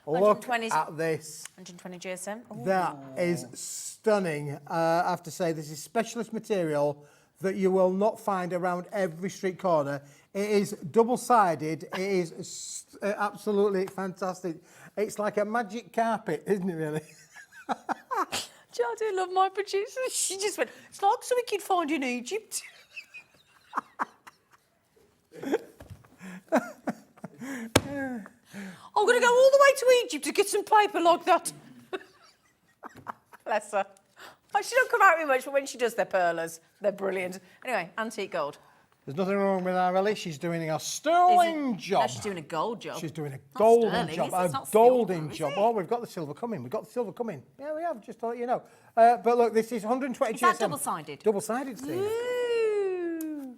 Look 120 at this. 120 GSM. Ooh. That is stunning. I have to say, this is specialist material that you will not find around every street corner. It is double-sided. It is absolutely fantastic. It's like a magic carpet, isn't it, really? Do I do love my producer? She just went, it's like something you'd find in Egypt. I'm going to go all the way to Egypt to get some paper like that. Bless her. She don't come out with much, but when she does, they're pearlers. They're brilliant. Anyway, antique gold. There's nothing wrong with our Ellie. She's doing a sterling job. No, she's doing a gold job. She's doing a Not golden sterling, job. it's not A silver, golden is job. it? Oh, we've got the silver coming. We've got the silver coming. Yeah, we have, just to let you know. But look, this is 120 Is that GSM. double-sided? Double-sided, Steve. Ooh.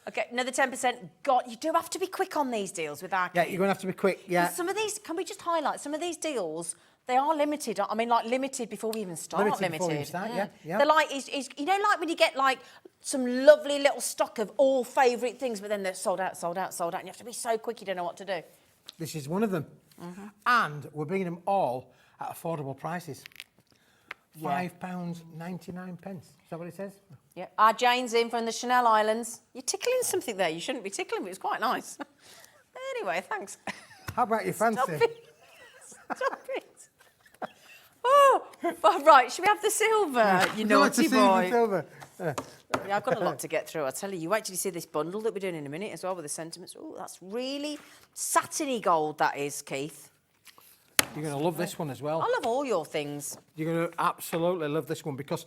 Okay, another 10%. God, you do have to be quick on these deals with our Yeah, you're going to have to be quick, yeah. Some of these, can we just highlight, some of these deals, they are limited. I mean, like limited before we even start limited. Before we start, yeah. They're like, you know, like when you get like some lovely little stock of all favourite things, but then they're sold out, and you have to be so quick you don't know what to do. This is one of them. And we're bringing them all at affordable prices. £5.99. Is that what it says? Yeah. Our Jane's in from the Chanel Islands. You're tickling something there. You shouldn't be tickling, but it's quite nice. Anyway, thanks. How about your fancy? Stop it. Oh, right. Should we have the silver? You naughty boy. Silver. Yeah, I've got a lot to get through. I tell you, you wait till you see this bundle that we're doing in a minute as well with the sentiments. Oh, that's really satiny gold, that is, Keith. You're going to love this one as well. I love all your things. You're going to absolutely love this one because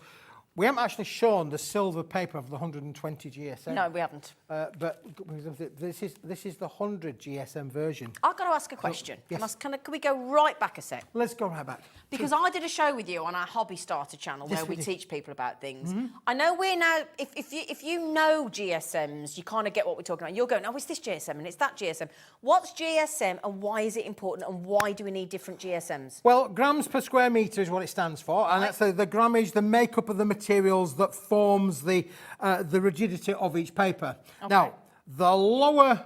we haven't actually shown the silver paper of the 120 GSM. No, we haven't. But this is the 100 GSM version. I've got to ask a question. Yes. Can we go right back a sec? Let's go right back. Because I did a show with you on our Hobby Starter channel where Yes, we we did. teach people about things. I know we're now, if you know GSMs, you kind of get what we're talking about. You're going, oh, it's this GSM and it's that GSM. What's GSM and why is it important and why do we need different GSMs? Well, grams per square metre is what it stands for, and that's the grammage, the makeup of the materials that forms the rigidity of each paper. Okay. Now, the lower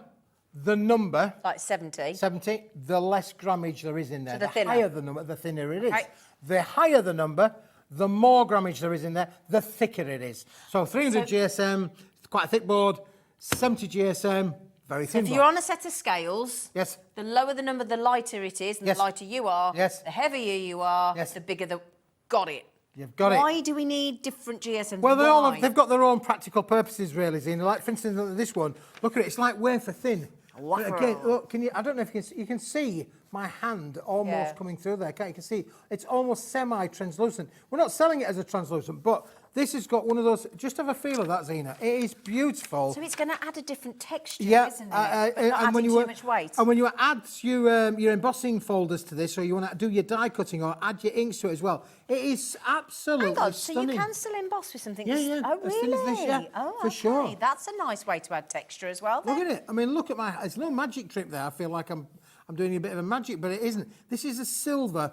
the number, Like 70. 70, the less grammage there is in there. So the thinner. Higher the number, the thinner it is. Right. The higher the number, the more grammage there is in there, the thicker it is. So 300 GSM, quite a thick board. 70 GSM, very thin If board. you're on a set of scales, Yes. the lower the number, the lighter it is, and Yes. the lighter you are, Yes. the heavier you are, Yes. the bigger the... Got it. You've got it. Why do we need different GSMs? Well, Why? they've got their own practical purposes, really, Zena. Like, for instance, this one, look at it, it's like wafer thin. But again, look, I don't know if you can see my hand almost Yeah. coming through there. You can see it's almost semi-translucent. We're not selling it as a translucent, but this has got one of those. Just have a feel of that, Zena. It is beautiful. So it's going to add a different texture, Yeah, isn't it? But not adding too much weight. And when you add your embossing folders to this, or you want to do your die cutting or add your inks to it as well, it is absolutely Hang on, so stunning. you can still emboss with something? Yeah, yeah, Oh, as thin as really? this, yeah, Oh, for okay. sure. That's a nice way to add texture as well, then. Look at it. I mean, look at my. It's no magic trick there. I feel like I'm doing a bit of a magic, but it isn't. This is a silver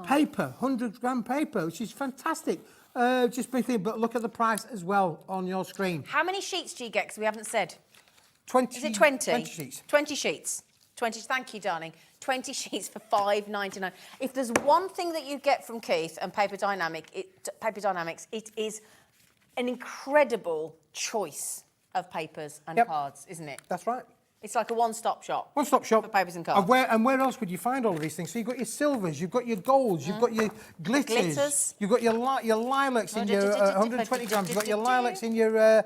paper, 100-gram paper, which is fantastic. Just briefly, but look at the price as well on your screen. How many sheets do you get? Because we haven't said. 20. Is it 20? 20 sheets. 20 sheets. 20. Thank you, darling. 20 sheets for $5.99. If there's one thing that you get from Keith and Paper Dynamics, it is an incredible choice of papers and cards, isn't it? That's right. It's like a one-stop shop. One-stop shop. For papers and cards. And where else would you find all of these things? So you've got your silvers, you've got your golds, you've got your glitters. You've got your lilacs in your 120 grams. You've got your lilacs in your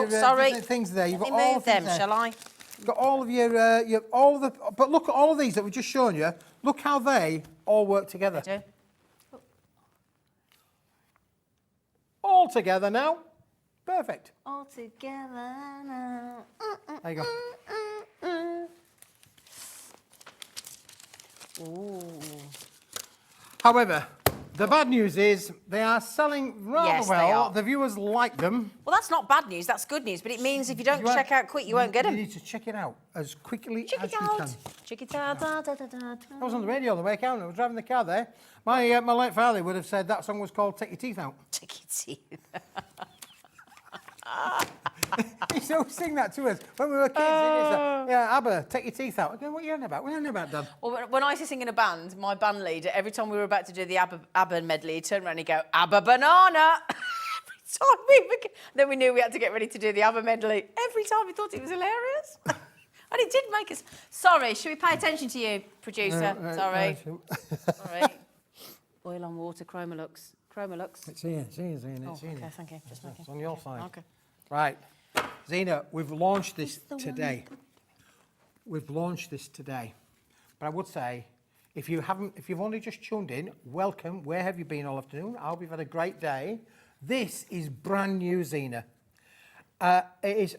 sorry. things there. You've Let got me all move of them, shall I? You've got all of your all of the. But look at all of these that we've just shown you. Look how they all work together. Do. All together now. Perfect. All together now. There you go. Ooh. However, the bad news is they are selling rather Yes, they well. are. The viewers like them. Well, that's not bad news. That's good news. But it means if you don't check out quick, you won't get them. You need to check it out as quickly Check as it you out. can. Check it out. Da, da, da, da, da. I was on the radio on the way out. I was driving the car there. My late father would have said that song was called "Take Your Teeth Out." Check it out. He used to always sing that to us when we were kids. Yeah, ABBA, take your teeth out. I go, what are you on about? What are you on about, Dad? Well, when I used to sing in a band, my band leader, every time we were about to do the ABBA medley, he'd turn around and he'd go, ABBA banana. Every time then we knew we had to get ready to do the ABBA medley. Every time we thought it was hilarious. And it did make us... Sorry, should we pay attention to you, producer? Sorry. Sorry. Oil on water, Chromolux. Chromolux. It's here, Zena. Oh, okay, thank you. Just making. It's on your side. Okay. Right. Zena, we've launched this today. We've launched this today. But I would say, if you've only just tuned in, welcome. Where have you been all afternoon? I hope you've had a great day. This is brand new, Zena. It is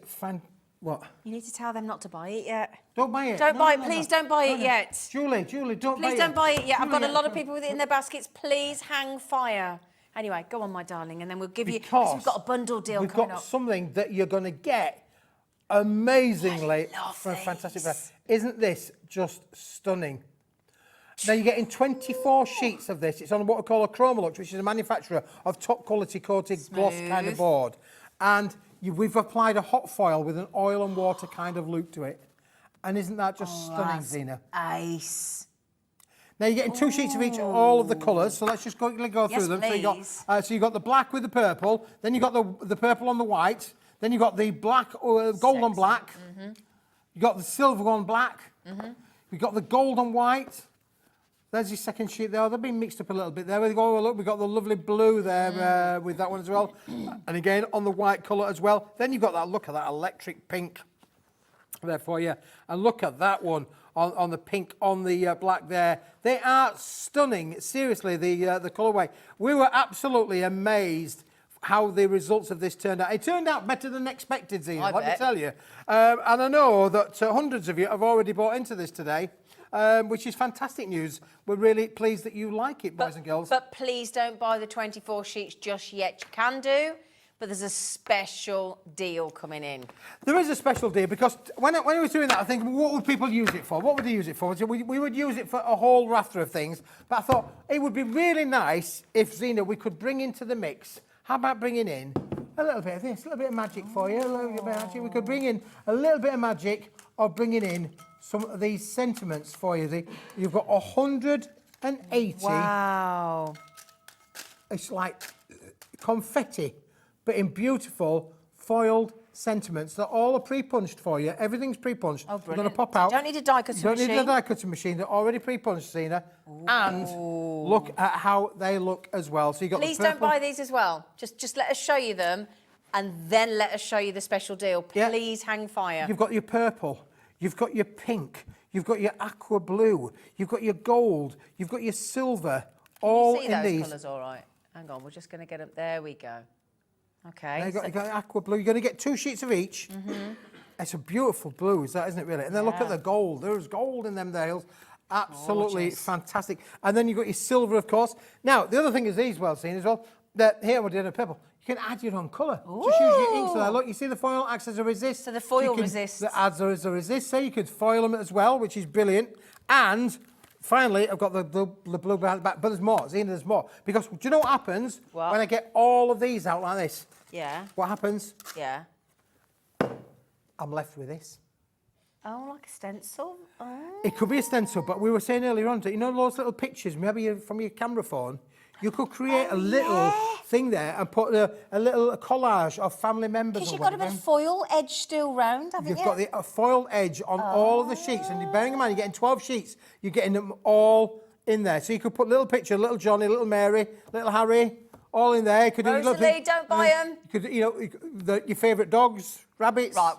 What? You need to tell them not to buy it yet. Don't buy it. Don't buy it. Please don't buy it yet. Julie, don't buy it. Please don't buy it yet. I've got a Julie, lot of people with it in their baskets. Please hang fire. Anyway, go on, my darling, and then we'll give you... Because we've got a bundle deal we've coming got up. something that you're going to get amazingly I love for a fantastic these. price. Isn't this just stunning? Now, you're getting 24 sheets of this. It's on what we call a Chromolux, which is a manufacturer of top quality coated gloss kind of board. And we've applied a hot foil with an oil and water kind of look to it. And isn't that just stunning, Zena? Ace. Now you're getting 2 sheets of each, all of the colours. So let's just quickly go through them. Please. So you've got the black with the purple, then you've got the purple on the white, then you've got the black or gold on black. You've got the silver on black. You've got the gold on white. There's your second sheet there. They've been mixed up a little bit there. We go, look, we've got the lovely blue there with that one as well. And again, on the white colour as well. Then you've got that, look at that electric pink there for you. And look at that one on the pink, on the black there. They are stunning, seriously, the colourway. We were absolutely amazed how the results of this turned out. It turned out better than expected, Zena, let me tell you. And I know that hundreds of you have already bought into this today. Which is fantastic news. We're really pleased that you like it, boys and girls. But please don't buy the 24 sheets just yet. You can do, but there's a special deal coming in. There is a special deal because when I was doing that, I think, what would people use it for? What would they use it for? So we would use it for a whole rafter of things. But I thought it would be really nice if, Zena, we could bring into the mix. How about bringing in a little bit of this, a little bit of magic for you? A little bit of magic. We could bring in a little bit of magic or bringing in some of these sentiments for you. You've got 180. Wow. It's like confetti, but in beautiful foiled sentiments. They're all pre-punched for you. Everything's pre-punched. Oh, They're going to brilliant. pop out. You don't need a die cutting machine. You don't need a die cutting machine. They're already pre-punched, Zena. And look at how they look as well. So you got. Please the don't buy these as well. Just let us show you them, and then let us show you the special deal. Please hang fire. You've got your purple. You've got your pink, you've got your aqua blue, you've got your gold, you've got your silver, all See in those these. colours all right? Hang on, we're just going to get them. There we go. Okay. Now you got aqua blue. You're going to get 2 sheets of each. It's a beautiful blue, isn't it, really? And then look at the gold. There's gold in them nails. Absolutely fantastic. And then you've got your silver, of course. Now, the other thing is these well seen as well. That here we're doing a purple. You can add your own colour. Just use your inks. So look, you see the foil acts as a resist. So the foil resists. That adds as a resist. So you could foil them as well, which is brilliant. And finally, I've got the blue behind the back. But there's more. Zena, there's more. Because do you know what happens when I get all of these out like this? Yeah. What happens? Yeah. I'm left with this. Oh, like a stencil? Oh. It could be a stencil, but we were saying earlier on, you know those little pictures, maybe from your camera phone? You could create a little thing there and put a little collage of family members. Because you've got a bit of foil edge still round, haven't you? You've got the foil edge on all of the sheets, and bearing in mind, you're getting 12 sheets, you're getting them all in there. So you could put little picture, little Johnny, little Mary, little Harry, all in there. You could Rosalie, don't buy them. You could, your favourite dogs, rabbits. Right,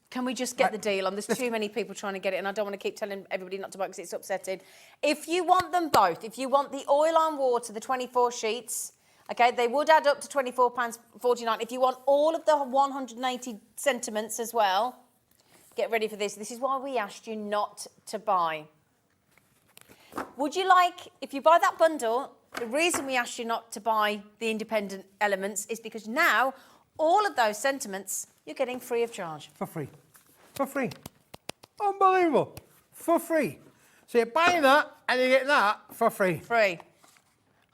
can we just get the deal on? There's too many people trying to get it, and I don't want to keep telling everybody not to buy because it's upsetting. If you want them both, if you want the oil on water, the 24 sheets, okay, they would add up to £24.49. If you want all of the 180 sentiments as well, get ready for this. This is why we asked you not to buy. Would you like, if you buy that bundle, the reason we asked you not to buy the independent elements is because now all of those sentiments you're getting free of charge. For free. For free. Unbelievable. For free. So you're buying that and you're getting that for free. Free.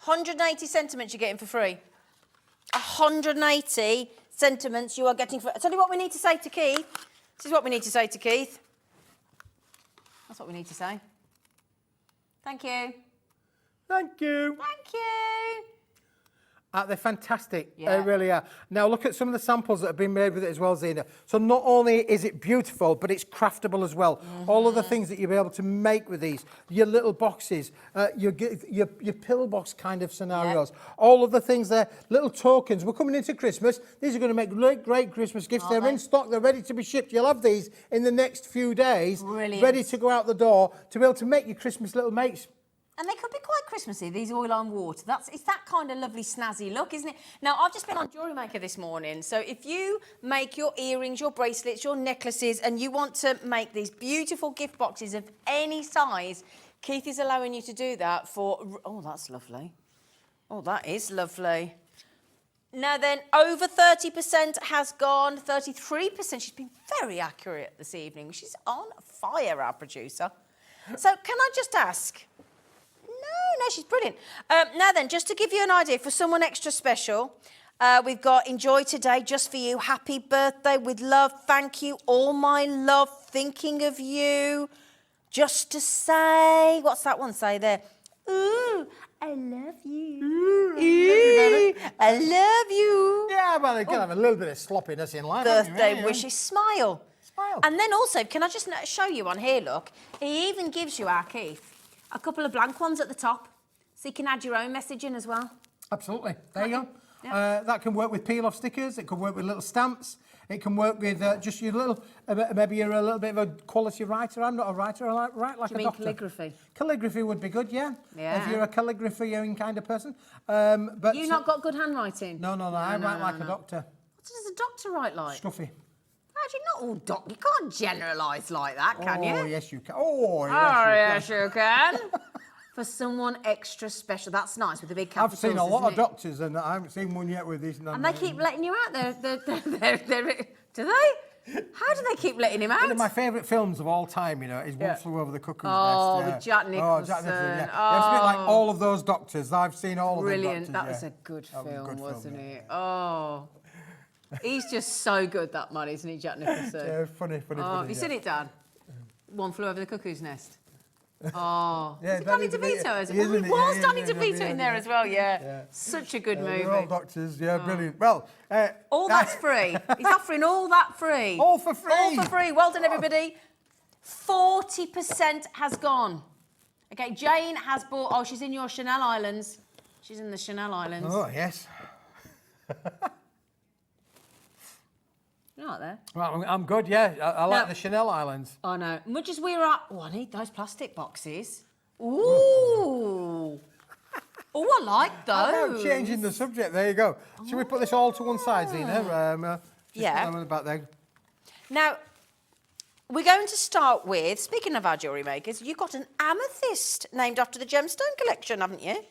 180 sentiments you're getting for free. 180 sentiments you are getting for... I'll tell you what we need to say to Keith. This is what we need to say to Keith. That's what we need to say. Thank you. Thank you. Thank you. They're fantastic. Yeah. They really are. Now look at some of the samples that have been made with it as well, Zena. So not only is it beautiful, but it's craftable as well. All of the things that you'll be able to make with these, your little boxes, your pillbox kind of scenarios, all of the things there, little tokens. We're coming into Christmas. These are going to make great Christmas gifts. They're in stock. They're ready to be shipped. You'll have these in the next few days, ready to go out the door to be able to make your Christmas little mates. And they could be quite Christmassy, these oil on water. It's that kind of lovely snazzy look, isn't it? Now, I've just been on HobbyMaker this morning, so if you make your earrings, your bracelets, your necklaces, and you want to make these beautiful gift boxes of any size, Keith is allowing you to do that for... Oh, that's lovely. Oh, that is lovely. Now then, over 30% has gone, 33%. She's been very accurate this evening. She's on fire, our producer. So can I just ask... No, she's brilliant. Now then, just to give you an idea, for someone extra special, we've got Enjoy Today, just for you. Happy birthday, with love, thank you, all my love, thinking of you. Just to say, what's that one say there? Ooh, I love you. Ooh, I love you. Yeah, well, they can have a little bit of sloppiness in life. Birthday wishes, smile. Smile. And then also, can I just show you on here, look? He even gives you, our Keith, a couple of blank ones at the top, so you can add your own message in as well. Absolutely. There you go. Yeah. That can work with peel-off stickers. It can work with little stamps. It can work with just your little... maybe you're a little bit of a quality writer. I'm not a writer. I write like Do you a mean doctor. calligraphy? Calligraphy would be good, yeah. Yeah. If you're a calligraphy kind of person. But You not got good handwriting? No. I write like a doctor. What does a doctor write like? Stuffy. Actually, not all doctor. You can't generalise like that, can you? Oh, yes, you can. Oh, Yes, you can. For someone extra special. That's nice, with the big capitals, I've seen a lot isn't of it? doctors, and I haven't seen one yet with these. And they keep letting you out. Do they? How do they keep letting him out? One of my favourite films of all time, is One Flew Over the Cuckoo's Oh, Nest. with Jack Nicholson. Oh, Jack Nicholson, yeah. It's a bit like all of those doctors. I've seen all of them. Brilliant. That was a good film, wasn't it? Oh. He's just so good, that man, isn't he, Jack Nicholson? Yeah, funny. Have you seen it, Dan? One Flew Over the Cuckoo's Nest. Oh, yeah, was it Danny DeVito? It was Danny DeVito in there as well, yeah. Such a good movie. They're all doctors, brilliant. Well, all that's free. He's offering all that free. All for free. All for free. Well done, everybody. 40% has gone. Okay, Jane has bought... Oh, she's in your Chanel Islands. She's in the Chanel Islands. Oh, yes. You're not there. Well, I'm good, yeah. I like the Chanel Islands. I know. Much as we were at... Oh, I need those plastic boxes. Ooh. Oh, I like those. I know, changing the subject. There you go. Shall we put this all to one side, Zena? Yeah. Put them back there. Now, we're going to start with, speaking of our jewellery makers, you've got an amethyst named after the gemstone collection, haven't you?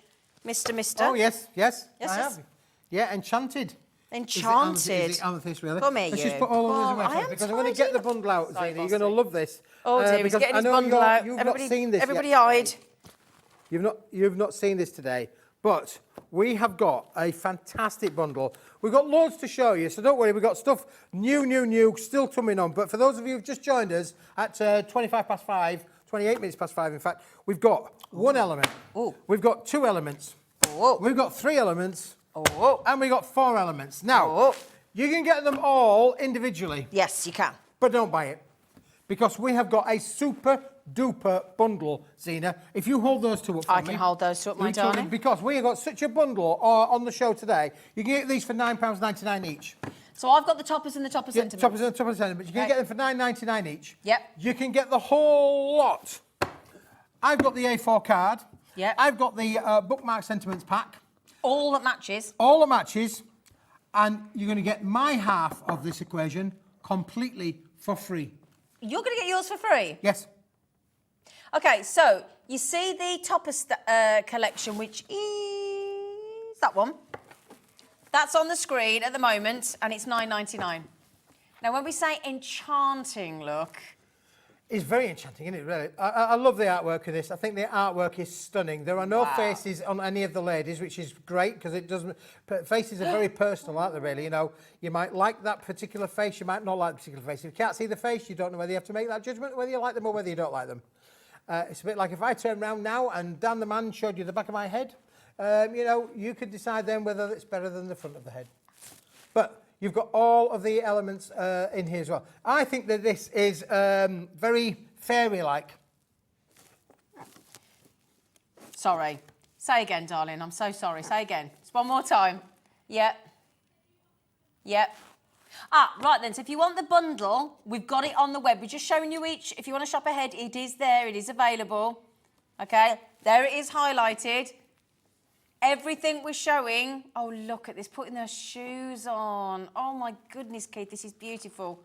Mister. Oh, yes, Yes, I yes. have. Yeah, Enchanted. Enchanted. Is it amethyst, really? Come here, Let's you. just put all of those in Oh, I my am because I'm going to get the tidying bundle out, Sorry, Zena. You're going to love this. Oh, dear, he's because getting I his know bundle out. you've not seen this Everybody yet. hide. You've not seen this today, but we have got a fantastic bundle. We've got loads to show you, so don't worry. We've got stuff new, still coming on. But for those of you who've just joined us at 28 minutes past 5, in fact, we've got one element. Ooh. We've got 2 elements. Oh. We've got 3 elements. Oh. And we've got 4 elements. Now, Oh. you can get them all individually, Yes, you can. but don't buy it. Because we have got a super duper bundle, Zena. If you hold those 2 up for me. I can hold those 2 up, my You told darling. me, because we have got such a bundle on the show today. You can get these for £9.99 each. So I've got the toppers and the topper Yeah, sentiments. toppers and toppers sentiments. You can Okay. get them for £9.99 each. Yep. You can get the whole lot. I've got the A4 card. Yep. I've got the bookmark sentiments pack. All that matches. All the matches. And you're going to get my half of this equation completely for free. You're going to get yours for free? Yes. Okay, so you see the topper collection, which is that one. That's on the screen at the moment, and it's £9.99. Now, when we say enchanting look... It's very enchanting, isn't it, really? I love the artwork of this. I think the artwork is stunning. There are no faces on any of the ladies, which is great, because it doesn't... Faces are very personal, aren't they, really? You know, you might like that particular face, you might not like the particular face. If you can't see the face, you don't know whether you have to make that judgment, whether you like them or whether you don't like them. It's a bit like if I turn around now and Dan the man showed you the back of my head, you know, you could decide then whether it's better than the front of the head. But you've got all of the elements in here as well. I think that this is very fairy-like. Sorry. Say again, darling. I'm so sorry. Say again. Just one more time. Yep. Yep. Ah, right then. So if you want the bundle, we've got it on the web. We're just showing you each. If you want to shop ahead, it is there. It is available. Okay. There it is highlighted. Everything we're showing. Oh, look at this. Putting those shoes on. Oh, my goodness, Keith. This is beautiful.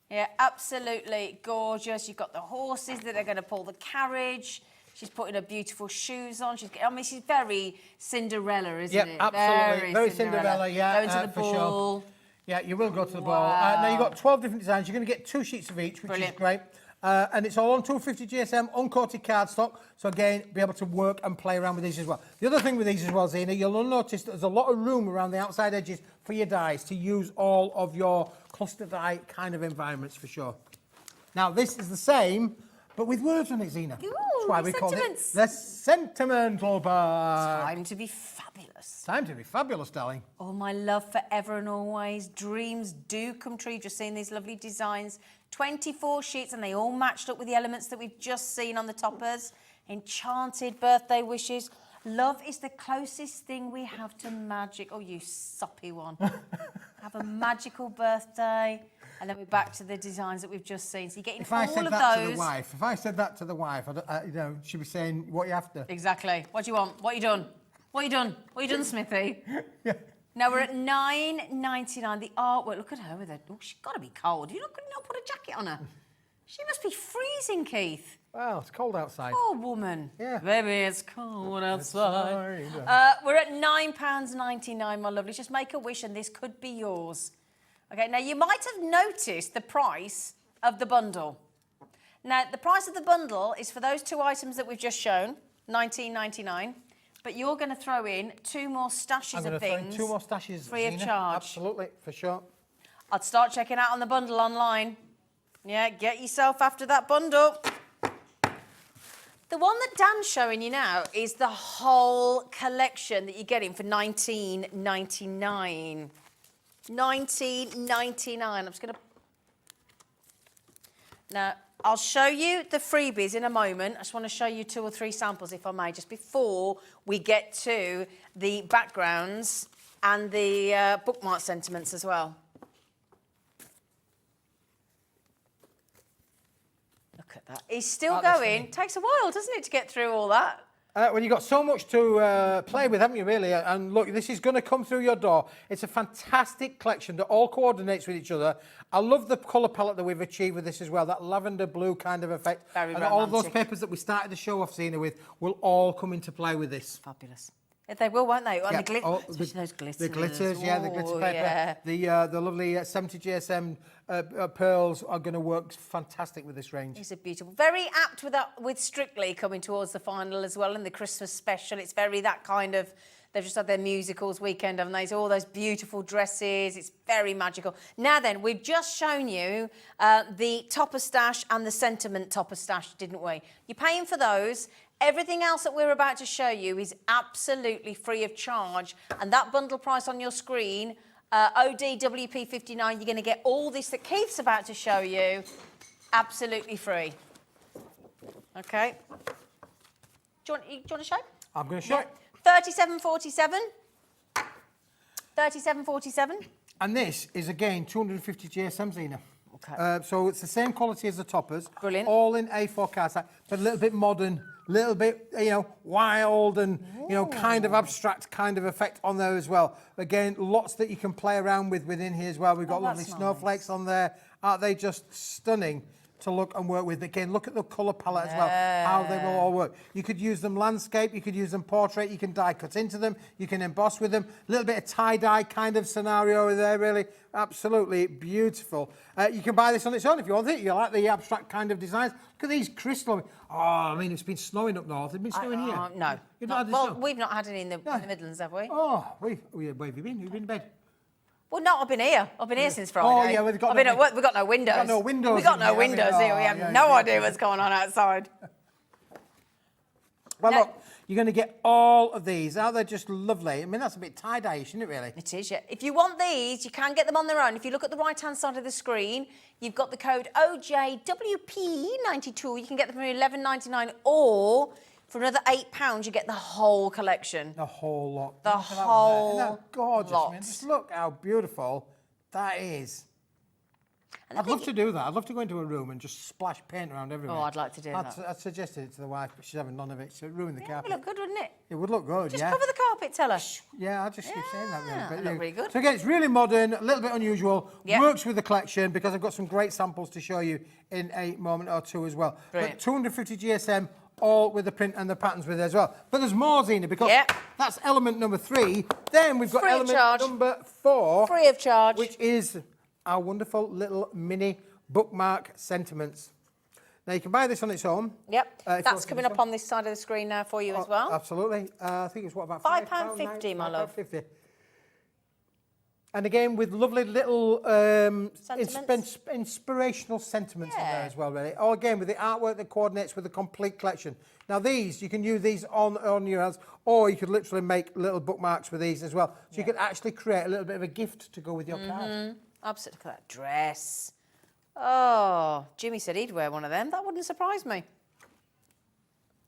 Yeah, absolutely gorgeous. You've got the horses that are going to pull the carriage. She's putting her beautiful shoes on. I mean, she's very Cinderella, isn't it? Yep, absolutely. Very Cinderella, yeah. Going to the for ball. Sure. Yeah, you will go to the ball. Now, you've got 12 different designs. You're going to get 2 sheets of each, which Brilliant. is great. And it's all on 250 GSM, uncoated cardstock. So, again, be able to work and play around with these as well. The other thing with these as well, Zena, you'll notice that there's a lot of room around the outside edges for your dies to use all of your cluster die kind of environments for sure. Now, this is the same, but with words on it, Zena. Ooh, That's why we call it sentiments. the Sentimental Bag. Time to be fabulous. Time to be fabulous, darling. Oh, my love forever and always. Dreams do come true. You've just seen these lovely designs. 24 sheets, and they all matched up with the elements that we've just seen on the toppers. Enchanted birthday wishes. Love is the closest thing we have to magic. Oh, you soppy one. Have a magical birthday. And then we're back to the designs that we've just seen. So you're getting If I all said of that those. to the wife, you know, she'd be saying, what are you after? Exactly. What do you want? What you done? What you done? What you done, Smithy? Yeah. Now we're at £9.99. The artwork. Look at her with her. Oh, she's got to be cold. You not put a jacket on her. She must be freezing, Keith. Well, it's cold outside. Poor woman. Yeah. Baby, it's cold outside. We're at £9.99, my lovely. Just make a wish and this could be yours. Okay, now you might have noticed the price of the bundle. Now, the price of the bundle is for those 2 items that we've just shown, £19.99. But you're going to throw in 2 more stashes of things. I'm going to throw in 2 more stashes, free of Zena. charge. Absolutely, for sure. I'd start checking out on the bundle online. Yeah, get yourself after that bundle. The one that Dan's showing you now is the whole collection that you're getting for £19.99. £19.99. I'm just going to... Now, I'll show you the freebies in a moment. I just want to show you 2 or 3 samples, if I may, just before we get to the backgrounds and the bookmark sentiments as well. Look at that. He's still going. Takes a while, doesn't it, to get through all that? Well, you've got so much to play with, haven't you, really? And look, this is going to come through your door. It's a fantastic collection that all coordinates with each other. I love the colour palette that we've achieved with this as well, that lavender blue kind of effect. Very and romantic. all of those papers that we started the show off, Zena, with will all come into play with this. Fabulous. They will, won't they? And Yeah. the glitter, especially those glitters. The glitters, yeah, the glitter Oh, paper. yeah. The lovely 70 GSM pearls are going to work fantastic with this range. These are beautiful. Very apt with Strictly coming towards the final as well, and the Christmas special. It's very that kind of... They've just had their musicals weekend, haven't they? So all those beautiful dresses. It's very magical. Now then, we've just shown you the topper stash and the sentiment topper stash, didn't we? You're paying for those. Everything else that we're about to show you is absolutely free of charge. And that bundle price on your screen, ODWP59, you're going to get all this that Keith's about to show you absolutely free. Okay. Do you want to show? I'm going to show it. 37.47. 37.47. And this is, again, 250 GSM, Zena. Okay. So it's the same quality as the toppers. Brilliant. All in A4 cardstock, but a little bit modern, a little bit, wild and, kind of abstract kind of effect on there as well. Again, lots that you can play around with within here as well. We've got lovely snowflakes on there. Aren't they just stunning to look and work with? Again, look at the colour palette as well, how they will all work. You could use them landscape, you could use them portrait, you can die cut into them, you can emboss with them. A little bit of tie-dye kind of scenario there, really. Absolutely beautiful. You can buy this on its own if you want it. You like the abstract kind of designs. Look at these crystal. Oh, I mean, it's been snowing up north. It's been snowing here. No. You've not had the Well, snow? we've not had any in the Midlands, have we? Oh, where have you been? You've been in bed? Well, no, I've been here. I've been here since Friday. Oh, yeah, we've got I've been at work. We've got no windows. We've got no windows We've got in no here, have we? windows here. We Oh, have yeah, no yeah, idea yeah. what's going on outside. Well, No. look, you're going to get all of these. Aren't they just lovely? I mean, that's a bit tie-dye, isn't it, really? It is, yeah. If you want these, you can get them on their own. If you look at the right-hand side of the screen, you've got the code OJWP92. You can get them for £11.99, or for another £8, you get the whole collection. The whole lot. The Look at that one there. whole Isn't that gorgeous, lot. man? Just look how beautiful that is. And I I'd think love to do that. I'd love to go into a room and just splash paint around everywhere. Oh, I'd like to do that. I'd suggested it to the wife, but she's having none of it. She'd ruin the it carpet. would look good, wouldn't it? It would look good, Just yeah. cover the carpet, tell her. Yeah, I just keep saying that, really. Yeah, But, look really good. So again, it's really modern, a little bit unusual, Yeah. works with the collection because I've got some great samples to show you in a moment or two as well. Brilliant. But 250 GSM, all with the print and the patterns with it as well. But there's more, Zena, because Yeah. that's element number 3. Then we've got Free of element charge. number 4. Free of charge. Which is our wonderful little mini bookmark sentiments. Now, you can buy this on its own. Yep. if you That's want coming this up one. on this side of the screen now for you as Oh, well. Absolutely. I think it's what, about £5.50, my love. £5.50. And again, with lovely little Sentiments. inspirational sentiments in there Yeah. as well, really. All again, with the artwork that coordinates with the complete collection. Now, these, you can use these on your hands, or you could literally make little bookmarks with these as well. So you could actually create a little bit of a gift to go with your card. Absolutely. Look at that dress. Oh, Jimmy said he'd wear one of them. That wouldn't surprise me.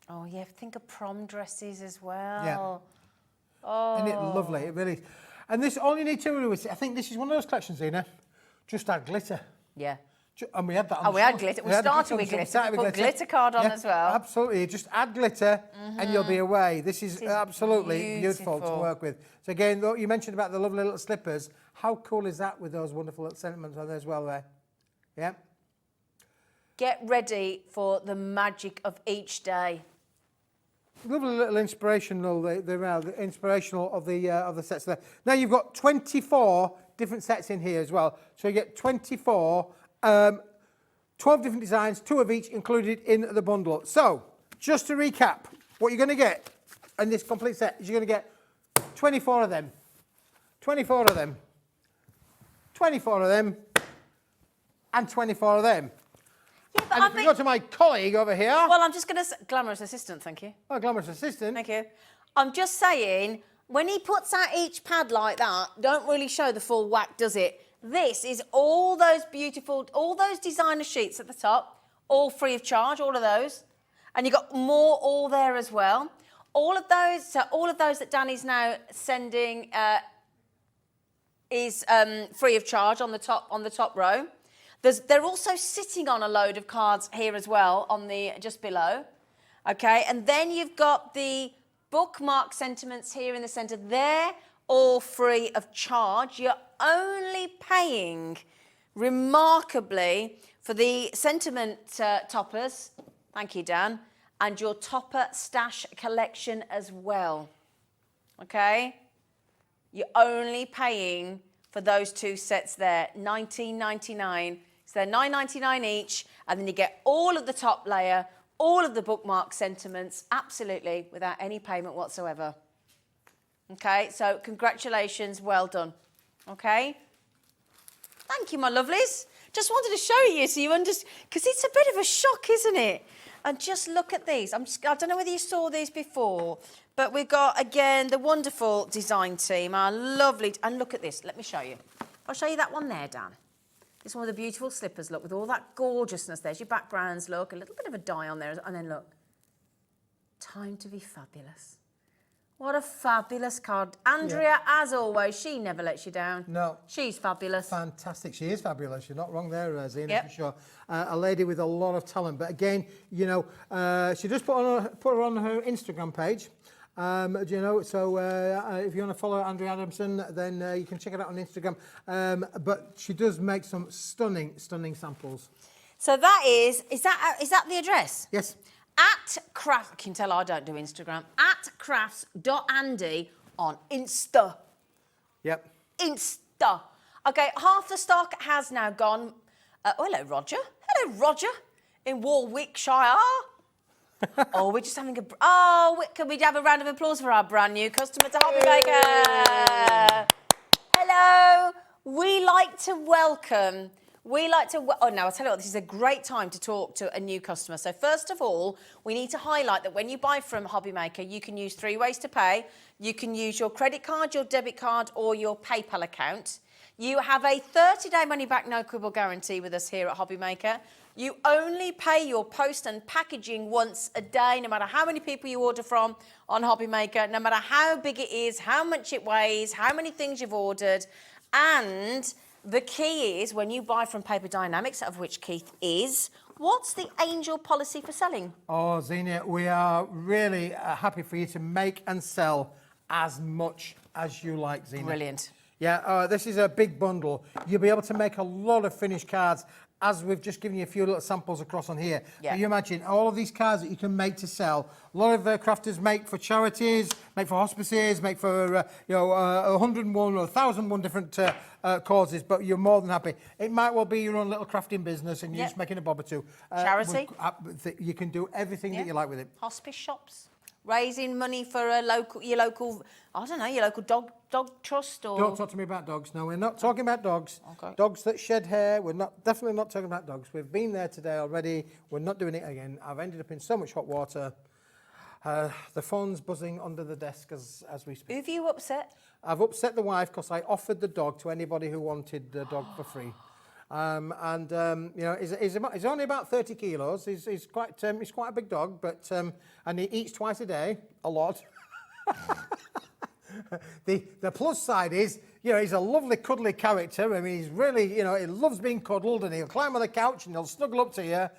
Oh, yeah, think of prom dresses as well. Yeah. Oh. Isn't it lovely? It really is. And this, all you need to do is, I think this is one of those collections, Zena, just add glitter. Yeah. And we had that on Oh, the we had show. glitter. We had started on with the show. glitter. Started We with put glitter card on as well. Absolutely. Just add glitter and you'll be away. This is absolutely beautiful to work with. So again, though, you mentioned about the lovely little slippers. How cool is that with those wonderful little sentiments on there as well there? Yeah. Get ready for the magic of each day. Lovely little inspirational, the inspirational of the sets there. Now you've got 24 different sets in here as well. So you get 24, 12 different designs, 2 of each included in the bundle. So, just to recap, what you're going to get in this complete set is you're going to get 24 of them, 24 of them, 24 of them, and 24 of them. Yeah, but And if you go to my colleague over here, Well, I'm just going to... Glamorous assistant, thank you. my glamorous assistant, Thank you. I'm just saying, when he puts out each pad like that, don't really show the full whack, does it? This is all those beautiful, all those designer sheets at the top, all free of charge, all of those. And you've got more all there as well. All of those, so all of those that Danny's now sending is free of charge on the top row. They're also sitting on a load of cards here as well, on the just below. Okay, and then you've got the bookmark sentiments here in the centre. They're all free of charge. You're only paying, remarkably, for the sentiment toppers. Thank you, Dan. And your topper stash collection as well. Okay? You're only paying for those 2 sets there, $19.99. So they're $9.99 each, and then you get all of the top layer, all of the bookmark sentiments, absolutely without any payment whatsoever. Okay, so congratulations, well done. Okay? Thank you, my lovelies. Just wanted to show you so you understand, because it's a bit of a shock, isn't it? And just look at these. I don't know whether you saw these before, but we've got, again, the wonderful design team, our lovely, and look at this. Let me show you. I'll show you that one there, Dan. This one with the beautiful slippers, look, with all that gorgeousness. There's your backgrounds, look, a little bit of a dye on there, and then look. Time to be fabulous. What a fabulous card. Andrea, as always, she never lets you down. No. She's fabulous. Fantastic. She is fabulous. You're not wrong there, Zena, for sure. A lady with a lot of talent. But again, you know, she just put her on her Instagram page. You know, so if you want to follow Andrea Adamson, then you can check it out on Instagram. But she does make some stunning samples. So that is that the address? Yes. At craft, you can tell I don't do Instagram, at crafts.andy on Insta. Yep. Insta. Okay, half the stock has now gone. Oh, hello, Roger. Hello, Roger, in Warwickshire. Oh, we're just having a... Oh, can we have a round of applause for our brand new customer to HobbyMaker? Hello. We like to welcome... Oh, no, I'll tell you what, this is a great time to talk to a new customer. So first of all, we need to highlight that when you buy from HobbyMaker, you can use 3 ways to pay. You can use your credit card, your debit card, or your PayPal account. You have a 30-day money-back, no-quibble guarantee with us here at HobbyMaker. You only pay your post and packaging once a day, no matter how many people you order from on HobbyMaker, no matter how big it is, how much it weighs, how many things you've ordered. And the key is, when you buy from Paper Dynamics, of which Keith is, what's the angel policy for selling? Oh, Zena, we are really happy for you to make and sell as much as you like, Zena. Brilliant. Yeah, this is a big bundle. You'll be able to make a lot of finished cards, as we've just given you a few little samples across on here. Yeah. But you imagine all of these cards that you can make to sell. A lot of crafters make for charities, make for hospices, make for 101 or 1,001 different causes, but you're more than happy. It might well be your own little crafting business and you're just making a bob or two. Charity. You can do everything that you like with it. Hospice shops. Raising money for your local, I don't know, your local dog trust or... Don't talk to me about dogs. No, we're not talking about dogs. Okay. Dogs that shed hair, we're definitely not talking about dogs. We've been there today already. We're not doing it again. I've ended up in so much hot water. The phone's buzzing under the desk as we speak. Who have you upset? I've upset the wife because I offered the dog to anybody who wanted the dog for free. You know, he's only about 30 kilos. He's quite a big dog, but and he eats twice a day, a lot. The plus side is, you know, he's a lovely cuddly character. I mean, he's really, you know, he loves being cuddled, and he'll climb on the couch and he'll snuggle up to you.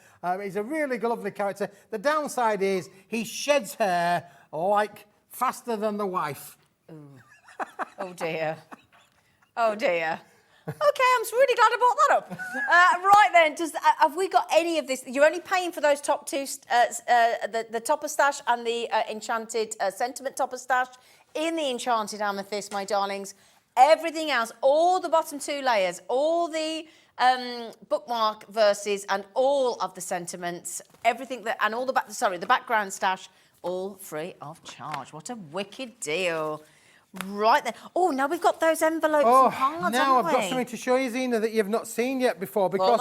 He's a really lovely character. The downside is he sheds hair like faster than the wife. Ooh. Oh dear. Oh dear. Okay, I'm really glad I brought that up. Right then, have we got any of this? You're only paying for those top two, the topper stash and the enchanted sentiment topper stash in the enchanted amethyst, my darlings. Everything else, all the bottom 2 layers, all the bookmark verses and all of the sentiments, everything that, and all the the background stash, all free of charge. What a wicked deal. Right then. Oh, now we've got those envelopes and cards, now I've got something to show you, Zena, that you've not seen yet before, because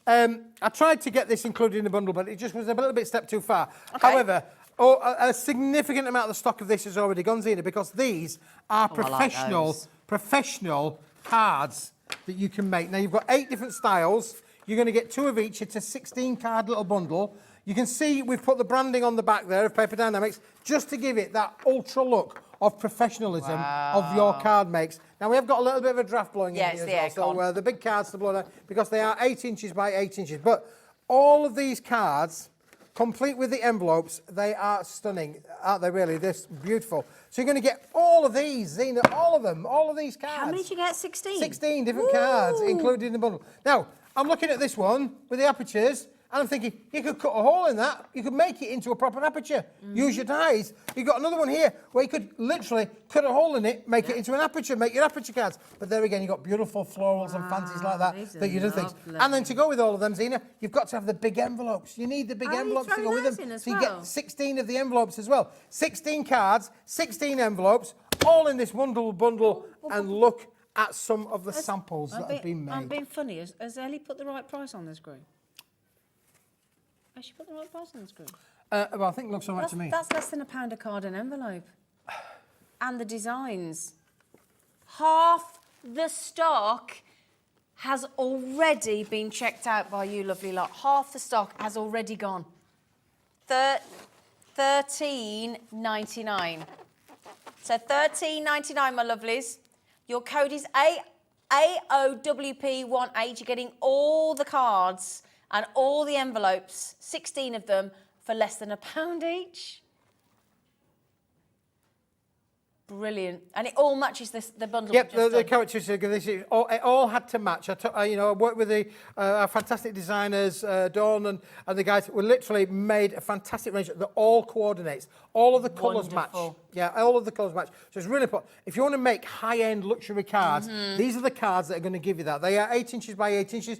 I tried to get this included in the bundle, but it just was a little bit step too far. Okay. However, a significant amount of the stock of this has already gone, Zena, because these are professional cards that you can make. Now, you've got 8 different styles. You're going to get 2 of each. It's a 16-card little bundle. You can see we've put the branding on the back there of Paper Dynamics just to give it that ultra look of professionalism of your card makes. Now we have got a little bit of a draft blowing in here as well, so the big cards to blow down because they are 8 inches by 8 inches. But all of these cards, complete with the envelopes, they are stunning, aren't they really? They're beautiful. So you're going to get all of these, Zena, all of them, all of these cards. How many did you get? 16? 16 different cards included in the bundle. Now, I'm looking at this one with the apertures, and I'm thinking, you could cut a hole in that. You could make it into a proper aperture. Use your dies. You've got another one here where you could literally cut a hole in it, make it into an aperture, make your aperture cards. But there again, you've got beautiful florals and fancies like that you do things. And then to go with all of them, Zena, you've got to have the big envelopes. You need the big envelopes to go with them. So you get 16 of the envelopes as well. 16 cards, 16 envelopes, all in this bundle. And look at some of the samples that have been made. I'm being funny. Has Ellie put the right price on the screen? Has she put the right price on the screen? Well, I think it looks all right to me. That's less than £1 a card and envelope. And the designs. Half the stock has already been checked out by you, lovely lot. Half the stock has already gone. $13.99. So $13.99, my lovelies. Your code is AOWP18. You're getting all the cards and all the envelopes, 16 of them, for less than £1 each. Brilliant. And it all matches the bundle. Yep, the characteristics, it all had to match. I worked with the fantastic designers, Dawn and the guys who literally made a fantastic range that all coordinates. All of the colours match. Yeah, all of the colours match. So it's really important. If you want to make high-end luxury cards, these are the cards that are going to give you that. They are 8 inches by 8 inches.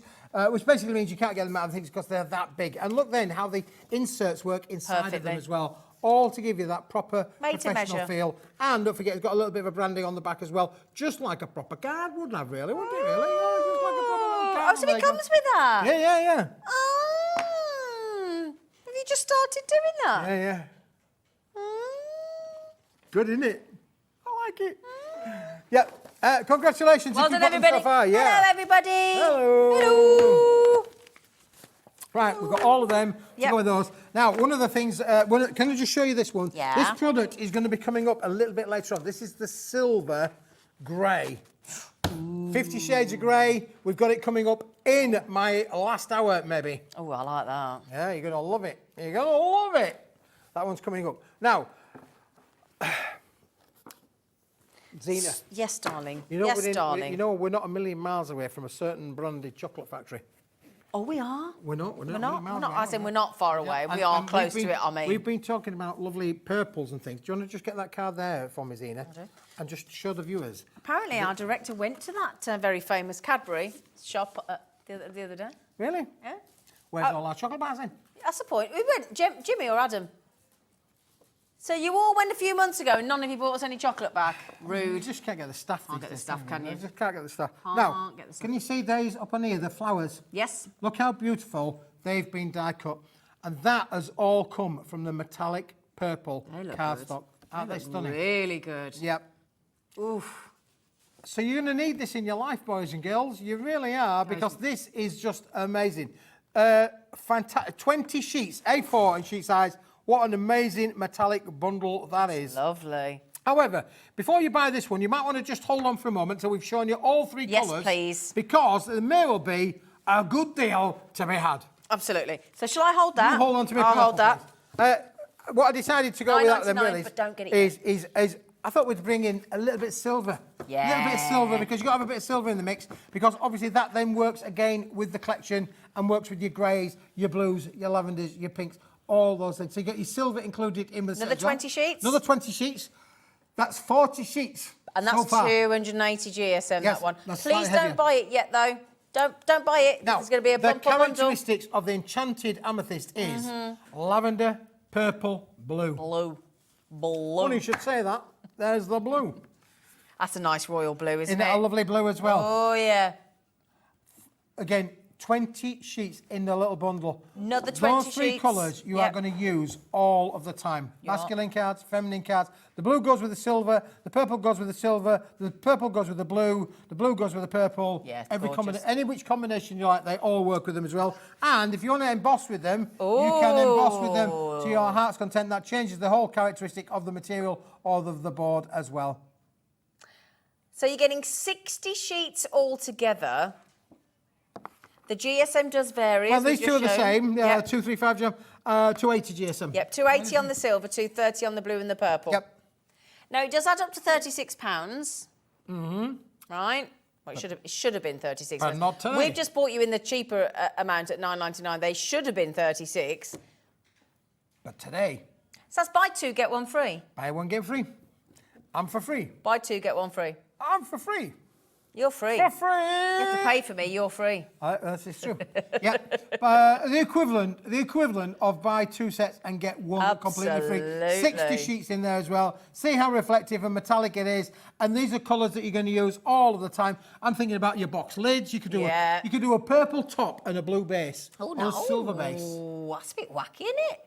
Which basically means you can't get them out of things because they're that big. And look then how the inserts work inside of them as well. All to give you that proper professional feel. And don't forget, it's got a little bit of a branding on the back as well. Just like a proper card would have, really, wouldn't it, really? Just like a proper little card. Oh, so it comes with that? Yeah. Oh, have you just started doing that? Yeah. Good, isn't it? I like it. Yep. Congratulations. Well done, everybody. So far. Yeah. Hello, everybody. Hello. Right, we've got all of them. Yep. Go with those. Now, one of the things, can I just show you this one? Yeah. This product is going to be coming up a little bit later on. This is the silver grey. 50 Shades of Grey. We've got it coming up in my last hour, maybe. Oh, I like that. Yeah, you're going to love it. You're going to love it. That one's coming up. Now, Zena. Yes, darling. Darling. You know, we're not a million miles away from a certain branded chocolate factory. Oh, we are? We're not. We're not far away. We are close to it, I mean. We've been talking about lovely purples and things. Do you want to just get that card there for me, Zena? I do. And just show the viewers. Apparently, our director went to that very famous Cadbury shop the other day. Really? Yeah. Where's all our chocolate bars in? That's the point. We went, Jimmy or Adam? So you all went a few months ago and none of you bought us any chocolate back? Rude. You just can't get the stuff. Can't get the stuff, can you? You just can't get the stuff. Now, can you see these up on here, the flowers? Yes. Look how beautiful they've been die cut. And that has all come from the metallic purple cardstock. Aren't they stunning? Really good. Yep. Oof. So you're going to need this in your life, boys and girls. You really are, because this is just amazing. 20 sheets, A4 in sheet size. What an amazing metallic bundle that is. Lovely. However, before you buy this one, you might want to just hold on for a moment until we've shown you all three colours. Yes, please. Because there may well be a good deal to be had. Absolutely. So shall I hold that? You hold on to me. I'll hold that. What I decided to go with that then really but don't get it is I thought we'd bring in a little bit of silver. Yeah. A little bit of silver, because you've got to have a bit of silver in the mix, because obviously that then works again with the collection and works with your greys, your blues, your lavenders, your pinks, all those things. So you get your silver included in with another 20 sheets? Another 20 sheets. That's 40 sheets. And that's so far. 280 GSM, Yes, that one. that's Please slightly don't buy it yet, though. Don't buy it. Now, There's going to be a bumper the bundle. characteristics of the enchanted amethyst is lavender, purple, blue. Blue. Funny you should say that. There's the blue. That's a nice royal blue, isn't it? Isn't it a lovely blue as well? Oh, yeah. Again, 20 sheets in the little bundle. Another 20 Those three sheets. colours you are going to use all of the time. Masculine cards, feminine cards. The blue goes with the silver, the purple goes with the silver, the purple goes with the blue goes with the purple. Yeah, Any which combination you like, they all work with them as well. And if you want to emboss with them, you can emboss with them to your heart's content. That changes the whole characteristic of the material or of the board as well. So you're getting 60 sheets altogether. The GSM does vary. Well, as we've these two are just the shown. same. Yep. 235 jam, 280 GSM. Yep, 280 on the silver, 230 on the blue and the purple. Yep. Now, it does add up to £36. Right? Well, it should have been 36. But not today. We've just bought you in the cheaper amount at £9.99. They should have been 36. But today, So that's buy two, get one free. buy one, get free. I'm for free. Buy two, get one free. I'm for free. You're free. For free. You have to pay for me, you're free. That is true. Yeah. The equivalent of buy two sets and get one completely free. Absolutely. 60 sheets in there as well. See how reflective and metallic it is. And these are colours that you're going to use all of the time. I'm thinking about your box lids. You could do a purple top and a blue base. Oh, or no. a silver base. That's a bit wacky, isn't it?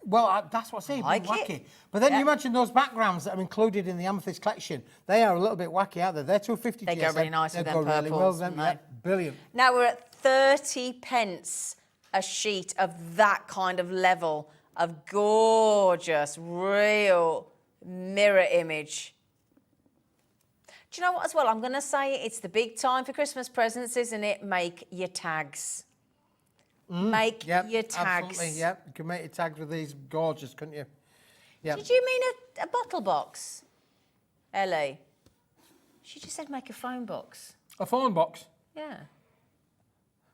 Well, that's what I say, Like wacky. it. But then you imagine those backgrounds that are included in the Amethyst collection. They are a little bit wacky, aren't they? They're 250 They go GSM. really nice with They them go really well, purples, them. don't Yeah, they? brilliant. Now we're at 30 pence a sheet of that kind of level of gorgeous, real mirror image. Do you know what as well? I'm going to say it's the big time for Christmas presents, isn't it? Make your tags. Make your tags. Absolutely, yeah. You can make your tags with these gorgeous, couldn't you? Yeah. Did you mean a bottle box, Ellie? She just said make a phone box. A phone box. Yeah.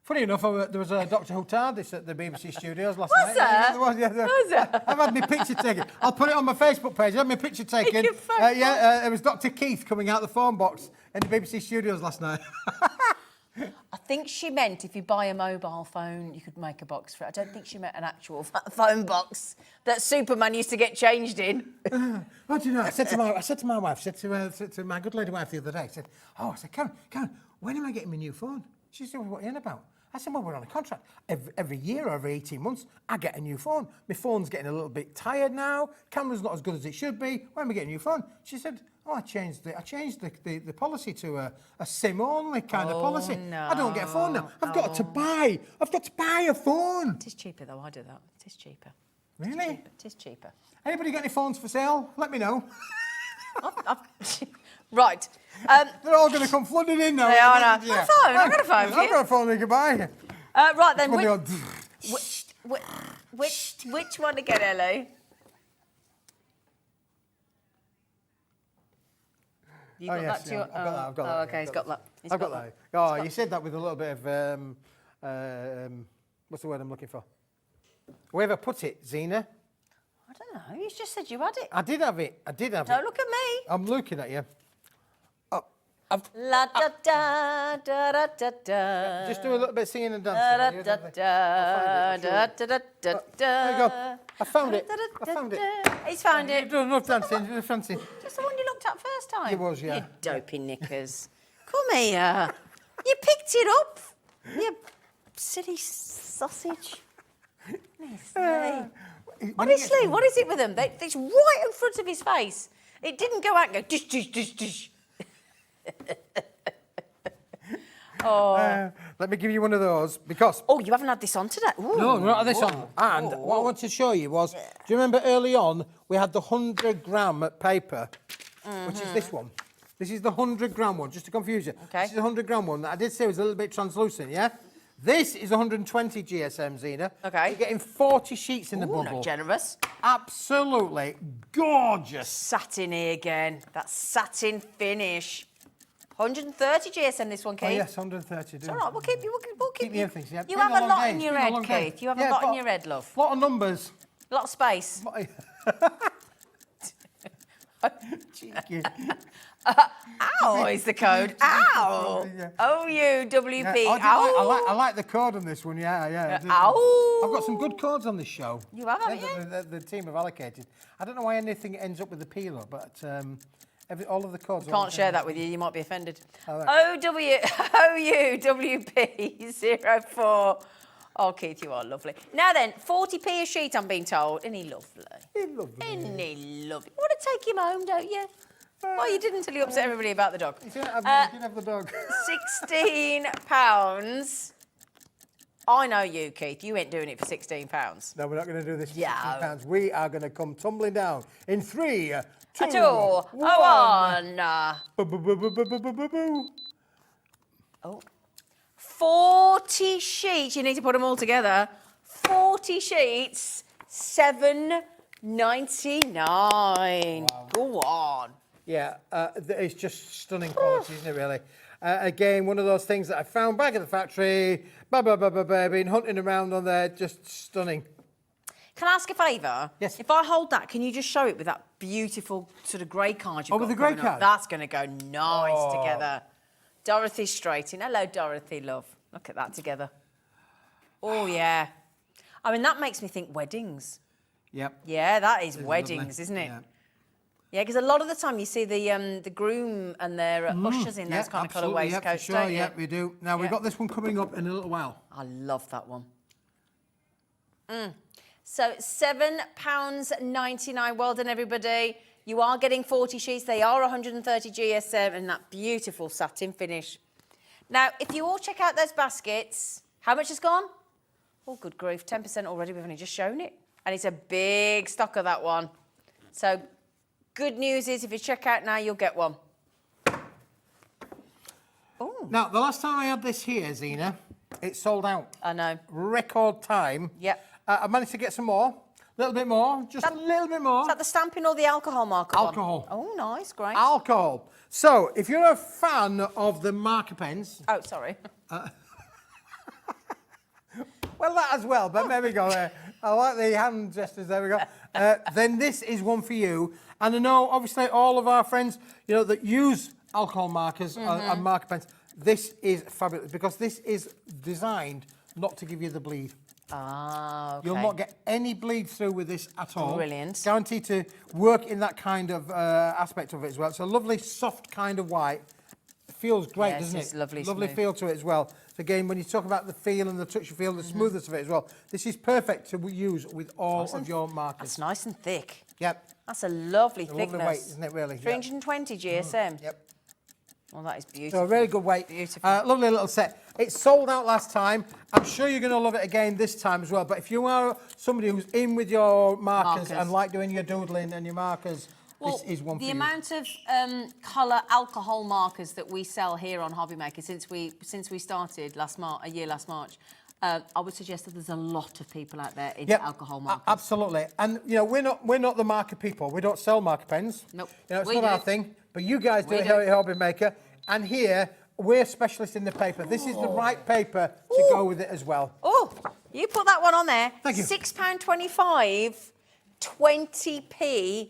Funny enough, there was a Doctor Who TARDIS at the BBC studios last Was night. there? Yeah, there was, yeah, there. Was there? I've had my picture taken. I'll put it on my Facebook page. I had my picture taken. your phone It was Dr. Keith coming out the phone box in the BBC studios last night. I think she meant if you buy a mobile phone, you could make a box for it. I don't think she meant an actual phone box that Superman used to get changed in. What do you know? I said to my wife, to my good lady wife the other day, I said, Karen, when am I getting my new phone? She said, well, what are you in about? I said, well, we're on a contract. Every year or every 18 months, I get a new phone. My phone's getting a little bit tired now. Camera's not as good as it should be. When am I getting a new phone? She said, I changed the policy to a SIM-only kind of policy. No. I don't get a phone now. I've got to buy a phone. It is cheaper, though. I do that. It is cheaper. Really? It is cheaper. Anybody got any phones for sale? Let me know. Right. They're all going to come flooding in now. They are now. Yeah. I've got a phone for I've you. got a phone we can buy. Right, then. Come on, Which one again, Ellie? You got that too? I've got that. Oh, okay, he's got that. I've got that. Oh, you said that with a little bit of, what's the word I'm looking for? Where have I put it, Zena? I don't know. You just said you had it. I did have it. Don't look at me. I'm looking at you. La da da da da da da. Just do a little bit of singing and Da dancing. da da da da da da da. There you go. I found it. He's found it. You've done enough dancing. Fancy. Just the one you looked at first time. It was, yeah. You dopey knickers. Come here. You picked it up. You silly sausage. Honestly, what is it with them? It's right in front of his face. It didn't go out and go dish, dish, dish, dish. Let me give you one of those because. Oh, you haven't had this on today? Ooh. No, not this on. And what I want to show you was, do you remember early on we had the 100-gram paper, which is this one. This is the 100-gram one, just to confuse you. Okay. This is the 100-gram one that I did say was a little bit translucent, yeah? This is 120 GSM, Zena. Okay. You're getting 40 sheets in the Ooh, bubble. not generous. Absolutely gorgeous. Satin again. That satin finish. 130 GSM this one, Keith. Oh, yes, 130. It's all right, we'll keep you. We'll keep the you. other things, yeah. You Been have a long lot day. in It's your been a head, long day. Keith. You have Yeah, a lot in got your head, love. A lot of numbers. A lot of space. Cheeky. Ow is the code. Ow. Yeah. OUWP. Yeah, Ow. I like the code on this one, yeah. Ow. I've got some good codes on this show. You have, haven't The team have allocated. I don't know why anything ends up with a peeler, but All of the codes. Can't share that with you. You might be offended. Oh, right. OUWP04. Oh, Keith, you are lovely. Now then, 40p a sheet, I'm being told. Isn't he lovely? Isn't he lovely? You want to take him home, don't you? Well, you didn't until you upset everybody about the dog. You can have the dog. £16. I know you, Keith. You ain't doing it for £16. No, we're not going to do this for Yeah. £16. We are going to come tumbling down in 3, 2, 1. Oh. 40 sheets. You need to put them all together. 40 sheets, $7.99. Wow. Go on. Yeah, it's just stunning quality, isn't it, really? Again, one of those things that I found back at the factory, been hunting around on there, just stunning. Can I ask a favour? Yes. If I hold that, can you just show it with that beautiful sort of grey card you've got? With the grey coming up? card? That's going to go nice together. Dorothy's straight in. Hello, Dorothy, love. Look at that together. Oh, yeah. I mean, that makes me think weddings. Yep. Yeah, that is It's weddings, lovely. isn't it? Yeah. Yeah, because a lot of the time you see the groom and their ushers in those kind of colour waistcoats, sure, don't you? yeah, we do. Now, we've Yeah. got this one coming up in a little while. I love that one. So £7.99. Well done, everybody. You are getting 40 sheets. They are 130 GSM and that beautiful satin finish. Now, if you all check out those baskets, how much has gone? Oh, good grief, 10% already. We've only just shown it. And it's a big stock of that one. So good news is if you check out now, you'll get one. Oh. Now, the last time I had this here, Zena, it sold out. I know. Record time. Yep. I managed to get some more. A little bit more. Just a little bit more. Is that the stamping or the alcohol marker Alcohol. one? Oh, nice, great. Alcohol. So, if you're a fan of the marker pens... Oh, sorry. Well, that as well, but there we go. I like the hand gestures, there we go. Then this is one for you. And I know, obviously, all of our friends, you know, that use alcohol markers and marker pens, this is fabulous because this is designed not to give you the bleed. Ah, okay. You'll not get any bleed through with this at all. Brilliant. Guaranteed to work in that kind of aspect of it as well. It's a lovely, soft kind of white. It feels great, Yes, doesn't it? it's lovely Lovely smooth. feel to it as well. So again, when you talk about the feel and the touch you feel, the smoothness of it as well, this is perfect to use with all of your markers. That's nice and thick. Yep. That's a lovely It's a thickness. lovely weight, isn't it, really? Yep. 320 GSM. Yep. Well, that is So beautiful. a very good weight. Beautiful. Lovely little set. It sold out last time. I'm sure you're going to love it again this time as well. But if you are somebody who's in with your markers and like doing your doodling and your markers, this is one for the you. amount of colour alcohol markers that we sell here on HobbyMaker since we started last March, I would suggest that there's a lot of people out there into alcohol markers. Absolutely. And you know, we're not the marker people. We don't sell marker pens. Nope. You know, it's We not do. our thing. But you guys do We it do. here at HobbyMaker. And here we're specialists in the paper. This is the right paper to go with it as well. Oh, you put that one on there. Thank you. £6.25, 20p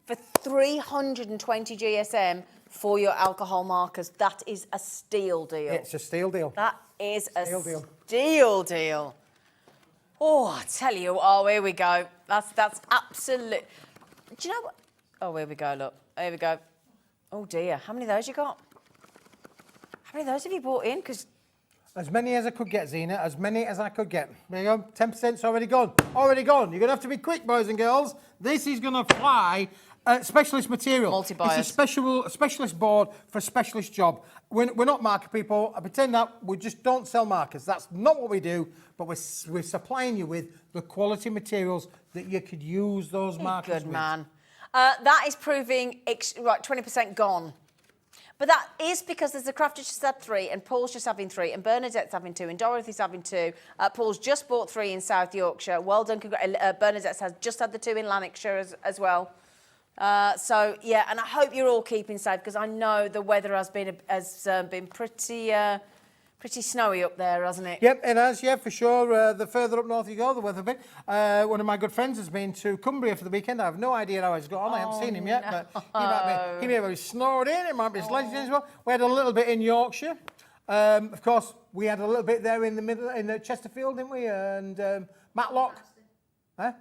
for 320 GSM for your alcohol markers. That is a steal deal. It's a steal deal. That is a Steal deal. steal deal. Oh, I tell you, oh, here we go. That's absolute. Do you know what? Oh, here we go, look. Here we go. Oh, dear. How many of those you got? How many of those have you bought in? Because As many as I could get, Zena. As many as I could get. There you go. 10%'s already gone. Already gone. You're going to have to be quick, boys and girls. This is going to fly. Specialist material. Multi-buyers. It's a specialist board for a specialist job. We're not marker people. I pretend that we just don't sell markers. That's not what we do. But we're supplying you with the quality materials that you could use those markers good with. man. That is proving, right, 20% gone. But that is because there's a crafter just had 3, and Paul's just having 3, and Bernadette's having 2, and Dorothy's having 2. Paul's just bought 3 in South Yorkshire. Well done. Bernadette has just had the 2 in Lanarkshire as well. So, yeah, and I hope you're all keeping safe because I know the weather has been pretty snowy up there, hasn't it? Yep, it has, yeah, for sure. The further up north you go, the weather bit. One of my good friends has been to Cumbria for the weekend. I have no idea how he's got on. I haven't seen him yet, but he may be snowed in. It might be sledging as well. We had a little bit in Yorkshire. Of course, we had a little bit there in the middle, in Chesterfield, didn't we? And Matlock. Huh?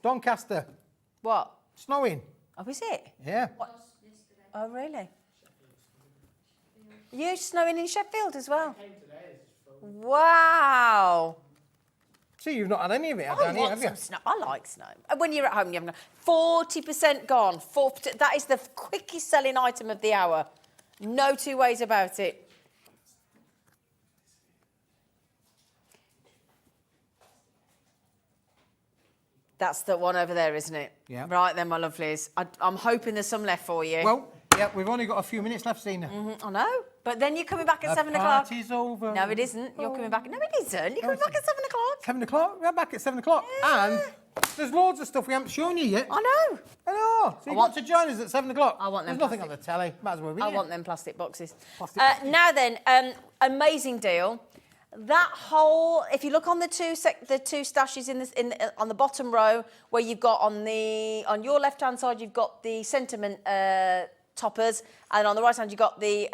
Doncaster. What? Snowing. Oh, is it? Yeah. Oh, really? You snowing in Sheffield as well? Wow. See, you've not had any of it, I have you? want some snow. I like snow. When you're at home, you haven't. 40% gone. 4%. That is the quickest selling item of the hour. No two ways about it. That's the one over there, isn't it? Yeah. Right then, my lovelies. I'm hoping there's some left for you. Well, yeah, we've only got a few minutes left, Sina. I know. But then you're coming back at 7 o'clock. The party's over. No, it isn't. You're coming back. No, it isn't. You're coming back at 7 o'clock. 7 o'clock? We're back at 7 o'clock. Yeah. And there's loads of stuff we haven't shown you yet. I know. I know. So you've got to join us at 7 o'clock. I want them There's nothing on the telly. Might as well be I here. want them plastic boxes. Plastic boxes. Now then, amazing deal. That whole, if you look on the two stashes on the bottom row, where you've got on your left hand side, you've got the sentiment toppers, and on the right hand you've got the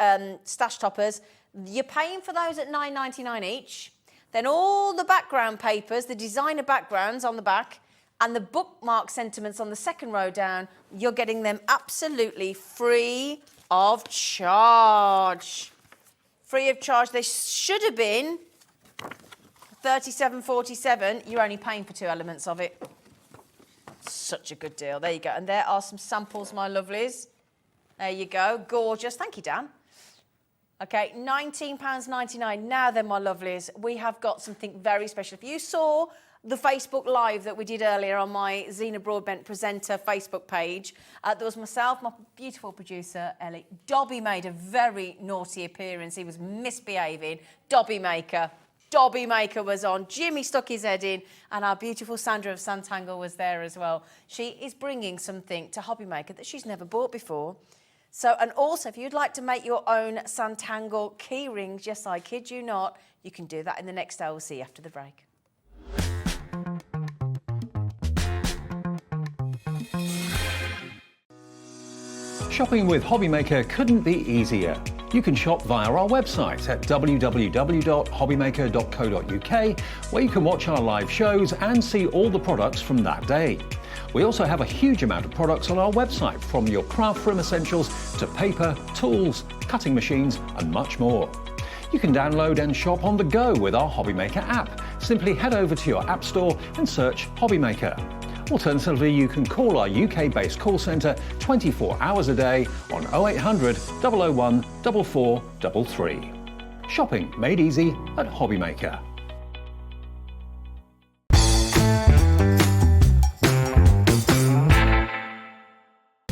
stash toppers. You're paying for those at $9.99 each. Then all the background papers, the designer backgrounds on the back, and the bookmark sentiments on the second row down, you're getting them absolutely free of charge. Free of charge. They should have been $37.47. You're only paying for 2 elements of it. Such a good deal. There you go. And there are some samples, my lovelies. There you go. Gorgeous. Thank you, Dan. Okay, £19.99. Now then, my lovelies, we have got something very special. If you saw the Facebook Live that we did earlier on my Zena Broadbent Presenter Facebook page, there was myself, my beautiful producer, Ellie. Dobby made a very naughty appearance. He was misbehaving. HobbyMaker was on. Jimmy stuck his head in. And our beautiful Sandra of Sanntangle was there as well. She is bringing something to HobbyMaker that she's never bought before. So, and also, if you'd like to make your own Sanntangle key rings, yes, I kid you not, you can do that in the next hour. We'll see you after the break. Shopping with HobbyMaker couldn't be easier. You can shop via our website at www.hobbymaker.co.uk, where you can watch our live shows and see all the products from that day. We also have a huge amount of products on our website, from your craft room essentials to paper, tools, cutting machines and much more. You can download and shop on the go with our HobbyMaker app. Simply head over to your app store and search HobbyMaker. Alternatively, you can call our UK-based call centre 24 hours a day on 0800 001 4433. Shopping made easy at HobbyMaker.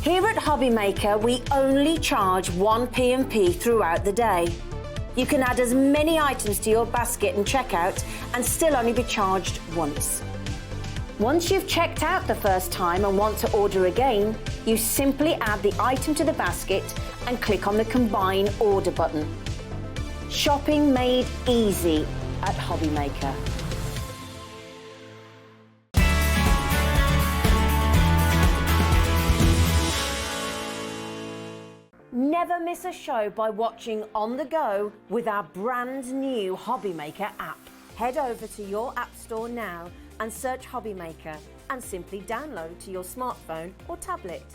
Here at HobbyMaker, we only charge 1 P&P throughout the day. You can add as many items to your basket and checkout and still only be charged once. Once you've checked out the first time and want to order again, you simply add the item to the basket and click on the Combine Order button. Shopping made easy at HobbyMaker. Never miss a show by watching on the go with our brand new HobbyMaker app. Head over to your app store now and search HobbyMaker and simply download to your smartphone or tablet.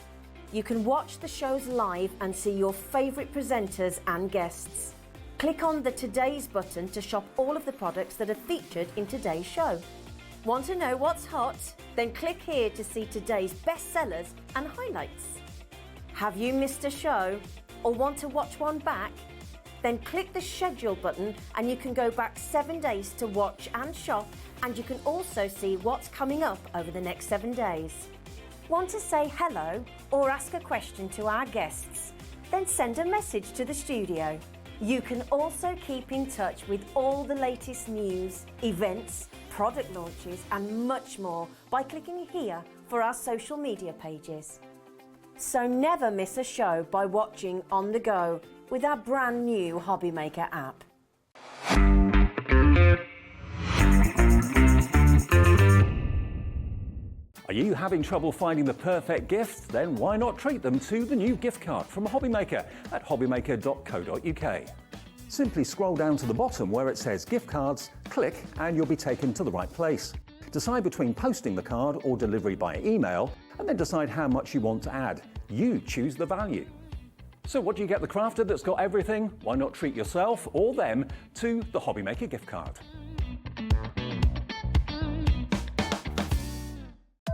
You can watch the shows live and see your favourite presenters and guests. Click on the Today's button to shop all of the products that are featured in today's show. Want to know what's hot? Then click here to see today's bestsellers and highlights. Have you missed a show or want to watch one back? Then click the schedule button and you can go back 7 days to watch and shop, and you can also see what's coming up over the next 7 days. Want to say hello or ask a question to our guests? Then send a message to the studio. You can also keep in touch with all the latest news, events, product launches and much more by clicking here for our social media pages. So never miss a show by watching on the go with our brand new HobbyMaker app. Are you having trouble finding the perfect gift? Then why not treat them to the new gift card from HobbyMaker at hobbymaker.co.uk. Simply scroll down to the bottom where it says gift cards, click and you'll be taken to the right place. Decide between posting the card or delivery by email, and then decide how much you want to add. You choose the value. So what do you get the crafter that's got everything? Why not treat yourself or them to the HobbyMaker gift card?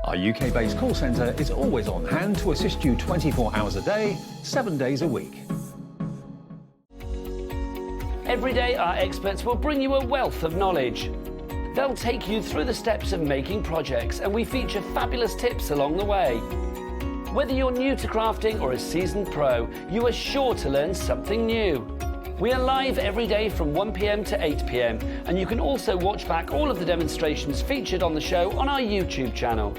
Our UK-based call centre is always on hand to assist you 24 hours a day, 7 days a week. Every day, our experts will bring you a wealth of knowledge. They'll take you through the steps of making projects, and we feature fabulous tips along the way. Whether you're new to crafting or a seasoned pro, you are sure to learn something new. We are live every day from 1 p.m. to 8 p.m, and you can also watch back all of the demonstrations featured on the show on our YouTube channel.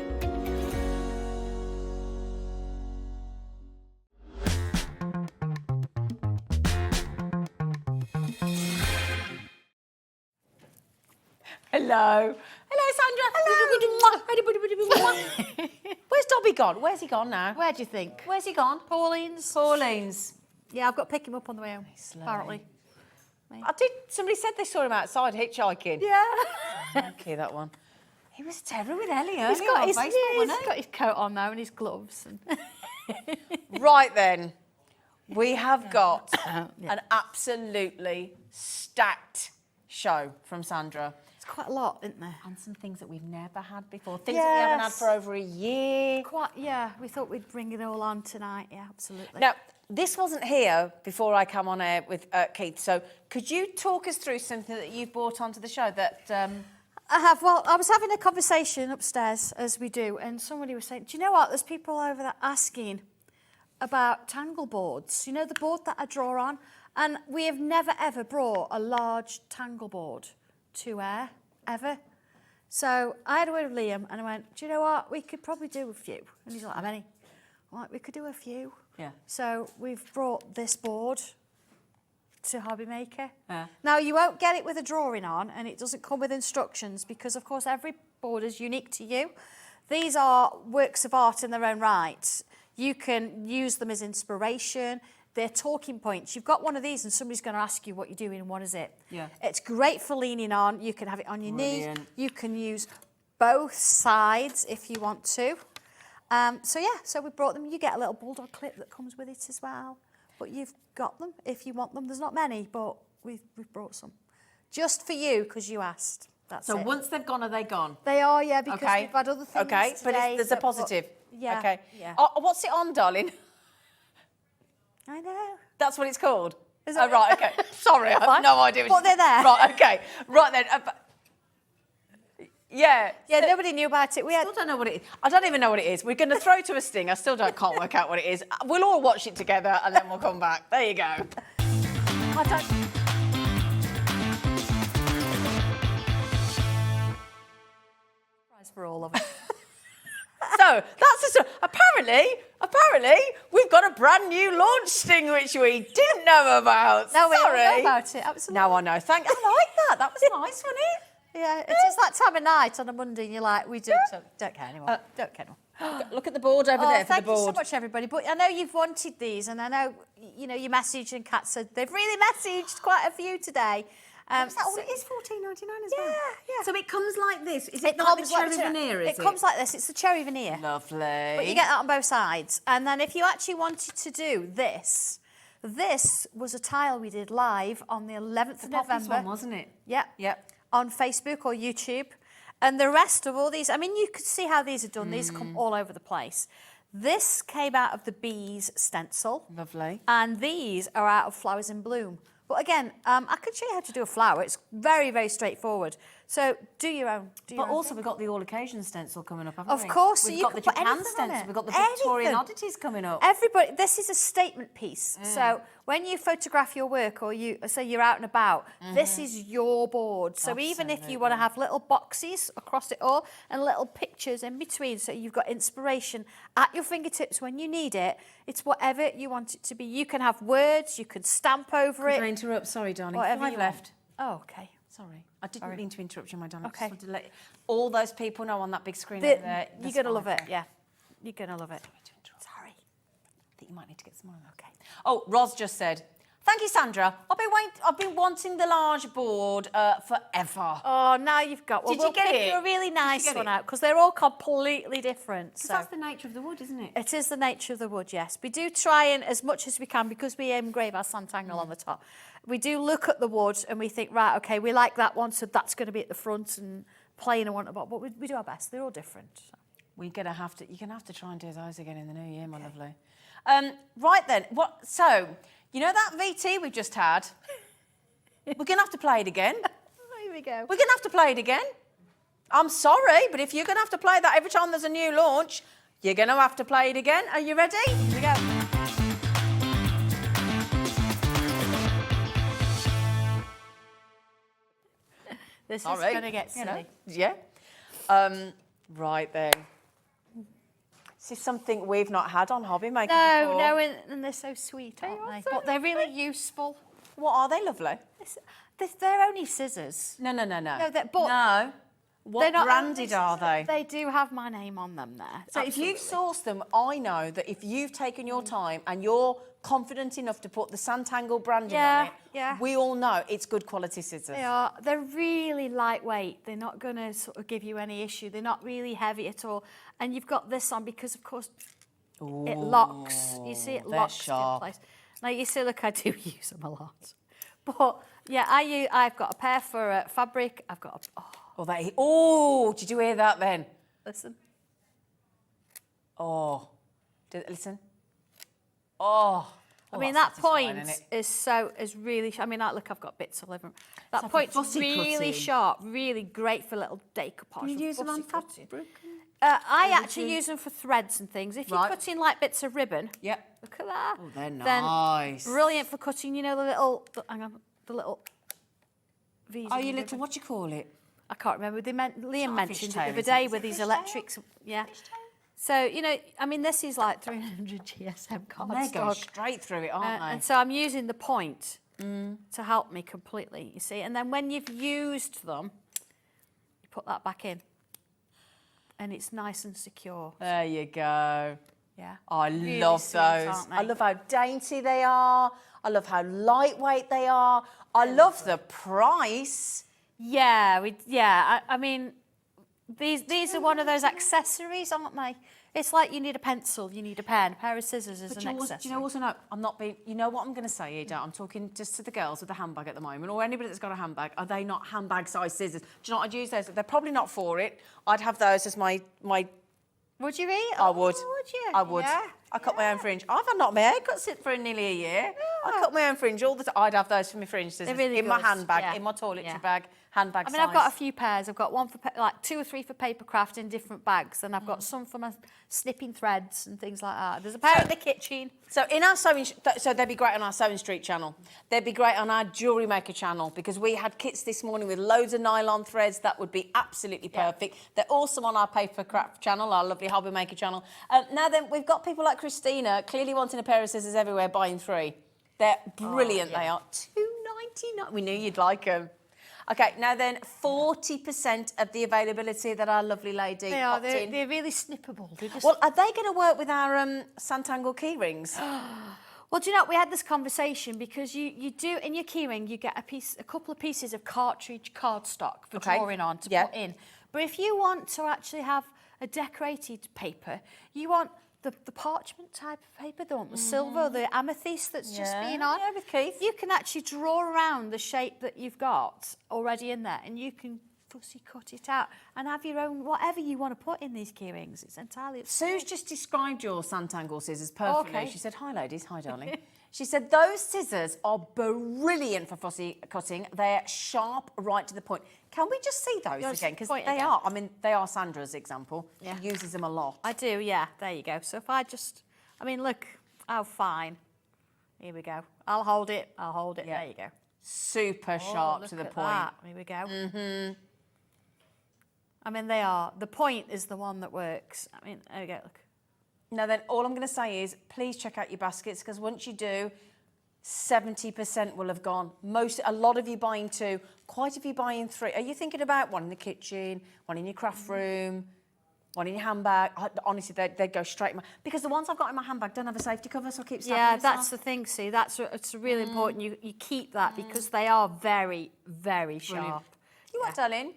Hello. Hello, Sandra. Where's Dobby gone? Where's he gone now? Where do you think? Where's he gone? Pauline's. Pauline's. Yeah, I've got to pick him up on the way home, apparently. Somebody said they saw him outside hitchhiking. Yeah. Okay, that one. He was terror with Ellie He's earlier got on his, Facebook, wasn't he's got his coat on now and his gloves. And he? Right then, we have got an absolutely stacked show from Sandra. it's quite a lot, isn't there? And some things that we've never had before. Things that we haven't had for over a year. Yeah, we thought we'd bring it all on tonight. Yeah, absolutely. Now, this wasn't here before I come on air with Keith, so could you talk us through something that you've brought onto the show that... I have. Well, I was having a conversation upstairs, as we do, and somebody was saying, do you know what? There's people over there asking about tangle boards. You know, the board that I draw on? And we have never, ever brought a large tangle board to air, ever. So I had a word with Liam, and I went, do you know what? We could probably do a few. And he's like, how many? I'm like, we could do a few. Yeah. So we've brought this board to HobbyMaker. Yeah. Now, you won't get it with a drawing on, and it doesn't come with instructions because, of course, every board is unique to you. These are works of art in their own right. You can use them as inspiration. They're talking points. You've got one of these and somebody's going to ask you what you're doing and what is it. Yeah. It's great for leaning on. You can have it on your Brilliant. knee. You can use both sides if you want to. So we brought them. You get a little bulldog clip that comes with it as well. But you've got them if you want them. There's not many, but we've brought some. Just for you, because you asked. That's So it. once they've gone, are they gone? They are, yeah, because Okay. we've had other things Okay, but today there's a that- positive. yeah, Okay. yeah. Oh, what's it on, darling? I know. That's what it's called? Is Oh, it? right, okay. Sorry, I have Fine. no idea. But they're there. Right, okay. Right then. Yeah. Yeah, so- nobody knew about it. We I had still don't know what it is. I don't even know what it is. We're going to throw to a sting. I still can't work out what it is. We'll all watch it together and then we'll come back. There you go. I don't. Prize for all of it. So that's apparently we've got a brand new launch sting which we didn't know about. No, we Sorry. don't know about it. Absolutely. Now I know. I like that. That was nice, wasn't it? Yeah, it's just that time of night on a Monday, and you're like, we don't care anymore. Don't care anymore. Look at the board over there for the Thank you so board. much, everybody. But I know you've wanted these, and I know you messaged, and Kat said they've really messaged quite a few today. Is that all it is? $14.99 as well. Yeah. So it comes like this. Is it like the cherry veneer? It comes like this. It's the cherry veneer. Lovely. But you get that on both sides. And then if you actually wanted to do this was a tile we did live on the 11th of November. This one, wasn't it? Yep. Yep. On Facebook or YouTube. And the rest of all these, I mean, you could see how these are done. These come all over the place. This came out of the bees stencil. Lovely. And these are out of Flowers in Bloom. But again, I could show you how to do a flower. It's very, very straightforward. So do your own. But also we've got the all occasion stencil coming up, haven't Of we? course, so We've you got can the put Japan anything on stencil. it. We've got the Victorian Anything. oddities coming up. Everybody, this is a statement piece. So when you photograph your work or you say you're out and about, this is your board. So even if you want to have little boxes across it all and little pictures in between, so you've got inspiration at your fingertips when you need it, it's whatever you want it to be. You can have words, you can stamp over Can I it. interrupt? Sorry, darling. Whatever 5 you left. want. Oh, okay. Sorry. I didn't mean to interrupt you, my darling. Okay. I just wanted to let all those people know on that big screen The- over there. you're going to love it, yeah. You're going to love it. Sorry. I think you might need to get some more. Okay. Oh, Roz just said, Thank you, Sandra. I've been wanting the large board forever. Oh, now you've got one. Did you get pick it? you a really nice get one it? out because they're all completely different. So That's the nature of the wood, isn't it? it is the nature of the wood, yes. We do try and, as much as we can, because we engrave our Sanntangle on the top, we do look at the wood and we think, right, okay, we like that one, so that's going to be at the front and plain and one at the bottom. But we do our best. They're all different. So. You're gonna have to try and do those again in the new year, my lovely. Right then, so you know that VT we've just had? We're gonna have to play it again. Here we go. We're gonna have to play it again. I'm sorry, but if you're gonna have to play that every time there's a new launch, you're gonna have to play it again. Are you ready? Here we go. This is going to get silly. Yeah. Right then. This is something we've not had on HobbyMaker before. No, and they're so sweet, aren't they? But they're really useful. What are they, lovely? They're only scissors. No. No, No. What they're not branded are they? They do have my name on them there. So if you've sourced them, I know that if you've taken your time and you're confident enough to put the Sanntangle branding on it, we all know it's good quality scissors. They are. They're really lightweight. They're not going to sort of give you any issue. They're not really heavy at all. And you've got this on because, of course, it locks. You see, it locks in place. Now, you see, look, I do use them a lot. But, yeah, I've got a pair for fabric. I've got a... Did you hear that then? Listen. Listen. I mean, that point is really... I mean, look, I've got bits all over them. That point's really sharp, really great for little decoupage. Can you use them on fabric? I actually use them for threads and things. If you're cutting like bits of ribbon, look at that. Oh, they're nice. Then brilliant for cutting, you know, the little V's. Oh, your little, what do you call it? I can't remember. Liam mentioned it the other day with these electrics. Yeah. So, you know, I mean, this is like 300 GSM cardstock. They go straight through it, aren't they? And so I'm using the point to help me completely, you see. And then when you've used them, you put that back in. And it's nice and secure. There you go. Yeah. I Really love sweet, those. aren't they? I love how dainty they are. I love how lightweight they are. I love the price. Yeah, I mean, these are one of those accessories, aren't they? It's like you need a pencil, you need a pen, a pair of scissors is an accessory. Do you know also know? I'm not being. You know what I'm going to say, Ada? I'm talking just to the girls with a handbag at the moment, or anybody that's got a handbag. Are they not handbag-sized scissors? Do you know what I'd use those? They're probably not for it. I'd have those as my. Would you eat? I would. Oh, would you? I would. Yeah. I cut my own fringe. I've not my hair cut for nearly a year. I cut my own fringe all the time. I'd have those for my fringe scissors really in my good. handbag, in my toiletry bag, handbag I mean, I've got a few pairs. I've got one for like 2 or 3 for paper craft in different bags, and I've got some for my snipping threads and things like that. There's a pair in the kitchen. So in our sewing, so they'd be great on our Sewing Street channel. They'd be great on our Jewellery Maker channel because we had kits this morning with loads of nylon threads. That would be absolutely perfect. They're also on our paper craft channel, our lovely Hobby Maker channel. Now then, we've got people like Christina clearly wanting a pair of scissors everywhere, buying 3. They're brilliant. They are £2.99. We knew you'd like them. Okay, now then, 40% of the availability that our lovely lady popped in. They're really snippable. Well, are they going to work with our Sanntangle key rings? Well, do you know, we had this conversation because you do, in your keyring, you get a couple of pieces of cartridge cardstock for drawing on to put in. But if you want to actually have a decorated paper, you want the parchment type of paper, the one with silver, the amethyst that's just been on. Yeah, with Keith. You can actually draw around the shape that you've got already in there, and you can fussy cut it out and have your own, whatever you want to put in these key rings. It's entirely up to Sue's you. just described your Sanntangle scissors perfectly. Okay. She said, hi ladies, hi darling. She said, those scissors are brilliant for fussy cutting. They're sharp, right to the point. Can we just see those again? Because they are. I mean, they are Sandra's example. Yeah. She uses them a lot. I do, yeah. There you go. So if I just, I mean, look, oh, fine. Here we go. I'll hold it. Yeah. There you go. Super sharp to the point. That. Here we go. I mean, they are. The point is the one that works. I mean, there we go. Look. Now then, all I'm going to say is, please check out your baskets, because once you do, 70% will have gone. A lot of you buying 2, quite a few buying 3. Are you thinking about one in the kitchen, one in your craft room? one in your handbag. Honestly, they'd go straight in my... Because the ones I've got in my handbag don't have a safety cover, so I keep stabbing Yeah, myself. that's the thing, see, it's really important you keep that because they are very, very sharp. You what, darling?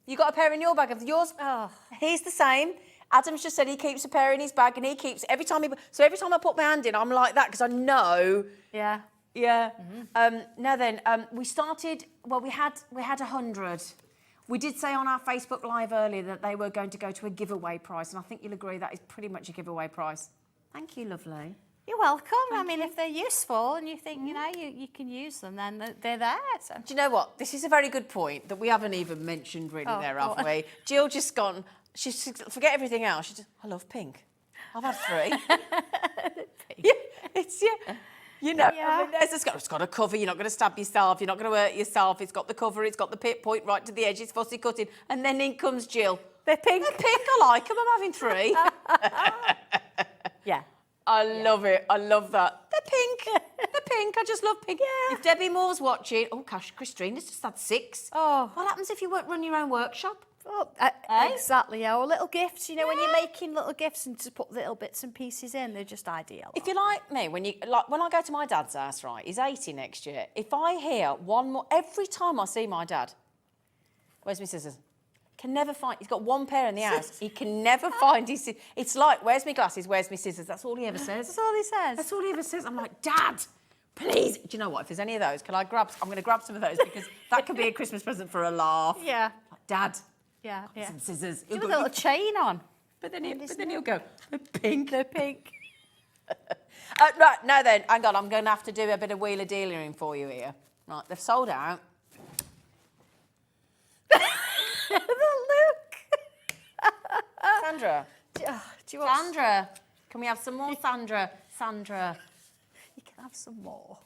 You got a pair in your bag of yours? Oh. He's the same. Adam's just said he keeps a pair in his bag and he keeps... Every time I put my hand in, I'm like that because I know... Yeah. Yeah. Now then, we started... Well, we had 100. We did say on our Facebook Live earlier that they were going to go to a giveaway price, and I think you'll agree that is pretty much a giveaway price. Thank you, lovely. You're welcome. I mean, if they're useful and you think, you know, you can use them, then they're there. So. Do you know what? This is a very good point that we haven't even mentioned really there, have we? Jill just gone... She's forget everything else. She just, I love pink. I've had 3. Yeah, it's you know. I mean, it's got a cover. You're not going to stab yourself. You're not going to hurt yourself. It's got the cover. It's got the pit point right to the edge. It's fussy cutting, and then in comes Jill. They're pink. They're pink. I like them. I'm having 3. Yeah. I love it. I love that. They're pink. They're pink. I just love pink. Yeah. If Debbie Moore's watching, oh gosh, Christina's just had 6. Oh. What happens if you won't run your own workshop? Oh, exactly, yeah. Or little gifts, you know, when you're making little gifts and to put little bits and pieces in, they're just ideal. If you're like me, when I go to my dad's house, right, he's 80 next year. If I hear one more, every time I see my dad, where's my scissors? Can never find, he's got 1 pair in the house. He can never find his scissors. It's like, where's my glasses, where's my scissors? That's all he ever says. That's all he says. That's all he ever says. I'm like, Dad, please. Do you know what? If there's any of those, I'm going to grab some of those because that could be a Christmas present for a laugh. Yeah. Like, Dad. Yeah. Some scissors. Give a little chain on. But then he'll go, they're pink. They're pink. Right, now then, hang on, I'm going to have to do a bit of wheeler dealing for you here. Right, they've sold out. The look. Sandra. Do you want... Sandra. Can we have some more, Sandra? Sandra. You can have some more.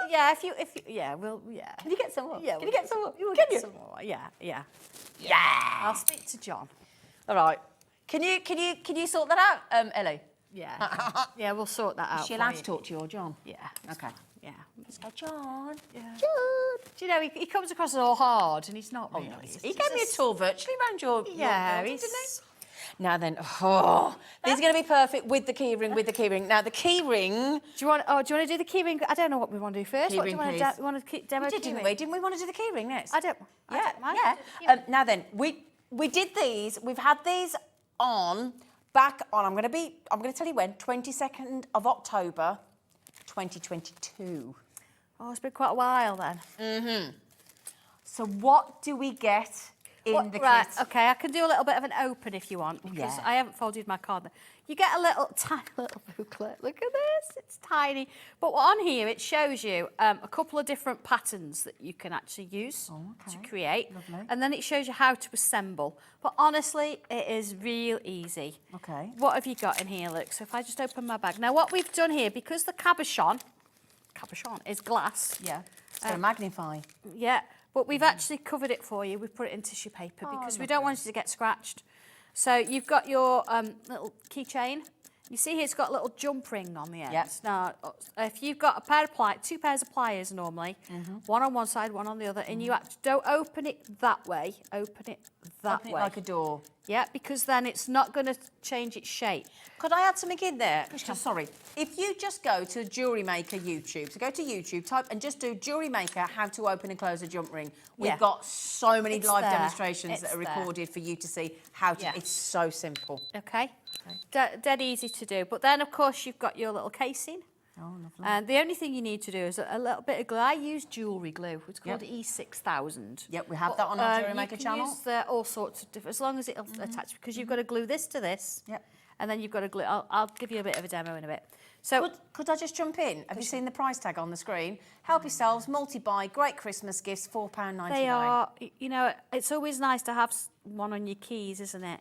Yeah, if you, yeah. Can you get some more? Yeah. Can you get some more? Can you? some more? Yeah. Yeah. I'll speak to John. All right. Can you sort that out, Ellie? Yeah. Yeah, we'll sort that out. Is she allowed to talk to you or John? Yeah. Okay. Yeah. Let's go, John. Yeah. John. Do you know, he comes across as all hard and he's not really. No, he gave me a tour virtually around your building, didn't he? Now then, these are going to be perfect with the key ring, Now, the key ring... Do you want to do the key ring? I don't know what we want to do first. Key What ring, do you please. want to demo? We did, didn't we? Didn't we want to do the key ring next? I don't mind. Yeah. Now then, we did these. We've had these back on. I'm going to tell you when. 22nd of October, 2022. Oh, it's been quite a while then. So what do we get in the right, kit? okay, I can do a little bit of an open if you want, because I haven't folded my card there. You get a tiny little booklet. Look at this, it's tiny. But on here, it shows you a couple of different patterns that you can actually use to create. Lovely. And then it shows you how to assemble. But honestly, it is real easy. Okay. What have you got in here, look? So if I just open my bag. Now, what we've done here, because the cabochon is glass. Yeah. It's going to magnify. Yeah, but we've actually covered it for you. We've put it in tissue paper because we don't want it to get scratched. So you've got your little keychain. You see here it's got a little jump ring on the end. Yep. Now, if you've got a pair of two pairs of pliers normally, one on one side, one on the other, and you don't open it that way, open it that way. Like a door. Yeah, because then it's not going to change its shape. Could I add something in there? Sorry. If you just go to Jewellery Maker YouTube, so go to YouTube, type and just do Jewellery Maker, how to open and close a jump ring. We've got so many live demonstrations that are recorded for you to see how to. It's so simple. Okay. Dead easy to do. But then, of course, you've got your little casing. Oh, lovely. And the only thing you need to do is a little bit of glue. I use jewellery glue. It's called E6000. Yep, we have that on our Jewellery Maker channel. You can use all sorts of different, as long as it'll attach, because you've got to glue this to this. Yep. And then you've got to glue. I'll give you a bit of a demo in a bit. So, could I just jump in? Have you seen the price tag on the screen? Help yourselves, multi-buy, great Christmas gifts, £4.99. they are, you know, it's always nice to have one on your keys, isn't it?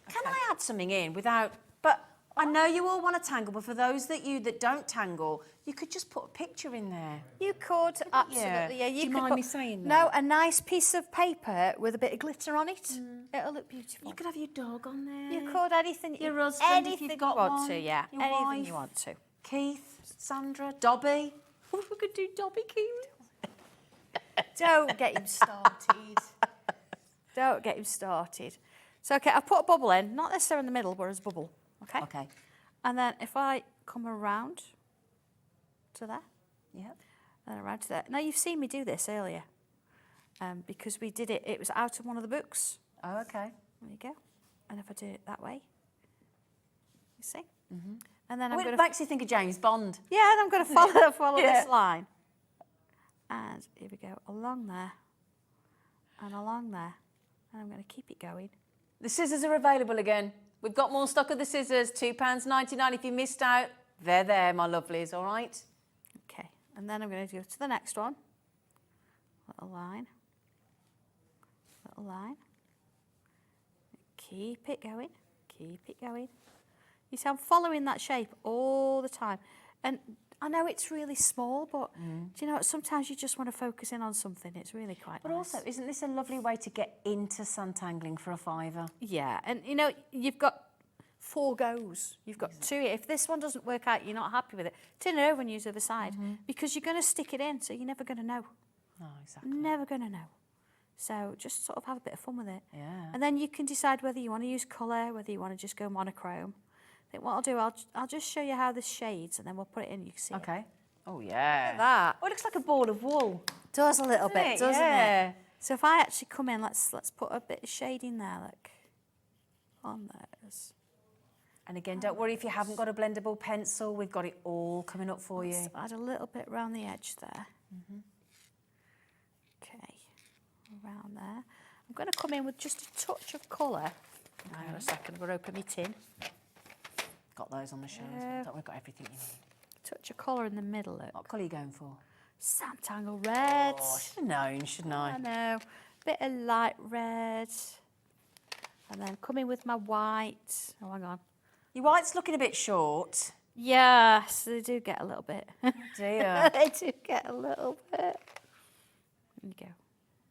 Can I add something in without... But I know you all want to tangle, but for those that don't tangle, you could just put a picture in there. You could, absolutely, yeah. Do you could mind put, me saying that? No, a nice piece of paper with a bit of glitter on it. It'll look beautiful. You could have your dog on there. You could, anything. Your husband, if anything you've got you want one. to, yeah. Your Anything wife. you want to. Keith, Sandra, Dobby. We could do Dobby, Keith. Don't get him started. Don't get him started. So, okay, I've put a bubble in, not necessarily in the middle, but as a bubble, okay? Okay. And then if I come around to there, Yep. and around to there. Now, you've seen me do this earlier because we did it, it was out of one of the books. Oh, okay. There you go. And if I do it that way, you see? Mm-hmm. And then Oh, I'm it going makes you think of James Bond. yeah, and I'm going to follow Yeah. this line. And here we go, along there, and along there. And I'm going to keep it going. The scissors are available again. We've got more stock of the scissors, £2.99. If you missed out, they're there, my lovelies, all right? Okay, and then I'm going to go to the next one. Little line. Little line. Keep it going. Keep it going. You see, I'm following that shape all the time. And I know it's really small, but do you know what? Sometimes you just want to focus in on something. It's really quite But nice. also, isn't this a lovely way to get into Sanntangling for a £5? Yeah, and you know, you've got 4 goes. You've got 2 here. If this one doesn't work out, you're not happy with it, turn it over and use the other side because you're going to stick it in, so you're never going to know. Oh, exactly. Never going to know. So just sort of have a bit of fun with it. Yeah. And then you can decide whether you want to use colour, whether you want to just go monochrome. I think what I'll do, I'll just show you how this shades and then we'll put it in, you can see it. Okay. Oh, yeah. Look at that. Oh, it looks like a ball of wool. Does a little Doesn't bit, it? doesn't Yeah. it? So if I actually come in, let's put a bit of shading there, look, on those. And again, don't worry if you haven't got a blendable pencil. We've got it all coming up for you. Let's add a little bit around the edge there. Okay, around there. I'm going to come in with just a touch of colour. Hang on a second, we'll open my tin. Got those on the shelves. Don't we've got everything you need. Touch of colour in the middle, look. What colour are you going for? Sanntangle red. Oh, I should have known, shouldn't I? I know. Bit of light red. And then come in with my white. Oh, hang on. Your white's looking a bit short. Yes, they do get a little bit. Dear. They do get a little bit. There you go.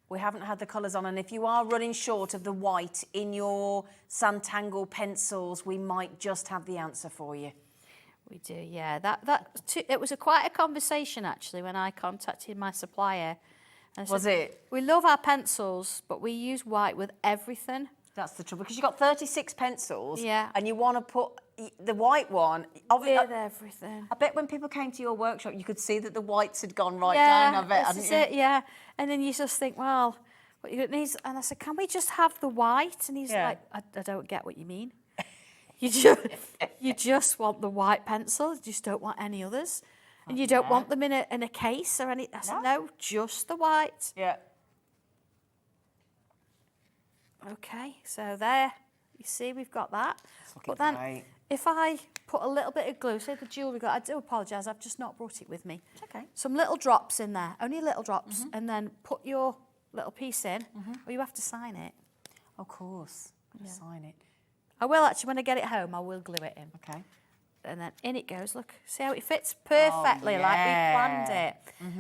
We haven't had the colours on, and if you are running short of the white in your Sanntangle pencils, we might just have the answer for you. We do, yeah. It was quite a conversation, actually, when I contacted my supplier. And Was said, it? We love our pencils, but we use white with everything. That's the trouble, because you've got 36 pencils, Yeah. and you want to put the white one. With everything. I bet when people came to your workshop, you could see that the whites had gone right Yeah, down. I bet, this hadn't is you? it, yeah. And then you just think, well, what you need? And I said, can we just have the white? And he's Yeah. like, I don't get what you mean. You just want the white pencil. You just don't want any others. And you don't want them in a case or any. I said, no, just the white. Yeah. Okay, so there, you see we've got that. But then great. if I put a little bit of glue, say the jewellery glue, I do apologise, I've just not brought it with me. It's okay. Some little drops in there, only little drops, and then put your little piece in, or you have to sign it. Of course. Gotta sign it. I will actually, when I get it home, I will glue it in. Okay. And then in it goes, look, see how it fits perfectly like we planned it.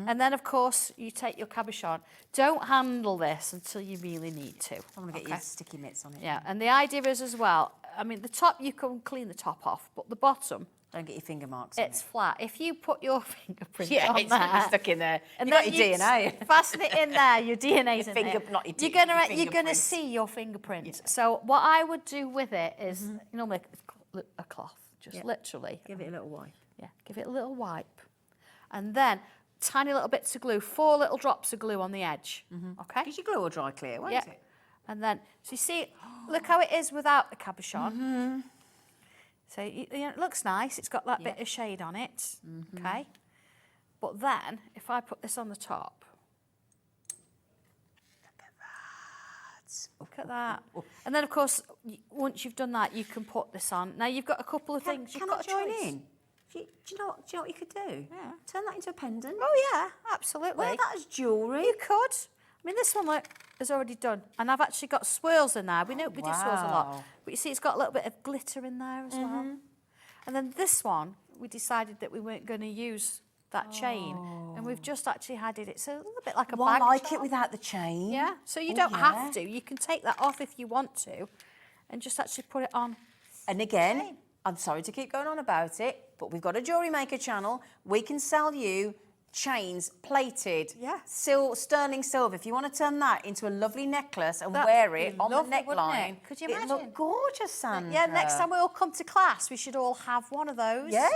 And then, of course, you take your cabochon. Don't handle this until you really need to. I'm going to get you sticky mitts on it. Yeah, and the idea is as well, I mean, the top, you can clean the top off, but the bottom, Don't get your finger marks on it's it. flat. If you put your fingerprint Yeah, on it's there, stuck in there. and You've got then your you DNA. fasten it in there, your DNA's in finger- there. not your You're DNA, gonna your you're gonna fingerprints. see your fingerprint. So what I would do with it is normally a cloth, just literally. Give it a little wipe. Yeah, give it a little wipe. And then tiny little bits of glue, 4 little drops of glue on the edge. Okay? Because your glue will dry clear, won't Yeah. it? And then, so you see, look how it is without the cabochon. So you know, it looks nice. It's got that bit of shade on it. Okay? But then, if I put this on the top. Look at that. And then, of course, once you've done that, you can put this on. Now, you've got a couple of things. You've Can got I join a choice. in? Do you know what you could do? Yeah. Turn that into a pendant. Oh, yeah, absolutely. Wear that as jewellery. You could. I mean, this one, look, is already done. And I've actually got swirls in there. We know we do swirls a lot. wow. But you see, it's got a little bit of glitter in there as well. And then this one, we decided that we weren't going to use that chain. And we've just actually added it. So a little bit like a Well, I bag like top. it without the chain. Yeah, so you Oh, don't yeah. have to. You can take that off if you want to and just actually put it on. And again, I'm sorry to keep going on about it, but we've got a Jewellery Maker channel. We can sell you chains, plated, Yeah. sterling silver. If you want to turn that into a lovely necklace and wear it on the lovely, wouldn't neckline, it? Could you it'd imagine? look gorgeous, Sandra. Yeah, next time we all come to class, we should all have one of those. Yeah,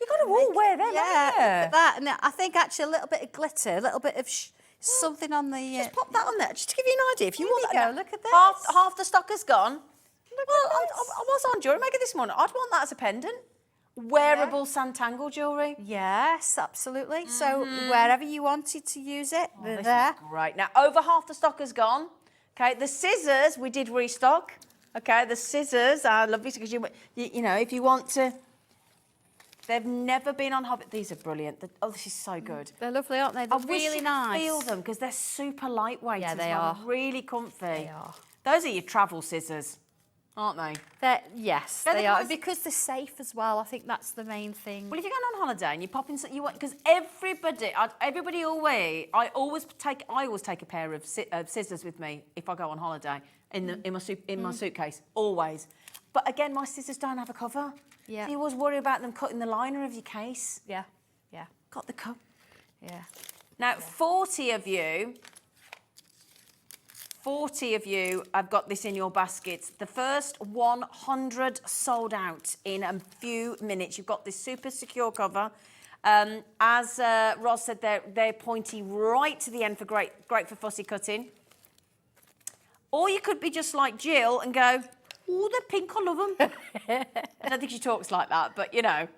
you got to all wear them, Yeah, haven't look at you? that. And I think actually a little bit of glitter, a little bit of something on the... Just pop that on there, just to give you an idea. If you Here want we that, go, look at this. Half the stock has gone. Well, I was on jewellery maker this morning. I'd want that as a pendant. Wearable Sanntangle jewellery. Yes, absolutely. So wherever you wanted to use it, they're This there. is great. Now, over half the stock has gone. Okay, the scissors, we did restock. Okay, the scissors are lovely because you know, if you want to... They've never been on Hobby. These are brilliant. Oh, this is so good. They're lovely, aren't they? They're I wish really you could nice. feel them because they're super lightweight. Yeah, as they well. are. Really comfy. They are. Those are your travel scissors, aren't they? Yes, They're the they are. kinds- Because they're safe as well. I think that's the main thing. Well, if you're going on holiday and you pop in, you want because everybody always. I always take a pair of scissors with me if I go on holiday in my suitcase always. But again, my scissors don't have a cover. Yeah. So you always worry about them cutting the liner of your case. Yeah, yeah, Got the cover. yeah. Now, 40 of you have got this in your baskets. The first 100 sold out in a few minutes. You've got this super secure cover. As Roz said, they're pointy right to the end for great for fussy cutting. Or you could be just like Jill and go, oh, they're pink, I love them. I don't think she talks like that, but you know.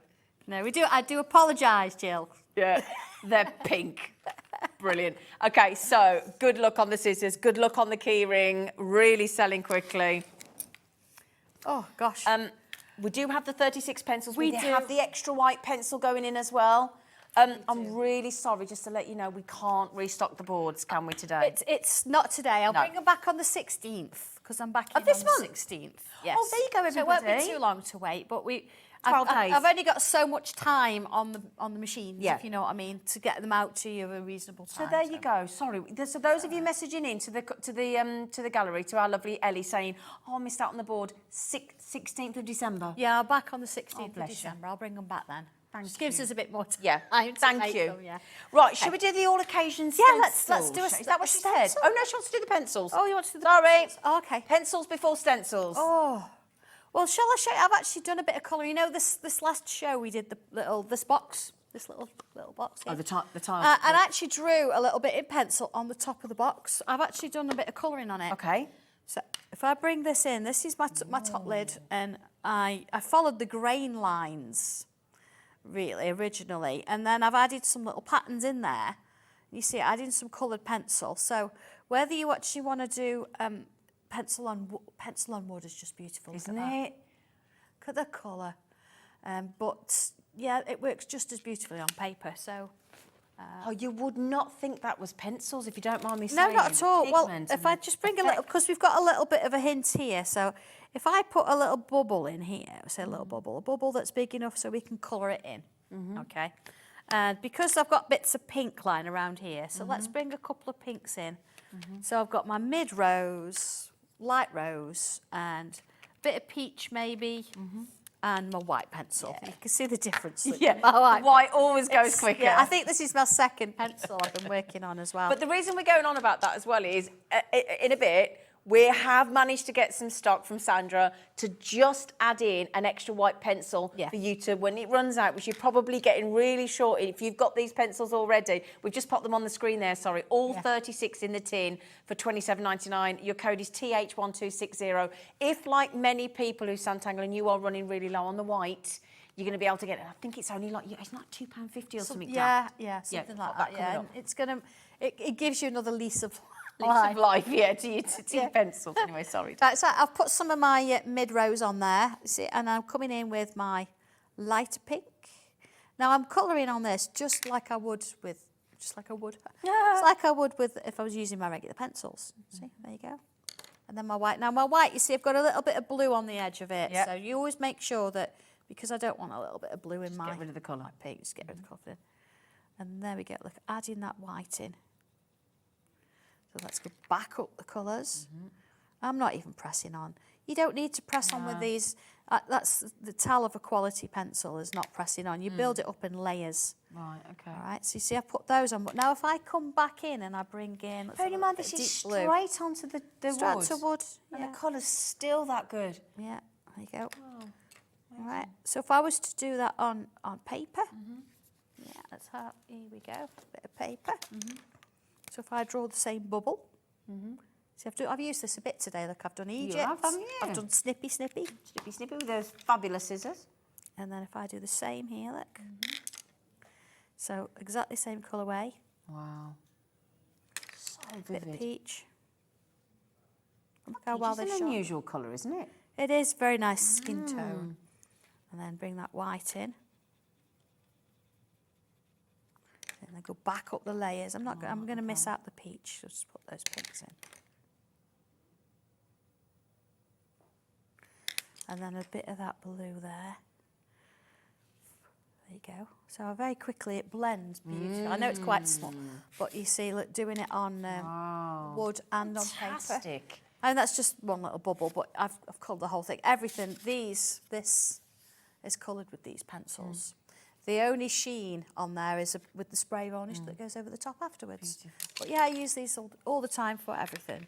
No, we do. I do apologise, Jill. Yeah, they're pink. Brilliant. Okay, so good luck on the scissors, good luck on the keyring, really selling quickly. Oh, gosh. We do have the 36 pencils. We do do. have the extra white pencil going in as well. I'm really sorry, just to let you know, we can't restock the boards, can we, today? It's not today. I'll No. bring them back on the 16th because I'm back in this on the month? 16th. Yes. Oh, there you go, So it won't be everybody. too long to wait, but 12 days. I've only got so much time on the machines, Yeah. if you know what I mean, to get them out to you at a reasonable time. So there you go. Sorry. So those of you messaging in to the gallery, to our lovely Ellie, saying, "Oh, I missed out on the board." 16th of December. Yeah, I'm back on the 16th of bless you. December. I'll bring them back then. Thank Just gives you. us a bit more time. Yeah. to Thank make you. them, yeah. Right. Should we do the all occasions? Yeah, let's stencils? do a Is that what she said? stencil. Oh no, she wants to do the pencils. Oh, you want to do the Sorry. pencils? Oh, okay. Pencils before stencils. Oh, well, shall I show you? I've actually done a bit of colouring. You know, this last show we did this box, this little box here. Oh, the tile. And I actually drew a little bit in pencil on the top of the box. I've actually done a bit of colouring on it. Okay. So if I bring this in, this is my top lid, and I followed the grain lines, really, originally. And then I've added some little patterns in there. You see, adding some coloured pencil. So whether you actually want to do pencil on wood is just beautiful, Isn't look at that. it? Look at the colour. But yeah, it works just as beautifully on paper. So Oh, you would not think that was pencils, if you don't mind me no, saying. not at all. Well, Pigment if and I just bring a little, because we've got a little bit of a hint here. So if I put a little bubble in here, say a little bubble, a bubble that's big enough so we can colour it in. Okay. And because I've got bits of pink lying around here, so let's bring a couple of pinks in. So I've got my mid-rose, light rose, and a bit of peach maybe, and my white pencil. You can see the difference. Yeah, My white always goes quicker. Yeah, I think this is my second pencil I've been working on as well. But the reason we're going on about that as well is, in a bit, we have managed to get some stock from Sandra to just add in an extra white pencil for you to, when it runs out, which you're probably getting really short. If you've got these pencils already, we've just popped them on the screen there, sorry. All 36 in the tin for $27.99. Your code is TH1260. If, like many people who Sanntangle and you are running really low on the white, you're going to be able to get it. I think it's only like, it's like £2.50 or something. Yeah, something like that. Yeah, and it's going to, it gives you another lease of life, yeah, to your pencils. Anyway, sorry. Right, so I've put some of my mid-rose on there, see, and I'm coming in with my lighter pink. Now I'm colouring on this just like I would with, It's like I would with if I was using my regular pencils. See, there you go. And then my white. Now my white, you see, I've got a little bit of blue on the edge of it. Yep. So you always make sure that, because I don't want a little bit of blue in my... Get rid of the colour. my pink, just get rid of the colour. And there we go, look, adding that white in. So let's go back up the colours. I'm not even pressing on. You don't need to press on with these. That's the tell of a quality pencil is not pressing on. You build it up in layers. Right, okay. All right, so you see I put those on, but now if I come back in and I bring in... Bearing in mind, this is straight onto the straight wood. to wood. And Yeah. the colour's still that good. Yeah, there you go. All right, so if I was to do that on paper, yeah, that's how, here we go, bit of paper. So if I draw the same bubble, see I've used this a bit today, look, I've done Egypt, have, haven't you? I've done snippy. Snippy with those fabulous scissors. And then if I do the same here, look. So exactly same colourway, Wow. So bit vivid. of peach. Look how well It's they've an shone. unusual colour, isn't it? It is very nice skin tone. And then bring that white in. And then go back up the layers. I'm going to miss out the peach. So just put those pinks in. And then a bit of that blue there. There you go. So very quickly it blends beautifully. I know it's quite small, but you see, look, doing it on wood and on paper. Fantastic. And that's just one little bubble, but I've coloured the whole thing. Everything, this is coloured with these pencils. The only sheen on there is with the spray varnish that goes over the top afterwards. But yeah, I use these all the time for everything.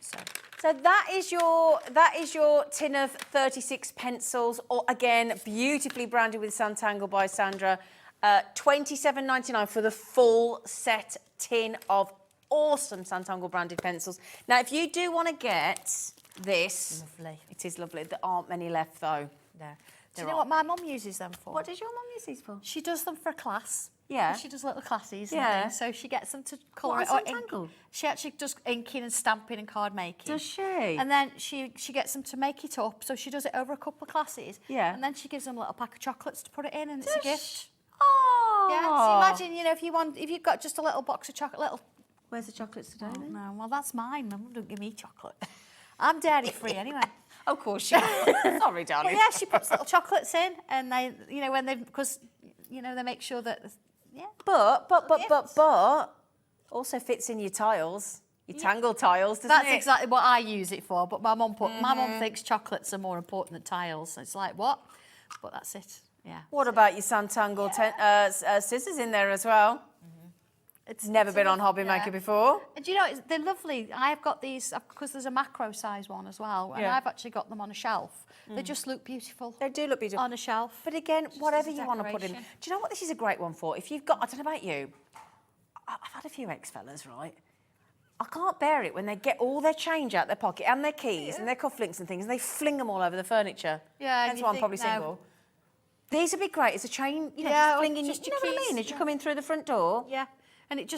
So that is your tin of 36 pencils, or again, beautifully branded with Sanntangle by Sandra. $27.99 for the full set tin of awesome Sanntangle branded pencils. Now, if you do want to get this, Lovely. it is lovely. There aren't many left though. No. Do you know what my mum uses them for? What does your mum use these for? She does them for a class. Yeah. She does little classes. Yeah. And things, so she gets them to colour What, it. on Or ink. Sanntangle? She actually does inking and stamping and card making. Does she? And then she gets them to make it up. So she does it over a couple of classes. Yeah. And then she gives them a little pack of chocolates to put it in, and it's a gift. Oh. Yeah. So imagine, if you've got just a little box of chocolate, Where's the chocolates today then? No, well that's mine. Mum don't give me chocolate. I'm dairy free anyway. Of course you are. Sorry, But darling. yeah, she puts little chocolates in, and they, because they make sure that, yeah. But also fits in your tiles, your tangle tiles, doesn't That's it? exactly what I use it for. But my mum thinks chocolates are more important than tiles. So it's like, what? But that's it. Yeah. What about your Sanntangle scissors in there as well? It's never been on HobbyMaker before. And do you know, they're lovely. I've got these, because there's a macro size one as well, and Yeah. I've actually got them on a shelf. They just look beautiful. They do look beautiful. On a shelf. But again, whatever as a you want to put in. Do decoration. you know what this is a great one for? If you've got, I don't know about you, I've had a few ex-fellas, right? I can't bear it when they get all their change out their pocket and their keys and their cufflinks and things, and they fling them all over the furniture. Yeah, and That's you why I'm think, probably no. single. These would be great as a chain, Yeah, just or flinging, just you know your what I keys, mean? As you yeah. come in through the front door. Yeah. And it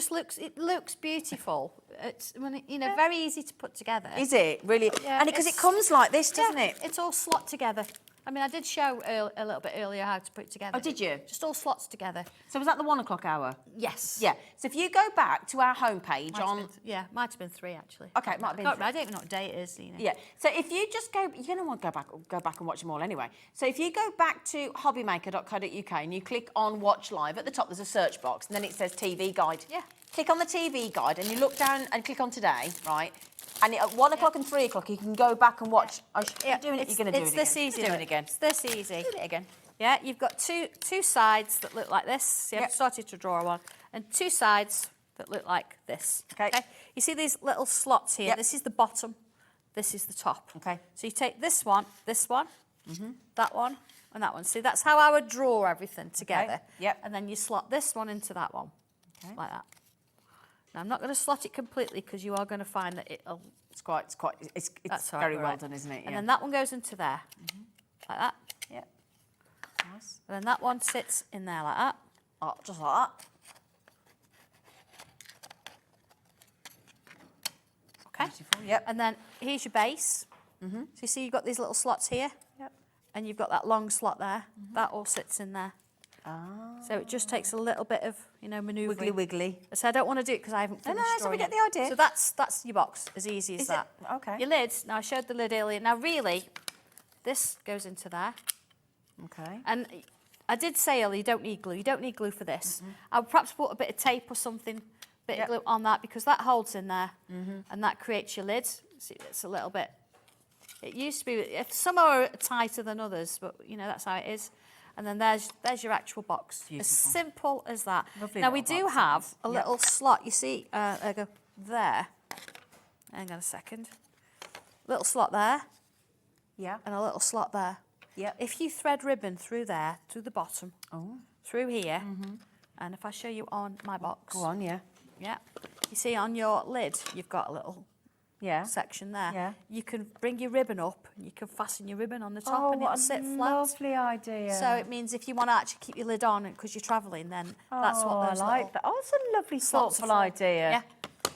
looks beautiful. It's very easy to put together. Is it? Really? Yeah, and because it it's- comes like this, doesn't Yeah, it? It's all slot together. I mean, I did show a little bit earlier how to put it together. Oh, did you? Just all slots together. So was that the 1 o'clock hour? Yes. Yeah. So if you go back to our homepage might have been 3 actually. Okay, it might have been I 3. don't even know what day it is. Yeah. So if you just go, you're going to want to go back and watch them all anyway. So if you go back to hobbymaker.co.uk and you click on Watch Live, at the top there's a search box and then it says TV Guide. Yeah. Click on the TV Guide and you look down and click on Today, right? And at 1 o'clock and 3 o'clock you can go back and watch. You're doing it. You're going to do it It's again. this easy. Do it again. It's this easy. Do it again. Yeah, you've got two sides that look like this. So I've Yep. started to draw one. And 2 sides that look like this. Okay. You see these little slots here? Yep. This is the bottom. This is the top. Okay. So you take this one, that one, and that one. See, that's how I would draw everything together. Yep. And then you slot this one into that one. Okay. Like that. Now, I'm not going to slot it completely because you are going to find that it'll... It's That's all very right, well right. done, isn't it? And then that one goes into there. Like that. Yeah. Nice. And then that one sits in there like that. Oh, just like that. Okay. Beautiful. Yep. And then here's your base. So you see you've got these little slots here. Yep. And you've got that long slot there. That all sits in there. So it just takes a little bit of, manoeuvring. Wiggly. So I don't want to do it because I haven't finished so we drawing get it. the idea. So that's your box, as easy as Is it? that. Okay. Your lid, now I showed the lid earlier. Now really, this goes into there. Okay. And I did say earlier, you don't need glue. You don't need glue for this. I would perhaps put a bit of tape or something, bit of glue on that, because that holds in there, and that creates your lid. See, it's a little bit It used to be, if some are tighter than others, but you know, that's how it is. And then there's your actual box. Beautiful. As simple as that. Lovely Now we little do box, have isn't a it? little slot. You see, I go there. Hang on a second. Little slot there. Yeah. And a little slot there. Yeah. If you thread ribbon through there, through the bottom, through here, and if I show you on my box. Go on, yeah. Yeah. You see on your lid, you've got a little Yeah. section there. Yeah. You can bring your ribbon up and you can fasten your ribbon on the top Oh, and what it'll sit a flat. lovely idea. So it means if you want to actually keep your lid on because you're travelling, then that's what those I like little that. Oh, it's a lovely, slots are thoughtful for. idea. Yeah,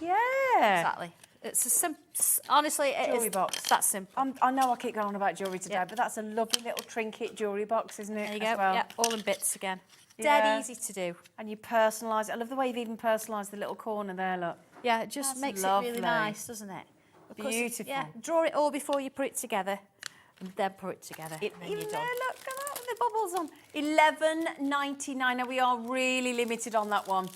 Yeah. exactly. It's a simple. Honestly, it Jewellery is box. that simple. I know I keep going on about jewellery today, Yeah. but that's a lovely little trinket jewellery box, isn't it? There you as go. well? Yeah, all in bits again. Yeah. Dead easy to do. And you personalise it. I love the way you've even personalised the little corner there, look. Yeah, it just That's makes it lovely. really nice, doesn't it? Because, Beautiful. Yeah, draw it all before you put it together, and then put it together. It, and then even you're there, done. look at that with the bubbles on. $11.99. Now we are really limited on that one.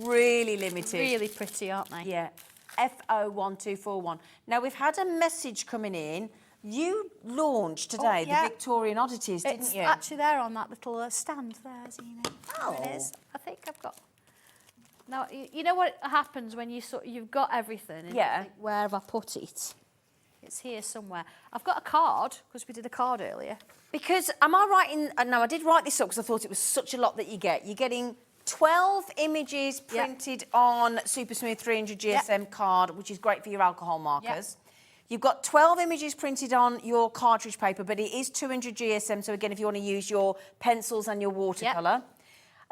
Really limited. Really pretty, aren't they? Yeah. FO1241. Now we've had a message coming in. You launched today yeah. the Victorian Oddities, It's didn't you? actually there on that little stand there, Zena. Oh. There it is. I think I've got. Now you know what happens when you've got everything. And Yeah. you think, where have I put it? It's here somewhere. I've got a card because we did a card earlier. Because, am I right in... No, I did write this up because I thought it was such a lot that you get. You're getting 12 images printed on Super Smooth 300 GSM card, which is great for your alcohol markers. You've got 12 images printed on your cartridge paper, but it is 200 GSM, so again, if you want to use your pencils and your watercolour.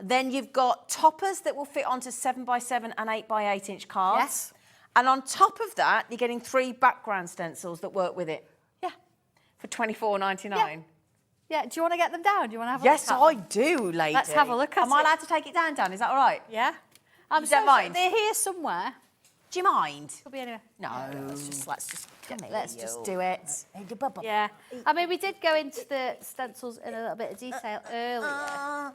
Then you've got toppers that will fit onto 7x7 and 8x8 inch cards. Yes. And on top of that, you're getting 3 background stencils that work with it. Yeah. For $24.99. Yeah. Yeah. Do you want to get them down? Do you want to have a Yes, look at I them? do, lady. Let's have a look at Am I it. allowed to take it down, Dan? Is that all right? Yeah. You don't mind? They're here somewhere. Do you mind? Could be anywhere. No. Let's just you. do it. Yeah. I mean, we did go into the stencils in a little bit of detail earlier.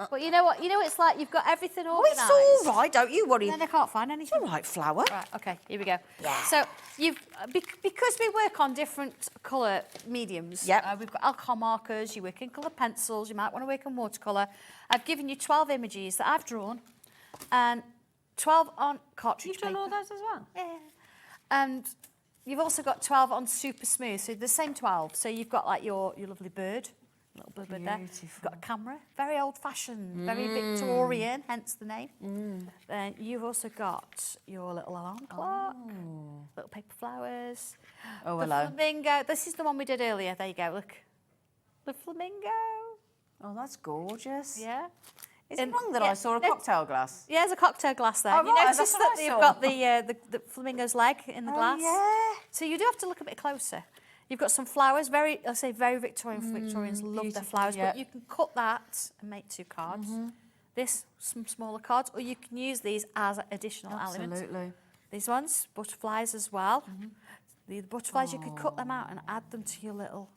But you know what? You know it's like you've got everything Oh, organised. it's all right, don't you worry. And then I can't find anything. It's all right, flower. Right, okay, here we go. Yeah. So you've because we work on different colour mediums. Yep. We've got alcohol markers. You work in colour pencils. You might want to work in watercolour. I've given you 12 images that I've drawn, and 12 on cartridge You've done paper. all those as well? Yeah. And you've also got 12 on super smooth. So the same 12. So you've got like your lovely bird. Little bird there. You've got a camera, very old-fashioned, very Victorian, hence the name. Then you've also got your little alarm clock, little paper flowers. Oh, the hello. flamingo. This is the one we did earlier. There you go. Look, the flamingo. Oh, that's gorgeous. Yeah. Is it wrong that I saw a cocktail glass? Yeah, there's a cocktail glass there. Oh, You right, notice that's that what I they've saw. got the flamingo's leg in the glass. Yeah. So you do have to look a bit closer. You've got some flowers, very Victorian. Victorians love their flowers, yeah. but you can cut that and make 2 cards. This, some smaller cards, or you can use these as additional elements. Absolutely. These ones, butterflies as well. The butterflies, you could cut them out and add them to your little...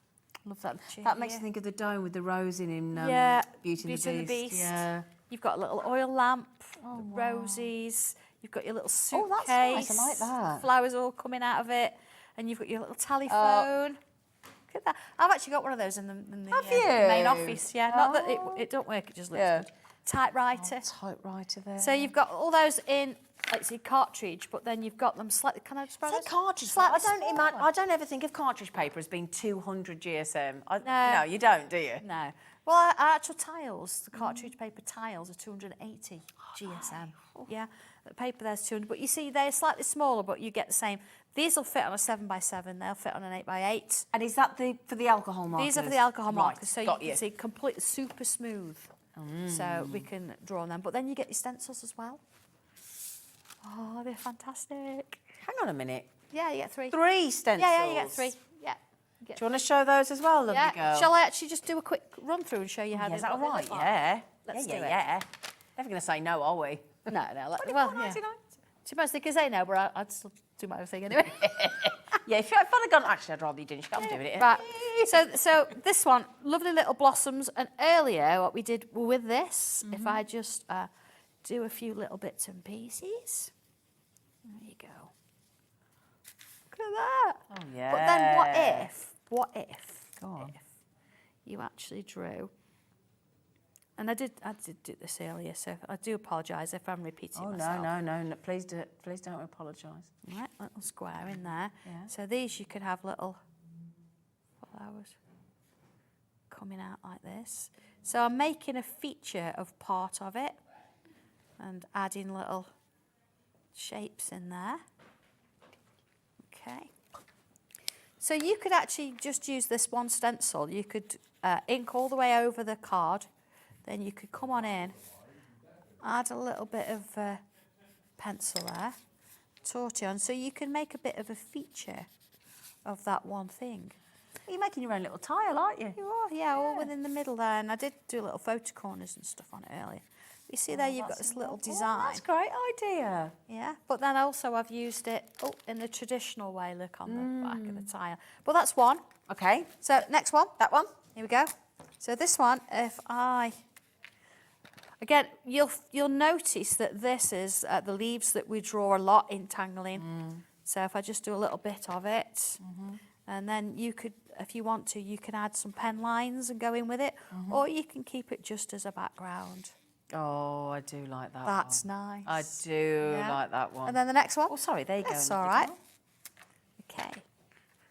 Love that. Chair That makes here. me think of the dome with the rose in Yeah, Beauty and the Beast. Yeah. You've got a little oil lamp, roses. You've got your little suitcase. Oh, that's nice. I like that. Flowers all coming out of it. And you've got your little telephone. Look at that. I've actually got one of those in the Have main you? office. Yeah, not that it don't work, it just looks good. Typewriter. Typewriter there. So you've got all those in, like say, cartridge, but then you've got them slightly, can I just borrow Say those? cartridge. Slightly I don't ever think of cartridge paper as being 200 GSM. No. No, you don't, do you? No. Well, our actual tiles, the cartridge paper tiles are 280 GSM. Yeah, the paper there's 200. But you see, they're slightly smaller, but you get the same. These will fit on a 7x7. They'll fit on an 8x8. And is that for the alcohol markers? These are for the alcohol Right, markers, so you got can see completely super smooth. So we can draw on them. But then you get your stencils as well. Oh, they're fantastic. Hang on a minute. Yeah, you get 3. 3 stencils. Yeah, you get 3. Yeah. Do you want to show those as well, lovely girl? Shall I actually just do a quick run through and show you how Yeah, they is that all what they right? look like? Yeah. Let's yeah, do it. yeah. Never going to say no, are we? No. Well, yeah. To be honest, they can say no, but I'd still do my own thing anyway. Yeah, if I'd have gone, actually, I'd rather you didn't. I'm doing it. Right. So this one, lovely little blossoms. And earlier, what we did with this, if I just do a few little bits and pieces. There you go. Look at that. Oh, yeah. But then what if you actually drew, and I did do this earlier, so I do apologise if I'm repeating myself. No, please don't apologise. Right, little square in there. Yeah. So these you could have little flowers coming out like this. So I'm making a feature of part of it and adding little shapes in there. Okay. So you could actually just use this one stencil. You could ink all the way over the card. Then you could come on in, add a little bit of pencil there, tortillon, so you can make a bit of a feature of that one thing. You're making your own little tile, aren't you? You are, yeah, all within the middle there. And I did do little photo corners and stuff on it earlier. You see there, you've got this little design. That's a great idea. Yeah, but then also I've used it in the traditional way, look, on the back of the tile. But that's one. Okay. So next one. That one? Here we go. So this one, again, you'll notice that this is the leaves that we draw a lot in tangling. So if I just do a little bit of it, and then you could, if you want to, you can add some pen lines and go in with it, or you can keep it just as a background. Oh, I do like that That's one. nice. I do like that one. And then the next one. Oh, sorry, there you go. That's all right. Okay.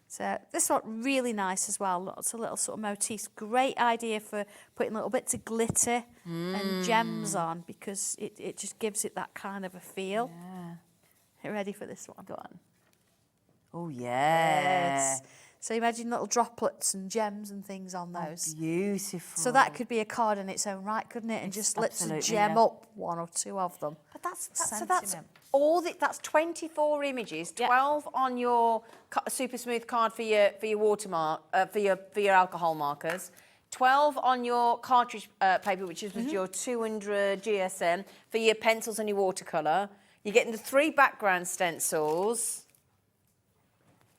So this one really nice as well. Lots of little sort of motifs. Great idea for putting little bits of glitter and gems on, because it just gives it that kind of a feel. Yeah. You ready for this one? Go on. Oh, yeah. Yes. So imagine little droplets and gems and things on those. Beautiful. So that could be a card in its own right, couldn't it? And just let's gem up one or two of them. But that's all. That's 24 images. 12 on your super smooth card for your watermark for your alcohol markers. 12 on your cartridge paper, which is with your 200 GSM for your pencils and your watercolour. You're getting the 3 background stencils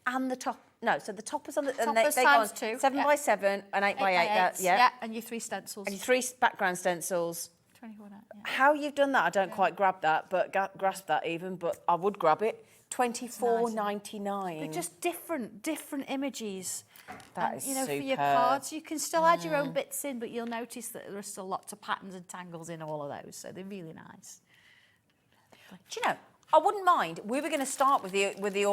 and the top. No, so the toppers on the Toppers they times go on 2. 7 by 7 and 8 by 8. Yeah, and your 3 stencils. And your 3 background stencils. 24. Yeah. How you've done that, I don't quite grab that, but grasp that even. But I would grab it. $24.99. But just different images. That is for your superb. cards, you can still add your own bits in, but you'll notice that there are still lots of patterns and tangles in all of those, so they're really nice. Do you know? I wouldn't mind. We were going to start with the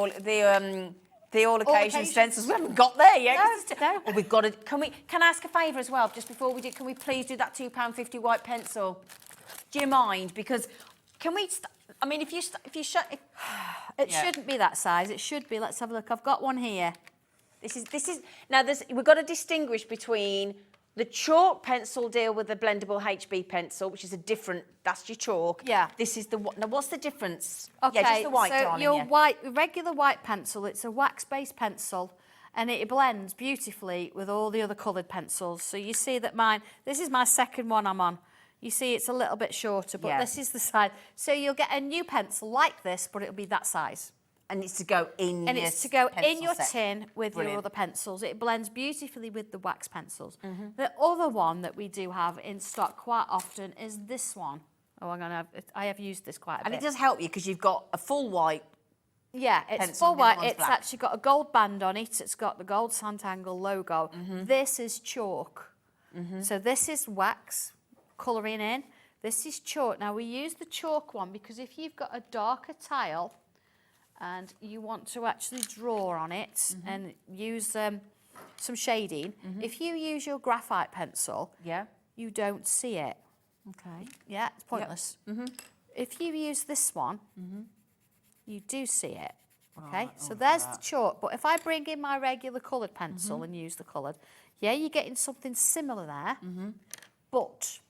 all occasion stencils. We haven't got there yet. No. Well, we've got to. Can I ask a favour as well? Just before we do, can we please do that £2.50 white pencil? Do you mind? Because can we? I mean, if you shut. It shouldn't be that size. It should be. Let's have a look. I've got one here. This is now. We've got to distinguish between the chalk pencil deal with the blendable HB pencil, which is a different. That's your chalk. Yeah. This is the. Now, what's the difference? Okay. Yeah, just the white, so darling. Your regular white pencil. It's a wax-based pencil, and it blends beautifully with all the other coloured pencils. So you see that mine. This is my second one I'm on. You see it's a little bit shorter, but this is the size. So you'll get a new pencil like this, but it'll be that size. And it's to go in. And it's to go in your tin with your other pencils. It blends beautifully with the wax pencils. The other one that we do have in stock quite often is this one. Oh, I have used this quite a bit. And it does help you because you've got a full white. Yeah, it's full white. It's actually got a gold band on it. It's got the gold Sanntangle logo. This is chalk. So this is wax colouring in. This is chalk. Now we use the chalk one because if you've got a darker tile and you want to actually draw on it and use some shading, if you use your graphite pencil, you don't see it. Okay. Yeah, it's pointless. If you use this one, you do see it. Okay, so there's the chalk. But if I bring in my regular coloured pencil and use the coloured, you're getting something similar there. But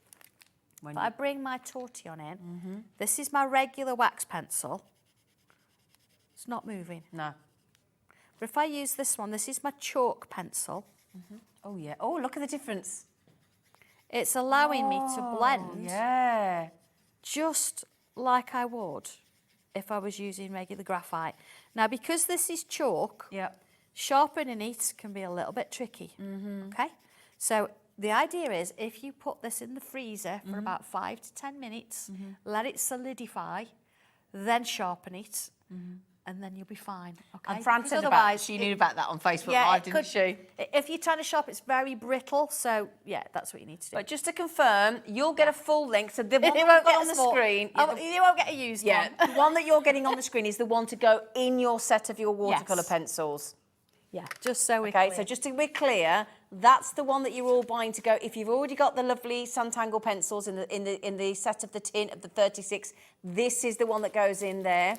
if I bring my tortillon in, this is my regular wax pencil. It's not moving. No. But if I use this one, this is my chalk pencil. Oh, yeah. Oh, look at the difference. It's allowing me to blend just like I would if I was using regular graphite. Now, because this is chalk, sharpening it can be a little bit tricky, okay? So the idea is if you put this in the freezer for about 5 to 10 minutes, let it solidify, then sharpen it, and then you'll be fine. Okay. And Fran Because said about she knew about that on Facebook Live, didn't she? If you turn a shop, it's very brittle. So yeah, that's what you need to do. But just to confirm, you'll get a full length. So the one You that won't you've got get on a the small- screen. You won't get a used Yeah, one. the one that you're getting on the screen is the one to go in your set of your watercolour Yes. pencils. Yeah, just so we're Okay, clear. so just to be clear, that's the one that you're all buying to go. If you've already got the lovely Sanntangle pencils in the set of the tin of the 36, this is the one that goes in there.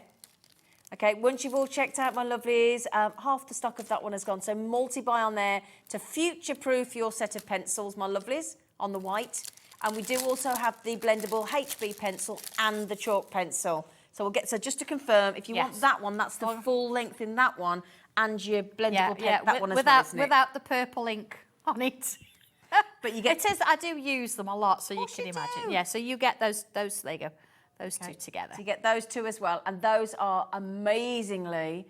Okay, once you've all checked out, my lovelies, half the stock of that one has gone. So multi-buy on there to future-proof your set of pencils, my lovelies, on the white. And we do also have the blendable HB pencil and the chalk pencil. So we'll get, so just to confirm, if you want that one, that's the full length in that one, and your blendable pen, that one as well, isn't it? Without the purple ink on it. But you get... It is, I do use them a lot, so you course can you imagine. do. Yeah, so you get those, there you go, those two together. So you get those two as well, and those are amazingly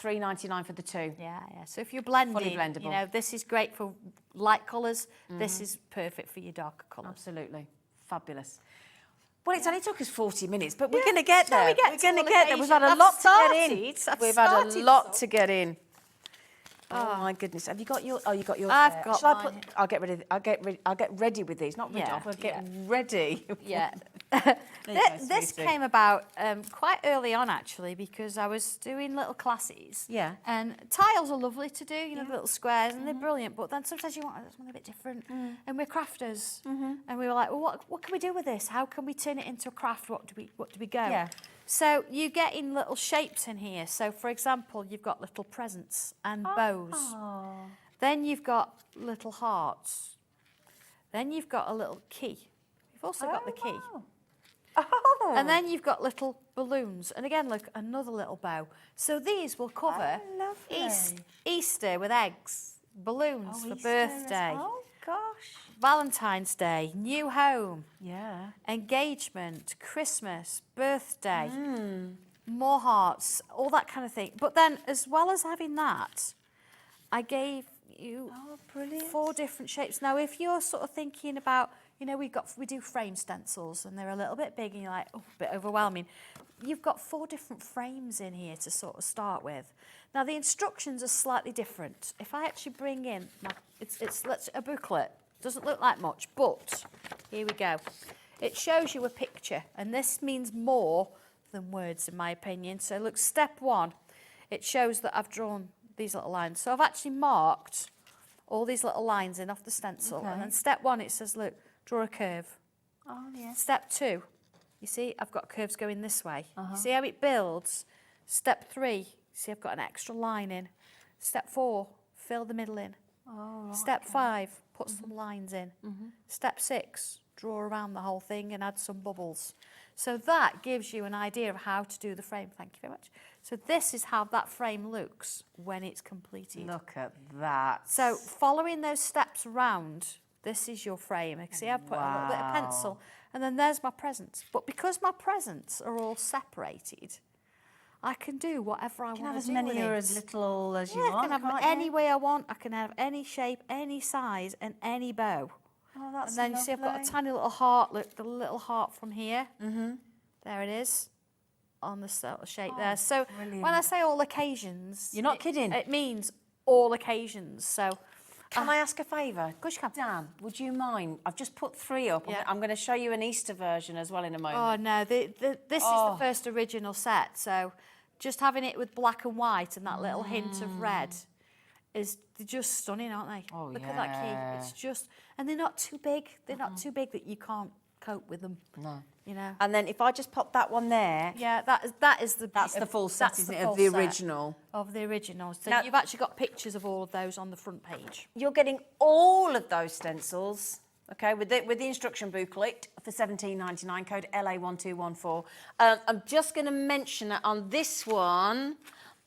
$3.99 for the two. Yeah, yeah. So if you're blending, Fully blendable. you know, this is great for light colours. This is perfect for your darker colours. Absolutely. Fabulous. Well, it's only took us 40 minutes, but we're going to get there. we get We're to going to all get there. We've had a occasions. lot to I've get in. started. We've had a lot to get in. Oh my goodness! Have you got your? Oh, you got yours. I've there. got Shall mine I put? I'll get rid of. I'll get ready with these. Not rid Yeah, of. I'll get yeah. ready. Yeah. There you go, This sweetie. came about quite early on, actually, because I was doing little classes. Yeah. And tiles are lovely to do, you know, the little squares, and they're brilliant. But then sometimes you want something a bit different. And we're crafters, and we were like, well, what can we do with this? How can we turn it into a craft? What do we go? Yeah. So you get in little shapes in here. So, for example, you've got little presents and bows. Then you've got little hearts. Then you've got a little key. You've also got the key. Wow. And then you've got little balloons. And again, look, another little bow. So these will cover Easter with eggs, balloons for birthday, Oh gosh. Valentine's Day, new home, Yeah. engagement, Christmas, birthday, more hearts, all that kind of thing. But then, as well as having that, I gave you 4 different shapes. Now, if you're sort of thinking about, you know, we do frame stencils and they're a little bit big and you're like, oh, a bit overwhelming. You've got 4 different frames in here to sort of start with. Now, the instructions are slightly different. If I actually bring in, it's a booklet. Doesn't look like much, but here we go. It shows you a picture, and this means more than words, in my opinion. So look, step 1, it shows that I've drawn these little lines. So I've actually marked all these little lines in off the stencil. And then step 1, it says, look, draw a curve. Oh yeah. Step 2, you see, I've got curves going this way. You see how it builds? Step 3, see, I've got an extra line in. Step 4, fill the middle in. Step 5, put some lines in. Step 6, draw around the whole thing and add some bubbles. So that gives you an idea of how to do the frame. Thank you very much. So this is how that frame looks when it's completed. Look at that. So following those steps around, this is your frame. You can see I've put a little bit of pencil, and then there's my presents. But because my presents are all separated, I can do whatever I want to do. You can have as with many or it. as little as you Yeah, I want. can have can't any you? way I want. I can have any shape, any size, and any bow. Oh, that's And then you see I've got a lovely. tiny little heart. Look, the little heart from here. There it is, on the sort of shape there. So when I say all occasions, You're not kidding. It means all occasions. So Can I ask a favour? Of course you can. Dan, would you mind? I've just put 3 up. Yeah. I'm going to show you an Easter version as well in a moment. oh no, this is the first original set. So just having it with black and white and that little hint of red is they're just stunning, aren't they? Oh, Look at that yeah. key. It's just, and they're not too big. They're not too big that you can't cope with them. No. You know. And then if I just pop that one there, Yeah, that's the full set, that's isn't the it, of full the set original? of the original. So Now- you've actually got pictures of all of those on the front page. You're getting all of those stencils, okay, with the instruction booklet for $17.99, code LA1214. I'm just going to mention that on this one,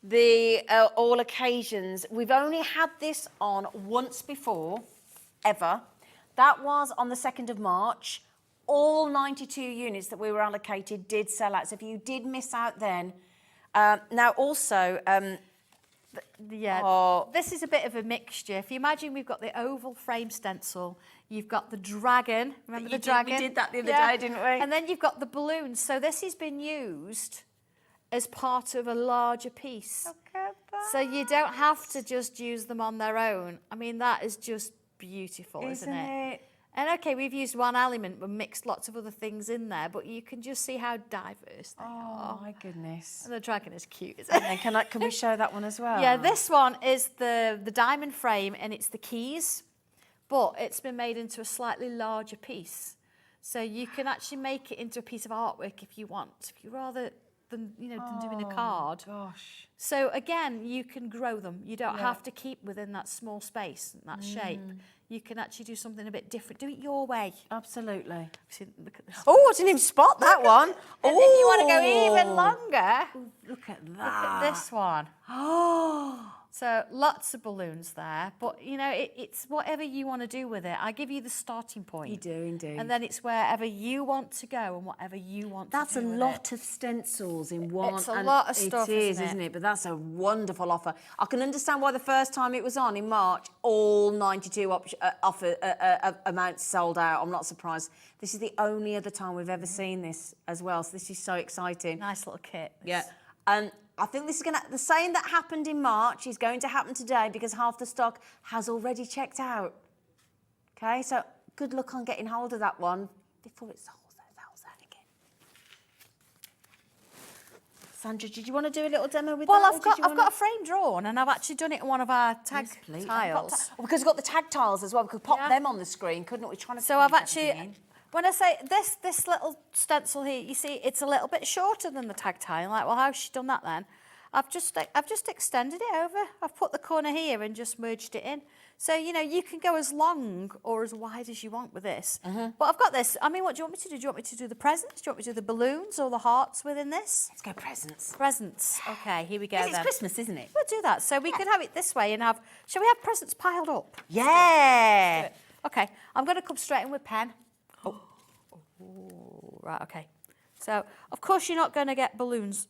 the all occasions, we've only had this on once before, ever. That was on the 2nd of March. All 92 units that we were allocated did sell out. So if you did miss out then, now also, Yeah, this is a bit of a mixture. If you imagine we've got the oval frame stencil, you've got the dragon. Remember the dragon? We did that the other day, didn't we? And then you've got the balloons. So this has been used as part of a larger piece. Look at that. So you don't have to just use them on their own. I mean, that is just beautiful, isn't it? And okay, we've used one element, but mixed lots of other things in there, but you can just see how diverse they are. Oh my goodness. And the dragon is cute, isn't it? And can we show that one as well? Yeah, this one is the diamond frame, and it's the keys, but it's been made into a slightly larger piece. So you can actually make it into a piece of artwork if you want, if you rather than doing a card. Gosh. So again, you can grow them. You don't have to keep within that small space and that shape. You can actually do something a bit different. Do it your way. Absolutely. See, look at this. Oh, I didn't even spot that one. And if you want to go even longer, Look at look that. at this one. Oh. So lots of balloons there, but it's whatever you want to do with it. I give you the starting point. You do indeed. And then it's wherever you want to go and whatever you want That's to a do with lot it. of stencils in one. It's a and lot of stuff, It is, isn't it? isn't it? But that's a wonderful offer. I can understand why the first time it was on in March, all 92 amounts sold out. I'm not surprised. This is the only other time we've ever seen this as well. So this is so exciting. Nice little kit. Yeah. And I think this is the same that happened in March is going to happen today because half the stock has already checked out. Okay, so good luck on getting hold of that one before it sells out again. Sandra, did you want to do a little demo with Well, that? I've got a frame drawn, and I've actually done it in one of our tag tiles. Because we've got the tag tiles as well. We could pop them on the screen, couldn't we? Trying to So I've actually, when I say this little stencil here, you see, it's a little bit shorter than the tag tile. Like, well, how's she done that then? I've just extended it over. I've put the corner here and just merged it in. So, you can go as long or as wide as you want with this. But I've got this. I mean, what do you want me to do? Do you want me to do the presents? Do you want me to do the balloons or the hearts within this? Let's go presents. Presents. Okay, here we go then. It's Christmas, isn't it? We'll do that. So we can have it this way and have... Shall we have presents piled up? Yeah. Okay, I'm going to come straight in with pen. Oh, right, okay. So, of course, you're not going to get bows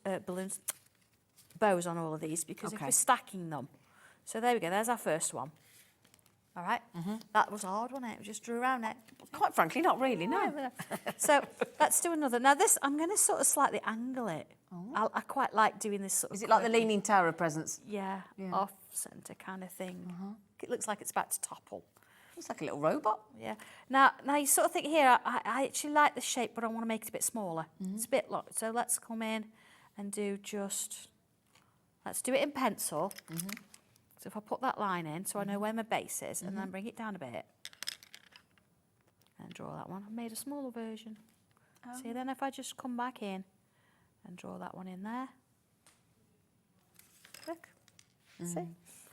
on all of these because if we're stacking them. So there we go, there's our first one. All right, that was hard, wasn't it? We just drew around it. Quite frankly, not really, no. So let's do another. Now this, I'm going to sort of slightly angle it. I quite like doing this sort of... Is it like the Leaning Tower of presents? Yeah, off-centre kind of thing. It looks like it's about to topple. It's like a little robot. Yeah. Now you sort of think here, I actually like the shape, but I want to make it a bit smaller. It's a bit long. So let's come in and do just... Let's do it in pencil. So if I put that line in, so I know where my base is, and then bring it down a bit. And draw that one. I've made a smaller version. See, then if I just come back in and draw that one in there. Look. See?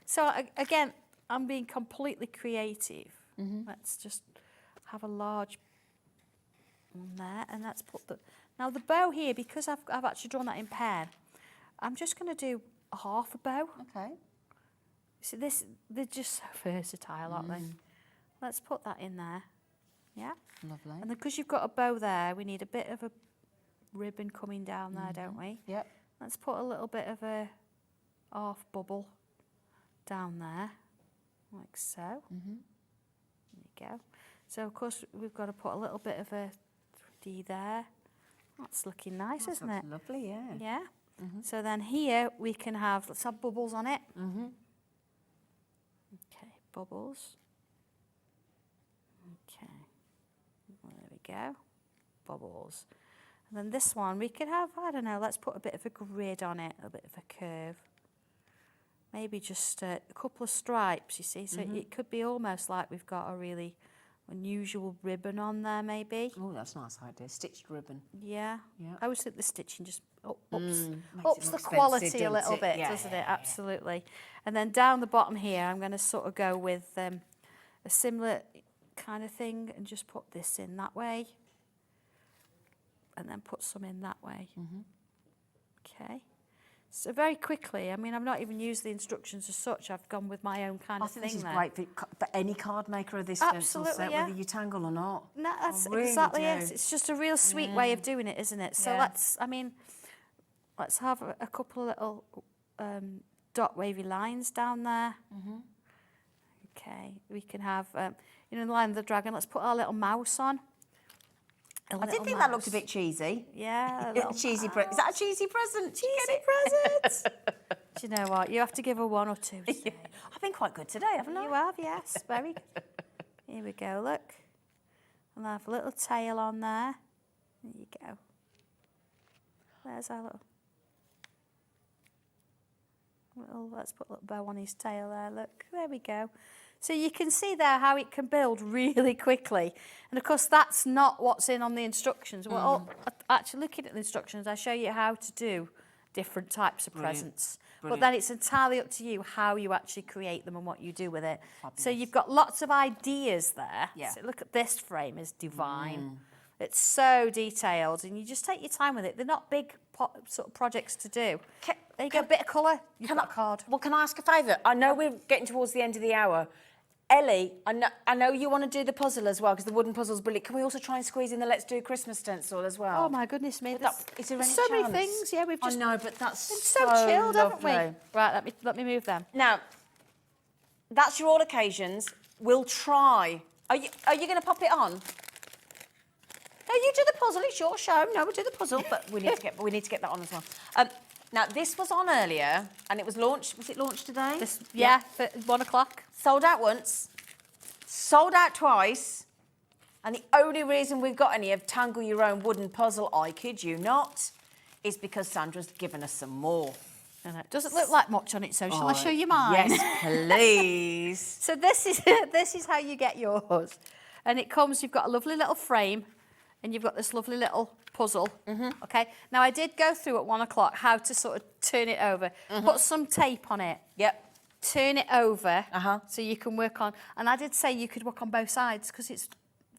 So again, I'm being completely creative. Let's just have a large one there, and let's put the... Now the bow here, because I've actually drawn that in pen, I'm just going to do a half a bow. Okay. See, they're just so versatile, aren't they? Let's put that in there. Yeah? Lovely. And then because you've got a bow there, we need a bit of a ribbon coming down there, don't we? Yep. Let's put a little bit of a half bubble down there, like so. There you go. So, of course, we've got to put a little bit of a 3D there. That's looking nice, isn't it? Lovely, yeah. Yeah. So then here we can have, let's have bubbles on it. Okay, bubbles. Okay, well, there we go, bubbles. And then this one we could have, I don't know, let's put a bit of a grid on it, a bit of a curve. Maybe just a couple of stripes, you see, so it could be almost like we've got a really unusual ribbon on there, maybe. Oh, that's a nice idea. Stitched ribbon. Yeah. I always think the stitching just ups Makes it the more quality expensive, a little doesn't it? bit, Yeah, doesn't yeah, it? yeah. Absolutely. And then down the bottom here, I'm going to sort of go with a similar kind of thing and just put this in that way. And then put some in that way. Okay. So very quickly, I mean, I've not even used the instructions as such. I've gone with my own kind of thing I think this is there. great for any card maker of this stencil Absolutely, set, yeah. whether you tangle or not. No, that's really exactly do. it. It's just a real sweet way of doing it, isn't it? So let's have a couple of little dot wavy lines down there. Okay, we can have, the line of the dragon, let's put our little mouse on. I did think that looked a bit cheesy. Yeah. Cheesy present. Is that a cheesy present? Cheesy present. Do you know what? You have to give her 1 or 2. Yeah. I've been quite good today, haven't I? You have, yes. Very good. Here we go, look. And I have a little tail on there. There you go. There's our little, let's put a little bow on his tail there, look. There we go. So you can see there how it can build really quickly. And of course, that's not what's on the instructions. Well, actually looking at the instructions, I show you how to do different types of presents. But then it's entirely up to you how you actually create them and what you do with it. Fabulous. So you've got lots of ideas there. Yeah. So look at this frame, it's divine. It's so detailed, and you just take your time with it. They're not big sort of projects to do. There you go, a bit of colour. You've got a card. Well, can I ask a favour? I know we're getting towards the end of the hour. Ellie, I know you want to do the puzzle as well, because the wooden puzzle's brilliant. Can we also try and squeeze in the Let's Do Christmas stencil as well? Oh, my goodness me. Is there any so many chance? things. Yeah, we've just... I know, but that's been so chilled, lovely. haven't we? Right, let me move them. Now, that's your all occasions. We'll try. Are you going to pop it on? No, you do the puzzle. It's your show. No, we'll do the puzzle, but we need to get that on as well. Now, this was on earlier, and it was launched. Was it launched today? Yeah, for 1 o'clock. Sold out once, sold out twice, and the only reason we've got any of Tangle Your Own Wooden Puzzle, I kid you not, is because Sandra's given us some more. And it doesn't look like much on it, so shall I show you mine? Yes, please. So this is how you get yours. And it comes, you've got a lovely little frame, and you've got this lovely little puzzle. Okay. Now I did go through at 1 o'clock how to sort of turn it over. Put some tape on it. Yep. Turn it over so you can work on. And I did say you could work on both sides because it's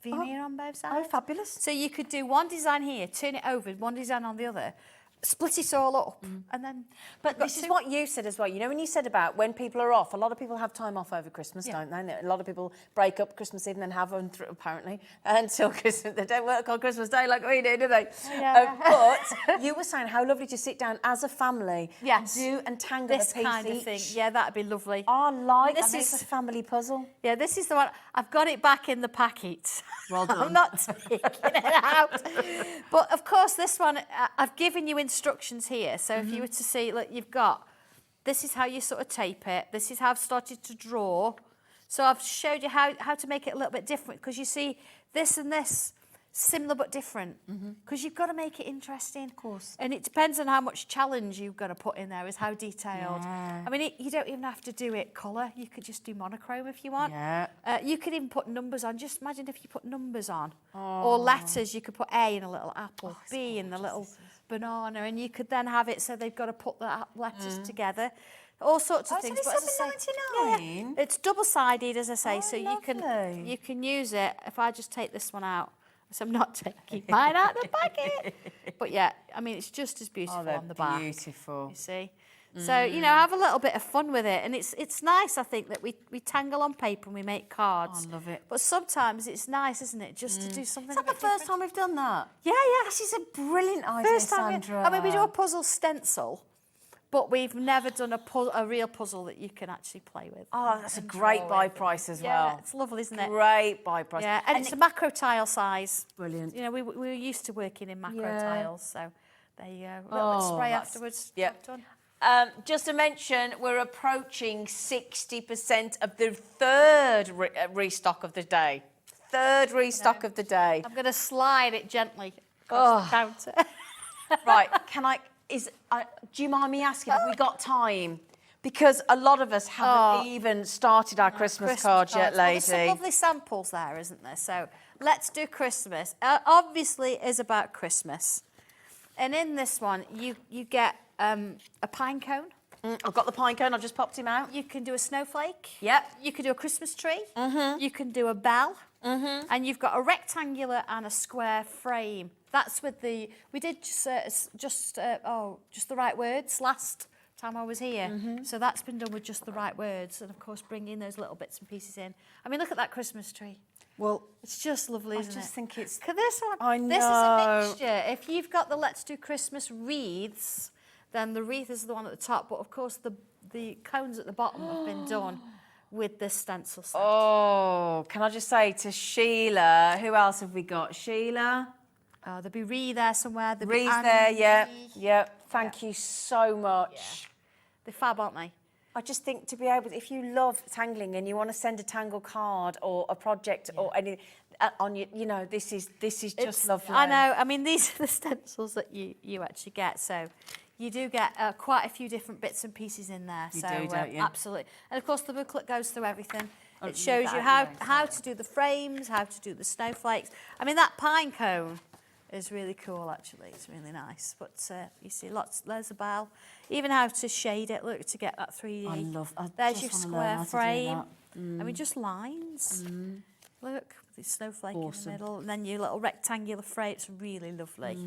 veneer on both sides. Oh, fabulous. So you could do one design here, turn it over, one design on the other, split it all up, and then... But this is what you said as well. You know, when you said about when people are off, a lot of people have time off over Christmas, don't they? A lot of people break up Christmas Eve and then have them, apparently, until Christmas. They don't work on Christmas Day like we do they? Yeah. But you were saying how lovely to sit down as a family, do and tangle this a piece kind of each. thing. Yeah, that'd be lovely. I like this. This is a family puzzle. Yeah, this is the one. I've got it back in the packet. Well done. I'm not taking it out. But of course, this one, I've given you instructions here. So if you were to see, look, you've got, this is how you sort of tape it. This is how I've started to draw. So I've showed you how to make it a little bit different, because you see this and this, similar but different, because you've got to make it interesting. Of course. And it depends on how much challenge you've got to put in there, is how detailed. Yeah. I mean, you don't even have to do it colour. You could just do monochrome if you want. Yeah. You could even put numbers on. Just imagine if you put numbers on. Or letters. You could put A in a little apple, B in the little banana, and you could then have it so they've got to put the letters together. All sorts of things. It's only £7.99. It's double-sided, as I say, so lovely. you can use it. If I just take this one out, so I'm not taking mine out of the packet. But yeah, I mean, it's just as beautiful on the back. Beautiful. You see. So, you know, have a little bit of fun with it. And it's nice, I think, that we tangle on paper and we make cards. I love it. But sometimes it's nice, isn't it, just to do something Is that the first time we've done that? Yeah, yeah. This is a brilliant idea, First time. Sandra. I mean, we do a puzzle stencil, but we've never done a real puzzle that you can actually play with. Oh, that's a great buy price as well. Yeah, it's lovely, isn't it? Great buy price. Yeah, and it's a macro tile size. Brilliant. You know, we were used to working in macro tiles, so there you go. A little bit of spray afterwards. Yep. Done. Just to mention, we're approaching 60% of the third restock of the day. Third restock of the day. I'm going to slide it gently across the counter. Right, do you mind me asking, have we got time? Because a lot of us haven't even started our Christmas cards yet, Well, lady. there's some lovely samples there, isn't there? So let's do Christmas. Obviously, it is about Christmas. And in this one, you get a pine cone. I've got the pine cone, I've just popped him out. You can do a snowflake. Yep. You can do a Christmas tree. You can do a bell. And you've got a rectangular and a square frame. That's with we did just the right words last time I was here. So that's been done with just the right words, and of course bringing those little bits and pieces in. I mean, look at that Christmas tree. Well, it's just lovely, isn't it? I just think it's... Look at this one. I know. This is a mixture. If you've got the Let's Do Christmas wreaths, then the wreath is the one at the top, but of course the cones at the bottom have been done with this stencil set. Oh, can I just say to Sheila, who else have we got? Sheila? Oh, there'll be Ree there somewhere. There'll be Ree's Annie. there, yeah. Thank you so much. Yeah. They're fab, aren't they? I just think to be able, if you love tangling and you want to send a tangle card or a project or any on you, you know, this is just lovely. I know. I mean, these are the stencils that you actually get. So you do get quite a few different bits and pieces in there. You do, don't you? Absolutely. And of course, the booklet goes through everything. Oh, It shows you how to do the frames, how to do the snowflakes. I mean, that pine cone is really cool, actually. It's really nice. But you see, there's a bell. Even how to shade it, look, to get that 3D. There's your square frame. I mean, just lines. Look, with the snowflake in the middle. And then your little rectangular frame. It's really lovely.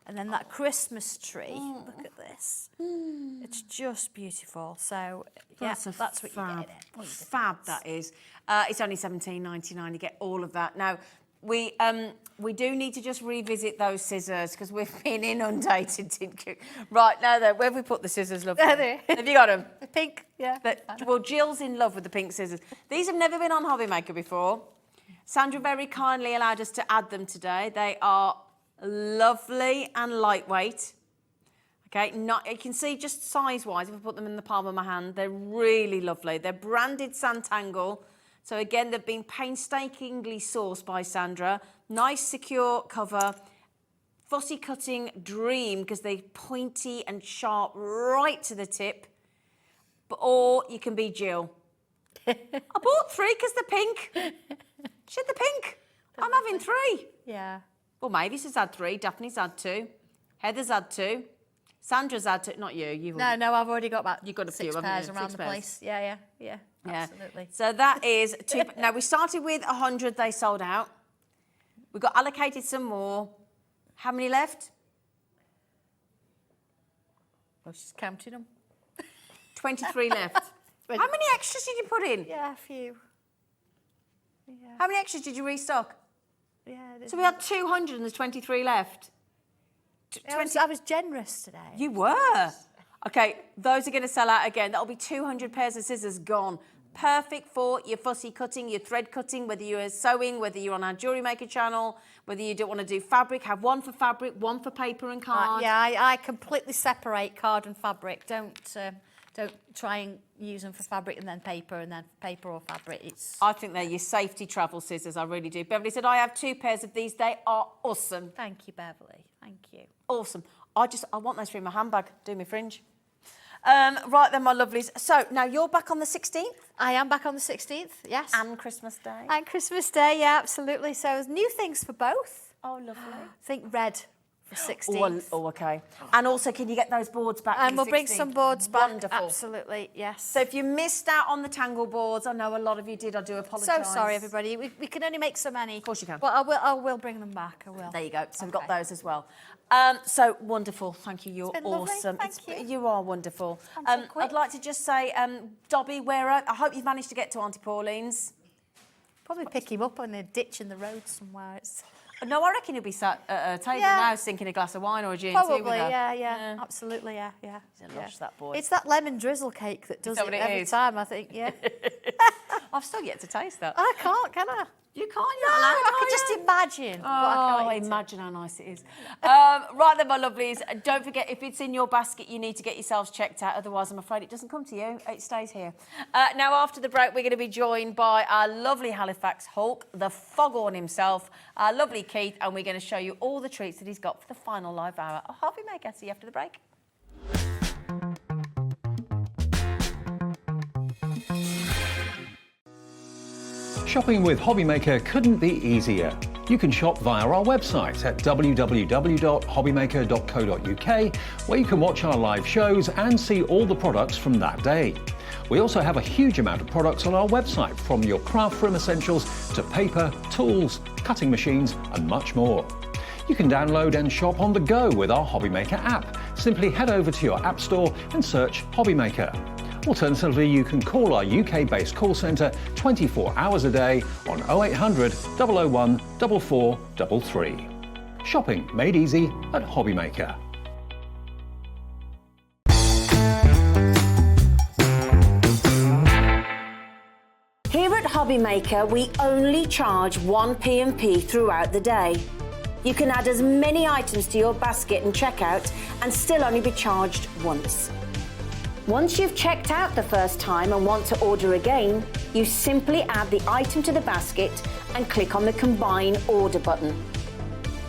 And then that Christmas tree. Look at this. It's just beautiful. So, yeah, that's what you get in it. Fab, that is. It's only $17.99. You get all of that. Now, we do need to just revisit those scissors because we've been inundated. Right, now then, where have we put the scissors, lovely? There. Have you got them? The pink, yeah. Well, Jill's in love with the pink scissors. These have never been on HobbyMaker before. Sandra very kindly allowed us to add them today. They are lovely and lightweight. Okay, you can see just size-wise, if I put them in the palm of my hand, they're really lovely. They're branded Sanntangle. So again, they've been painstakingly sourced by Sandra. Nice, secure cover. Fussy cutting dream because they're pointy and sharp right to the tip. Or you can be Jill. I bought 3 because they're pink. She had the pink. I'm having 3. Yeah. Well, Mavis has had 3. Daphne's had 2. Heather's had 2. Sandra's had 2. Not you. No, I've already got about You've got a few, 6 haven't pairs you? around 6 the pairs. place. Yeah. Absolutely. So that is 2. Now, we started with 100. They sold out. We got allocated some more. How many left? Well, she's counting them. 23 left. How many extras did you put in? Yeah, a few. Yeah. How many extras did you restock? Yeah. So we had 200 and there's 23 left. I was generous today. You were. Okay, those are going to sell out again. That'll be 200 pairs of scissors gone. Perfect for your fussy cutting, your thread cutting, whether you're sewing, whether you're on our Jewellery Maker channel, whether you don't want to do fabric, have one for fabric, one for paper and card. Yeah, I completely separate card and fabric. Don't try and use them for fabric and then paper or fabric. I think they're your safety travel scissors, I really do. Beverly said, I have 2 pairs of these. They are awesome. Thank you, Beverly. Thank you. Awesome. I want those for in my handbag. Do me fringe. Right then, my lovelies. So now you're back on the 16th? I am back on the 16th, yes. And Christmas Day? And Christmas Day, yeah, absolutely. So there's new things for both. Oh, lovely. I think red for 16th. Oh, okay. And also, can you get those boards back? And we'll bring some boards back. Wonderful. Absolutely, yes. So if you missed out on the tangle boards, I know a lot of you did. I do apologise. So sorry, everybody. We can only make so many. Of course you can. But I will bring them back. I will. There you go. So we've got those as well. So wonderful. Thank you. You're awesome. Thank you. You are wonderful. So quick. I'd like to just say, Dobby, I hope you've managed to get to Auntie Pauline's. Probably pick him up on a ditch in the road somewhere. No, I reckon he'll be sat at a table now, sinking a glass of wine or a gin. Probably, yeah. Absolutely, yeah. He's a lush, that boy. It's that lemon drizzle cake that does it every time, I think, yeah. I've still yet to taste that. I can't, can I? You can't, No, I could just imagine. Oh, imagine how nice it is. Right then, my lovelies, don't forget, if it's in your basket, you need to get yourselves checked out. Otherwise, I'm afraid it doesn't come to you. It stays here. Now, after the break, we're going to be joined by our lovely Halifax Hulk, the foghorn himself, our lovely Keith, and we're going to show you all the treats that he's got for the final live hour of HobbyMaker. See you after the break. Shopping with HobbyMaker couldn't be easier. You can shop via our website at www.hobbymaker.co.uk, where you can watch our live shows and see all the products from that day. We also have a huge amount of products on our website, from your craft room essentials to paper, tools, cutting machines and much more. You can download and shop on the go with our HobbyMaker app. Simply head over to your app store and search HobbyMaker. Alternatively, you can call our UK-based call centre 24 hours a day on 0800 001 4433. Shopping made easy at HobbyMaker. Here at HobbyMaker, we only charge 1 P&P throughout the day. You can add as many items to your basket and checkout and still only be charged once. Once you've checked out the first time and want to order again, you simply add the item to the basket and click on the Combine Order button.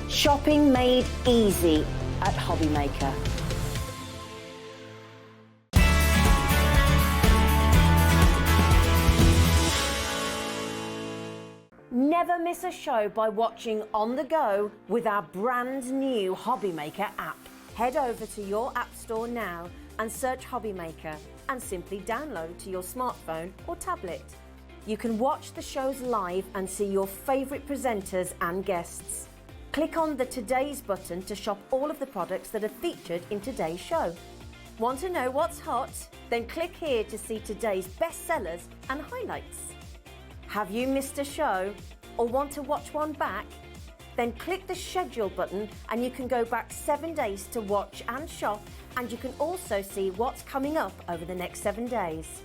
Shopping made easy at HobbyMaker. Never miss a show by watching on the go with our brand new HobbyMaker app. Head over to your app store now and search HobbyMaker and simply download to your smartphone or tablet. You can watch the shows live and see your favourite presenters and guests. Click on the Today's button to shop all of the products that are featured in today's show. Want to know what's hot? Then click here to see today's bestsellers and highlights. Have you missed a show or want to watch one back? Then click the schedule button and you can go back 7 days to watch and shop, and you can also see what's coming up over the next 7 days.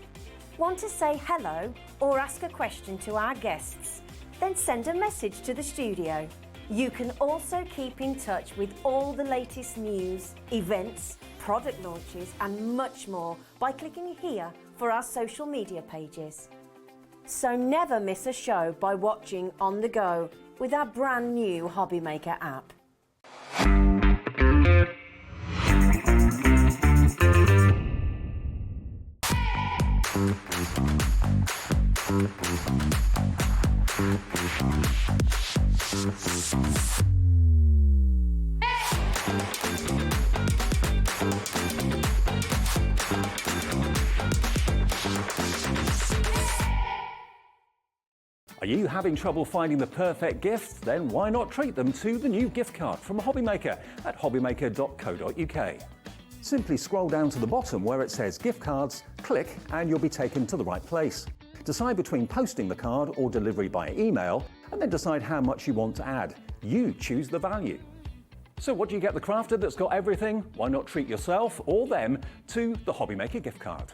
Want to say hello or ask a question to our guests? Then send a message to the studio. You can also keep in touch with all the latest news, events, product launches and much more by clicking here for our social media pages. So never miss a show by watching on the go with our brand new HobbyMaker app. Are you having trouble finding the perfect gift? Then why not treat them to the new gift card from HobbyMaker at hobbymaker.co.uk. Simply scroll down to the bottom where it says gift cards, click and you'll be taken to the right place. Decide between posting the card or delivery by email and then decide how much you want to add. You choose the value. So what do you get the crafter that's got everything? Why not treat yourself or them to the HobbyMaker gift card?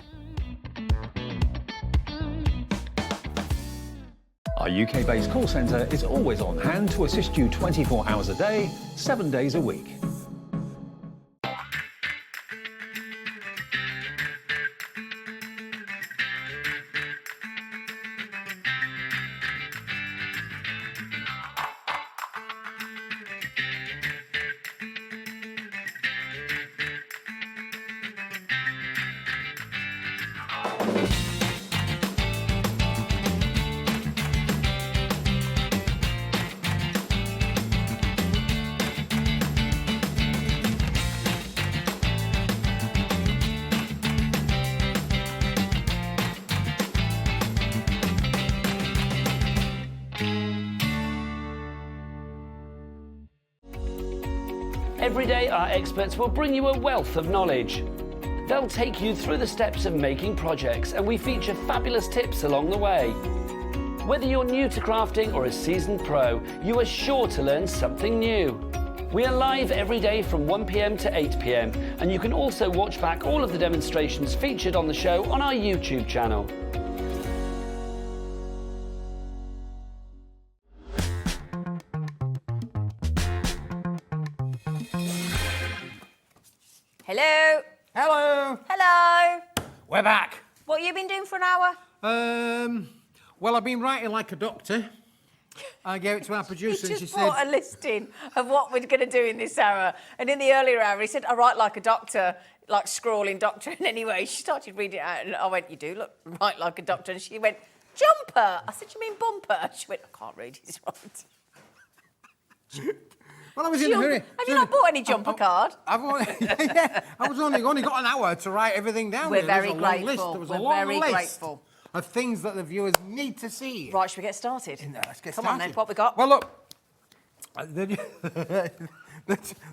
Our UK-based call centre is always on hand to assist you 24 hours a day, 7 days a week. Every day, our experts will bring you a wealth of knowledge. They'll take you through the steps of making projects, and we feature fabulous tips along the way. Whether you're new to crafting or a seasoned pro, you are sure to learn something new. We are live every day from 1 p.m. to 8 p.m, and you can also watch back all of the demonstrations featured on the show on our YouTube channel. Hello. Hello. Hello. We're back. What have you been doing for an hour? Well, I've been writing like a doctor. I gave it to our producer He and she just brought said... a listing of what we're going to do in this hour. And in the earlier hour, he said, I write like a doctor, like scrawling doctor. And anyway, she started reading it out and I went, you do look write like a doctor. And she went, jumper. I said, you mean bumper? She went, I can't read his right. Well, I was in a hurry. Have you not bought any jumper card? I've only, yeah, I was only got an hour to write everything down. We're There was very a long grateful. list. There was a We're long very list grateful. of things that the viewers need to see. Right, should we get started? No, let's get Come started. on then, what we got? Well, look.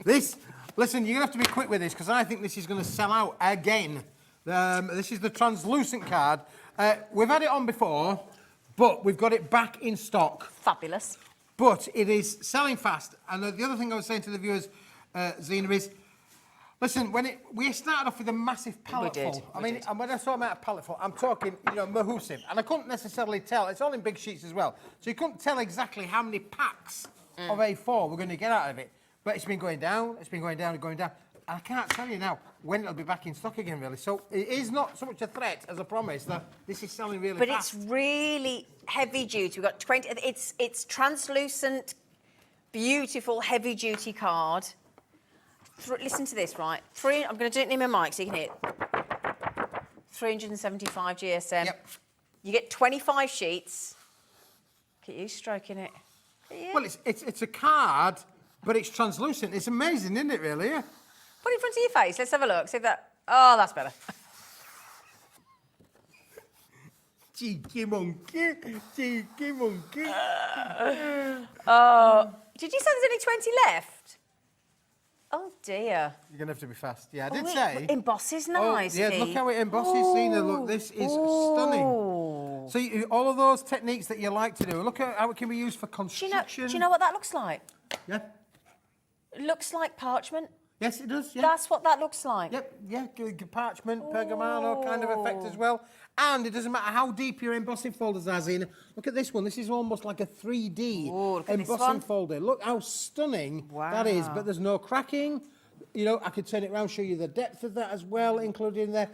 This, listen, you're going to have to be quick with this because I think this is going to sell out again. This is the translucent card. We've had it on before, but we've got it back in stock. Fabulous. But it is selling fast. And the other thing I was saying to the viewers, Zena, is, listen, we started off with a massive pallet full. I mean, and when I talk about a pallet full, I'm talking, massive. And I couldn't necessarily tell. It's all in big sheets as well. So you couldn't tell exactly how many packs of A4 we're going to get out of it. But it's been going down, it's been going down and going down. And I can't tell you now when it'll be back in stock again, really. So it is not so much a threat as a promise that this is selling really But fast. it's really heavy duty. We've got 20. It's translucent, beautiful, heavy duty card. Listen to this, right? I'm going to do it in my mic so you can hear it. 375 GSM. Yep. You get 25 sheets. Look at you stroking it. Well, it's a card, but it's translucent. It's amazing, isn't it, really? Yeah. Put it in front of your face. Let's have a look. See if that... Oh, that's better. Cheeky monkey, cheeky monkey. Oh, did you say there's only 20 left? Oh, dear. You're going to have to be fast. Yeah, I did Oh, say. it embosses Oh, nicely. yeah, look how it embosses, Zena. Look, this is stunning. So all of those techniques that you like to do, look at how it can be used for construction. Do you know what that looks like? Yeah. It looks like parchment. Yes, it does. Yeah. That's what that looks like. Yep. Yeah. Parchment, pergamano kind of effect as well. And it doesn't matter how deep your embossing folders are, Zena. Look at this one. This is almost like a 3D look at this embossing one. folder. Look how stunning that is. But there's no cracking. You know, I could turn it around, show you the depth of that as well, included in there.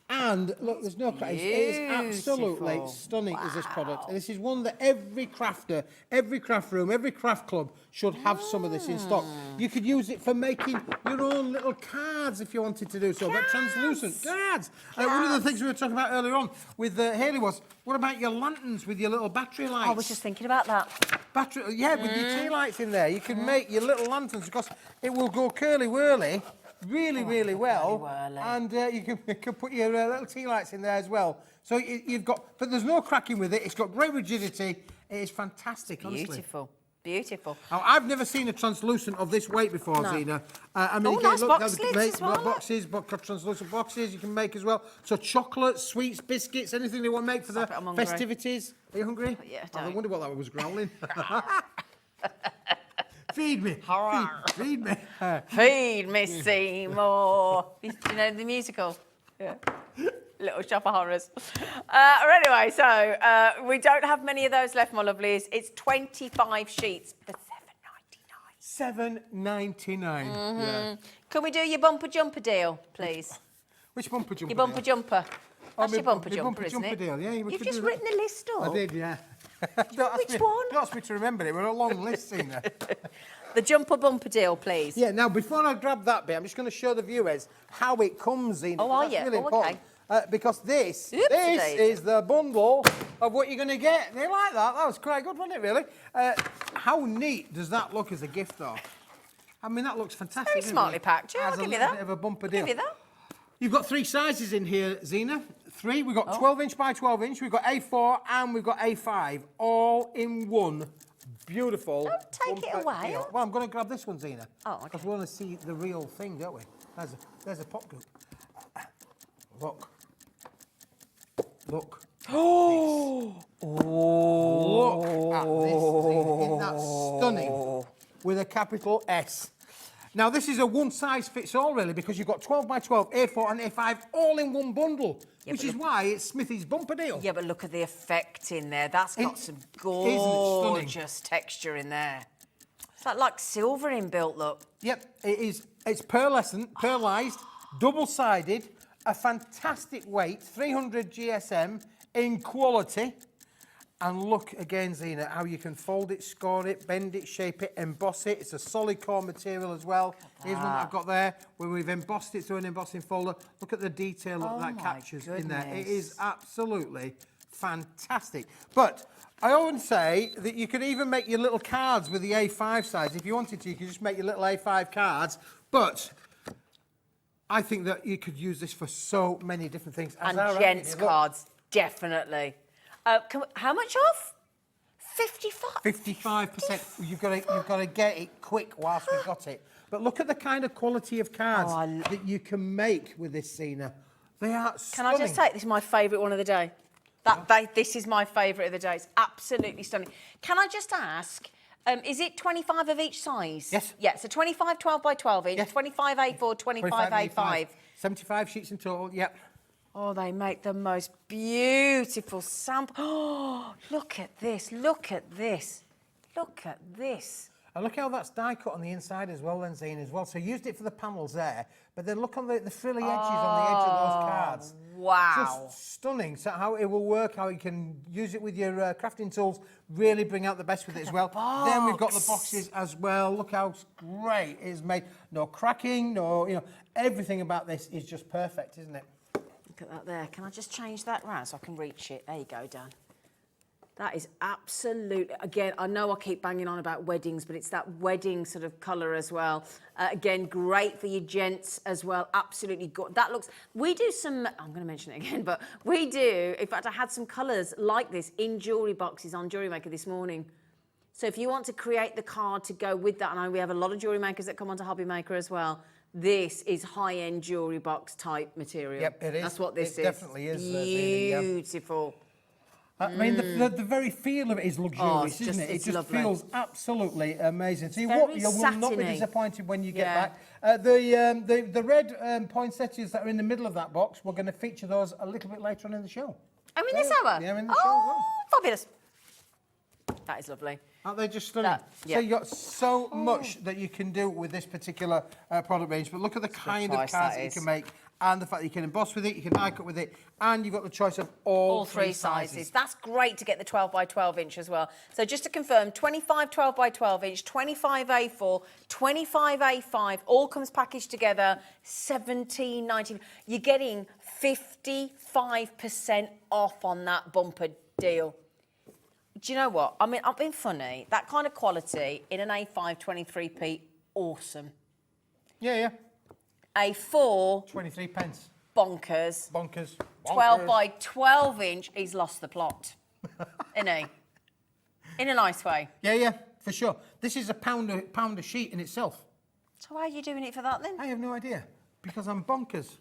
And look, there's no cracking. It is absolutely stunning, is this product. And this is one that every crafter, every craft room, every craft club should have some of this in stock. You could use it for making your own little cards if you wanted to do so, but translucent cards. One of the things we were talking about earlier on with Hayley was, what about your lanterns with your little battery lights? I was just thinking about that. With your tea lights in there, you can make your little lanterns because it will go curly-whirly really well, and you can put your little tea lights in there as well. So you've got, but there's no cracking with it. It's got great rigidity. It is fantastic, honestly. Beautiful, beautiful. Now, I've never seen a translucent of this weight before, Zena. I mean, nice box lids as well, boxes, translucent boxes you can make as well. So chocolates, sweets, biscuits, anything they want to make for the festivities. Are you hungry? Yeah, I wonder what that was growling. Feed me. Feed me. Feed me, Seymour. Do you know the musical? Yeah. Little Shop of Horrors. Anyway, so we don't have many of those left, my lovelies. It's 25 sheets for $7.99. Yeah. Can we do your bumper jumper deal, please? Which bumper jumper? Your bumper jumper. That's your bumper my jumper, isn't it? deal. Yeah, You've just written a list up. I did, yeah. Which one? Don't ask me to remember it. We're a long list, Zena. The jumper bumper deal, please. Yeah, now, before I grab that bit, I'm just going to show the viewers how it comes, Zena. Oh, are That's you? really Oh, important. Because this Oopsie-daisy. is the bundle of what you're going to get. They like that. That was quite good, wasn't it, really? How neat does that look as a gift, though? I mean, that looks fantastic. Very smartly packed. Yeah, I'll give you that. Bit of a bumper I'll deal. give you that. You've got 3 sizes in here, Zena. 3. We've got 12-inch by 12-inch. We've got A4 and we've got A5, all in one beautiful. Don't take it away. Deal. Well, I'm going to grab this one, Zena. Oh, okay. Because we want to see the real thing, don't we? There's a pop group. Look. Look. Oh! Look at this thing. Isn't that stunning? With a capital S. Now, this is a one-size-fits-all, really, because you've got 12 by 12, A4 and A5 all in one bundle, which is why it's Smithy's bumper deal. Yeah, but look at the effect in there. That's got some Isn't it gorgeous texture in there. It's like silver inbuilt, look. Yep, it is. It's pearlised, double-sided, a fantastic weight, 300 GSM in quality. And look again, Zena, how you can fold it, score it, bend it, shape it, emboss it. It's a solid core material as well. Here's one that I've got there, where we've embossed it through an embossing folder. Look at the detail that captures in there. It is absolutely fantastic. But I often say that you could even make your little cards with the A5 size. If you wanted to, you could just make your little A5 cards. But I think that you could use this for so many different things. And gents cards, definitely. How much off? 55. 55%. You've got to get it quick whilst we've got it. But look at the kind of quality of cards that you can make with this, Zena. They are stunning. Can I just say, this is my favourite one of the day. This is my favourite of the day. It's absolutely stunning. Can I just ask, is it 25 of each size? Yes. Yeah, so 25 12 by 12 inch, Yes. 25 A4, 25 A5. 75 sheets in total, yep. Oh, they make the most beautiful sample. Oh, look at this, look at this, look at this. And look how that's die cut on the inside as well, then, Zane, as well. So used it for the panels there, but then look on the frilly edges on the edge of those cards. Wow. Just stunning. So how it will work, how you can use it with your crafting tools, really bring out the best with it as well. Then we've got the boxes as well. Look how great it is made. No cracking, no, you know, everything about this is just perfect, isn't it? Look at that there. Can I just change that round so I can reach it? There you go, Dan. That is absolute. Again, I know I keep banging on about weddings, but it's that wedding sort of colour as well. Again, great for your gents as well. Absolutely good. That looks. We do some. I'm going to mention it again, but we do. In fact, I had some colours like this in jewellery boxes on Jewellery Maker this morning. So if you want to create the card to go with that, and I know we have a lot of jewellery makers that come onto HobbyMaker as well. This is high-end jewellery box type material. Yep, it is. That's what this is. It definitely is. Beautiful. I mean, the very feel of it is luxurious, isn't it? It just lovely. feels absolutely amazing. So you Very will not be satiny. disappointed when you get Yeah. back. The red poinsettias that are in the middle of that box, we're going to feature those a little bit later on in the show. I'm in this hour? Yeah, I'm in the show as well. Fabulous. That is lovely. Aren't they just stunning? Yeah. So you've got so much that you can do with this particular product range, but look at the kind of price cards that that you is. can make and the fact that you can emboss with it, you can die cut with it, and you've got the choice of all Three sizes. That's great to get the 12 by 12 inch as well. So just to confirm, 25 12 by 12 inch, 25 A4, 25 A5, all comes packaged together, $17.90. You're getting 55% off on that bumper deal. Do you know what? I mean, I've been funny. That kind of quality in an A5 23p, awesome. Yeah. A4, 23 pence. bonkers. Bonkers. 12 by 12 inch, he's lost the plot. Isn't he? In a nice way. Yeah, for sure. This is a pound a sheet in itself. So why are you doing it for that then? I have no idea, because I'm bonkers.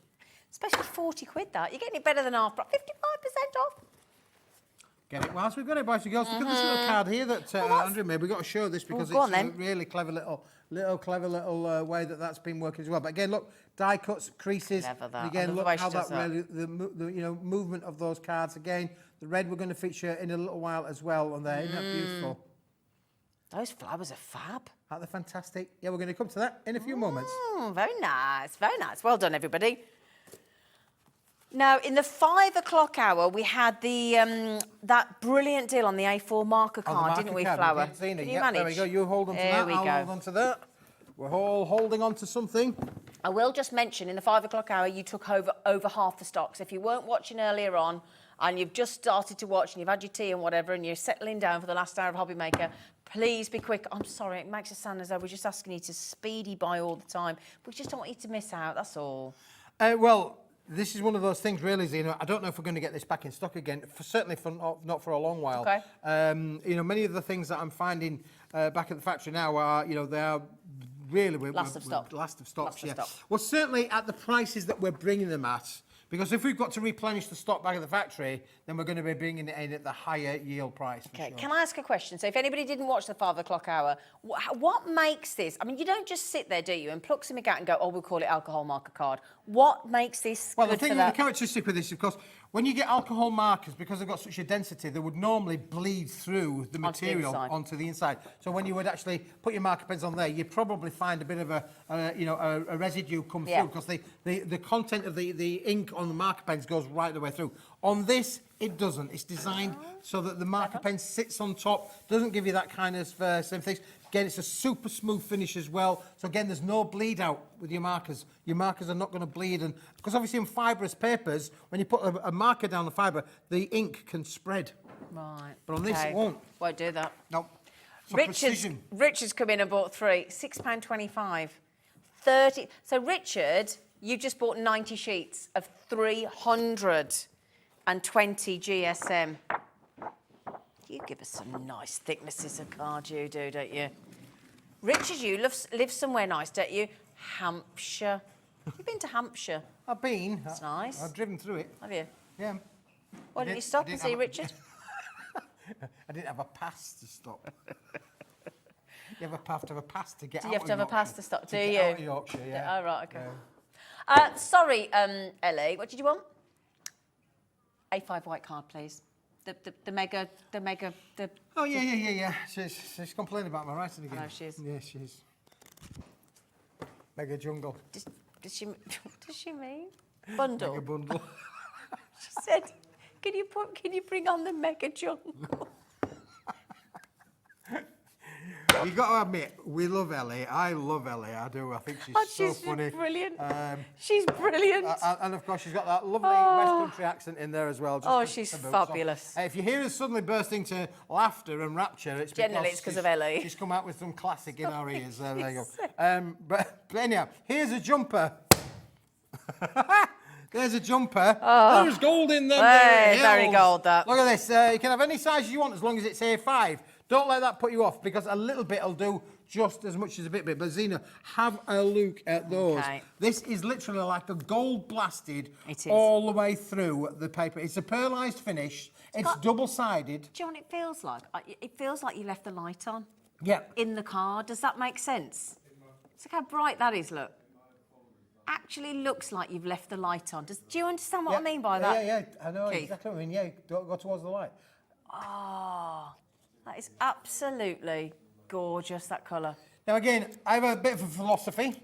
Especially 40 quid that. You're getting it better than half price. 55% off. Get it? Whilst we've got it, boys and girls, look at this little card here that Andrew made. We've got to show this because go on it's a then. really clever little way that's been working as well. But again, look, die cuts, creases. Clever that. And I again, love the look way how she that does that. really the movement of those cards. Again, the red we're going to feature in a little while as well on there. Isn't that beautiful? Those flowers are fab. Aren't they fantastic? Yeah, we're going to come to that in a few moments. Very nice, very nice. Well done, everybody. Now, in the 5 o'clock hour, we had the that brilliant deal on the A4 marker card, didn't we, Flower? Can you manage? There we go. You hold on to that. There we I'll go. hold on to that. We're all holding on to something. I will just mention, in the 5 o'clock hour, you took over half the stocks. If you weren't watching earlier on, and you've just started to watch, and you've had your tea and whatever, and you're settling down for the last hour of HobbyMaker, please be quick. I'm sorry, it makes it sound as though we're just asking you to speedy buy all the time. We just don't want you to miss out, that's all. Well, this is one of those things, really, Zena. I don't know if we're going to get this back in stock again. Certainly not for a long while. Okay. Many of the things that I'm finding back at the factory now are, they are really Last of stock. Last of stocks. Last of stock. Well, certainly at the prices that we're bringing them at. Because if we've got to replenish the stock back at the factory, then we're going to be bringing it in at the higher yield price. Okay, sure. can I ask a question? So if anybody didn't watch the 5 o'clock hour, what makes this? I mean, you don't just sit there, do you, and pluck something out and go, we'll call it alcohol marker card. What makes this Well, good the thing for with the that? characteristic with this, of course, when you get alcohol markers, because they've got such a density, they would normally bleed through the material onto the inside. So when you would actually put your marker pens on there, you'd probably find a bit of a residue come through, because the content of the ink on the marker pens goes right the way through. On this, it doesn't. It's designed so that the marker pen sits on top, doesn't give you that kind of same things. Again, it's a super smooth finish as well. So again, there's no bleed out with your markers. Your markers are not going to bleed, and because obviously in fibrous papers, when you put a marker down the fibre, the ink can spread. Right. But on this, it won't. Won't do that. No. So precision. Richard's come in and bought 3, £6.25. 30. So Richard, you've just bought 90 sheets of 320 GSM. You give us some nice thicknesses of card, you do, don't you? Richard, you live somewhere nice, don't you? Hampshire. You've been to Hampshire. I've been. That's nice. I've driven through it. Have you? Yeah. Why didn't you stop and see Richard? I didn't have a pass to stop. You have to have a pass to get out of Yorkshire. Do you have to have a pass to stop? Do you? Get out of Yorkshire, yeah. Oh, right, okay. Yeah. Sorry, Ellie, what did you want? A5 white card, please. Oh, yeah. She's complaining about my writing again. I know she is. Yeah, she is. Mega jungle. Does she mean bundle? Mega bundle. She said, can you bring on the mega jungle? You got to admit, we love Ellie. I love Ellie. I do. I think she's so funny. Brilliant. She's brilliant. And of course, she's got that lovely West Country accent in there as well. She's fabulous. So, if you hear us suddenly burst into laughter and rapture, it's generally it's because of Ellie. She's come out with some classic in our ears. There you go. But anyhow, here's a jumper. There's a jumper. There's gold in them. Very gold, that. Look at this. You can have any size you want as long as it's A5. Don't let that put you off, because a little bit will do just as much as a bit. But Zena, have a look at those. Okay. This is literally like a gold blasted all the way through the paper. It's a pearlised finish. It's double-sided. Do you know what it feels like? It feels like you left the light on. Yeah. In the car. Does that make sense? Look how bright that is, look. Actually looks like you've left the light on. Do you understand what I mean by that? Yeah, I know Keith? exactly what I mean. Yeah, don't go towards the light. Oh, that is absolutely gorgeous, that colour. Now again, I have a bit of a philosophy.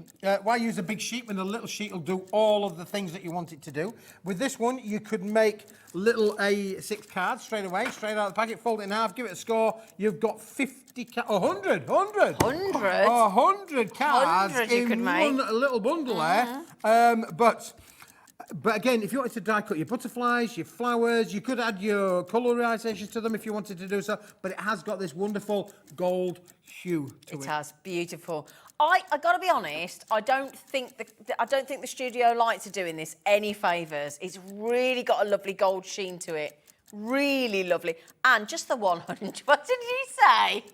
Why use a big sheet when a little sheet will do all of the things that you want it to do? With this one, you could make little A6 cards straight away, straight out of the packet, fold it in half, give it a score. You've got 50 100 cards 100 you in could make. one little bundle there. But again, if you wanted to die cut your butterflies, your flowers, you could add your colorisations to them if you wanted to do so. But it has got this wonderful gold hue to it. It has, beautiful. I got to be honest. I don't think the studio lights are doing this any favours. It's really got a lovely gold sheen to it. Really lovely. And just the 100. What did you say?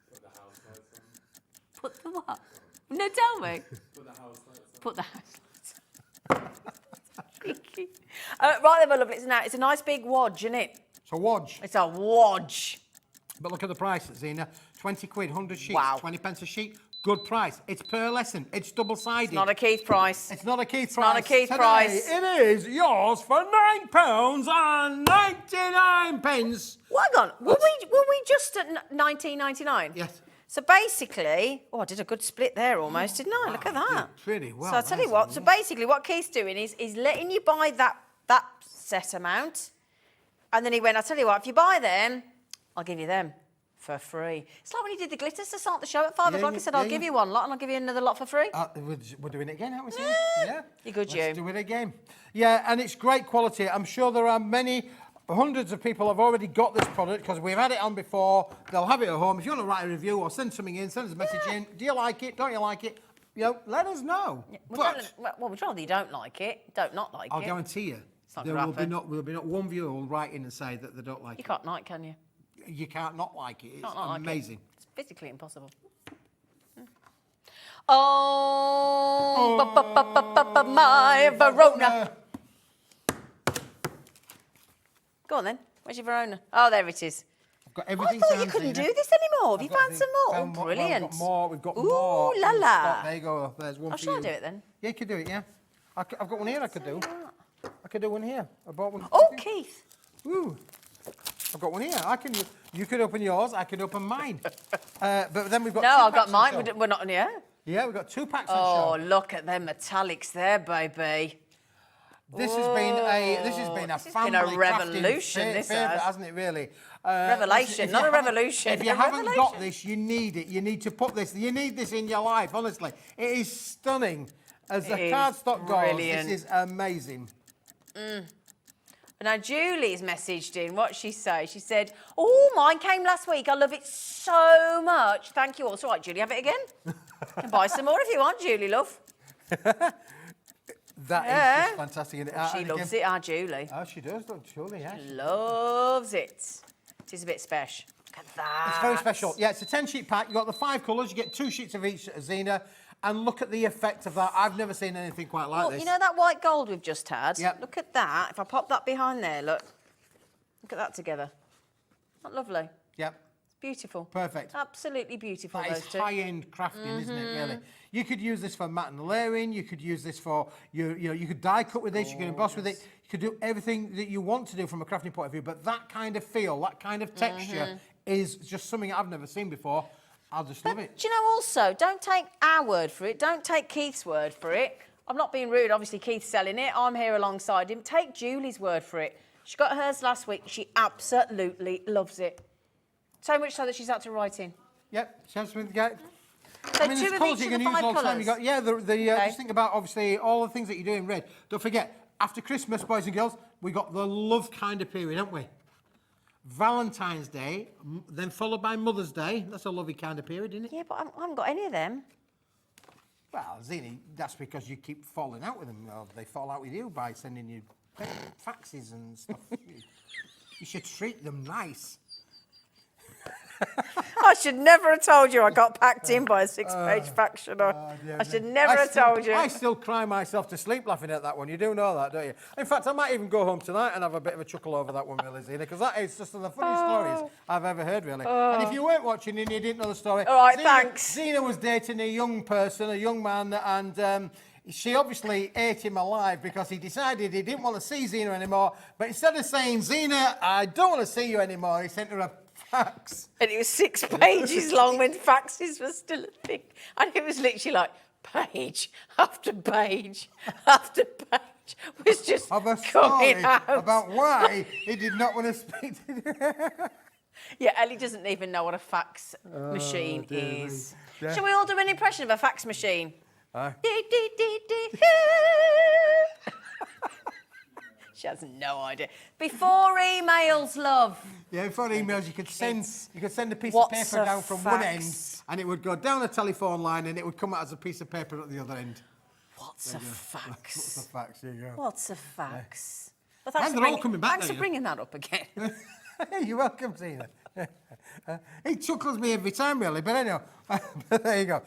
Put the house lights on. Put the what? No, tell me. Put the house lights on. Put the house lights on. Right then, my lovely. It's a nice big wodge, isn't it? It's a wodge. It's a wodge. But look at the price, Zena. 20 quid, 100 sheets, Wow. 20 pence a sheet. Good price. It's pearlescent. It's double-sided. It's not a Keith price. It's not a Keith price. Not a Keith Today, price. It is yours for £9.99. Well, hang on. Were we just at 19.99? Yes. So basically, I did a good split there almost, didn't I? Look at that. Pretty well. So I'll tell you what. So basically, what Keith's doing is letting you buy that set amount, and then he went, I'll tell you what, if you buy them, I'll give you them for free. It's like when he did the glitters to start the show at 5 o'clock. He said, I'll give you one lot and I'll give you another lot for free. We're doing it again, aren't we? Sam? Yeah. You're good, Let's do it again. Yeah, and it's great quality. I'm sure there are hundreds of people have already got this product because we've had it on before. They'll have it at home. If you want to write a review or send something in, send us a message in. Do you like it? Don't you like it? Let us know. Yeah, we'd rather you don't like it. Don't not like I'll it. guarantee you. There will be not one viewer who will write in and say that they don't like You it. can't not, can you? You can't not like it. It's Can't not like it. amazing. It's physically impossible. Oh, my Verona. Go on then. Where's your Verona? Oh, there it is. I've got I everything. thought you down, couldn't Zena. do this anymore. Have you I've got found some more? found Oh, brilliant. We've got Ooh, more. la la. There you go. There's one for Shall I you. do it then? Yeah, you could do it, yeah. I've got one here I could do. I could do one here. I bought one. Oh, Keith. Ooh. I've got one here. You could open yours, I could open mine. But then we've got No, two I've got packs on mine. show. We're not on here. Yeah, we've got 2 packs Oh, on show. look at them metallics there, baby. This has been a family revolution, this favourite, has. hasn't it? Really. Revelation, if not you a revolution. If you a haven't got revelation. this, you need it. You need to put this. You need this in your life. Honestly, it is stunning. As the cardstock goes, brilliant. this is amazing. Now, Julie's messaged in. What she say? She said, "Oh, mine came last week. I love it so much. Thank you all." It's all right, Julie. Have it again. You can buy some more if you want, Julie, love. That is just fantastic. Isn't it? She And loves again- it, our Julie. Oh, she does, don't Julie? Yeah. Loves it. It is a bit special. Look at that. It's very special. Yeah, it's a 10-sheet pack. You've got the 5 colours. You get 2 sheets of each, Zena. And look at the effect of that. I've never seen anything quite like this. You know that white gold we've just had? Yep. Look at that. If I pop that behind there, look. Look at that together. Not lovely. Yep. Beautiful. Perfect. Absolutely beautiful, That those is two. high-end crafting, isn't it, really? You could use this for mat and layering. You could use this for, you could die cut with this. You could emboss with it. You could do everything that you want to do from a crafting point of view. But that kind of feel, that kind of texture is just something I've never seen before. I'll just love it. Do you know also, don't take our word for it. Don't take Keith's word for it. I'm not being rude. Obviously, Keith's selling it. I'm here alongside him. Take Julie's word for it. She got hers last week. She absolutely loves it. So much so that she's had to write in. Yep, she has to get. So I mean, two there's of colours each you of can the use all 5 the time. You colours. got, just think about, obviously, all the things that you do in red. Don't forget, after Christmas, boys and girls, we got the love kind of period, haven't we? Valentine's Day, then followed by Mother's Day. That's a lovely kind of period, isn't it? Yeah, but I haven't got any of them. Well, Zini, that's because you keep falling out with them. Or they fall out with you by sending you faxes and stuff. You should treat them nice. I should never have told you I got packed in by a 6-page fax, should I? I should never have told you. I still cry myself to sleep laughing at that one. You do know that, don't you? In fact, I might even go home tonight and have a bit of a chuckle over that one, really, Zina, because that is just one of the funniest stories I've ever heard, really. And if you weren't watching and you didn't know the story... All right, thanks. Zina was dating a young person, a young man, and... she obviously ate him alive because he decided he didn't want to see Zina anymore. But instead of saying, Zina, I don't want to see you anymore, he sent her a fax. And it was 6 pages long when faxes were still a thing. And it was literally like page after page after page was just Of a coming story out. about why he did not want to speak to you. Yeah, Ellie doesn't even know what a fax machine dear me. is. Yeah. Shall we all do an impression of a fax machine? Aye. Dee, dee, dee, dee, She has no idea. Before emails, love. Yeah, before emails, you could send a piece of What's paper a down from one end, fax? and it would go down a telephone line, and it would come out as a piece of paper at the other end. What's a fax? What's a fax? There you go. What's a fax? Well, And they're all coming back Thanks now, for bringing that up again. You're welcome, Zina. He chuckles me every time, really, but anyway, but there you go.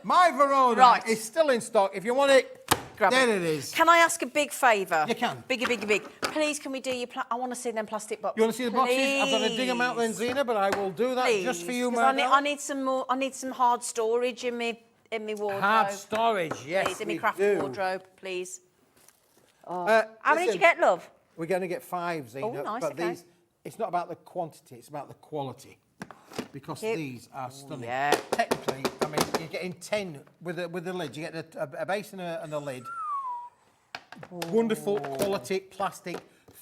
My Verona Right. is still in stock. If you want it, Grab there it. it is. Can I ask a big favour? You can. Big. Please, can we do your... I want to see them plastic boxes. You want to see the boxes? I've got to dig Please. them out then, Zina, but I will do that just for you, 'Cause man. I need some more. I need some hard storage in me wardrobe. Hard storage, yes, Please, in we me craft do. wardrobe, please. How How many did you get, love? We're going to get 5, Zina. Oh, nice, But okay. these, it's not about the quantity, it's about the quality. Because Cute. these are stunning. yeah. Technically, I mean, you're getting 10 with the lid. You get a base and a lid. Wonderful quality plastic,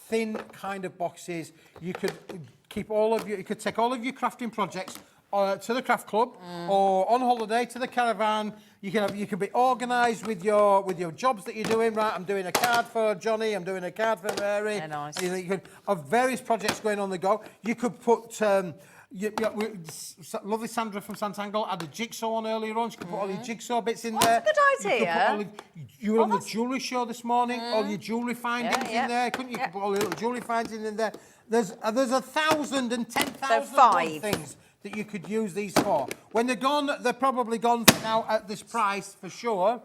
thin kind of boxes. You could keep you could take all of your crafting projects to the craft club or on holiday to the caravan. You can be organised with your jobs that you're doing. Right, I'm doing a card for Johnny. I'm doing a card for Mary. Yeah, nice. You could have various projects going on the go. You could put. Lovely Sandra from Sanntangle had a jigsaw on earlier on. She could put all your jigsaw bits in there. That's a good You could put idea. you were on the jewellery show this morning. All your jewellery findings Yeah. in there, couldn't you? You could put all the little jewellery findings in there. There's 1,000 and 10,000 So 5. things that you could use these for. When they're gone, they're probably gone for now at this price for sure.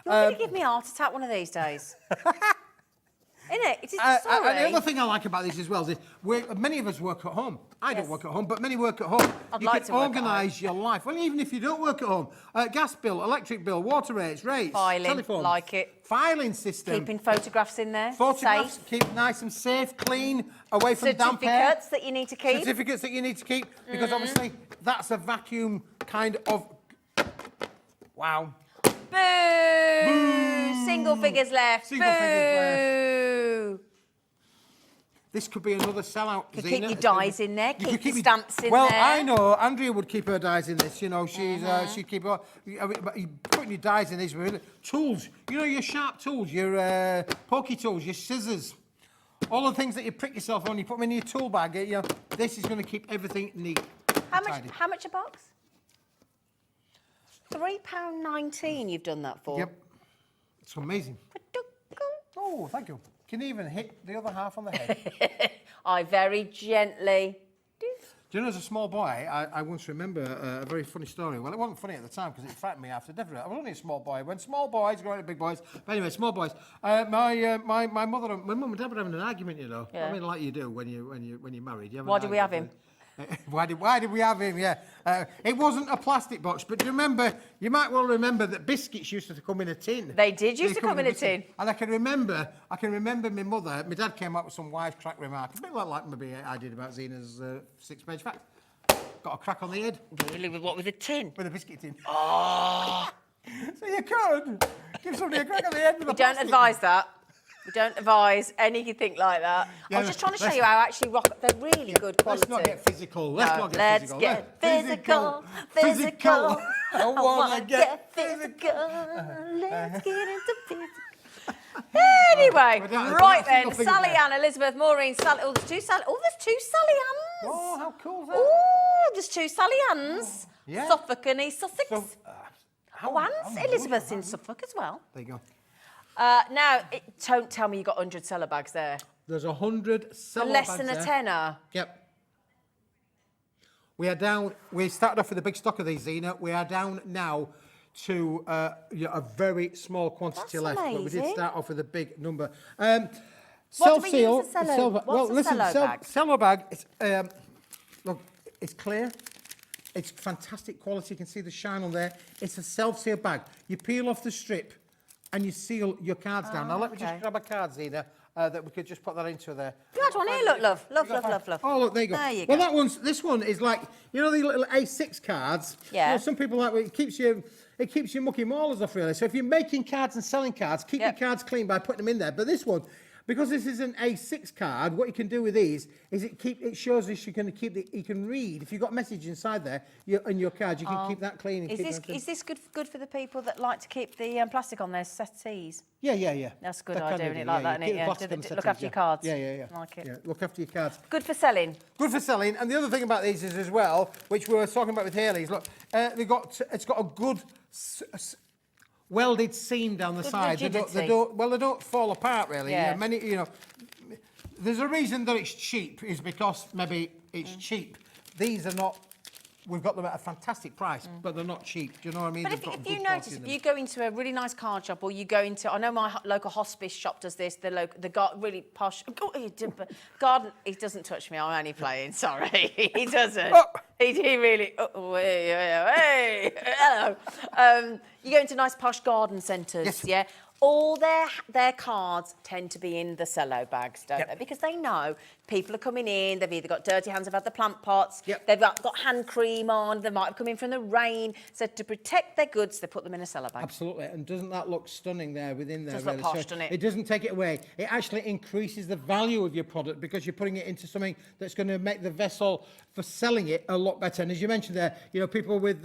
You're going to give me a heart attack one of these days. Innit? It is And sorry. the other thing I like about this as well is many of us work at home. I don't Yes. work at home, but many work at home. I'd You like can to work at organise your life. Well, even if you don't work at home, gas bill, electric bill, water rates, Filing, telephone, like it. filing system. Keeping photographs in there. Photographs, Safe. keep nice and safe, clean, away from damp air. Certificates that you need to keep. Certificates that you need to keep, because obviously that's a vacuum kind of... Wow. Boo! Single figures left. Single figures Boo! This could be another sellout, You could Zina. keep your dies in there, You keep could your your- stamps in well, there. I know Andrea would keep her dies in this. You know, she'd keep her. But you putting your dies in these tools. You know, your sharp tools, your pokey tools, your scissors, all the things that you prick yourself on. You put them in your tool bag. You know, this is going to keep everything neat. How and much? tidy. How much a box? £3.19. You've done that for. Yep, it's amazing. Oh, thank you. Can you even hit the other half on the head? I very gently. Do you know, as a small boy, I once remember a very funny story. Well, it wasn't funny at the time because it frightened me after death. I was only a small boy. When small boys grow into big boys, but anyway, small boys. My mother, my mum and dad were having an argument. You know, Yeah. I mean, like you do when you're married. You have Why an do we have argument. him? Why did we have him? Yeah. It wasn't a plastic box, but you might well remember that biscuits used to come in a tin. They did used to come in a tin. And I can remember my mother, my dad came up with some wisecrack remark, a bit like maybe I did about Zena's 6-page fact. Got a crack on the head. Really, with what? With a tin? With a biscuit tin. Oh! So you could give somebody a crack on the head with a plastic. Don't advise that. We don't advise anything like that. Yeah, I was just trying to show you how actually they're really good quality. Let's not get physical. Let's get physical. Physical. I wanna get physical. Let's get into physical. Anyway, right then, Sally Ann, Elizabeth, Maureen, Sally. Oh, there's two Sally. Oh, there's two Sally Anns. Oh, how cool is that? Oh, there's two Sally Anns. Yeah. Suffolk and East Sussex. So, Anne's Elizabeth's in Suffolk as well. There you go. Now, don't tell me you got 100 cellar bags there. There's 100 cellar Less bags than a there. tenner. Yep. We are down. We started off with a big stock of these, Zena. We are down now to a very small quantity left. But we did amazing. start off with a big number. What do we use as cello? What's a cello bag? Cello bag. It's look, it's clear. It's fantastic quality. You can see the shine on there. It's a self-seal bag. You peel off the strip and you seal your cards down. Now let me just grab a card, Zena, that we could just put that into there. You had one here, look, love. Love. Oh, look, there you go. There you well, go. this one is like, you know, the little A6 cards. Yeah. You know, some people like it keeps your mucky maulers off, really. So if you're making cards and selling cards, keep your cards clean by putting them in there. But this one, because this is an A6 card, what you can do with these is it shows us you can read. If you've got a message inside there in your card, you can keep that clean. And Is this good for the people that like to keep the plastic on their settees? Yeah. That's a good That idea, kind of isn't it? thing, Like that, you isn't keep it? the plastic on Look settees, after your cards. Yeah. Like it. Yeah, look after your cards. Good for selling. Good for selling. And the other thing about these is as well, which we were talking about with Haley's, look, it's got a good welded seam down the side. They don't fall apart really. Yeah. There's a reason that it's cheap is because maybe it's cheap. These are not. We've got them at a fantastic price, but they're not cheap. Do you know what I mean? But if you notice, if you go into a really nice card shop, or you go into, I know my local hospice shop does this. Really posh garden. He doesn't touch me. I'm only playing. Sorry, he doesn't. He really. Hey, hello. You go into nice posh garden centres. Yes. Yeah. All their cards tend to be in the cello bags, don't they? Because they know people are coming in, they've either got dirty hands, they've had the plant pots, they've got hand cream on, they might have come in from the rain. So to protect their goods, they put them in a cellar bag. Absolutely. And doesn't that look stunning there within there? Does look posh, doesn't it? It doesn't take it away. It actually increases the value of your product because you're putting it into something that's going to make the vessel for selling it a lot better. And as you mentioned there, people with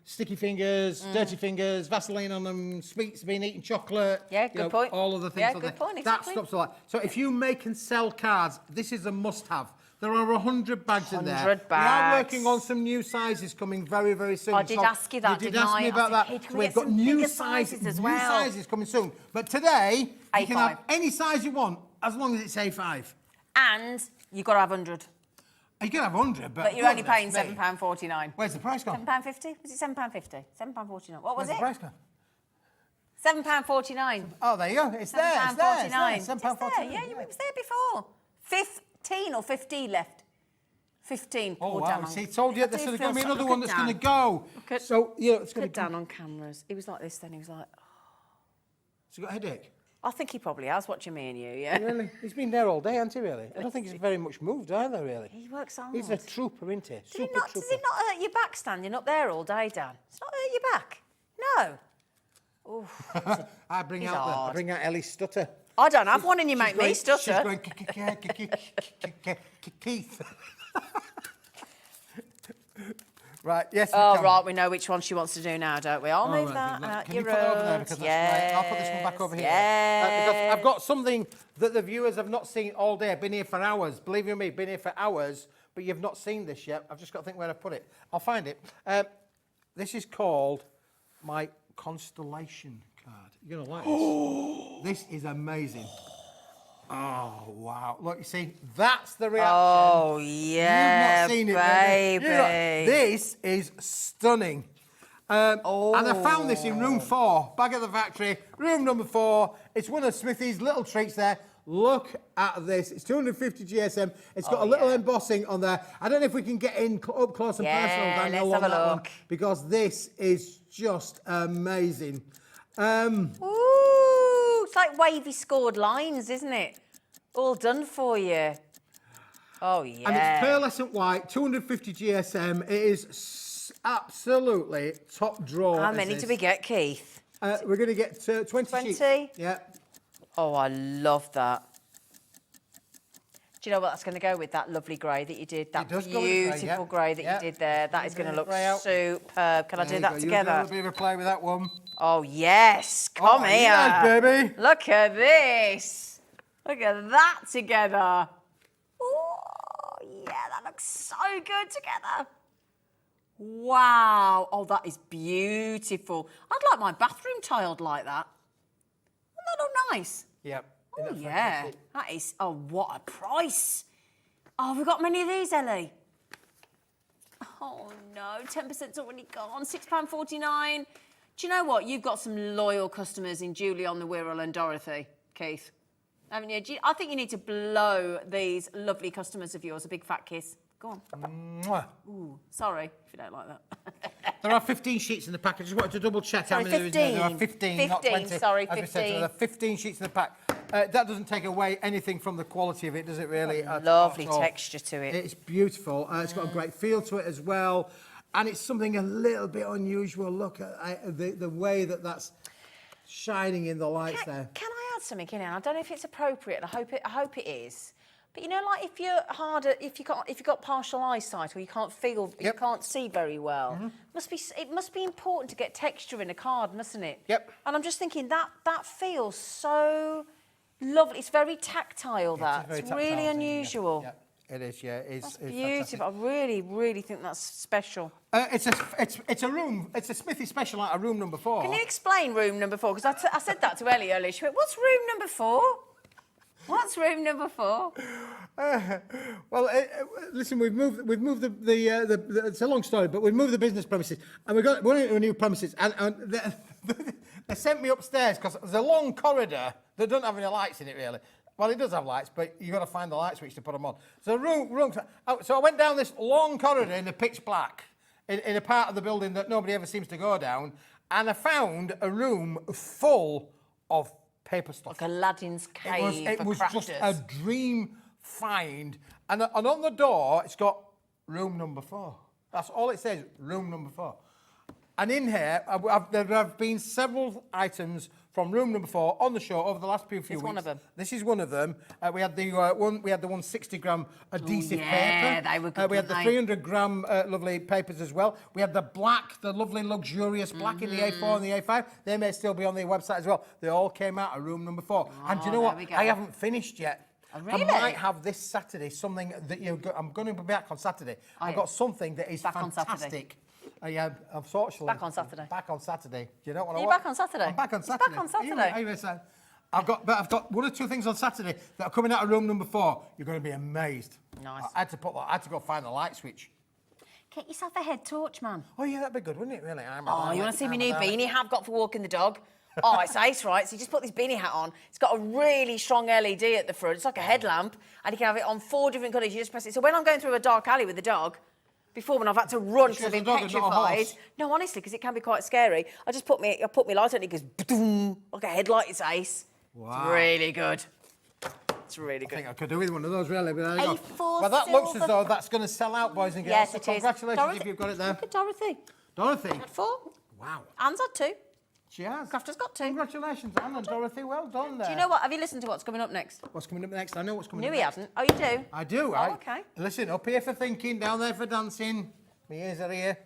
sticky fingers, dirty fingers, Vaseline on them, sweets, being eating chocolate. Yeah, good point. All of the things. Yeah, on good there. point, That exactly. stops a lot. So if you make and sell cards, this is a must-have. There are 100 bags in there. 100 We are bags. working on some new sizes coming very, very soon. I did ask you that, You did didn't ask I? me I about said, that. "Hey, can So we we've get got some new bigger sizes as well?" New sizes coming soon. But today, you can A5. have any size you want as long as it's A5. And you've got to have 100. You can have 100, But you're only paying £7.49. Where's the price gone? £7.50? Was it £7.50? £7.49. What was Where's the price gone? £7.49. Oh, there you go. It's there. It's there. It's there. It's there. £7.49. Yeah, it was there before. 15 or 15 left. 15. Oh, Poor wow. Dan. See, told you I there's do going to feel be so- another look one at that's going to Dan. go. Look at- So, it's going Look to at Dan on cameras. He was like this then. He was like, oh. Has he got a headache? I think he probably has watching me and you, yeah. Really? He's been there all day, hasn't he, really? I don't think he's very much moved either, really. He works hard. He's a trooper, isn't he? Does Super it trooper. not hurt your back standing up there all day, Dan? It's not hurt your back? No. Oof. I bring He's out hard. Ellie's stutter. I don't have one and you make me stutter. She's going Keith. Right, yes. Oh, right, we know which one she wants to do now, don't we? I'll move that out Can your you put it over there? road. Because that's right. I'll put this one back over here. Yes. Because I've got something that the viewers have not seen all day. I've been here for hours. Believe you me, been here for hours, but you've not seen this yet. I've just got to think where I put it. I'll find it. This is called my constellation card. You're going to like this. This is amazing. Oh, wow. Look, you see, that's the reaction. Oh, yeah, You've not seen it, baby. baby. This is stunning. And I found this in room 4, back at the factory, room number 4. It's one of Smithy's little treats there. Look at this. It's 250 GSM. It's got a little embossing on there. I don't know if we can get in up close and personal, Daniel, let's have on a that look. one, because this is just amazing. Ooh, it's like wavy scored lines, isn't it? All done for you. Oh, yeah. And it's pearlescent white, 250 GSM. It is absolutely top drawer. How many do we get, Keith? We're going to get 20 sheets. 20? Yeah. Oh, I love that. Do you know what that's going to go with? That lovely grey that you did. That beautiful grey that you did there. That is going to look superb. Can I do that together? You do a bit of a play with that one. Oh, yes. Come here. Yes, baby. Look at this. Look at that together. Oh, yeah, that looks so good together. Wow. Oh, that is beautiful. I'd like my bathroom tiled like that. Wouldn't that look nice? Yep. Oh, yeah. That is, oh, what a price. Oh, we've got many of these, Ellie. Oh, no, 10%'s already gone, £6.49. Do you know what? You've got some loyal customers in Julie on the Wirral and Dorothy, Keith. Haven't you? I think you need to blow these lovely customers of yours a big fat kiss. Go on. Mwah. Ooh, sorry if you don't like that. There are 15 sheets in the pack. I just wanted to double check how many there is. There are 15, not 20. Sorry, as we 15. said, so there are 15 sheets in the pack. That doesn't take away anything from the quality of it, does it really? Lovely texture to it. It's beautiful. It's got a great feel to it as well. And it's something a little bit unusual. Look at the way that's shining in the lights there. Can I add something in here? I don't know if it's appropriate. I hope it is. But you know, like if you're harder, if you've got partial eyesight or you can't feel, you can't see very well, it must be important to get texture in a card, mustn't it? Yep. And I'm just thinking that feels so lovely. It's very tactile. It's really unusual. Yeah. It is, yeah. It's beautiful. fantastic. I really, really think that's special. It's a room. It's a Smithy special, like a room number 4. Can you explain room number 4? Because I said that to Ellie earlier. She went, "What's room number 4? What's room number 4?" Listen, we've moved the it's a long story, but we've moved the business premises, and we're into a new premises, and they sent me upstairs because there's a long corridor that doesn't have any lights in it really. Well, it does have lights, but you've got to find the light switch to put them on. So so I went down this long corridor in the pitch black, in a part of the building that nobody ever seems to go down, and I found a room full of paper stuff. Like Aladdin's cave. It was just a dream find. And on the door, it's got room number 4. That's all it says, room number 4. And in here, there have been several items from room number 4 on the show over the last few weeks. One of them. This is one of them. We had the 160-gram adhesive paper. Yeah, they were good. We had the 300-gram lovely papers as well. We had the black, the lovely luxurious black in the A4 and the A5. They may still be on the website as well. They all came out of room number 4. And do you know what? I haven't finished yet. Oh, really? I might have this Saturday something that I'm going to be back on Saturday. I've got something that is fantastic. Yeah, unfortunately. Back on Saturday. Back on Saturday. Do you know what Are you back on Saturday? I'm back on He's Saturday. back on Saturday. Anyway, so I've got 1 or 2 things on Saturday that are coming out of room number 4. You're going to be amazed. Nice. I had to go find the light switch. Get yourself a head torch, man. Oh yeah, that'd be good, wouldn't it? Really. You want to see my new beanie hat I've got for walking the dog? Oh, it's ace, right? So you just put this beanie hat on. It's got a really strong LED at the front. It's like a headlamp, and you can have it on 4 different colours. You just press it. So when I'm going through a dark alley with the dog, before when I've had to run because I've been petrified. No, honestly, because it can be quite scary. I put my light on and it goes boom, like a headlight. It's ace. Wow. It's really good. It's really good. I think I could do with one of those, really. But there you go. A4 well, that looks as though that's going to sell out, boys and girls. Yes, so it is. Congratulations Dorothy, if you've got it there. Look at Dorothy. Dorothy. Had 4. Wow. Anne's had 2. She has. Crafter's got 2. Congratulations, Anne and Dorothy. Well done there. Do you know what? Have you listened to what's coming up next? What's coming up next? I know what's coming Knew up he next. hasn't. Oh, you do? I do. Oh, okay. Listen, up here for thinking, down there for dancing. My ears are here.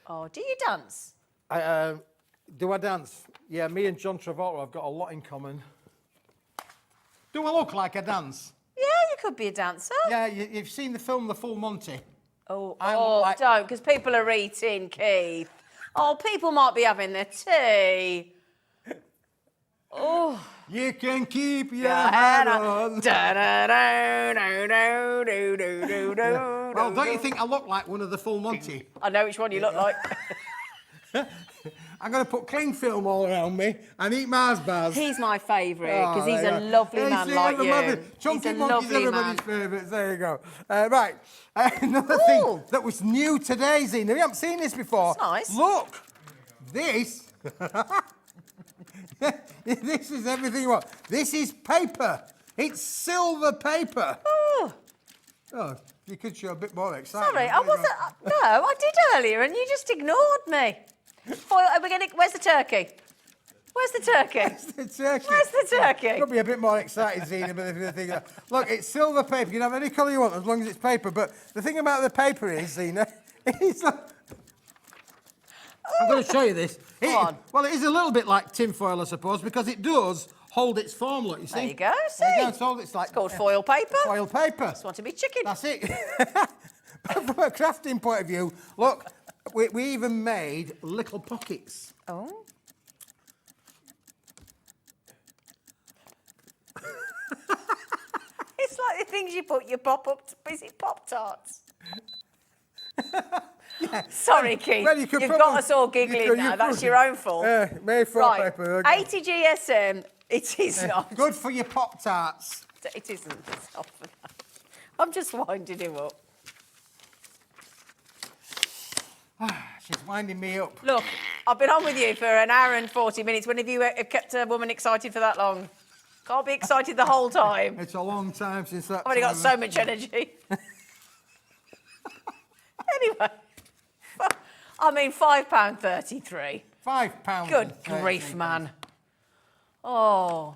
Oh, do you dance? Do I dance? Yeah, me and John Travolta have got a lot in common. Do I look like I dance? Yeah, you could be a dancer. Yeah, you've seen the film The Full Monty. Oh, like... don't, because people are eating, Keith. Oh, people might be having their tea. Oh. You can keep your head on. Well, don't you think I look like one of the Full Monty? I know which one you look like. I'm going to put cling film all around me and eat Mars bars. He's my favourite Oh, because he's there a you go. lovely Hey, man see, like you. everybody- Chunky He's a Monkey's lovely everybody's man. favourites. There you go. Right. Another thing that was new today, Zena. We haven't seen this before. That's nice. Look. This. This is everything you want. This is paper. It's silver paper. Oh, you could show a bit more excitement. Sorry, I wasn't. No, I did earlier, and you just ignored me. Foil, are we going to? Where's the turkey? Where's the turkey? Where's the turkey? Where's the turkey? Could be a bit more excited, Zena, but if you think that. Look, it's silver paper. You can have any colour you want as long as it's paper. But the thing about the paper is, Zena, it's like... I'm going to show you this. Go on. Well, it is a little bit like tinfoil, I suppose, because it does hold its form, look, you see. There you go, see? There you go, so it's like... It's called foil paper. Foil paper. Just want to be chicken. That's it. But from a crafting point of view, look, we even made little pockets. Oh. It's like the things you put your is it Pop-Tarts? Sorry, Keith. Well, you've put got them- us all giggling you now. could- That's your own fault. Made foil Right, paper. Okay. 80 GSM. It is not. Good for your Pop-Tarts. It isn't. It's not for that. I'm just winding him up. She's winding me up. Look, I've been on with you for an hour and 40 minutes. When have you kept a woman excited for that long? Can't be excited the whole time. It's a long time since that. I've only got so much energy. Anyway, I mean, £5.33. £5. Good grief, man. Oh,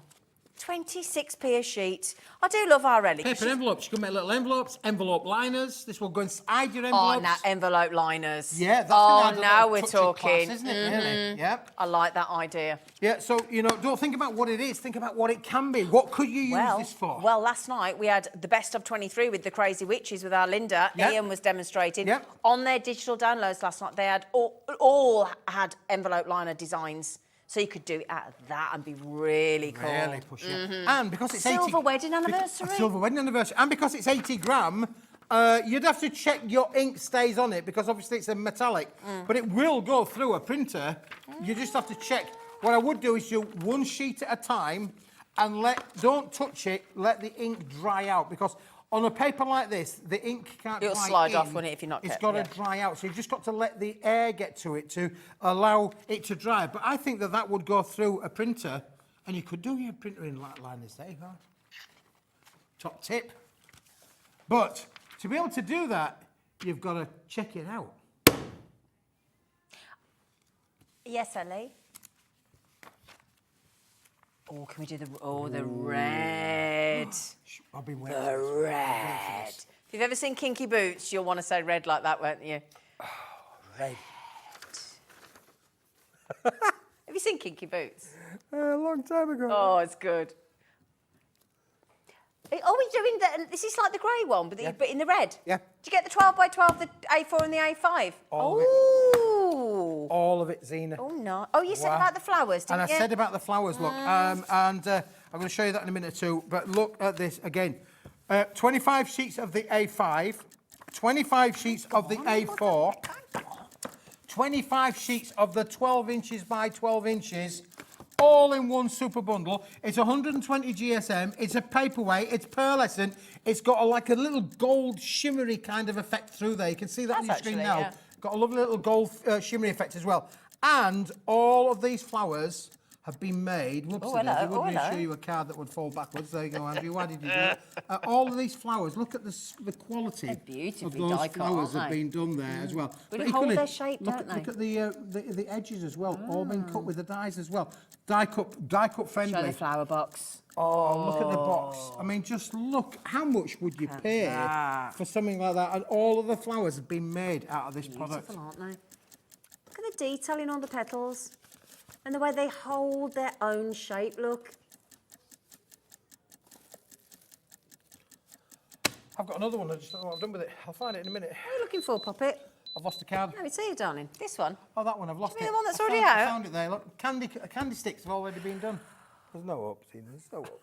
26p a sheet. I do love our relics. Paper envelopes. You can make little envelopes, envelope liners. This will go inside your Oh, envelopes. now envelope liners. Yeah, that's Oh, gonna add a now little we're touch of talking. class, isn't it? Really? Yep. I like that idea. Yeah. So don't think about what it is. Think about what it can be. What could you use this for? Well, last night we had the best of 23 with the Crazy Witches with our Linda. Yep. Ian was demonstrating. Yep. On their digital downloads last night, they had all had envelope liner designs. So you could do it out of that and be really cool. Really push it. And because it's Silver 80... wedding anniversary. A silver wedding anniversary. And because it's 80 gram, you'd have to check your ink stays on it because obviously it's a metallic. But it will go through a printer. You just have to check. What I would do is do one sheet at a time and don't touch it, let the ink dry out because on a paper like this, the ink can't It'll dry slide in. off, won't it, if you're not It's careful, got to dry out. So you've just got to let the air get to it to allow it to dry. But I think that would go through a printer and you could do your printer in liners. There you go. Top tip. But to be able to do that, you've got to check it out. Yes, Ellie. Oh, can we do the red? I've been waiting. The red. If you've ever seen Kinky Boots, you'll want to say red like that, won't you? Red. Have you seen Kinky Boots? A long time ago. Oh, it's good. Are we doing this is like the grey one, but in the red? Yeah. Did you get the 12 by 12, the A4 and the A5? All of it. Oh. All of it, Zena. Oh, no. Oh, you said Wow. about the flowers, didn't And you? I said about the flowers, look. And I'm going to show you that in a minute or two. But look at this again. 25 sheets of the A5, 25 sheets of the A4, 25 sheets of the 12 inches by 12 inches, all in one super bundle. It's 120 GSM. It's a paperweight. It's pearlescent. It's got like a little gold shimmery kind of effect through there. You can see that on your That's screen actually, now. yeah. Got a lovely little gold shimmery effect as well. And all of these flowers have been made. Whoops, Oh, hello. I would Oh, really hello. show you a card that would fall backwards. There you go, Andrew. Why did you do that? All of these flowers, look at the quality They're beautifully of those die-cut, flowers aren't have they? been done there as well. Really But hold equally, their shape, look don't at, they? Look at the edges as well, all been cut with the dies as well. Die cut friendly. Show the flower box. Oh, look at the box. I mean, just look, how much would you pay for something like that? And all of the flowers have been made out of this product. Beautiful, aren't they? Look at the detailing on the petals and the way they hold their own shape, look. I've got another one, I just don't know what I've done with it. I'll find it in a minute. What are you looking for, Poppet? I've lost the card. No, it's here, darling. This one. Oh, that one, I've lost You mean it. the one that's I already found- out? I found it there, look. Candy sticks have already been done. There's no up, Tina, there's no up.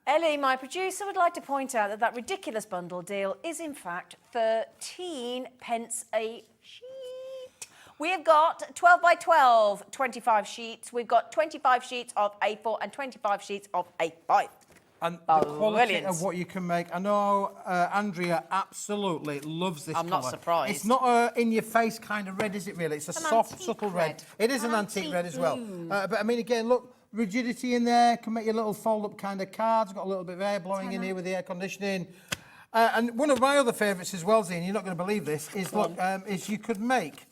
Ellie, my producer, would like to point out that ridiculous bundle deal is in fact 13 pence a sheet. We have got 12 by 12, 25 sheets. We've got 25 sheets of A4 and 25 sheets of A5. And the quality of what you can make. I know Andrea absolutely loves this I'm colour. not surprised. It's not a in-your-face kind of red, is it really? It's a soft, subtle red. It is an antique red as well. But I mean, again, look, rigidity in there. Can make your little fold-up kind of cards. Got a little bit of air blowing in here with the air conditioning. And one of my other favourites as well, Zine, you're not going to believe this, is look, is you could make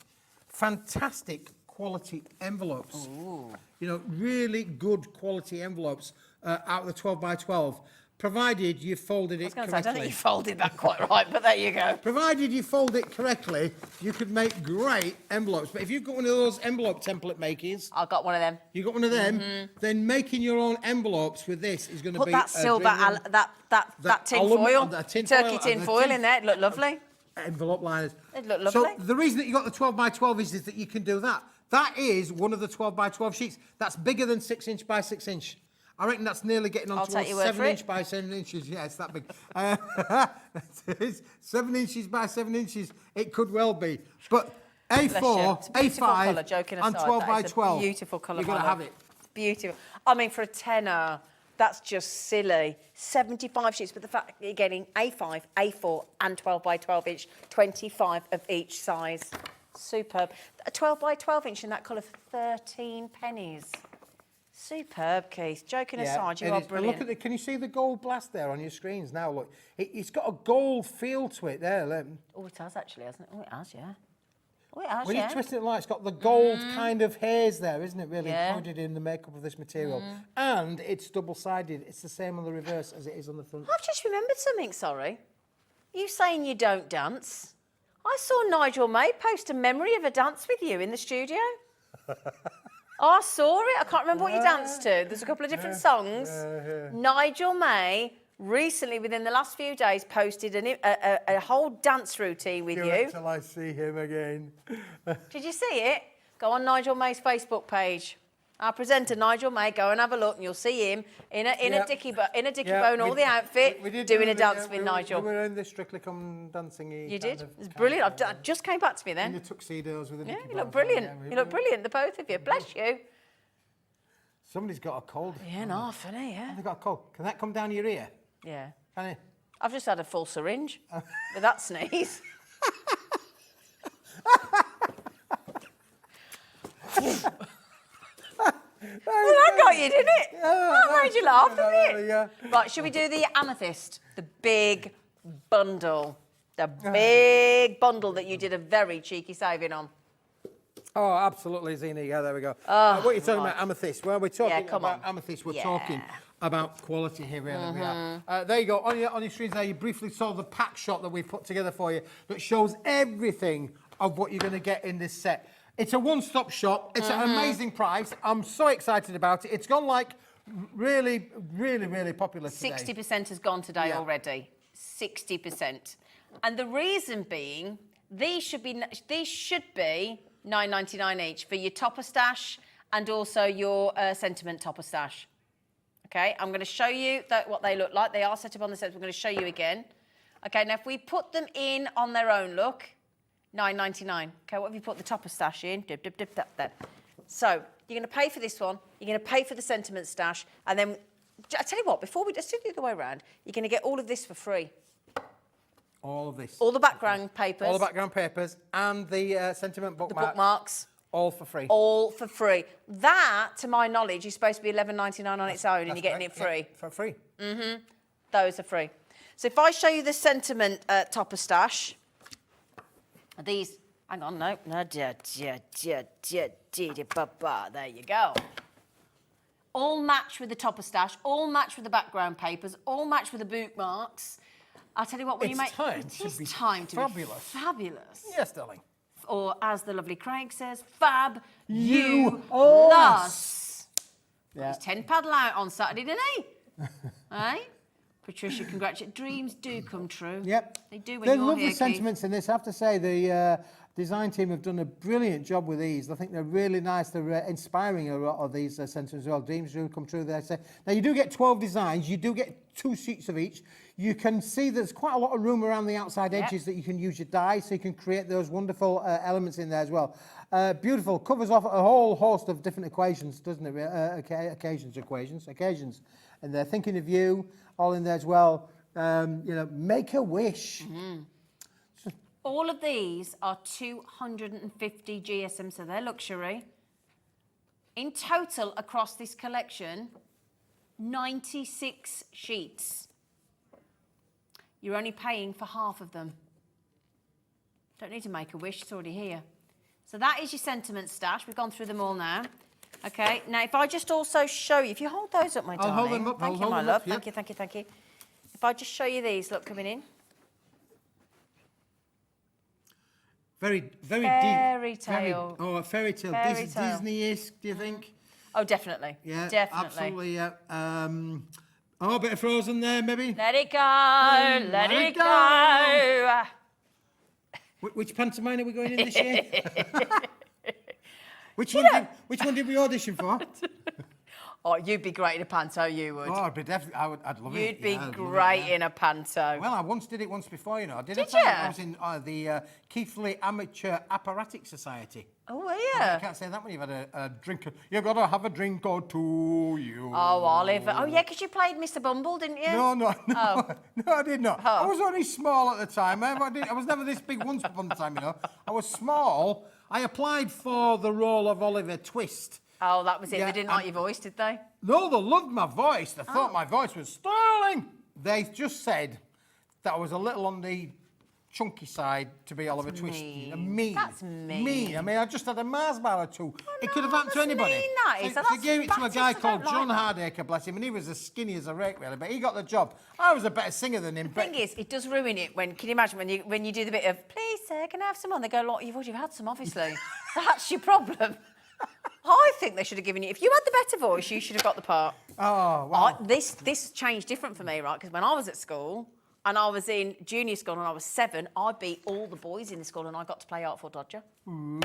fantastic quality envelopes. Ooh. You know, really good quality envelopes out of the 12 by 12, provided you folded it correctly. I don't think you folded that quite right, but there you go. Provided you fold it correctly, you could make great envelopes. But if you've got one of those envelope template makers, I've got one of them. You've got one of them, then making your own envelopes with this is going to be that silver, that tin foil, turkey tin foil in there. It'd look lovely. Envelope liners. It'd look lovely. So the reason that you got the 12 by 12 is that you can do that. That is one of the 12 by 12 sheets. That's bigger than 6 inch by 6 inch. I reckon that's nearly getting on towards 7 inch by 7 inches. Yeah, it's that big. It's 7 inches by 7 inches. It could well be. But A4, A5, and 12 by 12. Beautiful colour. You've got to have it. Beautiful. I mean, for a tenner, that's just silly. 75 sheets, but the fact that you're getting A5, A4, and 12 by 12 inch, 25 of each size. Superb. A 12 by 12 inch in that colour for 13 pennies. Superb, Keith. Joking aside, you are brilliant. Look at can you see the gold blast there on your screens now? Look, it's got a gold feel to it there. Oh, it has actually, hasn't it? Oh, it has, yeah. Oh, it has, when you twist it like, it's got the gold kind of haze there, isn't it, really, Yeah. included in the makeup of this material. And it's double-sided. It's the same on the reverse as it is on the front. I've just remembered something, sorry. You saying you don't dance? I saw Nigel May post a memory of a dance with you in the studio. I saw it. I can't remember what you danced to. There's a couple of different songs. Nigel May recently, within the last few days, posted a whole dance routine with you. Until I see him again. Did you see it? Go on Nigel May's Facebook page. Our presenter Nigel May, go and have a look, and you'll see him in a dicky bone, all the outfit, doing a dance with Nigel. We were in the Strictly Come Dancing. You did? It's brilliant. It just came back to me then. In the tuxedos with the Yeah, you look brilliant. You look brilliant, the both of you. Bless you. Somebody's got a cold. Yeah, no, funny, yeah. They've got a cold. Can that come down your ear? Yeah. Can it? I've just had a full syringe with that sneeze. Well, that got you, didn't it? That made you laugh, didn't it? Yeah. Right, should we do the amethyst? The big bundle. The big bundle that you did a very cheeky saving on. Oh, absolutely, Zina. Yeah, there we go. What are you talking about, amethyst? Well, we're talking about amethyst. We're talking about quality here, really. We are. There you go. On your screens there, you briefly saw the pack shot that we've put together for you that shows everything of what you're going to get in this set. It's a one-stop shop. It's an amazing price. I'm so excited about it. It's gone like really, really, really popular today. 60% has gone today already. 60%. And the reason being, these should be $9.99 each for your topper stash and also your sentiment topper stash. Okay, I'm going to show you what they look like. They are set up on the set. We're going to show you again. Okay, now if we put them in on their own, look, $9.99. Okay, what have you put the topper stash in? Dip, dip, dip, dip, dip. So you're going to pay for this one. You're going to pay for the sentiment stash, and then I tell you what. Before we just do the other way around, you're going to get all of this for free. All of this. All the background papers. All the background papers and the sentiment bookmarks. The bookmarks. All for free. All for free. That, to my knowledge, is supposed to be $11.99 on its own, and you're getting it free. Yeah, for free. Mm-hmm. Those are free. So if I show you the sentiment topper stash, these, hang on, no, there you go. All match with the topper stash, all match with the background papers, all match with the bookmarks. I'll tell you what, when you make it is time to be fabulous. Yes, darling. Or as the lovely Craig says, fab you us. Yeah. He's 10 paddle out on Saturday, didn't he? Right? Patricia, congratulations. Dreams do come true. Yep. They do when There's you're lovely here, Keith. sentiments in this. I have to say the design team have done a brilliant job with these. I think they're really nice. They're inspiring a lot of these sentiments as well. Dreams do come true, they say. Now, you do get 12 designs. You do get 2 sheets of each. You can see there's quite a lot of room around the outside edges that you can use your die, so you can create those wonderful elements in there as well. Beautiful. Covers off a whole host of different equations, doesn't it? Occasions. And they're thinking of you, all in there as well. Make a wish. All of these are 250 GSM, so they're luxury. In total, across this collection, 96 sheets. You're only paying for half of them. Don't need to make a wish, it's already here. So that is your sentiment stash. We've gone through them all now. Okay, now if I just also show you, if you hold those up, my darling. I'll hold them up. Thank you, my love. Thank you. If I just show you these, look, coming in. Very Fairy deep. tale. A fairy tale. Fairy tale. Disney-esque, do you think? Oh, definitely. Yeah, definitely. absolutely. Yeah. A bit of Frozen there, maybe. Let it go, let it go. Which pantomime are we going in this year? Which one did we audition for? Oh, you'd be great in a panto, you would. Oh, I'd be definitely. I'd love it. You'd be Yeah, I'd love it, great yeah. in a panto. Well, I once did it once before, you know. Did I ya? was in the Keithley Amateur Apparatic Society. Oh, You yeah. can't say that when you've had a drink. You've got to have a drink or two, you. Oh, Oliver. Oh, yeah, because you played Mr. Bumble, didn't you? No, no, Oh. no, I did not. Oh. I was only small at the time. I was never this big once upon a time, you know. I was small. I applied for the role of Oliver Twist. Oh, that was it. Yeah, They didn't like your voice, did they? No, they loved my voice. They thought my voice was sterling. They just said that I was a little on the chunky side to be Oliver Twist. Mean. That's mean. I mean, I just had a Mars bar or two. It could have happened to that's anybody. mean, that is. They That's gave it to a bad guy tips, I called don't John like Hardacre, bless him, and he was as skinny as a rake, really, but he got the job. I was a better singer than him. The thing is, it does ruin it when, can you imagine when you do the bit of, please, sir, can I have some on? They go, look, you've already had some, obviously. That's your problem. I think they should have given you, if you had the better voice, you should have got the part. Oh, wow. This changed different for me, right? Because when I was at school, and I was in junior school and I was 7, I beat all the boys in the school and I got to play Artful Dodger. Ooh.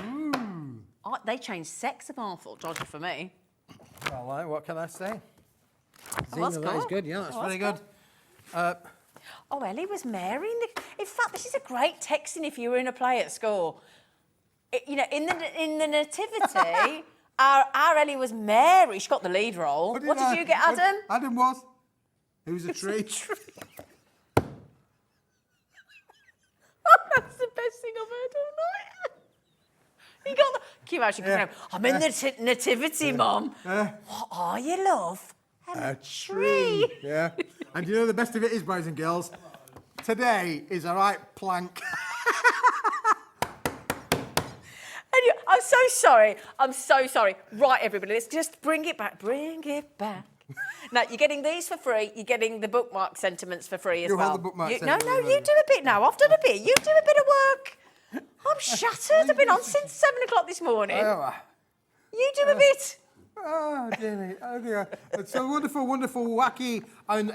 They changed sex of Artful Dodger for me. Well, what can I say? that's That is cool. good, yeah, that's Oh, very that's good. Oh, Ellie was Mary. In fact, this is a great texting if you were in a play at school. In the nativity, our Ellie was Mary. She got the lead role. What did you get, Adam? Adam was. He was a tree. That's the best thing I've heard all night. You got the... Can you imagine coming home? I'm in the nativity, Mum. What are you, love? A tree. Yeah. And you know the best of it is, boys and girls, today is a right plank. I'm so sorry. I'm so sorry. Right, everybody, let's just bring it back. Bring it back. Now, you're getting these for free. You're getting the bookmark sentiments for free as You well. hold the bookmark No, sentiments, you do a bit now. I've done a bit. You do a bit of work. I'm shattered. I've been on since 7 o'clock this morning. You do a bit. Oh, dear. Oh, dear. It's so wonderful, wonderful, wacky, and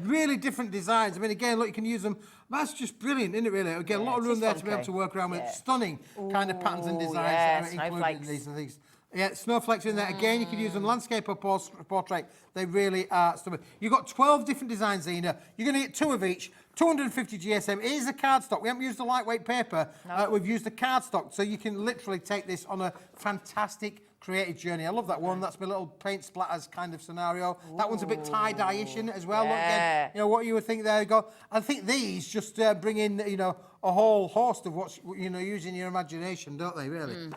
really different designs. I mean, again, look, you can use them. That's just brilliant, isn't it, really? You get a lot of room there to be able to work around with stunning kind of patterns and designs yeah, that are included snowflakes. in these and things. Yeah, snowflakes in there. Again, you can use them landscape or portrait. They really are stunning. You've got 12 different designs, Zena. You're going to get 2 of each. 250 GSM. It is a cardstock. We haven't used the lightweight paper. No. We've used the cardstock, so you can literally take this on a fantastic creative journey. I love that one. That's my little paint splatters kind of scenario. Ooh. That one's a bit tie-dye-ish in it as well. Yeah. Look, again, what you would think there. You go. I think these just bring in, a whole host of what's, using your imagination, don't they? Really.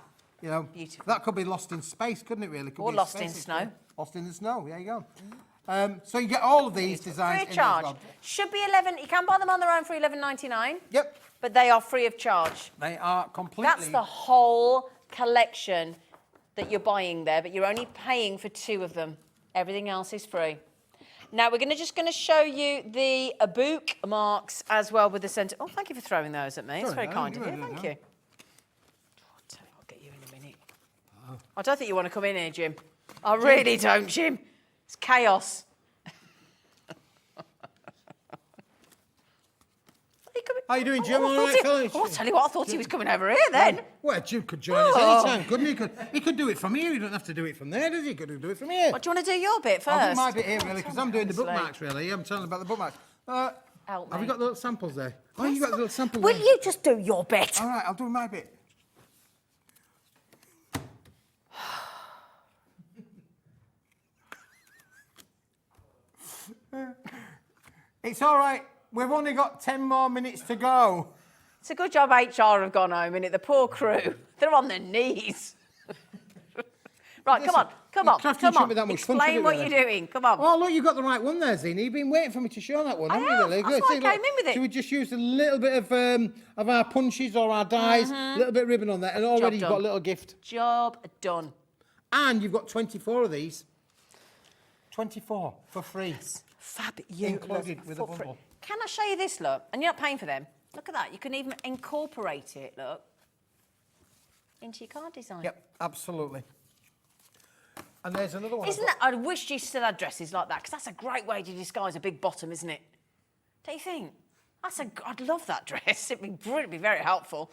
Beautiful. That could be lost in space, couldn't it? Really. Could or be lost in snow. Lost in the snow. There you go. So you get all of these designs free of charge. in as well. Should be 11. You can buy them on their own for $11.99. Yep. But they are free of charge. They are completely. That's the whole collection that you're buying there, but you're only paying for 2 of them. Everything else is free. Now we're just going to show you the bookmarks as well with the centre. Oh, thank you for throwing those at me. It's very kind of you. Thank you. I'll get you in a minute. I don't think you want to come in here, Jim. I really don't, Jim. It's chaos. How you doing, Jim? Oh, All right, fellas? I'll tell you what, I thought he was coming over here then. Well, Jim could join us anytime, couldn't he? He could do it from here. He don't have to do it from there, does he? He could do it from here. What, do you want to do your bit first? I'll do my bit here, really, because I'm doing the bookmarks, really. I'm telling about the bookmarks. Help Have me. you got the little samples there? Oh, you got the little samples Will there. you just do your bit? All right, I'll do my bit. It's all right. We've only got 10 more minutes to go. It's a good job HR have gone home, innit? The poor crew. They're on their knees. Right, come on. Crafting shouldn't be that much fun, should Explain it, what really? you're doing. Come on. Oh, look, you got the right one there, Zina. You've been waiting for me to show that one, haven't you, really? That's why I See, came in with it. So we just used a little bit of our punches or our dies, a little bit of ribbon on there, and already you've got a little gift. Job done. And you've got 24 of these. 24 for free. Fabulous. Included with a For free. bundle. Can I show you this, look? And you're not paying for them. Look at that. You can even incorporate it, look, into your card design. Yep, absolutely. And there's another one. Isn't that? I wish you still had dresses like that, because that's a great way to disguise a big bottom, isn't it? Don't you think? I'd love that dress. It'd be brilliant, it'd be very helpful.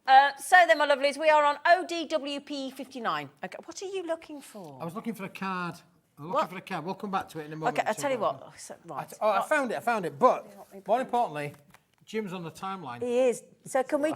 So then, my lovelies, we are on ODWP 59. Okay, what are you looking for? I was looking for a card. I'm looking for a card. We'll come back to it in a moment. Okay, I'll tell you what. Right. I found it. But more importantly, Jim's on the timeline. He is. So can we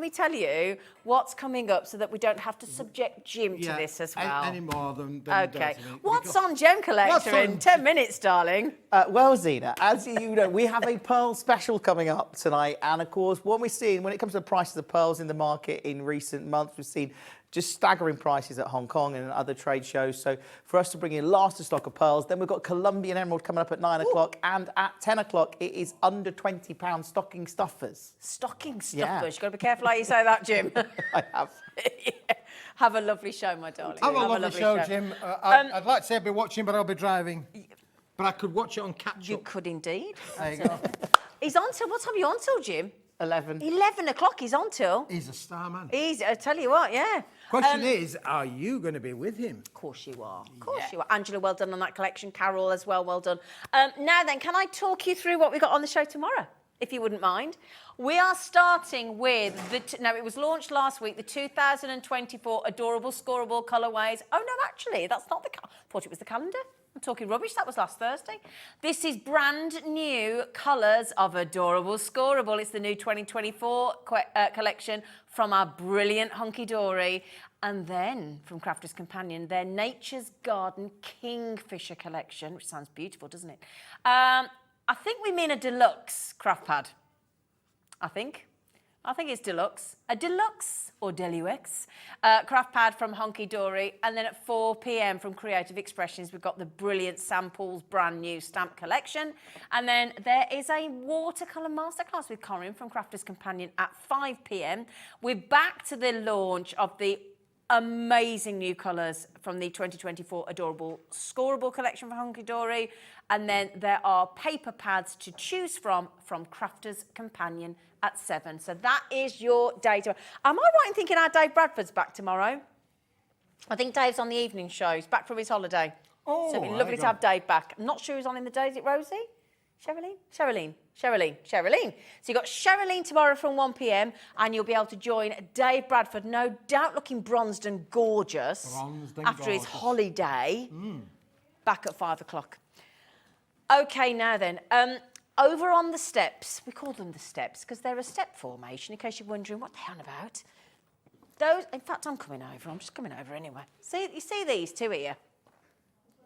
tell you what's coming up so that we don't have to subject Jim to this as well? Any more than Okay. What's on Gem Collector in 10 minutes, darling? Well, Zina, as you know, we have a pearl special coming up tonight. And of course, what we're seeing when it comes to the prices of pearls in the market in recent months, we've seen just staggering prices at Hong Kong and other trade shows. So for us to bring in last stock of pearls, then we've got Colombian Emerald coming up at 9 o'clock, and at 10 o'clock it is under £20 stocking stuffers. Stocking stuffers. Yeah. You've got to be careful how you say that, Jim. I have. Yeah. Have a lovely show, my darling. Have a lovely show, Jim. I'd like to say I'd be watching, but I'll be driving. But I could watch it on catch-up. You could indeed. There you go. He's on till, what time are you on till, Jim? 11. 11 o'clock he's on till. He's a star man. I tell you what, yeah. Question is, are you going to be with him? Of course you are. Of course you are. Angela, well done on that collection. Carol as well, well done. Now then, can I talk you through what we got on the show tomorrow, if you wouldn't mind? We are starting with, now it was launched last week, the 2024 Adorable Scoreable Colourways. Oh no, actually, that's not the, I thought it was the calendar. I'm talking rubbish, that was last Thursday. This is brand new colours of Adorable Scoreable. It's the new 2024 collection from our brilliant Hunky Dory. And then from Crafter's Companion, their Nature's Garden Kingfisher collection, which sounds beautiful, doesn't it? I think we mean a deluxe craft pad. I think it's deluxe. A deluxe or Deluxe craft pad from Hunky Dory. And then at 4 p.m. from Creative Expressions, we've got the brilliant Samples brand new stamp collection. And then there is a watercolour masterclass with Corinne from Crafter's Companion at 5 p.m. We're back to the launch of the amazing new colours from the 2024 Adorable Scoreable collection from Hunky Dory. And then there are paper pads to choose from Crafter's Companion at 7. So that is your day. Am I right in thinking our Dave Bradford's back tomorrow? I think Dave's on the evening show. He's back from his holiday. Oh, so it'd be lovely to have Dave back. I'm not sure who's on in the day. Is it Rosie? Sherilyn. So you've got Sherilyn tomorrow from 1 p.m. and you'll be able to join Dave Bradford, no doubt looking bronzed and gorgeous after his holiday, back at 5 o'clock. OK, now then, over on the steps, we call them the steps because they're a step formation, in case you're wondering what they're on about. Those, in fact, I'm coming over. I'm just coming over anyway. You see these two here?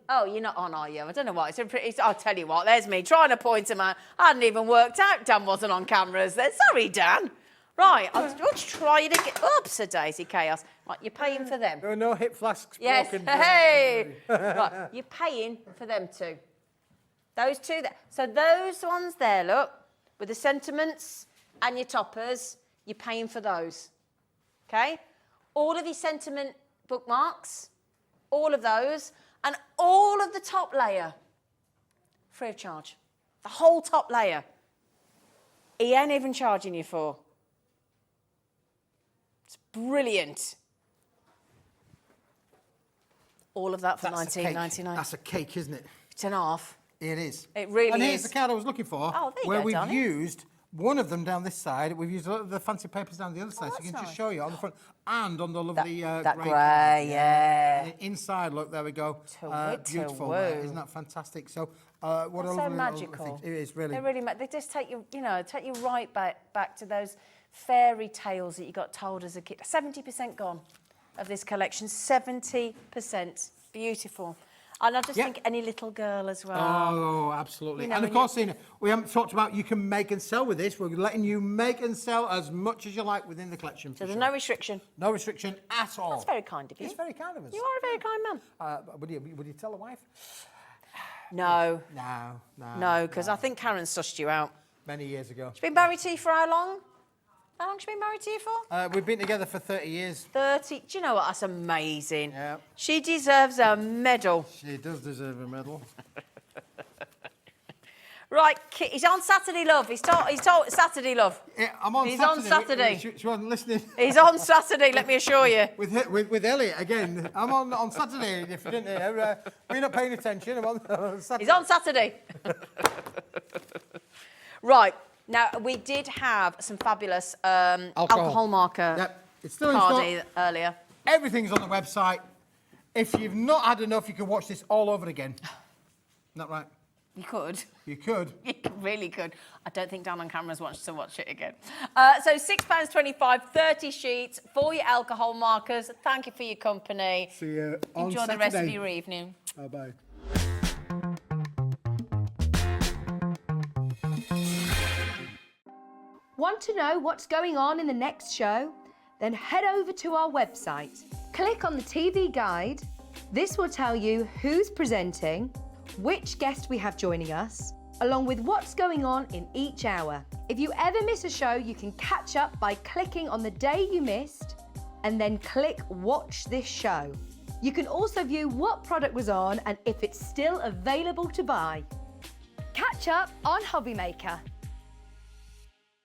Oh, you're not on, are you? I don't know what. I'll tell you what, there's me trying to point them out. I hadn't even worked out Dan wasn't on cameras then. Sorry, Dan. Right, I'll try to get... Oops, a daisy chaos. Right, you're paying for them. There are no hip flasks Yes, broken. hey! Right, you're paying for them two. Those two there. So those ones there, look, with the sentiments and your toppers, you're paying for those. Okay? All of your sentiment bookmarks, all of those, and all of the top layer, free of charge. The whole top layer. He ain't even charging you for. It's brilliant. All of that for $19.99. That's a cake, isn't it? It's an half. It is. It really and here's is. the card I was looking for, Oh, there you where go, we've darling. used one of them down this side. We've used a lot of the fancy papers down the other side, so you can just show you on the front and on the lovely that grey. grey, yeah. And inside, look, there we go. Beautiful. woo. Isn't that fantastic? So, what They're a so lovely magical. little thing. It is really. They really, they just take you, take you right back to those fairy tales that you got told as a kid. 70% gone of this collection. 70%. Beautiful. And I just think any little girl as well. Oh, absolutely. And of course, we haven't talked about you can make and sell with this. We're letting you make and sell as much as you like within the collection. So there's no restriction. No restriction at all. That's very kind of you. It's very kind of us. You are a very kind man. Would you tell the wife? No. No. Because I think Karen sussed you out. Many years ago. She's been married to you for how long? How long has she been married to you for? We've been together for 30 years. 30. Do you know what? That's amazing. Yeah. She deserves a medal. She does deserve a medal. Right, he's on Saturday, love. He's told Saturday, love. Yeah, I'm on He's Saturday. on Saturday. She wasn't listening. He's on Saturday, let me assure you. With Elliot again. I'm on Saturday. If you didn't hear, we're not paying attention. I'm on Saturday. He's on Saturday. Right. Now, we did have some fabulous alcohol marker Yep. It's still in stock. cardi earlier. Everything's on the website. If you've not had enough, you can watch this all over again. Isn't that right? You could. You could. You really could. I don't think Dan on cameras wants to watch it again. So £6.25, 30 sheets for your alcohol markers. Thank you for your company. See you on Enjoy Saturday. the rest of your evening. Bye-bye. Want to know what's going on in the next show? Then head over to our website. Click on the TV guide. This will tell you who's presenting, which guest we have joining us, along with what's going on in each hour. If you ever miss a show, you can catch up by clicking on the day you missed and then click Watch This Show. You can also view what product was on and if it's still available to buy. Catch up on HobbyMaker.